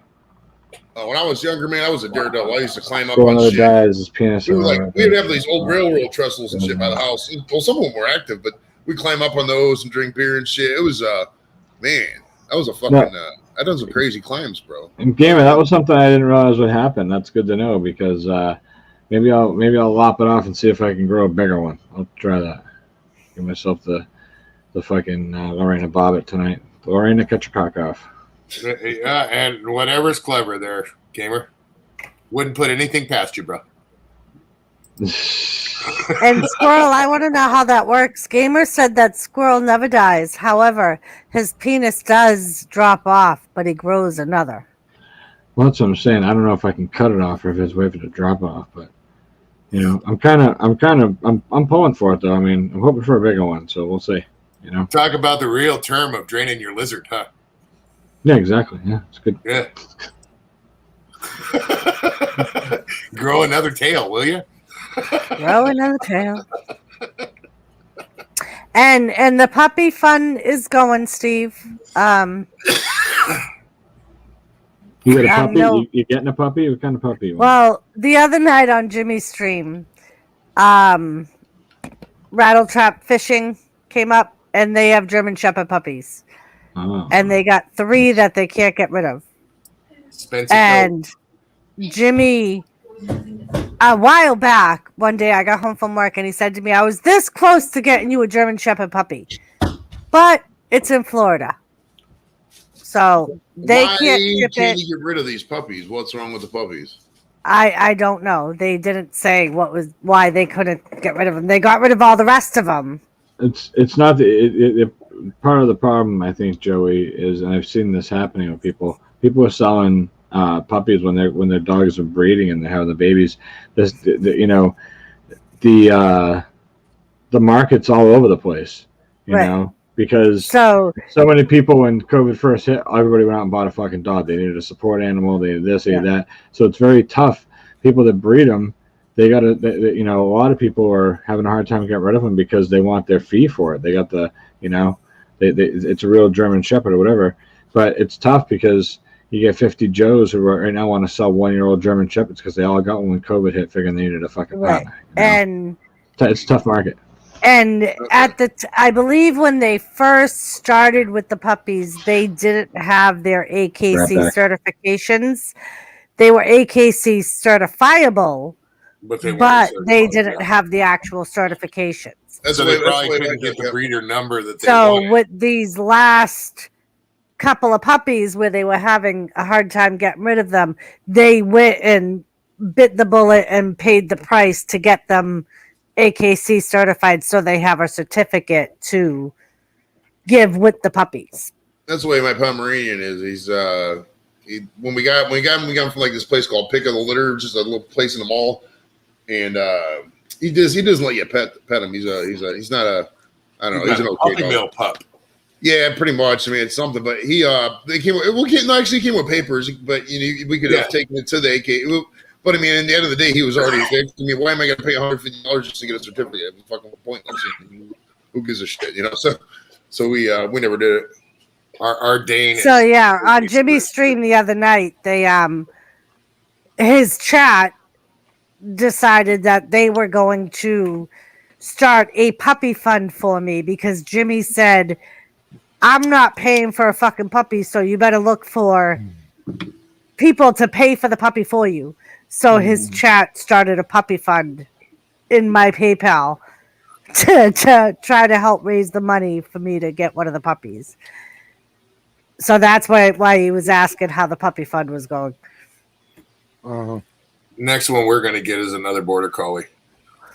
S11: When I was younger, man, I was a daredevil. I used to climb up
S7: on
S11: shit.
S7: His penis.
S11: We'd have these old railroad trestles and shit by the house. Well, some of them were active, but we'd climb up on those and drink beer and shit. It was, man, That was a fucking. I done some crazy climbs, bro.
S7: And Gamer, that was something I didn't realize would happen. That's good to know because maybe I'll lop it off and see if I can grow a bigger one. I'll try that. Give myself the fucking Lorena Bobbitt tonight. Lorena, cut your cock off.
S14: Yeah, and whatever's clever there, Gamer. Wouldn't put anything past you, bro.
S1: And Squirrel, I want to know how that works. Gamer said that Squirrel never dies. However, his penis does drop off, but he grows another.
S7: Well, that's what I'm saying. I don't know if I can cut it off or if it's waiting to drop off, but I'm pulling for it though. I mean, I'm hoping for a bigger one, so we'll see.
S14: Talk about the real term of draining your lizard, huh?
S7: Yeah, exactly. Yeah, it's good.
S14: Yeah. Grow another tail, will you?
S1: Grow another tail. And the puppy fun is going, Steve.
S7: You got a puppy?
S1: No.
S7: You getting a puppy? What kind of puppy you want?
S1: Well, the other night on Jimmy's stream, Rattletrap Fishing came up, and they have German Shepherd puppies.
S7: Oh.
S1: And they got 3 that they can't get rid of. And Jimmy, a while back, one day I got home from work and he said to me, I was this close to getting you a German Shepherd puppy, but it's in Florida. So they
S11: Why
S1: can't ship
S11: can't
S1: it.
S11: you get rid of these puppies? What's wrong with the puppies?
S1: I don't know. They didn't say why they couldn't get rid of them. They got rid of all the rest of them.
S7: It's not part of the problem, I think, Joey, is, and I've seen this happening with people. People are selling puppies when their dogs are breeding and they're having the babies. The market's all over the place, you know, because so many people when COVID first hit, everybody went out and bought a fucking dog. They needed a support animal. They needed this, they needed that. So it's very tough. People that breed them, a lot of people are having a hard time getting rid of them because they want their fee for it. They got it's a real German Shepherd or whatever, but it's tough because you get 50 Joes who right now want to sell 1-year-old German Shepherds because they all got one when COVID hit, figuring they needed a fucking pet.
S1: And
S7: it's a tough market.
S1: And I believe when they first started with the puppies, they didn't have their AKC certifications. They were AKC certifiable, but they didn't have the actual certifications.
S14: So they probably couldn't get the breeder number that they
S1: So
S14: wanted.
S1: with these last couple of puppies where they were having a hard time getting rid of them, they went and bit the bullet and paid the price to get them AKC certified so they have a certificate to give with the puppies.
S11: That's the way my Pomeranian is. He's when we got him from like this place called Pick of the Litter, just a little place in the mall, and he doesn't let you pet him. He's not a, I don't know, he's an okay dog.
S14: Mill pup.
S11: Yeah, pretty much. I mean, it's something, but he came with papers, but we could have taken it to the AK. But I mean, at the end of the day, he was already fixed. I mean, why am I going to pay $150 just to get a certificate? It's fucking pointless. Who gives a shit, So we never did it.
S14: Our Dane.
S1: So yeah, on Jimmy's stream the other night, they his chat decided that they were going to start a puppy fund for me because Jimmy said, I'm not paying for a fucking puppy, so you better look for people to pay for the puppy for you. So his chat started a puppy fund in my PayPal to try to help raise the money for me to get one of the puppies. So that's why he was asking how the puppy fund was going.
S14: Next one we're going to get is another border collie.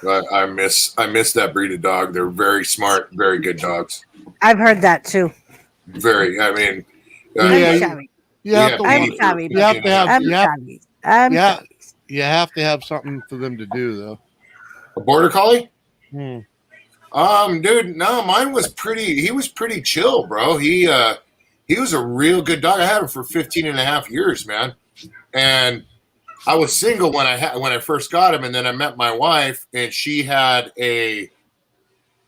S14: I miss that breed of dog. They're very smart, very good dogs.
S1: I've heard that too.
S14: Very. I mean,
S1: I'm sorry.
S10: You have to have something for them to do, though.
S14: A border collie? Dude, no, mine was he was pretty chill, bro. He was a real good dog. I had him for 15 and a half years, man. And I was single when I first got him, and then I met my wife, and she had a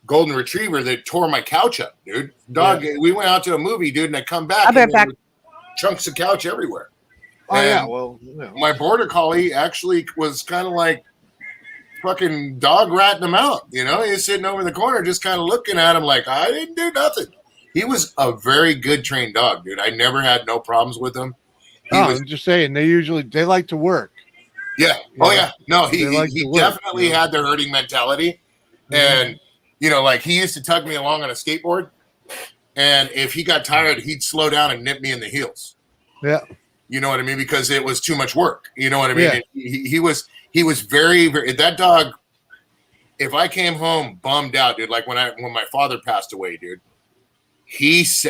S14: golden retriever that tore my couch up, dude. Dog, we went out to a movie, dude, and I come back, and there were chunks of couch everywhere. My border collie actually was kind of like fucking dog ratting him out. He was sitting over in the corner, just kind of looking at him like I didn't do nothing. he was a very good trained dog, dude. I never had no problems with him.
S10: I'm just saying they like to work.
S14: Yeah. Oh yeah. No, he
S10: work,
S14: definitely had the herding mentality, and like he used to tug me along on a skateboard, and if he got tired, he'd slow down and nip me in the heels.
S10: Yeah.
S14: You know what I mean? Because it was too much work. You know what I mean? Yeah. He was very, very, that dog. If I came home bummed out, dude, like when my father passed away, dude,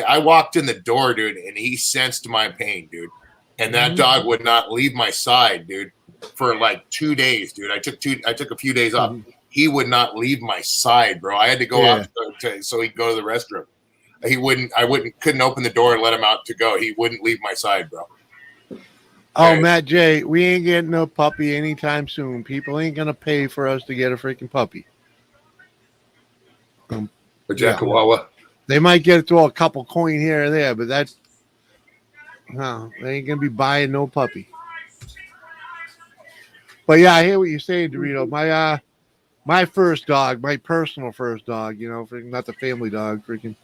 S14: I walked in the door, dude, and he sensed my pain, dude, and that dog would not leave my side, dude, for like 2 days, dude. I took a few days off. He would not leave my side, bro. I had to go out so he'd go to the restroom. Couldn't open the door and let him out to go. He wouldn't leave my side, bro.
S10: Oh, Matt J, we ain't getting no puppy anytime soon. People ain't gonna pay for us to get a freaking puppy.
S14: A Jack Chihuahua.
S10: They might get it to a couple coin here or there, but they ain't gonna be buying no puppy. But yeah, I hear what you're saying, Dorito. My first dog, my personal first dog, not the family dog, freaking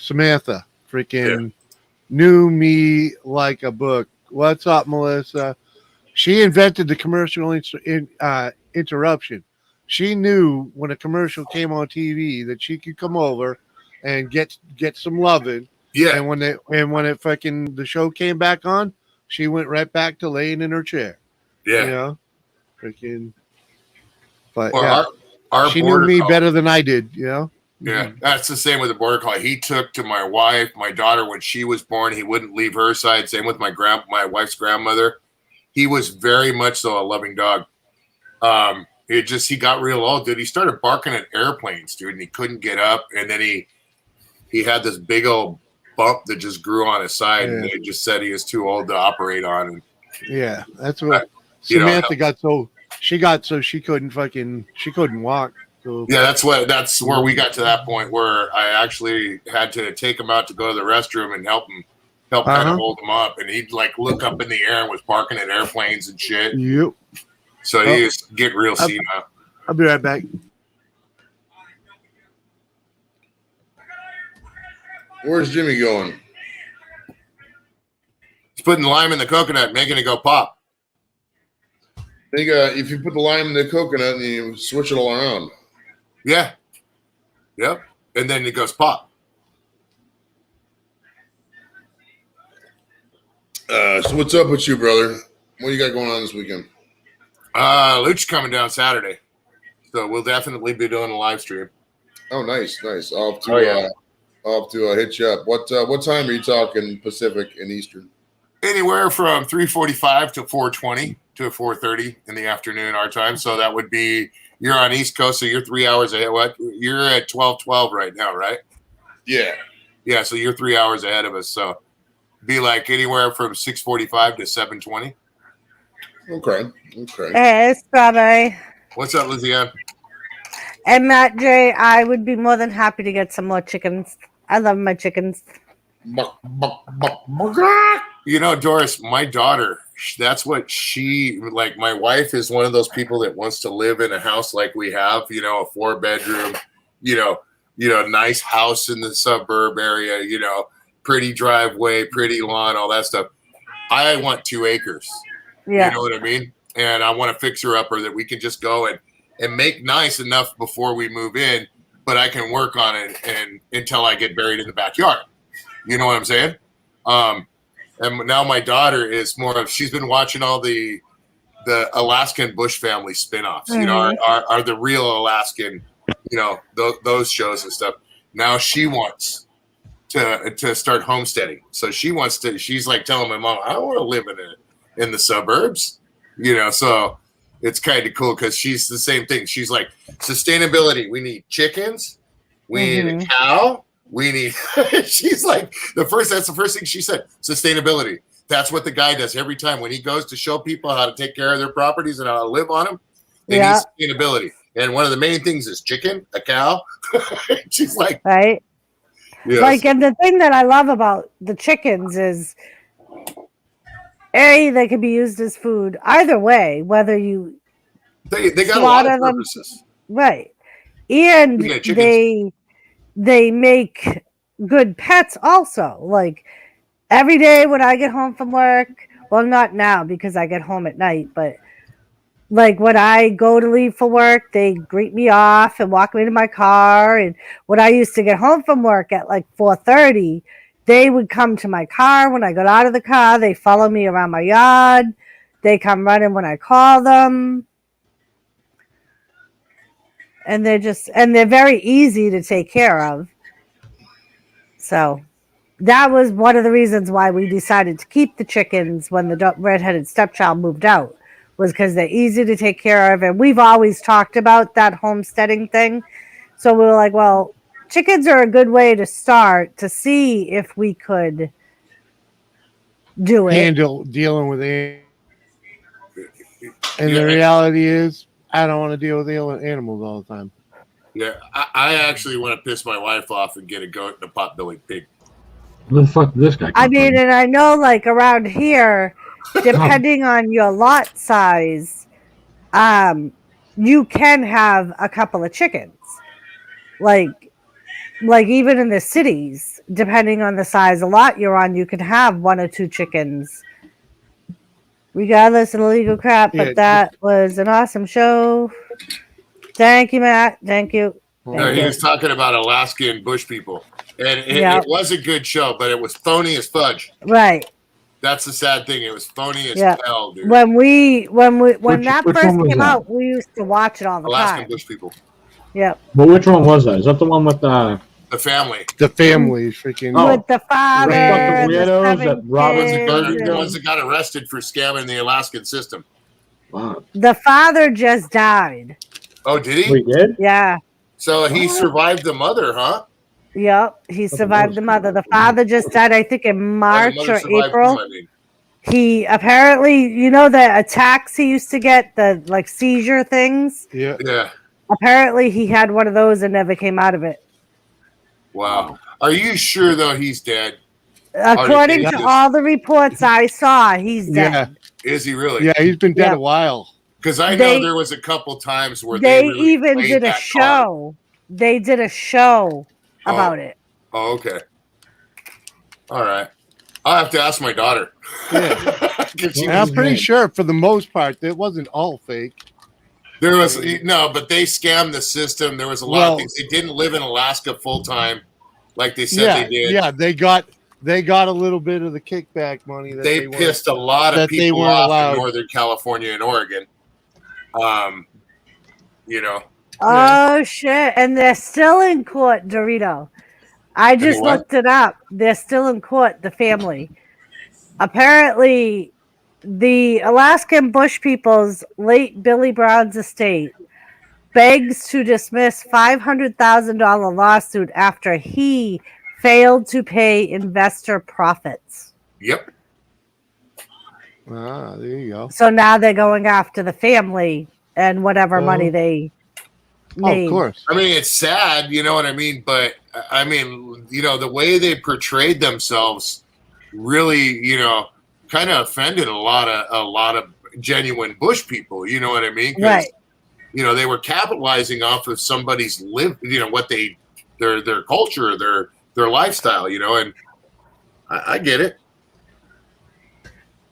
S10: Samantha, freaking knew me like a book. What's up, Melissa? She invented the commercial interruption. She knew when a commercial came on TV that she could come over and get some loving.
S14: Yeah.
S10: And when the show came back on, she went right back to laying in her chair.
S14: Yeah.
S10: Freaking. But
S14: our
S10: she knew me better than I did.
S14: Yeah, that's the same with the border collie. He took to my wife, my daughter when she was born. He wouldn't leave her side. Same with my wife's grandmother. He was very much so a loving dog. He got real old, dude. He started barking at airplanes, dude, and he couldn't get up. And then he had this big old bump that just grew on his side, and they just said he was too old to operate on. And
S10: yeah, that's what Samantha got so she couldn't walk. So.
S14: Yeah, that's where we got to that point where I actually had to take him out to go to the restroom and help kind of hold him up, and he'd like look up in the air and was barking at airplanes and shit.
S10: Yep.
S14: So he was getting real senile.
S10: I'll be right back.
S11: Where's Jimmy going?
S14: He's putting lime in the coconut, making it go pop.
S11: If you put the lime in the coconut and you switch it all around.
S14: Yeah. Yep. And then it goes pop.
S11: So what's up with you, brother? What do you got going on this weekend?
S14: Luke's coming down Saturday. So we'll definitely be doing a live stream.
S11: Oh, nice. I'll have to hit you up. What time are you talking Pacific and Eastern? Anywhere from 3:45 to 4:20 to 4:30 in the afternoon our time. So that would be, you're on East Coast, so you're 3 hours ahead. What? You're at 12:12 right now, right? Yeah.
S14: Yeah, so you're 3 hours ahead of us. So be like anywhere from 6:45 to 7:20.
S11: Okay.
S1: Hey, Strawberry.
S14: What's up, Lizzie-Ann?
S1: And Matt J, I would be more than happy to get some more chickens. I love my chickens.
S14: Doris, my daughter, that's what my wife is one of those people that wants to live in a house like we have, a 4-bedroom, nice house in the suburb area, pretty driveway, pretty lawn, all that stuff. I want 2 acres.
S1: Yeah.
S14: You know what I mean? And I want a fixer-upper that we can just go and make nice enough before we move in, but I can work on it and until I get buried in the backyard. You know what I'm saying? And now my daughter is she's been watching all the Alaskan Bush Family spinoffs, are the real Alaskan, those shows and stuff. Now she wants to start homesteading. So she's like telling my mom, I don't want to live in the suburbs, so it's kind of cool because she's the same thing. She's like, sustainability. We need chickens. We need a cow. We need, she's like, that's the first thing she said, sustainability. That's what the guy does every time when he goes to show people how to take care of their properties and how to live on them. They need sustainability. And one of the main things is chicken, a cow. She's like,
S1: right.
S14: Yes.
S1: Like, and the thing that I love about the chickens is, they can be used as food either way, whether you
S14: they got a lot of purposes.
S1: Right. And they make good pets also. Like every day when I get home from work, well, not now because I get home at night, but like when I go to leave for work, they greet me off and walk me to my car. And when I used to get home from work at like 4:30, they would come to my car. When I got out of the car, they follow me around my yard. They come running when I call them. And they're very easy to take care of. So that was one of the reasons why we decided to keep the chickens when the redheaded stepchild moved out, was because they're easy to take care of. And we've always talked about that homesteading thing. So we were like, well, chickens are a good way to start to see if we could do it.
S10: Dealing with it. And the reality is, I don't want to deal with animals all the time.
S14: Yeah, I actually want to piss my wife off and get a goat and a potbelly pig.
S7: Where the fuck did this guy come
S1: I mean, and I know like around here, depending on your lot size, you can have a couple of chickens. Like even in the cities, depending on the size of lot you're on, you can have 1 or 2 chickens. Regardless of the legal crap, but that was an awesome show. Thank you, Matt. Thank you.
S14: No, he was talking about Alaskan bush people. And it was a good show, but it was phony as fudge.
S1: Right.
S14: That's the sad thing. It was phony as hell, dude.
S1: When that first came out, we used to watch it all the
S14: Alaskan
S1: time.
S14: bush people.
S1: Yep.
S7: But which one was that? Is that the one with
S14: the family?
S10: The family, freaking.
S1: With the father, the
S14: ones that got arrested for scamming the Alaskan system.
S7: Wow.
S1: The father just died.
S14: Oh, did he?
S7: We did?
S1: Yeah.
S14: So he survived the mother, huh?
S1: Yep. He survived the mother. The father just died, I think, in March or April. He apparently, the attacks he used to get, the like seizure things.
S10: Yeah.
S14: Yeah.
S1: Apparently he had one of those and never came out of it.
S14: Wow. Are you sure though he's dead?
S1: According to all the reports I saw, he's dead.
S14: Yeah. Is he really?
S10: Yeah, he's been dead a while.
S14: Because I know there was a couple times where
S1: they
S14: really
S1: even did a show. They did a show about it.
S14: Oh, okay. All right. I'll have to ask my daughter.
S10: Yeah. I'm pretty sure for the most part it wasn't all fake.
S14: There was but they scammed the system. There was a lot of things. They didn't live in Alaska full time, like they said they did.
S10: Yeah, they got a little bit of the kickback money. That
S14: they pissed a lot of people off in Northern California and Oregon.
S1: Oh shit! And they're still in court, Dorito. I just looked it up. They're still in court. The family. Apparently, the Alaskan Bush people's late Billy Brown's estate begs to dismiss $500,000 lawsuit after he failed to pay investor profits.
S14: Yep.
S10: Ah, there you go.
S1: So now they're going after the family and whatever money they made.
S10: Of course.
S14: I mean, it's sad, you know what I mean? But I mean, the way they portrayed themselves really, kind of offended a lot of genuine bush people. You know what I mean?
S1: Right.
S14: They were capitalizing off of somebody's what their culture, their lifestyle, and I get it.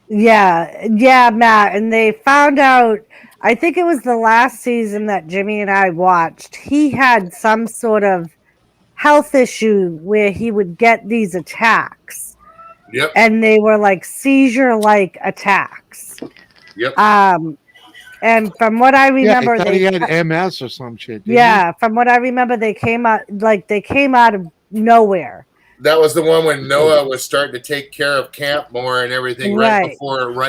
S1: Yeah, Matt. And they found out, I think it was the last season that Jimmy and I watched, he had some sort of health issue where he would get these attacks.
S14: Yep.
S1: And they were like seizure-like attacks.
S14: Yep.
S1: And from what I remember,
S10: I thought he had MS or some shit.
S1: From what I remember, they came out of nowhere.
S14: That was the one when Noah was starting to take care of Camp more and everything right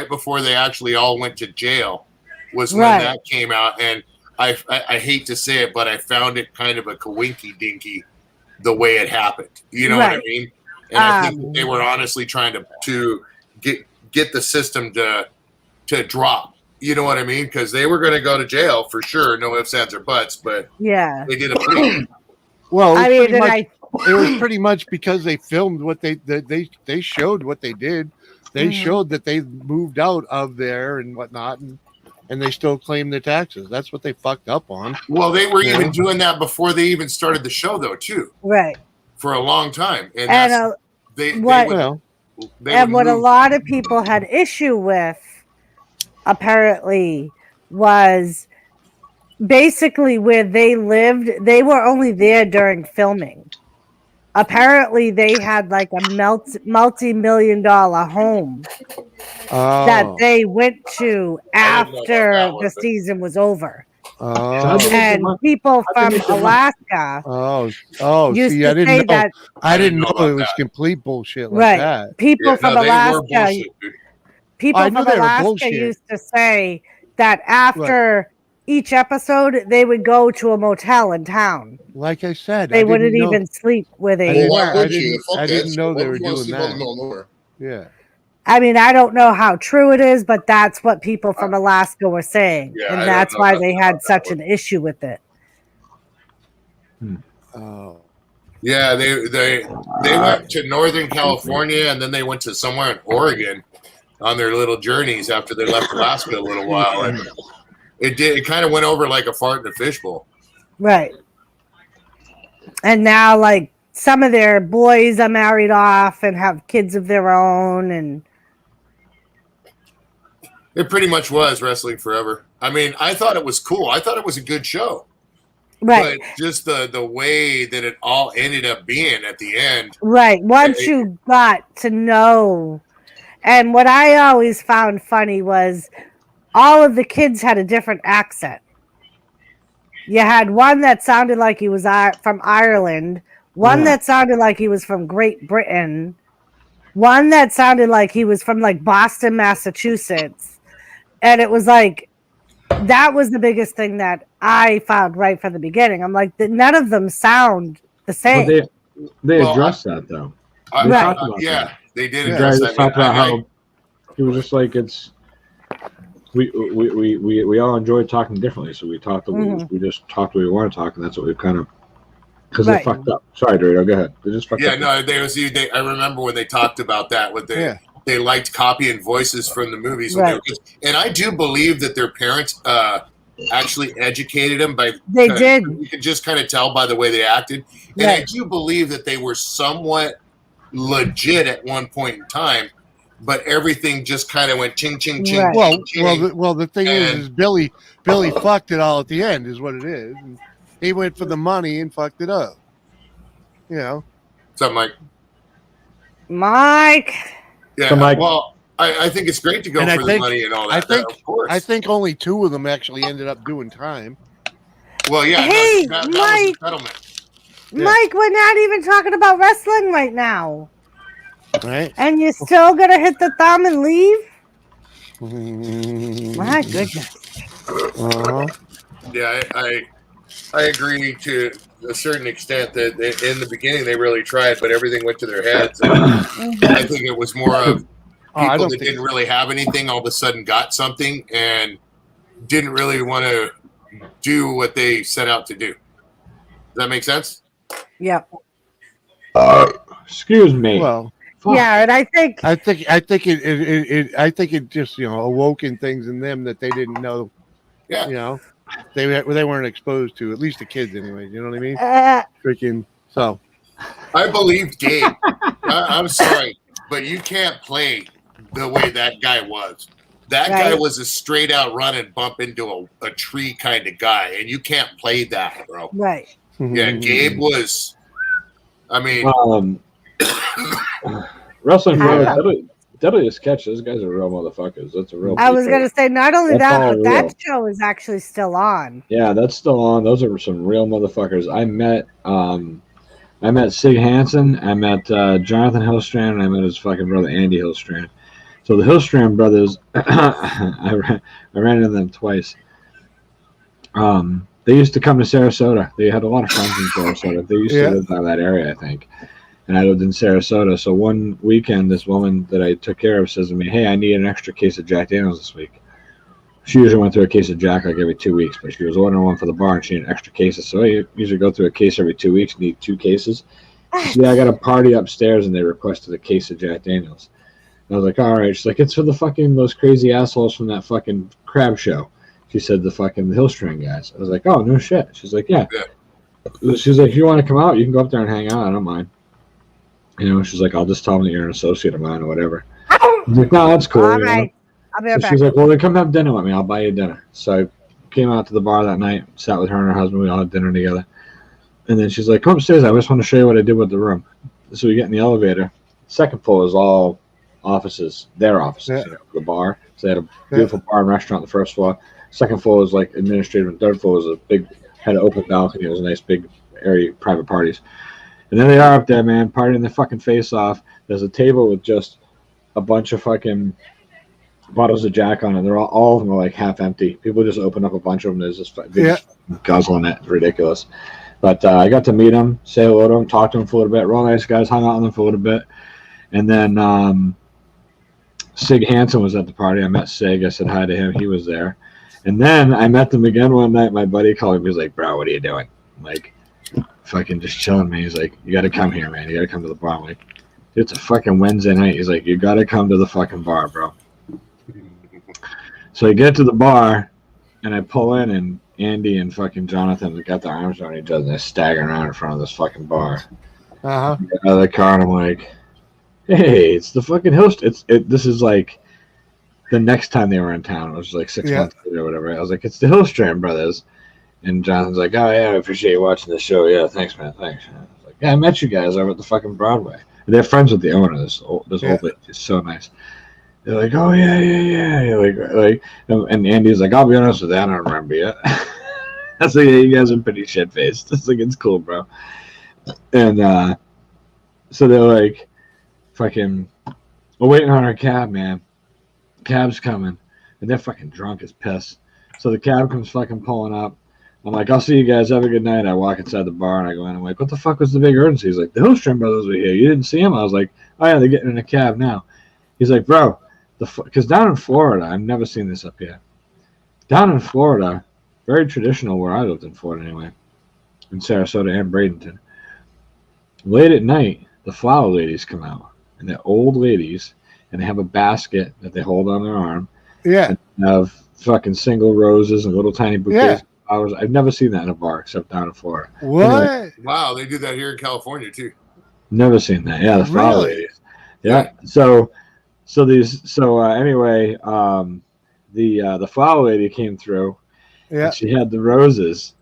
S14: before they actually all went to jail was when that came out. And I hate to say it, but I found it kind of a coinky dinky the way it happened. You know what I mean? And I think they were honestly trying to get the system to drop. You know what I mean? Because they were going to go to jail for sure. No ifs, ands, or buts. But they did a pretty
S10: well. It was pretty much because they filmed what they showed what they did. They showed that they moved out of there and whatnot, and they still claim their taxes. That's what they fucked up on.
S14: Well, they were even doing that before they even started the show, though, too.
S1: Right.
S14: for a long time, and
S1: And
S14: that's
S1: what a lot of people had issue with, apparently, was basically where they lived. They were only there during filming. Apparently, they had like a multi-million-dollar home that they went to after the season was over. And people from Alaska used
S10: see,
S1: to
S10: I didn't
S1: say
S10: know.
S1: that
S10: I didn't know it was complete bullshit like
S1: right.
S10: that.
S1: People from Alaska, people
S10: I knew
S1: from
S10: they were
S1: Alaska
S10: bullshit.
S1: used to say that after each episode, they would go to a motel in town.
S10: Like I said,
S1: They
S10: I
S1: wouldn't
S10: didn't know.
S1: even sleep where they
S10: Well,
S1: were.
S10: why would you? I didn't know they were doing that. Yeah.
S1: I mean, I don't know how true it is, but that's what people from Alaska were saying.
S14: Yeah, I
S1: and
S14: don't
S1: that's
S14: know
S1: why
S14: nothing
S1: they had such an issue with it.
S10: Oh.
S14: Yeah, they went to Northern California and then they went to somewhere in Oregon on their little journeys after they left Alaska a little while, and it kind of went over like a fart in a fishbowl.
S1: Right. And now, like, some of their boys are married off and have kids of their own, and
S14: it pretty much was wrestling forever. I mean, I thought it was cool. I thought it was a good show.
S1: right.
S14: But just the way that it all ended up being at the end.
S1: Right. Once you got to know, and what I always found funny was all of the kids had a different accent. You had one that sounded like he was from Ireland, one that sounded like he was from Great Britain, one that sounded like he was from like Boston, Massachusetts. And it was like, that was the biggest thing that I found right from the beginning. I'm like, none of them sound the same.
S7: But they addressed that though. They talked about that.
S14: They did
S7: The
S14: address
S7: guy
S14: that.
S7: talked about how he was just like, it's we all enjoyed talking differently, so we talked. We just talked what we want to talk, and that's what we kind of because they fucked up. Sorry, Dorito, go ahead. They just fucked up.
S14: No, I remember when they talked about that. What they liked copying voices from the movies, when they were kids. And I do believe that their parents actually educated them by.
S1: They did.
S14: You could just kind of tell by the way they acted, and I do believe that they were somewhat legit at one point in time. But everything just kind of went ching, ching, ching.
S10: Right.
S14: Ching,
S10: Well, the thing is Billy fucked it all at the end, is what it is. And he went for the money and fucked it up. You know.
S14: What's up, Mike?
S1: Mike.
S14: Yeah.
S10: So, Mike.
S14: Well, I think it's great to go for the money and all that. Of course.
S10: I think only 2 of them actually ended up doing time.
S14: Well, yeah.
S1: Hey,
S14: that was
S1: Mike.
S14: a settlement.
S1: Mike, we're not even talking about wrestling right now.
S10: Right.
S1: And you're still gonna hit the thumb and leave? My goodness.
S14: Yeah, I agree to a certain extent that in the beginning they really tried, but everything went to their heads. And I think it was more of people that didn't really have anything all of a sudden got something and didn't really want to do what they set out to do. Does that make sense?
S1: Yep.
S7: Excuse me.
S10: Well.
S1: Yeah, and I think
S10: it just awoke in things in them that they didn't know.
S14: Yeah.
S10: They weren't exposed to, at least the kids anyway. You know what I mean? Freaking so.
S14: I believed Gabe. I'm sorry, but you can't play the way that guy was. That guy was a straight out run and bump into a tree kind of guy, and you can't play that, bro.
S1: Right.
S14: Yeah, Gabe was. I mean.
S7: Wrestling for deadly sketch. Those guys are real motherfuckers. That's a real.
S1: I was gonna say not only
S7: That's
S1: that,
S7: all
S1: but that
S7: real.
S1: show is actually still on.
S7: Yeah, that's still on. Those are some real motherfuckers. I met Sig Hansen. I met Jonathan Hillstrand, and I met his fucking brother Andy Hillstrand. So the Hillstrand brothers, I ran into them twice. They used to come to Sarasota. They had a lot of friends in Sarasota. They used to live by that area, I think. And I lived in Sarasota. So one weekend, this woman that I took care of says to me, "Hey, I need an extra case of Jack Daniels this week." She usually went through a case of Jack like every 2 weeks, but she was ordering one for the bar and she needed extra cases. So I usually go through a case every 2 weeks, need 2 cases. She said, "Yeah, I got a party upstairs and they requested a case of Jack Daniels." And I was like, "All right." She's like, "It's for the fucking those crazy assholes from that fucking crab show." She said the Hillstrand guys. I was like, "Oh, no shit." She's like, "Yeah." she's like, if you want to come out, you can go up there and hang out. I don't mind. You know, she's like, I'll just tell them that you're an associate of mine or whatever. I was like, no, that's cool.
S1: All right. I'll be right back.
S7: She's like, well, then come have dinner with me. I'll buy you dinner. So I came out to the bar that night, sat with her and her husband. We all had dinner together. And then she's like, come upstairs. I just want to show you what I did with the room. So we get in the elevator. Second floor is all offices, their offices, you know, the bar. So they had a beautiful bar and restaurant on the first floor. Second floor was like administrative, and third floor was a big, had an open balcony. It was a nice big area, private parties. And then they are up there, man, partying their fucking face off. There's a table with just a bunch of fucking bottles of Jack on it. They're all of them are like half empty. People just open up a bunch of them. There's just guzzling it. It's ridiculous. But I got to meet them, say hello to them, talk to them for a little bit. Real nice guys, hung out with them for a little bit. And then Sig Hansen was at the party. I met Sig. I said hi to him. He was there. And then I met them again one night. My buddy called me. He was like, bro, what are you doing? I'm like, fucking just chilling, man. He's like, you got to come here, man. You got to come to the bar. I'm like, it's a fucking Wednesday night. He's like, you got to come to the fucking bar, bro. So I get to the bar, and I pull in, and Andy and fucking Jonathan got their arms around each other, and they're staggering around in front of this fucking bar.
S10: Uh-huh.
S7: I get out of the car, and I'm like, hey, it's the fucking Hillstrom. This is like the next time they were in town. It was like 6 months later or whatever. I was like, it's the Hillstrom brothers. And Jonathan's like, oh, yeah, I appreciate you watching the show. Yeah, thanks, man. Thanks. I was like, yeah, I met you guys over at the fucking Broadway. And they're friends with the owner. This old lady. She's so nice. They're like, oh, yeah. Like, and Andy's like, I'll be honest with you, I don't remember yet. I was like, yeah, you guys are pretty shit-faced. It's like, it's cool, bro. And so they're like, fucking, we're waiting on our cab, man. Cab's coming. And they're fucking drunk as piss. So the cab comes fucking pulling up. I'm like, I'll see you guys. Have a good night. I walk inside the bar, and I go in. I'm like, what the fuck was the big urgency? He's like, the Hillstrom brothers were here. You didn't see them? I was like, oh, yeah, they're getting in a cab now. He's like, bro, because down in Florida, I've never seen this up here. Down in Florida, very traditional where I lived in Florida anyway, in Sarasota and Bradenton. Late at night, the flower ladies come out, and they're old ladies, and they have a basket that they hold on their arm.
S10: Yeah.
S7: And have fucking single roses and little tiny bouquets. I've never seen that in a bar except down in Florida.
S10: What?
S7: Anyway,
S14: Wow, they do that here in California too.
S7: never seen that. Yeah, the flower ladies. Yeah. So anyway, the flower lady came through.
S10: Yeah.
S7: And she had the roses,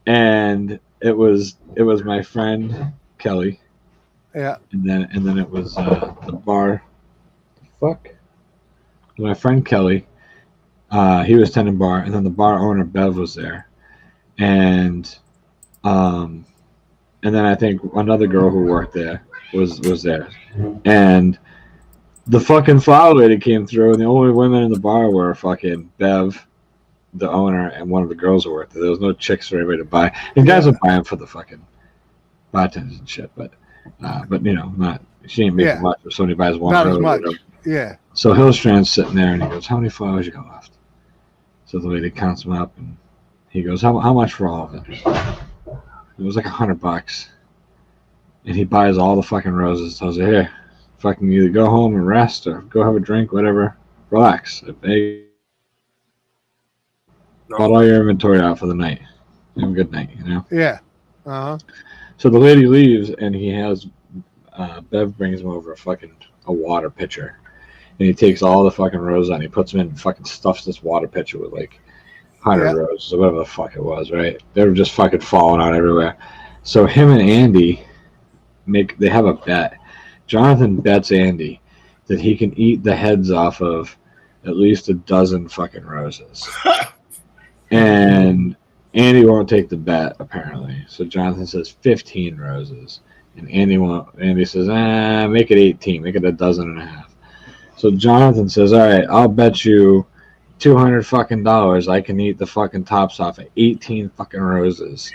S7: and it was my friend Kelly.
S10: Yeah.
S7: And then it was the bar. Fuck. My friend Kelly. He was tending bar, and then the bar owner Bev was there, and then I think another girl who worked there was there, and the fucking flower lady came through, and the only women in the bar were fucking Bev, the owner, and one of the girls who worked there. There was no chicks for anybody to buy, and guys would buy them for the fucking bartenders and shit, but you know, not she ain't making much. If somebody buys one,
S10: not as much. Yeah.
S7: So Hillstrand's sitting there, and he goes, how many flowers you got left? So the lady counts them up, and he goes, how much for all of it? It was like $100. And he buys all the fucking roses. Tells her, here, fucking either go home and rest or go have a drink, whatever. Relax. Hey, bought all your inventory out for the night. Have a good night, you know?
S10: Yeah. Uh-huh.
S7: So the lady leaves, and he has, Bev brings him over a water pitcher. And he takes all the fucking roses and he puts them in and fucking stuffs this water pitcher with like 100 roses or whatever the fuck it was, right? They were just fucking falling out everywhere. So him and Andy they have a bet. Jonathan bets Andy that he can eat the heads off of at least a dozen fucking roses. And Andy won't take the bet, apparently. So Jonathan says 15 roses. And Andy says, make it 18, make it a dozen and a half. So Jonathan says, all right, I'll bet you $200 fucking dollars I can eat the fucking tops off of 18 fucking roses.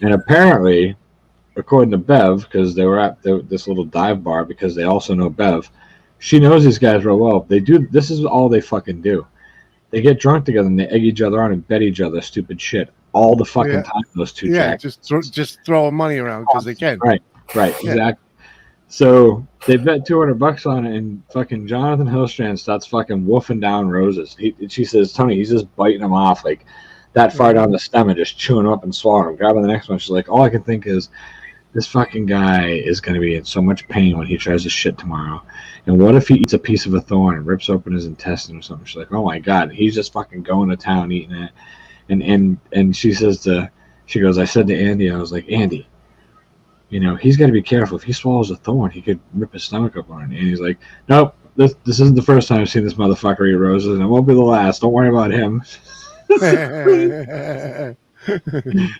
S7: And apparently, according to Bev, because they were at this little dive bar, because they also know Bev, she knows these guys real well. This is all they fucking do. They get drunk together and they egg each other on and bet each other stupid shit all the fucking time. Those two jacks.
S10: just throwing money around because they can.
S7: Right, exactly. So they bet $200 on it, and fucking Jonathan Hillstrand starts fucking woofing down roses. She says, Tony, he's just biting them off like that far down the stem and just chewing them up and swallowing them. Grabbing the next one, she's like, all I can think is, this fucking guy is going to be in so much pain when he tries to shit tomorrow. And what if he eats a piece of a thorn and rips open his intestine or something? She's like, oh my God, he's just fucking going to town eating it. And she says she goes, I said to Andy, I was like, Andy, you know, he's got to be careful. If he swallows a thorn, he could rip his stomach up on it. And he's like, nope, this isn't the first time I've seen this motherfucker eat roses, and it won't be the last. Don't worry about him.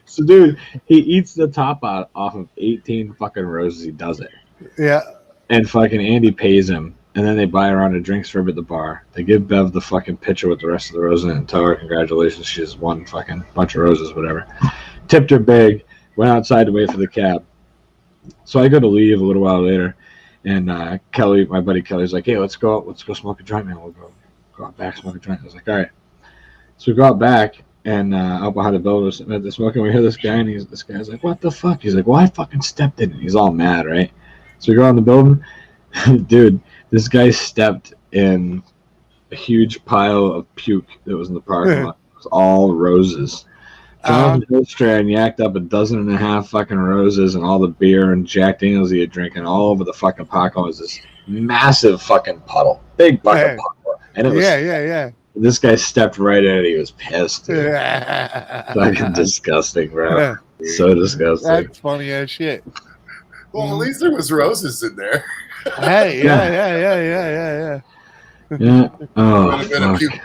S7: So, dude, he eats the top out off of 18 fucking roses. He does it.
S10: Yeah.
S7: And fucking Andy pays him, and then they buy a round of drinks for him at the bar. They give Bev the fucking pitcher with the rest of the roses in it and tell her congratulations, she just won fucking bunch of roses, whatever. Tipped her big, went outside to wait for the cab. So I go to leave a little while later, and Kelly, my buddy Kelly's like, hey, let's go smoke a joint, man. We'll go out back, smoke a joint. I was like, all right. So we go out back, and out behind the building, sitting at the smoking, we hear this guy, and this guy's like, what the fuck? He's like, well, I fucking stepped in it. He's all mad, right? So we go in the building. Dude, this guy stepped in a huge pile of puke that was in the parking lot. It was all roses. Jonathan Holstran yacked up 12.5 fucking roses, and all the beer and Jack Daniels he had drinking all over the fucking parking lot. Was this massive fucking puddle. Big fucking puddle. And it was,
S10: yeah.
S7: This guy stepped right in it. He was pissed. Fucking disgusting, bro. So disgusting.
S10: That's funny as shit.
S14: Well, at least there was roses in there.
S10: Hey, yeah.
S7: Yeah. Oh,
S14: Been a puke,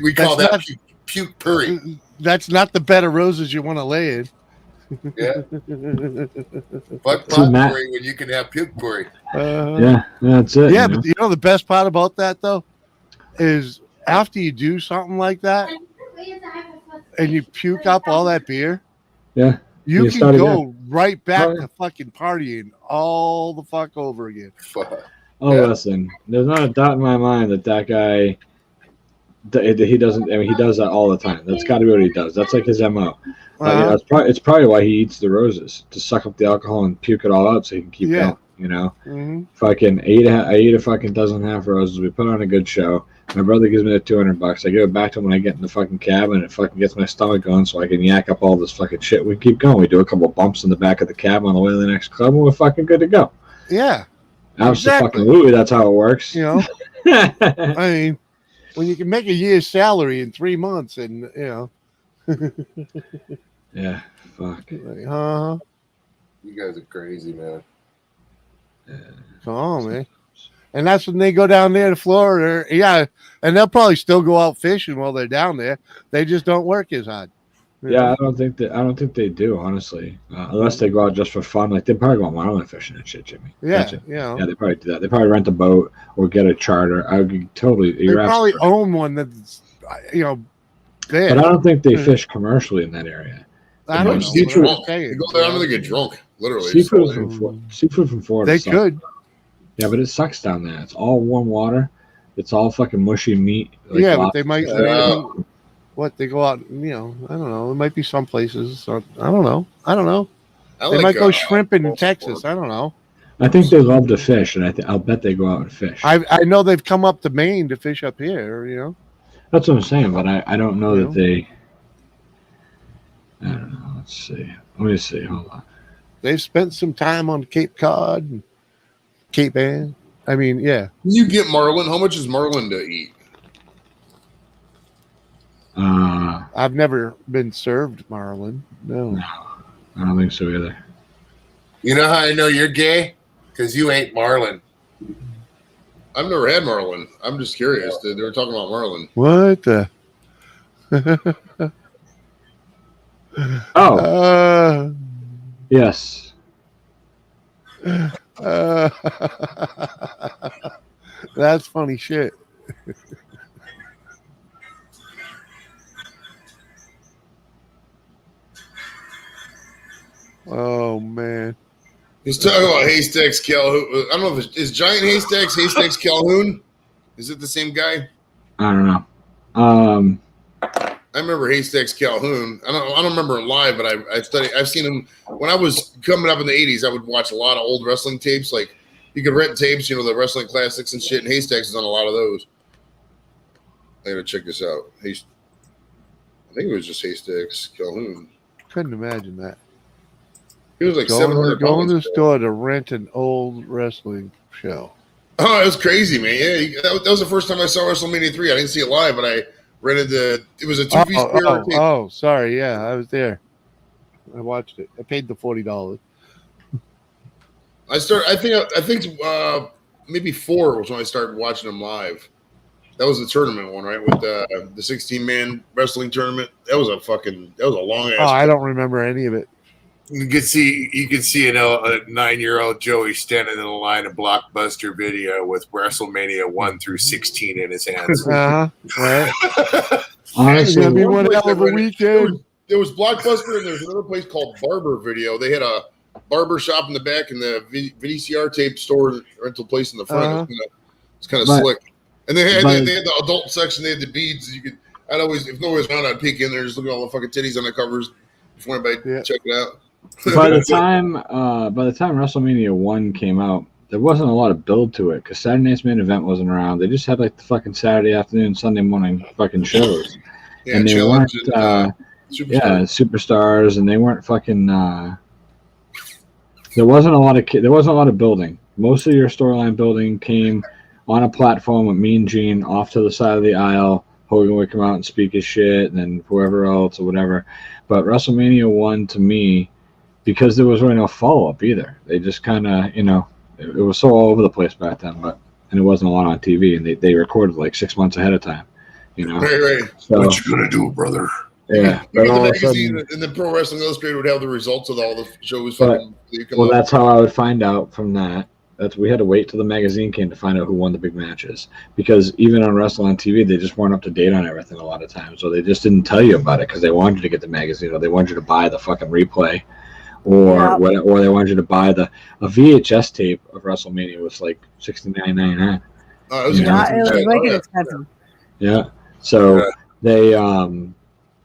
S14: we call that puke purry.
S10: That's not the bed of roses you want to lay in.
S14: Yeah. But purry when you can have puke purry.
S7: Yeah, that's it.
S10: Yeah, but you know the best part about that though is after you do something like that and you puke up all that beer,
S7: yeah,
S10: you can go right back to fucking partying all the fuck over again.
S7: Oh, listen, there's not a doubt in my mind that guy, he doesn't. I mean, he does that all the time. That's got to be what he does. That's like his MO. It's probably why he eats the roses, to suck up the alcohol and puke it all out so he can keep going. You know, fucking I ate a fucking 12.5 roses. We put on a good show. My brother gives me the $200. I give it back to him when I get in the fucking cab, and it fucking gets my stomach going so I can yak up all this fucking shit. We keep going. We do a couple bumps in the back of the cab on the way to the next club, and we're fucking good to go.
S10: Yeah.
S7: Absolutely, that's how it works.
S10: You know, I mean, when you can make a year's salary in 3 months, and you know,
S7: yeah, fuck.
S10: Like,
S14: you guys are crazy, man.
S10: Come on, man. And that's when they go down there to Florida. Yeah, and they'll probably still go out fishing while they're down there. They just don't work as hard.
S7: Yeah, I don't think they do, honestly. Unless they go out just for fun. Like, they probably go marlin fishing and shit, Jimmy.
S10: Yeah,
S7: yeah, they probably do that. They probably rent a boat or get a charter. I would totally.
S10: They probably own one that's, you know, there.
S7: But I don't think they fish commercially in that area.
S10: I don't know.
S14: They go down and they get drunk, literally.
S7: Seafood from Florida.
S10: They could.
S7: Yeah, but it sucks down there. It's all warm water. It's all fucking mushy meat.
S10: Like, yeah, but they might. What, they go out, you know, I don't know. It might be some places. I don't know. They might go shrimping in Texas. I don't know.
S7: I think they love to fish, and I'll bet they go out and fish.
S10: I know they've come up to Maine to fish up here, you know.
S7: That's what I'm saying, but I don't know that they. I don't know. Let's see. Let me see. Hold on.
S10: They've spent some time on Cape Cod and Cape Ann. I mean, yeah.
S14: You get marlin. How much is marlin to eat?
S10: I've never been served marlin. No,
S7: I don't think so either.
S14: You know how I know you're gay? Because you ate marlin. I've never had marlin. I'm just curious. They were talking about marlin.
S10: What the?
S7: Oh. Yes.
S10: That's funny shit. Oh man,
S14: he's talking about Haystacks Calhoun. I don't know if it's Giant Haystacks Calhoun. Is it the same guy?
S7: I don't know.
S14: I remember Haystacks Calhoun. I don't remember him live, but I've seen him when I was coming up in the 80s. I would watch a lot of old wrestling tapes. Like, you could rent tapes, you know, the wrestling classics and shit. And Haystacks is on a lot of those. I gotta check this out.
S11: think it was just Haystacks Calhoun.
S10: Couldn't imagine that.
S11: He was like
S10: Going
S11: 700
S10: to the
S11: pounds.
S10: store to rent an old wrestling show.
S11: Oh, it was crazy, man. Yeah, that was the first time I saw WrestleMania 3. I didn't see it live, but I rented it was a 2-piece pair.
S10: Oh, sorry. Yeah, I was there. I watched it. I paid the $40.
S11: I think maybe 4 was when I started watching them live. That was the tournament one, right? With the 16-man wrestling tournament. That was a long ass.
S10: Oh, I don't remember any of it.
S14: You can see a 9-year-old Joey standing in the line of Blockbuster Video with WrestleMania 1 through 16 in his hands.
S10: Right.
S11: Honestly,
S10: It's gonna be one hell of a weekend.
S11: There was Blockbuster, and there's another place called Barber Video. They had a barber shop in the back and the VCR tape store rental place in the front. It's kind of slick. And they had the adult section. They had the beads. I'd always, if nobody was around, I'd peek in there, just look at all the fucking titties on the covers before anybody check it out.
S7: By the time WrestleMania 1 came out, there wasn't a lot of build to it because Saturday Night's Main Event wasn't around. They just had like the fucking Saturday afternoon, Sunday morning fucking shows, and they weren't superstars, and they weren't fucking. There wasn't a lot of building. Most of your storyline building came on a platform with Mean Gene off to the side of the aisle. Hogan would come out and speak his shit, and then whoever else or whatever. But WrestleMania 1 to me, because there was really no follow-up either. They just kind of, it was so all over the place back then, and it wasn't a lot on TV, and they recorded like 6 months ahead of time,
S11: Right.
S7: So,
S14: what you gonna do, brother?
S7: Yeah.
S11: The magazine and the Pro Wrestling Illustrated would have the results of all the shows.
S7: That's how I would find out from that. We had to wait till the magazine came to find out who won the big matches, because even on Wrestle on TV, they just weren't up to date on everything a lot of times. So they just didn't tell you about it because they wanted you to get the magazine, or they wanted you to buy the fucking replay, or they wanted you to buy a VHS tape of WrestleMania was like $69.99.
S11: Oh, it was
S1: wicked expensive.
S7: Yeah. So they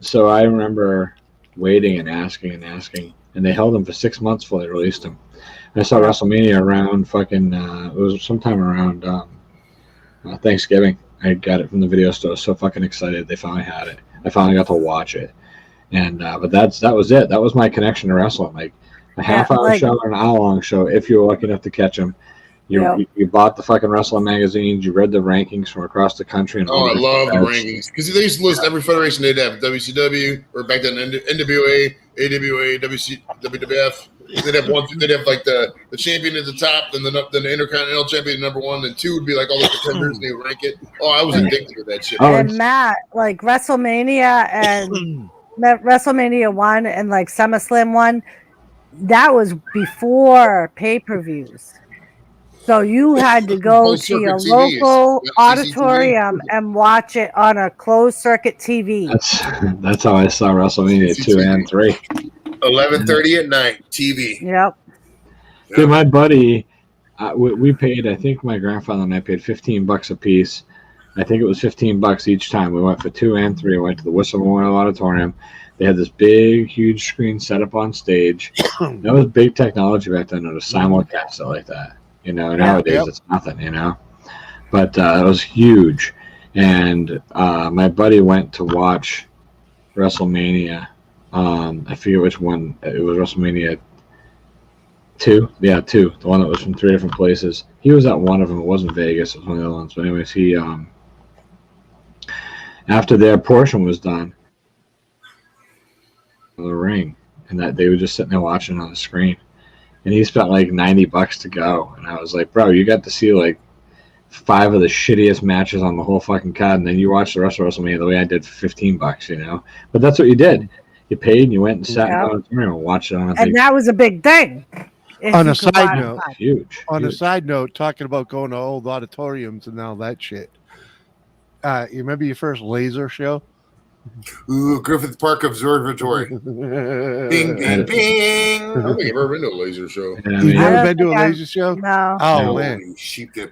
S7: so I remember waiting and asking, and they held them for 6 months before they released them. I saw WrestleMania around it was sometime around Thanksgiving. I got it from the video store. So fucking excited they finally had it. I finally got to watch it, and but that was it. That was my connection to wrestling. Like a half-hour show or an hour-long show, if you were lucky enough to catch them. You bought the fucking wrestling magazines. You read the rankings from across the country. And
S11: I love the rankings because they used to list every federation they'd have: WCW, or back then NWA, AWA, WWF. They'd have one. They'd have like the champion at the top, then the Intercontinental Champion #1, and 2 would be like all the contenders. And they would rank it. Oh, I was addicted to that shit.
S1: And Matt, like WrestleMania and WrestleMania 1 and like SummerSlam 1, that was before pay-per-views. So you had to go to your local auditorium and watch it on a closed circuit TV.
S7: That's how I saw WrestleMania 2 and 3.
S14: 11:30 at night, TV.
S1: Yep.
S7: Dude, my buddy, we paid. I think my grandfather and I paid $15 a piece. I think it was $15 each time. We went for 2 and 3. We went to the Worcester Memorial Auditorium. They had this big, huge screen set up on stage. That was big technology back then. It was simulcast it like that. Nowadays it's nothing. But it was huge. And my buddy went to watch WrestleMania. I forget which one. It was WrestleMania 2. Yeah, 2. The one that was from 3 different places. He was at one of them. It wasn't Vegas. It was one of the other ones. But anyways, he after their portion was done, the ring, and that they were just sitting there watching on the screen. And he spent like $90 to go. And I was like, bro, you got to see like 5 of the shittiest matches on the whole fucking card, and then you watch the rest of WrestleMania the way I did for $15, But that's what you did. You paid and you went and sat in the auditorium and watched it on a
S1: and that was a big thing.
S10: On a side note,
S7: huge.
S10: A side note, talking about going to old auditoriums and all that shit. You remember your first laser show?
S14: Ooh, Griffith Park Observatory. Bing, bing, bing.
S11: I don't think I've ever been to a laser show.
S10: You've never been to a laser show?
S1: No.
S10: Oh, man.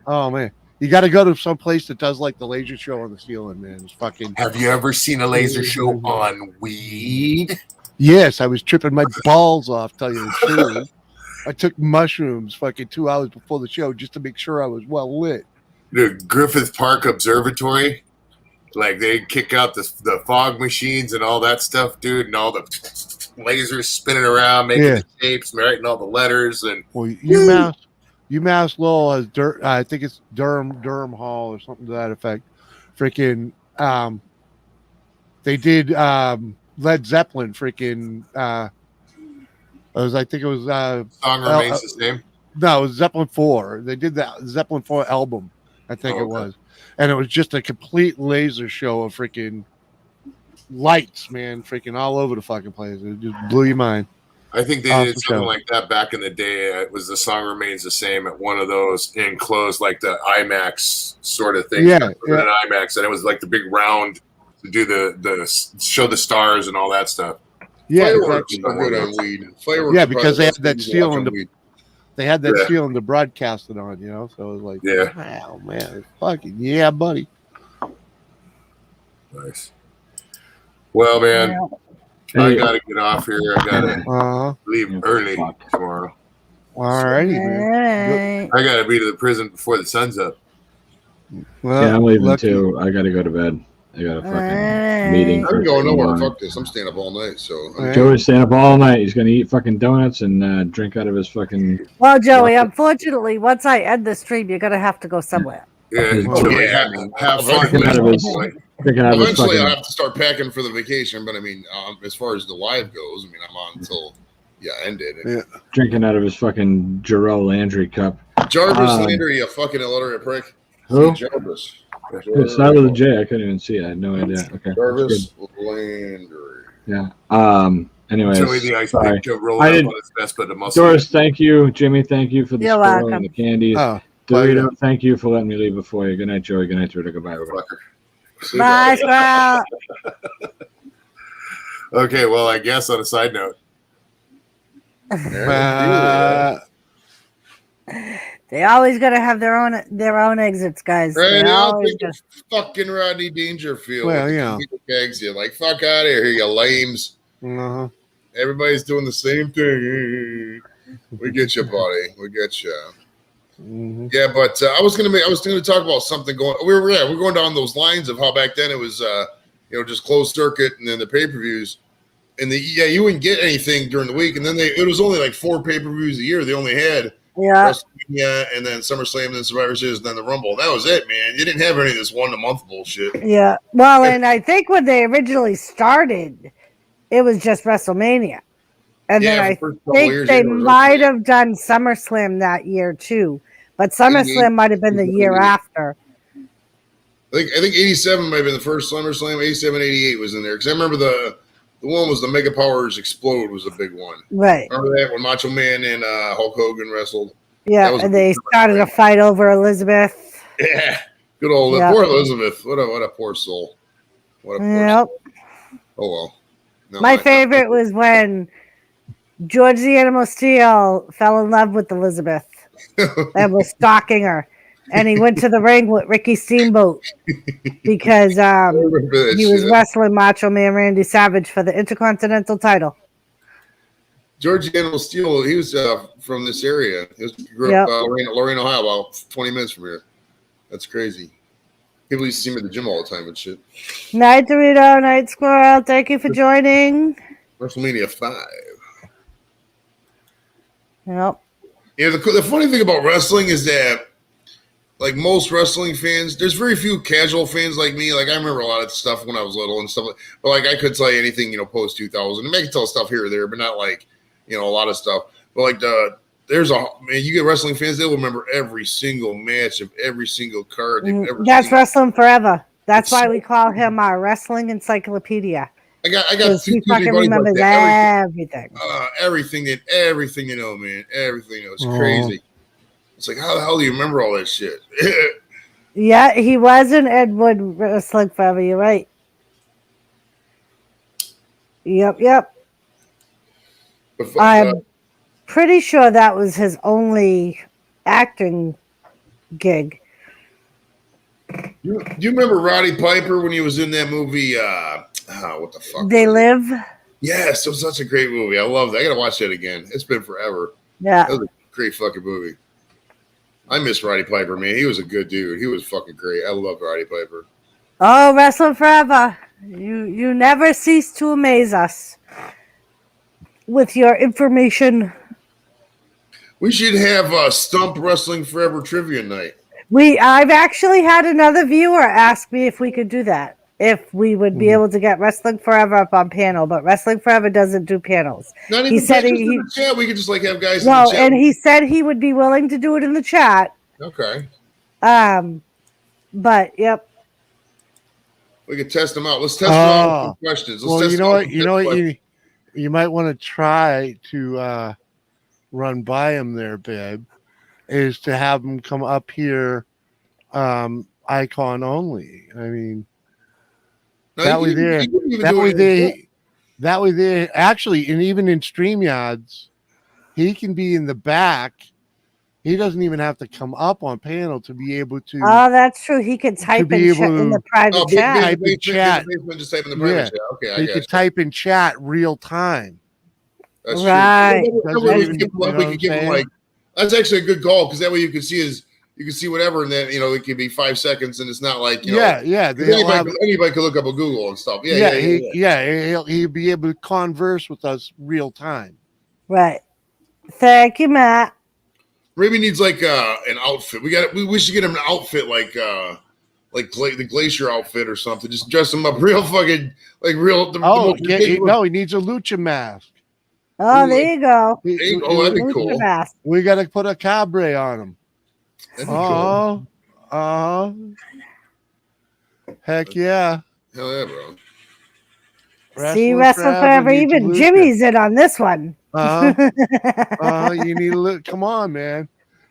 S10: Oh, man. You got to go to some place that does like the laser show on the ceiling, man. It's fucking.
S14: Have you ever seen a laser show on weed?
S10: Yes, I was tripping my balls off, tell you the truth. I took mushrooms fucking 2 hours before the show just to make sure I was well lit.
S14: The Griffith Park Observatory Like they kick out the fog machines and all that stuff, dude, and all the lasers spinning around, making the shapes, writing all the letters, and
S10: well, UMass Lowell has I think it's Durham Hall or something to that effect. Freaking, they did Led Zeppelin. Freaking, I think it was
S14: song remains the same.
S10: No, it was Zeppelin 4. They did that Zeppelin 4 album, I think it was, and it was just a complete laser show of freaking lights, man, freaking all over the fucking place. It just blew your mind.
S14: I think they did something like that back in the day. It was The Song Remains the Same at one of those enclosed, like the IMAX sort of thing.
S10: Yeah.
S14: An IMAX, and it was like the big round to do the show the stars and all that stuff.
S10: Yeah,
S11: Fireworks
S10: exactly.
S11: are good on weed. Fireworks
S10: Yeah, because they had that
S11: steel
S10: steel to broadcast it on, you know. So it was like, wow, man, fucking yeah, buddy.
S14: Nice. Well, man. I gotta get off here. I gotta leave early tomorrow.
S10: All righty, man.
S14: I gotta be to the prison before the sun's up.
S10: Well,
S7: yeah, I'm leaving too. I gotta go to bed. I got a fucking meeting.
S11: I'm going nowhere. Fuck this. I'm staying up all night. So
S7: Joey's staying up all night. He's gonna eat fucking donuts and drink out of his fucking.
S1: Well, Joey, unfortunately, once I end the stream, you're gonna have to go somewhere.
S14: Yeah, have fun.
S11: Eventually, I'll have to start packing for the vacation. But I mean, as far as the live goes, I mean, I'm on until ended.
S7: Drinking out of his fucking Jarrell Landry cup.
S11: Jarvis Landry, you fucking illiterate prick.
S7: Who?
S11: Jarvis.
S7: It started with a J. I couldn't even see it. I had no idea. Okay.
S11: Jarvis Landry.
S7: Yeah. Anyways,
S14: sorry.
S7: I didn't. Doris, thank you. Jimmy, thank you for the squirrel and the candies. Dorito, thank you for letting me leave before you. Good night, Joey. Good night, Dorito. Goodbye, everybody.
S1: Bye, squirrel.
S14: Okay, well, I guess on a side note.
S1: They always gotta have their own exits, guys.
S11: Right,
S1: They
S11: I'll
S1: always
S11: think of fucking Rodney Dangerfield.
S10: Well, yeah.
S11: Kegs you like fuck out of here, you lames. Everybody's doing the same thing. We get you, buddy. We get you. Yeah, but I was gonna talk about something going. We're going down those lines of how back then it was, just closed circuit, and then the pay-per-views, and you wouldn't get anything during the week, and then it was only like 4 pay-per-views a year. They only had WrestleMania, and then SummerSlam, and then Survivor Series, and then the Rumble. And that was it, man. You didn't have any of this one-a-month bullshit.
S1: Yeah. Well, and I think when they originally started, it was just WrestleMania, and then I think they might have done SummerSlam that year too. But SummerSlam might have been the year after.
S11: I think 87 might have been the first SummerSlam. 87, 88 was in there. Because I remember the one was the Mega Powers Explode was a big one.
S1: Right.
S11: Remember that when Macho Man and Hulk Hogan wrestled?
S1: Yeah, and they started a fight over Elizabeth.
S11: Yeah. Good old poor Elizabeth. What a poor soul. What a poor soul. Oh, well. No,
S1: My favorite was when George the Animal Steel fell in love with Elizabeth. And was stalking her, and he went to the ring with Ricky Steamboat because he was wrestling Macho Man Randy Savage for the Intercontinental title.
S11: George Animal Steel, he was from this area. He grew up Lorain, Ohio, about 20 minutes from here. That's crazy. People used to see me at the gym all the time and shit.
S1: Night Dorito, night Squirrel. Thank you for joining.
S11: WrestleMania 5.
S1: Yep.
S11: Yeah, the funny thing about wrestling is that, like most wrestling fans, there's very few casual fans like me. Like I remember a lot of stuff when I was little and stuff, but like I could tell you anything, post 2000. I can tell stuff here or there, but not like, a lot of stuff. But like you get wrestling fans, they'll remember every single match of every single card they've ever
S1: That's
S11: seen.
S1: wrestling forever. That's why we call him our wrestling encyclopedia.
S11: I got
S1: he fucking remembers everything.
S11: Everything, man. Everything. It was crazy. It's like, how the hell do you remember all that shit?
S1: Yeah, he was in Edward wrestling forever. You're right. Yep. I'm pretty sure that was his only acting gig.
S11: Do you remember Roddy Piper when he was in that movie? What the fuck?
S1: They Live?
S11: Yes, it was such a great movie. I love that. I got to watch that again. It's been forever.
S1: Yeah.
S11: That was a great fucking movie. I miss Roddy Piper, man. He was a good dude. He was fucking great. I love Roddy Piper.
S1: Oh, Wrestling Forever. You never cease to amaze us with your information.
S11: We should have Stump Wrestling Forever Trivia Night.
S1: I've actually had another viewer ask me if we could do that. If we would be able to get Wrestling Forever up on panel, but Wrestling Forever doesn't do panels.
S11: Not
S1: He
S11: even
S1: said
S11: just in the chat. We could just like have guys
S1: well,
S11: in the chat.
S1: and he said he would be willing to do it in the chat.
S11: Okay.
S1: But yep.
S11: We could test them out. Let's test them out with some questions. Let's
S10: Well,
S11: test
S10: you
S11: them
S10: know
S11: out
S10: what?
S11: with
S10: You
S11: some
S10: know what?
S11: questions.
S10: You might want to try to run by him there, babe. Is to have him come up here, icon only. I mean,
S11: No,
S10: that
S11: you
S10: way
S11: can even-
S10: there,
S11: you can even
S10: that
S11: do
S10: way
S11: it
S10: they, that way there. Actually, and even in StreamYards, he can be in the back. He doesn't even have to come up on panel to be able to.
S1: Oh, that's true. He could type
S10: be able
S1: in the
S10: to-
S1: private chat.
S10: type in chat.
S11: Just type in the private chat. Okay, I
S10: he
S11: got
S10: could
S11: you.
S10: type in chat real time.
S11: That's
S1: Right.
S11: true. That way we can give him,
S10: You know
S11: we
S10: what
S11: could give
S10: I'm
S11: him
S10: saying?
S11: like that's actually a good call because that way you can see whatever, and then it could be 5 seconds, and it's not like
S10: Yeah.
S11: 'cause anybody could look up on Google and stuff.
S10: He'll be able to converse with us real time.
S1: Right. Thank you, Matt.
S11: Maybe he needs like an outfit. We should get him an outfit like the Glacier outfit or something. Just dress him up real fucking like real.
S10: He needs a lucha mask.
S1: Oh, there you go.
S11: That'd be cool.
S1: Mask.
S10: We got to put a cabre on him.
S11: That'd be
S10: cool. Heck yeah.
S11: Hell yeah, bro.
S1: See, Wrestle Forever. Even Jimmy's in on this one.
S10: You need to look. Come on, man.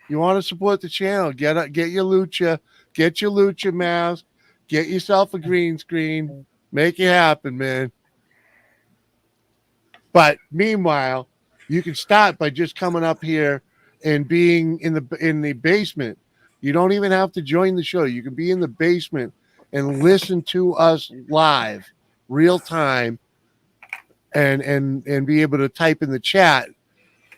S10: You want to support the channel? Get your lucha mask. Get yourself a green screen. Make it happen, man. But meanwhile, you can start by just coming up here and being in the basement. You don't even have to join the show. You can be in the basement and listen to us live, real time, and be able to type in the chat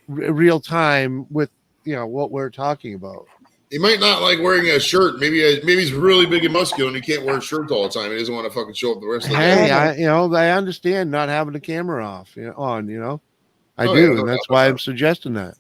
S10: real time with what we're talking about.
S11: He might not like wearing a shirt. Maybe he's really big and muscular and he can't wear shirts all the time. He doesn't want to fucking show up the rest of the day.
S10: Hey, I understand not having the camera off on. I
S11: Oh,
S10: do,
S11: yeah, no
S10: and that's
S11: doubt.
S10: why I'm suggesting that.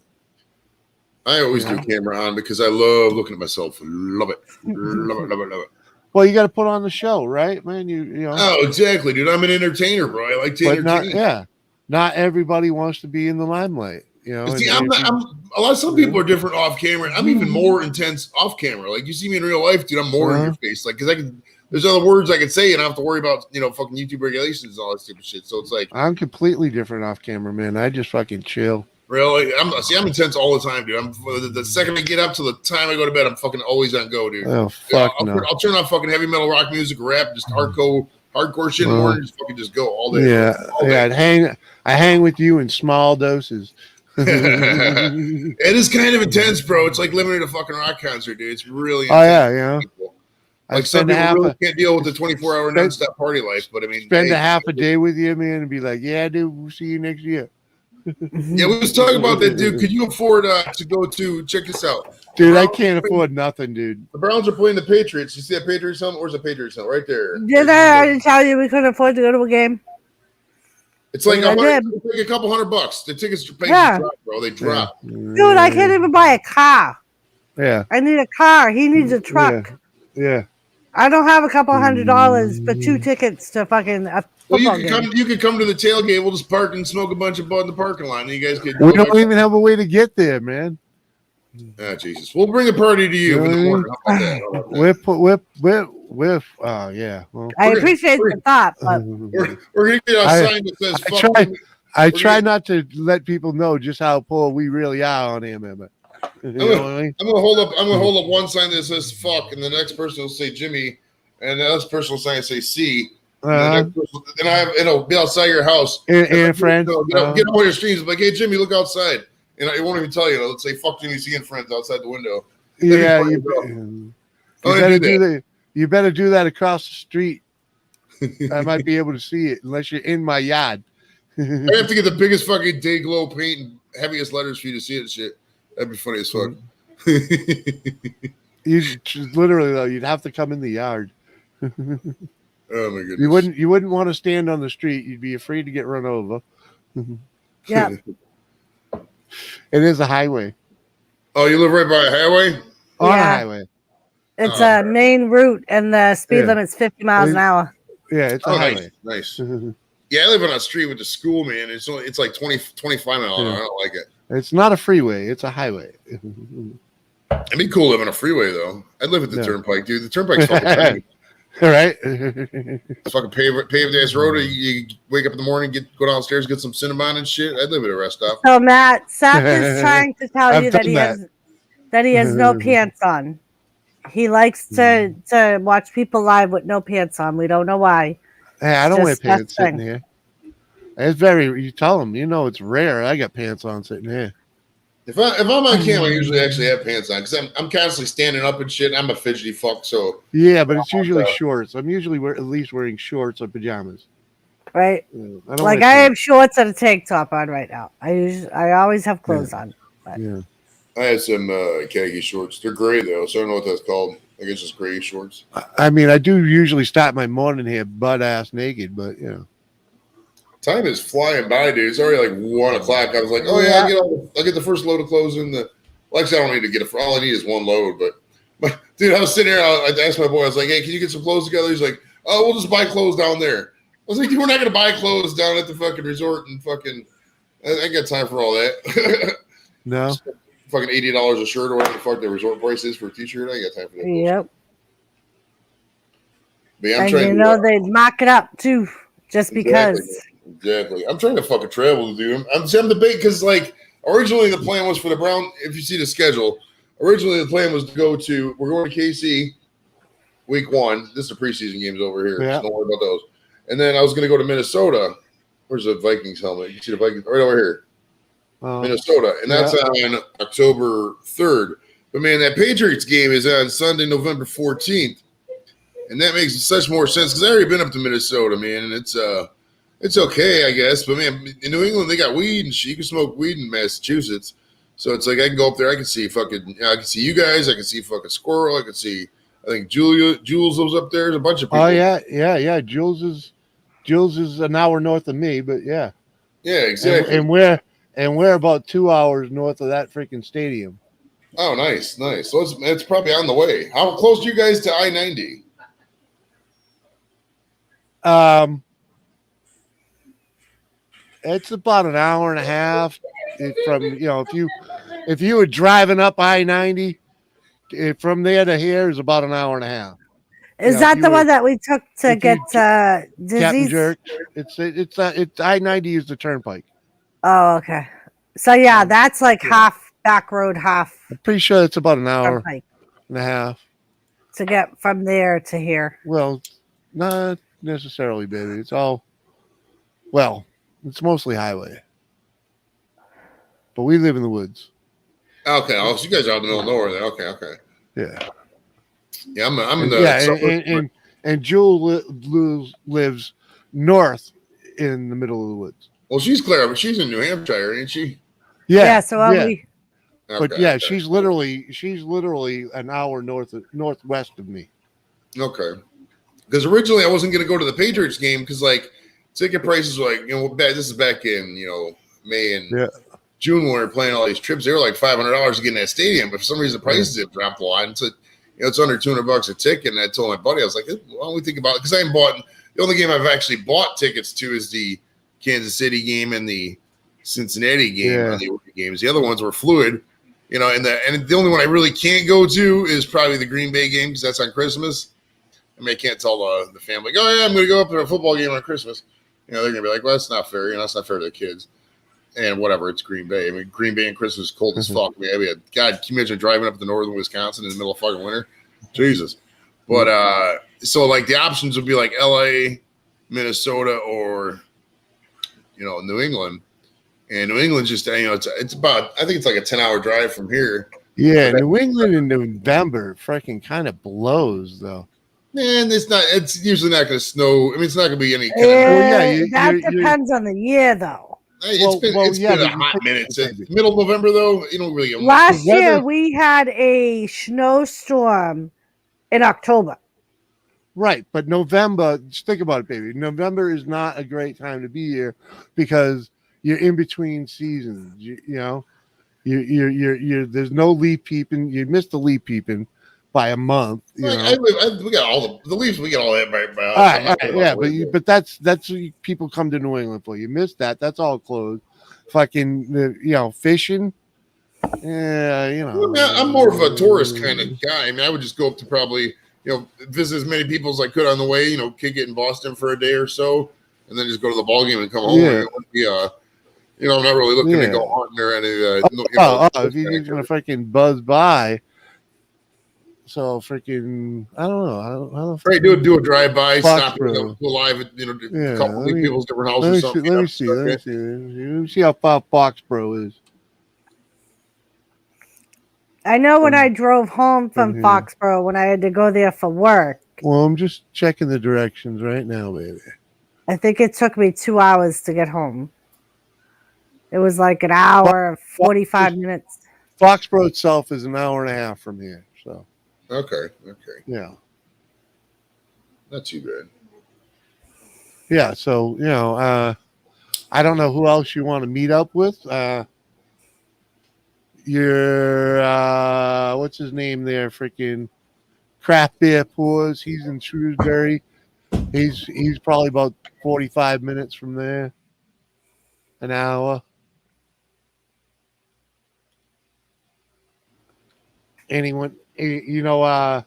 S11: I always do camera on because I love looking at myself. Love it. Love it, love it, love it.
S10: Well, you got to put on the show, right, man?
S11: Oh, exactly, dude. I'm an entertainer, bro. I like to entertain.
S10: Not everybody wants to be in the limelight.
S11: See, some people are different off camera. I'm even more intense off camera. Like you see me in real life, dude. I'm more in your face, like because there's other words I can say, and I don't have to worry about fucking YouTube regulations and all that stupid shit. So it's like
S10: I'm completely different off camera, man. I just fucking chill.
S11: Really, I'm intense all the time, dude. The second I get up to the time I go to bed, I'm fucking always on go, dude.
S10: Oh fuck
S11: I'll turn on fucking heavy metal rock music, rap, just hardcore shit in the morning, just go all day.
S10: Yeah, yeah. I hang with you in small doses.
S11: It is kind of intense, bro. It's like living at a fucking rock concert, dude. It's really intense.
S10: Oh yeah.
S11: Like some people really can't deal with the 24-hour nonstop party life, but I mean,
S10: spend a half a day with you, man, and be like, yeah, dude, we'll see you next year.
S11: Yeah, we was talking about that, dude. Could you afford to go to check this out?
S10: Dude, I can't afford nothing, dude.
S11: The Browns are playing the Patriots. You see that Patriots helmet? Where's the Patriots helmet? Right there.
S1: Did I already tell you we couldn't afford to go to a game?
S11: It's like
S1: I did.
S11: it's like a couple $100. The tickets drop, bro. They drop.
S1: Dude, I can't even buy a car.
S10: Yeah.
S1: I need a car. He needs a truck.
S10: Yeah.
S1: I don't have a couple $100 for 2 tickets to fucking a
S11: Well,
S1: football game.
S11: you could come to the tailgate. We'll just park and smoke a bunch of bud in the parking lot, and you guys could.
S10: We don't even have a way to get there, man.
S11: Ah, Jesus. We'll bring a party to you in the morning. How about that? How about that?
S10: Yeah. Well,
S1: I appreciate the thought, but
S11: we're gonna get a sign that says
S10: I try not to let people know just how poor we really are on MMA.
S11: I'm gonna hold up one sign that says fuck, and the next person will say Jimmy, and the next person will say C. And it'll be outside your house.
S10: And friends.
S11: Get on your streams. Like, hey Jimmy, look outside. And it won't even tell you. Let's say fuck Jimmy C and friends outside the window.
S10: Yeah, you better do that across the street. I might be able to see it unless you're in my yard.
S11: I have to get the biggest fucking day glow paint and heaviest letters for you to see it and shit. That'd be funny as fuck.
S10: You literally though, you'd have to come in the yard.
S11: Oh my goodness.
S10: You wouldn't want to stand on the street. You'd be afraid to get run over.
S1: Yeah.
S10: It is a highway.
S11: Oh, you live right by a highway?
S10: On a
S1: Yeah.
S10: highway.
S1: It's a main route, and the speed limit's 50 miles an hour.
S10: Yeah, it's a highway.
S11: Nice. Yeah, I live on a street with the school, man. It's like 25 miles an hour. I don't like it.
S10: It's not a freeway. It's a highway.
S11: It'd be cool living on a freeway, though. I'd live at the turnpike, dude. The turnpike's fucking tiny.
S10: All right.
S11: It's fucking paved ass road. You wake up in the morning, go downstairs, get some Cinnabon and shit. I'd live at a rest stop.
S1: So Matt, Seth is trying to tell you that he has no pants on. He likes to watch people live with no pants on. We don't know why.
S10: Hey, I don't wear pants sitting here. It's you tell them, it's rare. I got pants on sitting here.
S11: If I'm on camera, I usually actually have pants on because I'm constantly standing up and shit. I'm a fidgety fuck, so
S10: yeah, but it's usually shorts. I'm usually at least wearing shorts or pajamas.
S1: Right.
S10: I
S1: have shorts and a tank top on right now. I always have clothes on. But.
S10: Yeah.
S11: I had some khaki shorts. They're gray though, so I don't know what that's called. I guess it's gray shorts.
S10: I mean, I do usually start my morning here butt ass naked, but
S11: time is flying by, dude. It's already like 1 o'clock. I was like, oh yeah, I'll get the first load of clothes in the. Well, actually, I don't need to get all I need is one load. But dude, I was sitting there. I asked my boy. I was like, hey, can you get some clothes together? He's like, oh, we'll just buy clothes down there. I was like, dude, we're not gonna buy clothes down at the fucking resort and fucking. I ain't got time for all that.
S10: No.
S11: Fucking $80 a shirt or whatever the fuck the resort price is for a t-shirt. I ain't got time for that.
S1: Yep.
S11: But yeah,
S1: and they'd mock it up too, just because.
S11: Exactly. I'm trying to fucking travel, dude. I'm debating because like originally the plan was for the Brown. If you see the schedule, originally the plan was to we're going to KC week 1. This is the preseason games over here.
S10: Yeah.
S11: So don't worry about those. And then I was going to go to Minnesota. Where's the Vikings helmet? You see the Vikings right over here. Minnesota, and that's on October 3rd. But man, that Patriots game is on Sunday, November 14th, and that makes such more sense because I already been up to Minnesota, man, and it's okay, I guess. But man, in New England they got weed and shit. You can smoke weed in Massachusetts, so it's like I can go up there. I can see I can see you guys. I can see fucking Squirrel. I can see. I think Jules lives up there. There's a bunch of people.
S10: Oh yeah. Jules is an hour north of me, but yeah.
S11: Yeah, exactly.
S10: And we're about 2 hours north of that freaking stadium.
S11: Oh, nice. So it's probably on the way. How close are you guys to I-90?
S10: It's about an hour and a half from if you were driving up I-90 from there to here is about an hour and a half.
S1: Is that the one that we took to get disease?
S10: Captain Jerk. It's I-90 is the turnpike.
S1: Oh, okay. So yeah, that's like half back road, half.
S10: I'm pretty sure it's about an hour
S1: turnpike
S10: and a half
S1: to get from there to here.
S10: Well, not necessarily, baby. It's mostly highway, but we live in the woods.
S11: Okay, so you guys are out in the middle of nowhere then. Okay. Yeah, I'm in the
S10: and Jewel lives north in the middle of the woods.
S11: Well, she's clear, but she's in New Hampshire, ain't she?
S1: Yeah. So are we.
S10: But yeah, she's literally an hour northwest of me.
S11: Okay. Because originally I wasn't going to go to the Patriots game because like ticket prices were like this is back in May and June when we were playing all these trips. They were like $500 to get in that stadium, but for some reason the prices have dropped a lot. And so it's under $200 a ticket. And I told my buddy, I was like, why don't we think about it? Because I haven't bought the only game I've actually bought tickets to is the Kansas City game and the Cincinnati game, the games. The other ones were fluid, and the only one I really can't go to is probably the Green Bay game because that's on Christmas. I mean, I can't tell the family, oh yeah, I'm going to go up to a football game on Christmas. They're going to be like, well, that's not fair. That's not fair to the kids. And whatever, it's Green Bay. I mean, Green Bay and Christmas is cold as fuck. God, can you imagine driving up to northern Wisconsin in the middle of fucking winter? Jesus. But so like the options would be like LA, Minnesota, or New England. And New England just it's about I think it's like a 10-hour drive from here.
S10: Yeah, New England in November freaking kind of blows though.
S11: Man, it's usually not going to snow. I mean, it's not going to be any kind
S1: of that depends on the year though.
S11: It's been a hot minute. It's middle of November though. You don't really get
S1: last year we had a snowstorm in October.
S10: Right, but November, just think about it, baby. November is not a great time to be here because you're in between seasons. You know, you're there's no leaf peeping. You missed the leaf peeping by a month. You know,
S11: we got all the leaves. We got all that by
S10: all
S11: us.
S10: right, yeah, but that's what people come to New England for. You missed that. That's all closed. Fucking, fishing. Yeah,
S11: I'm more of a tourist kind of guy. I mean, I would just go up to probably, visit as many people as I could on the way. Kick it in Boston for a day or so, and then just go to the ball game and come home.
S10: Yeah.
S11: I'm not really looking to go hunting or any.
S10: If you're just gonna freaking buzz by, so freaking, I don't know. I don't
S11: right, do a drive by, stop,
S10: bro.
S11: go live at a couple of people's different houses.
S10: Let me see how far Foxborough is.
S1: I know when I drove home from Foxborough, when I had to go there for work.
S10: Well, I'm just checking the directions right now, baby.
S1: I think it took me 2 hours to get home. It was like an hour, 45 minutes.
S10: Foxborough itself is an hour and a half from here. So.
S11: Okay.
S10: Yeah.
S11: Not too bad.
S10: Yeah. So, I don't know who else you want to meet up with. Your what's his name there? Freaking Craft Beer Pours. He's in Shrewsbury. He's probably about 45 minutes from there. An hour. Anyone, Sheena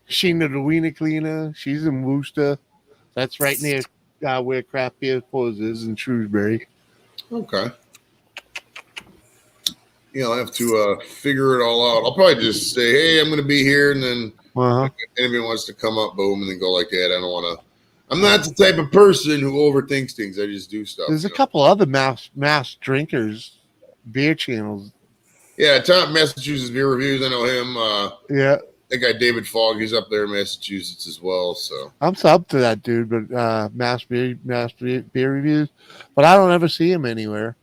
S10: the Wiener Cleaner. She's in Worcester. That's right near where Craft Beer Pours is in Shrewsbury.
S11: Okay. I'll have to figure it all out. I'll probably just say, hey, I'm going to be here, and then if anybody wants to come up, boom, and then go like that. I don't want to. I'm not the type of person who overthinks things. I just do stuff.
S10: There's a couple other mass drinkers, beer channels.
S11: Yeah, Top Massachusetts Beer Reviews. I know him.
S10: Yeah.
S11: That guy David Fogg, he's up there in Massachusetts as well. So
S10: I'm up to that dude, but mass beer reviews. But I don't ever see him anywhere.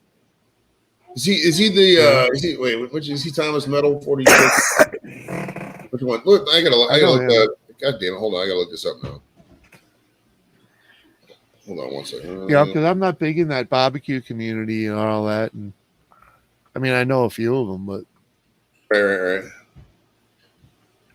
S11: Is he the which is he Thomas Metal 46? Which one? Look, I gotta look. God damn it! Hold on, I gotta look this up now. Hold on one second.
S10: Yeah, because I'm not big in that barbecue community and all that. And I mean, I know a few of them, but
S11: right.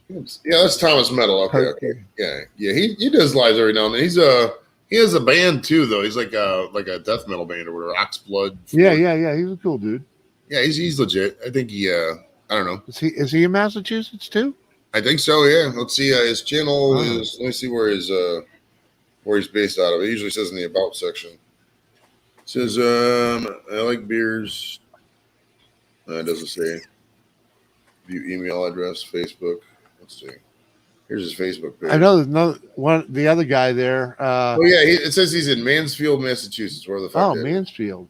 S11: Yeah, that's Thomas Metal. Okay. Yeah. He does lives every now and then. He has a band too, though. He's like a death metal band or whatever. Oxblood.
S10: Yeah. He's a cool dude.
S11: Yeah, he's legit. I think I don't know.
S10: Is he in Massachusetts too?
S11: I think so. Yeah. Let's see. His channel is. Let me see where he's based out of. It usually says in the about section. It says I like beers. It doesn't say. View email address, Facebook. Let's see. Here's his Facebook page.
S10: I know there's the other guy there.
S11: It says he's in Mansfield, Massachusetts. Where the fuck?
S10: Mansfield.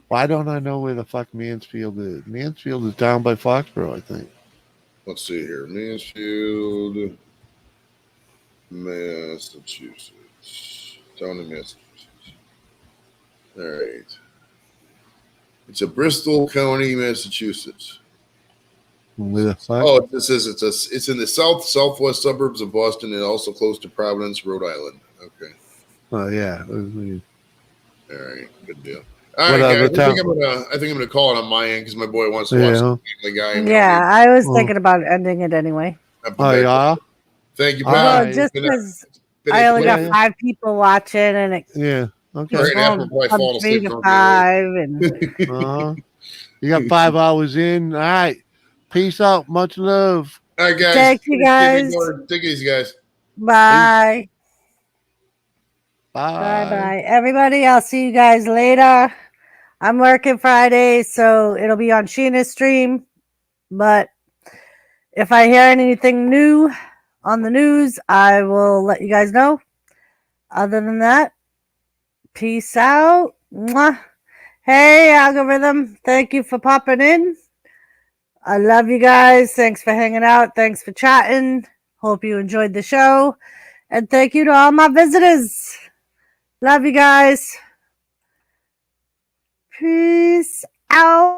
S10: Why don't I know where the fuck Mansfield is? Mansfield is down by Foxborough, I think.
S11: Let's see here. Mansfield, Massachusetts. Down in Massachusetts. All right. It's a Bristol County, Massachusetts. Oh, this is it's in the southwest suburbs of Boston and also close to Providence, Rhode Island. Okay.
S10: Oh yeah.
S11: All right, good deal. All right, guys, I think I'm gonna call it on my end because my boy wants to watch the guy.
S1: Yeah, I was thinking about ending it anyway.
S10: Oh yeah.
S11: Thank you,
S1: pal.
S11: Well,
S1: just because I only got 5 people watching, and it
S10: okay.
S11: Right,
S1: from 3 to 5, and
S10: you got 5 hours in. All right. Peace out. Much love.
S11: All right, guys.
S1: Thank you, guys.
S11: Take it easy, guys.
S1: Bye.
S10: Bye.
S1: Everybody, I'll see you guys later. I'm working Friday, so it'll be on Sheena's stream. But if I hear anything new on the news, I will let you guys know. Other than that, peace out. Mwah. Hey, algorithm. Thank you for popping in. I love you guys. Thanks for hanging out. Thanks for chatting. Hope you enjoyed the show. And thank you to all my visitors. Love you guys. Peace out.